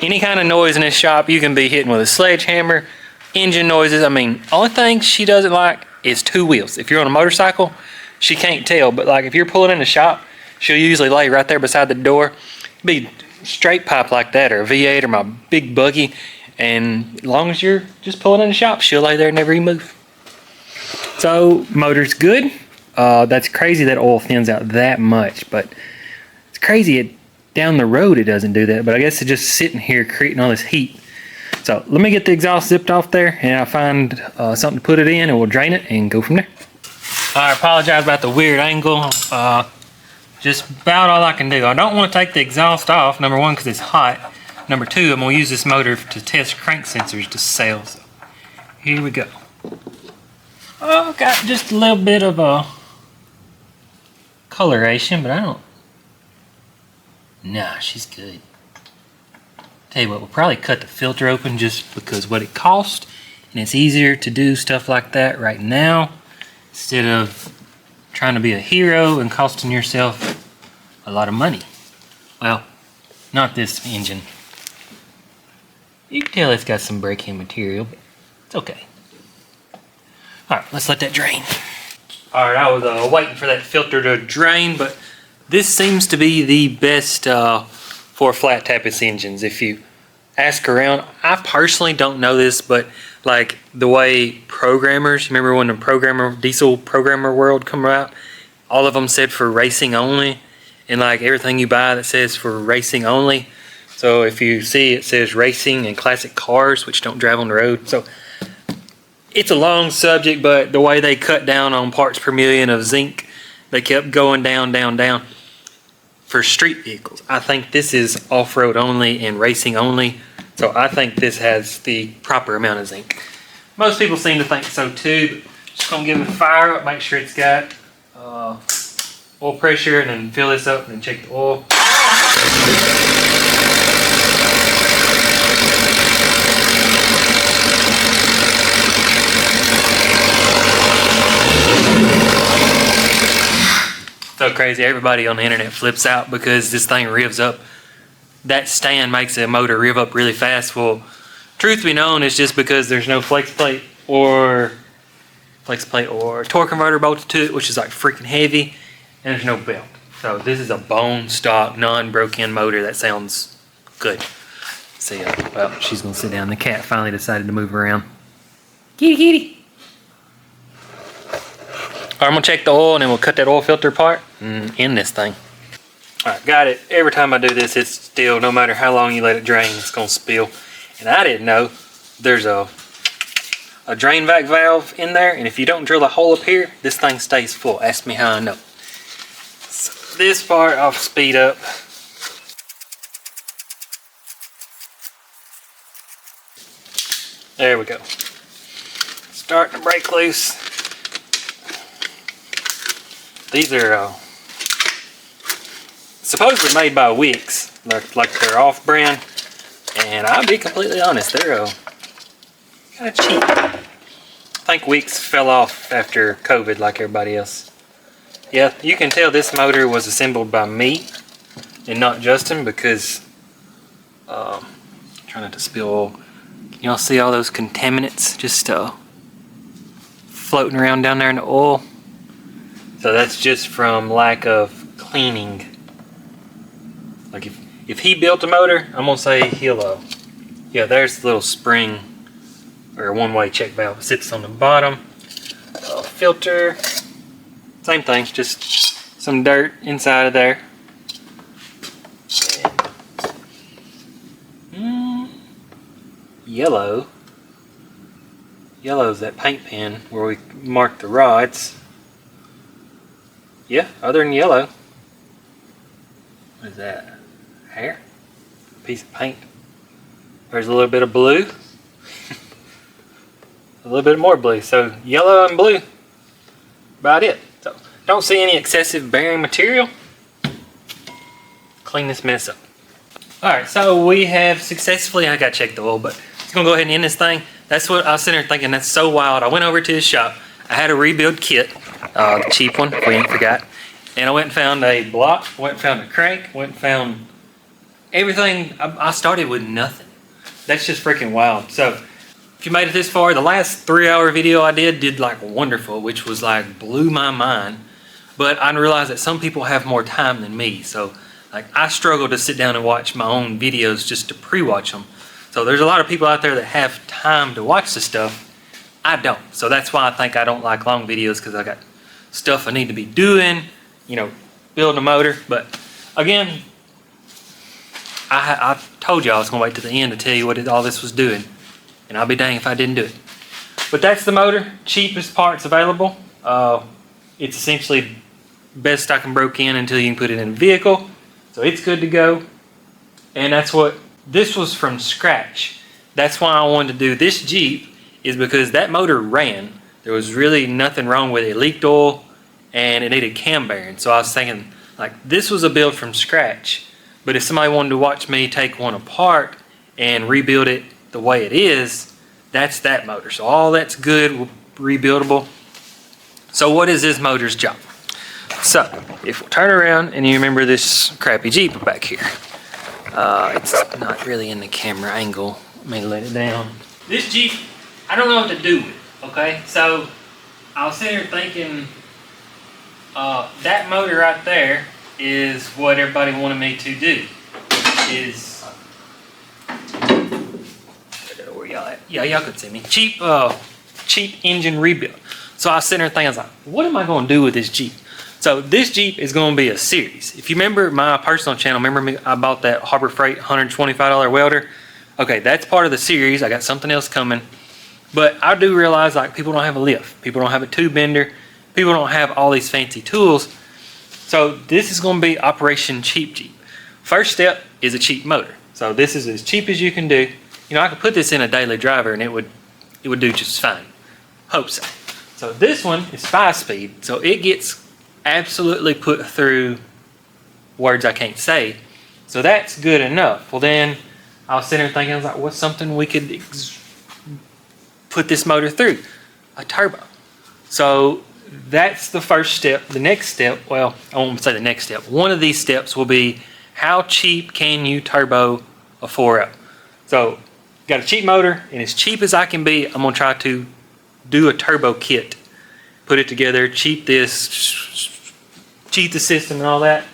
any kind of noise in this shop. You can be hitting with a sledgehammer, engine noises. I mean, only thing she doesn't like is two wheels. If you're on a motorcycle, she can't tell, but like if you're pulling in the shop, she'll usually lay right there beside the door. Be straight pipe like that, or a V8, or my big buggy, and as long as you're just pulling in the shop, she'll lay there and never even move. So motor's good. That's crazy that oil thins out that much, but it's crazy down the road it doesn't do that, but I guess it's just sitting here creating all this heat. So let me get the exhaust zipped off there, and I'll find something to put it in, and we'll drain it and go from there. I apologize about the weird angle. Just about all I can do. I don't want to take the exhaust off, number one, because it's hot. Number two, I'm going to use this motor to test crank sensors to sell. So here we go. Oh, got just a little bit of a coloration, but I don't. Nah, she's good. Tell you what, we'll probably cut the filter open just because what it costs, and it's easier to do stuff like that right now instead of trying to be a hero and costing yourself a lot of money. Well, not this engine. You can tell it's got some break-in material, but it's okay. Alright, let's let that drain. Alright, I was waiting for that filter to drain, but this seems to be the best for flat tappets engines. If you ask around, I personally don't know this, but like the way programmers, remember when the diesel programmer world come out, all of them said for racing only, and like everything you buy that says for racing only. So if you see it says racing and classic cars, which don't drive on the road. So it's a long subject, but the way they cut down on parts per million of zinc, they kept going down, down, down. For street vehicles, I think this is off-road only and racing only. So I think this has the proper amount of zinc. Most people seem to think so too. But just gonna give it a fire up, make sure it's got oil pressure, and then fill this up and then check the oil. So crazy, everybody on the internet flips out because this thing revs up. That stand makes the motor rev up really fast. Well, truth be known, it's just because there's no flex plate or torque converter bolted to it, which is like freaking heavy, and there's no belt. So this is a bone stock, non-broken motor that sounds good. See, well, she's gonna sit down. The cat finally decided to move around. Kitty, kitty. All right, I'm gonna check the oil, and then we'll cut that oil filter apart and end this thing. All right, got it. Every time I do this, it's still, no matter how long you let it drain, it's gonna spill. And I didn't know there's a drain vac valve in there, and if you don't drill a hole up here, this thing stays full. Ask me how I know. So this part I'll speed up. There we go. Starting to break loose. These are supposedly made by Wix, like they're off-brand, and I'll be completely honest, they're kind of cheap. I think Wix fell off after COVID like everybody else. Yeah, you can tell this motor was assembled by me and not Justin because trying not to spill oil. Y'all see all those contaminants just floating around down there in the oil? So that's just from lack of cleaning. Like if he built a motor, I'm gonna say he'll yeah, there's the little spring or one-way check valve. It sits on the bottom. Filter, same thing, just some dirt inside of there. Yellow. Yellow's that paint pen where we mark the rods. Yeah, other than yellow. What is that? Hair? Piece of paint. There's a little bit of blue. A little bit more blue. So yellow and blue. About it. So don't see any excessive bearing material. Clean this mess up. Alright, so we have successfully, I gotta check the oil, but I'm gonna go ahead and end this thing. That's what I was sitting there thinking, that's so wild. I went over to his shop. I had a rebuild kit, the cheap one, if we ain't forgot. And I went and found a block, went and found a crank, went and found everything, I started with nothing. That's just freaking wild. So if you made it this far, the last 3-hour video I did like wonderful, which was like blew my mind. But I realized that some people have more time than me. So like I struggle to sit down and watch my own videos just to pre-watch them. So there's a lot of people out there that have time to watch this stuff. I don't. So that's why I think I don't like long videos, because I got stuff I need to be doing, you know, building a motor. But again, I told you I was going to wait to the end to tell you what all this was doing. And I'll be dang if I didn't do it. But that's the motor. Cheapest parts available. It's essentially best I can broke in until you can put it in a vehicle. So it's good to go. And that's what, this was from scratch. That's why I wanted to do this Jeep, is because that motor ran. There was really nothing wrong with it. It leaked oil and it needed cam bearing. So I was thinking, like, this was a build from scratch. But if somebody wanted to watch me take one apart and rebuild it the way it is, that's that motor. So all that's good, rebuildable. So what is this motor's job? So if we turn around and you remember this crappy Jeep back here. It's not really in the camera angle. Let me let it down. This Jeep, I don't know what to do with it, okay? So I was sitting here thinking, that motor right there is what everybody wanted me to do. Is, where y'all at? Yeah, y'all could see me. Cheap engine rebuild. So I was sitting there thinking, I was like, what am I going to do with this Jeep? So this Jeep is going to be a series. If you remember my personal channel, remember me, I bought that Harbor Freight $125 welder. Okay, that's part of the series. I got something else coming. But I do realize, like, people don't have a lift. People don't have a tube bender. People don't have all these fancy tools. So this is going to be Operation Cheap Jeep. First step is a cheap motor. So this is as cheap as you can do. You know, I could put this in a daily driver and it would do just fine. Hope so. So this one is 5-speed. So it gets absolutely put through words I can't say. So that's good enough. Well, then I was sitting there thinking, I was like, what's something we could put this motor through? A turbo. So that's the first step. The next step, well, I won't say the next step. One of these steps will be, how cheap can you turbo a 4.0? So got a cheap motor, and as cheap as I can be, I'm gonna try to do a turbo kit, put it together, cheat this, cheat the system and all that.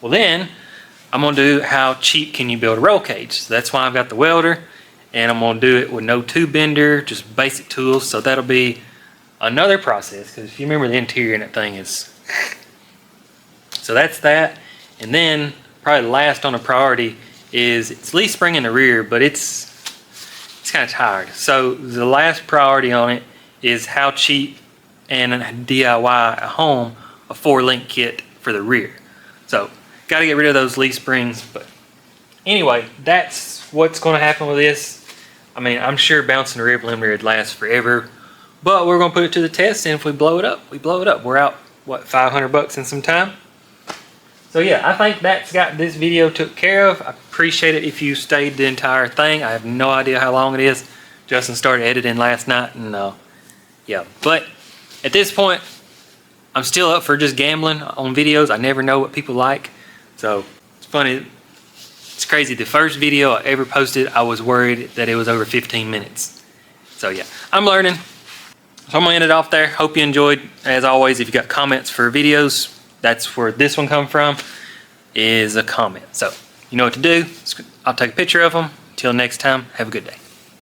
Well, then I'm gonna do how cheap can you build a roll cage. So that's why I've got the welder, and I'm gonna do it with no tube bender, just basic tools. So that'll be another process, because if you remember, the interior in that thing is, so that's that. And then probably last on the priority is, it's leaf spring in the rear, but it's kind of tired. So the last priority on it is how cheap and DIY at home a 4-link kit for the rear. So got to get rid of those leaf springs. But anyway, that's what's going to happen with this. I mean, I'm sure bouncing the rear preliminary would last forever, but we're going to put it to the test, and if we blow it up, we blow it up. We're out, what, $500 in some time? So yeah, I think that's got this video took care of. I appreciate it if you stayed the entire thing. I have no idea how long it is. Justin started editing last night, and yeah. But at this point, I'm still up for just gambling on videos. I never know what people like. So it's funny. It's crazy. The first video I ever posted, I was worried that it was over 15 minutes. So yeah, I'm learning. So I'm gonna end it off there. Hope you enjoyed. As always, if you got comments for videos, that's where this one come from, is a comment. So you know what to do. I'll take a picture of them. Till next time, have a good day.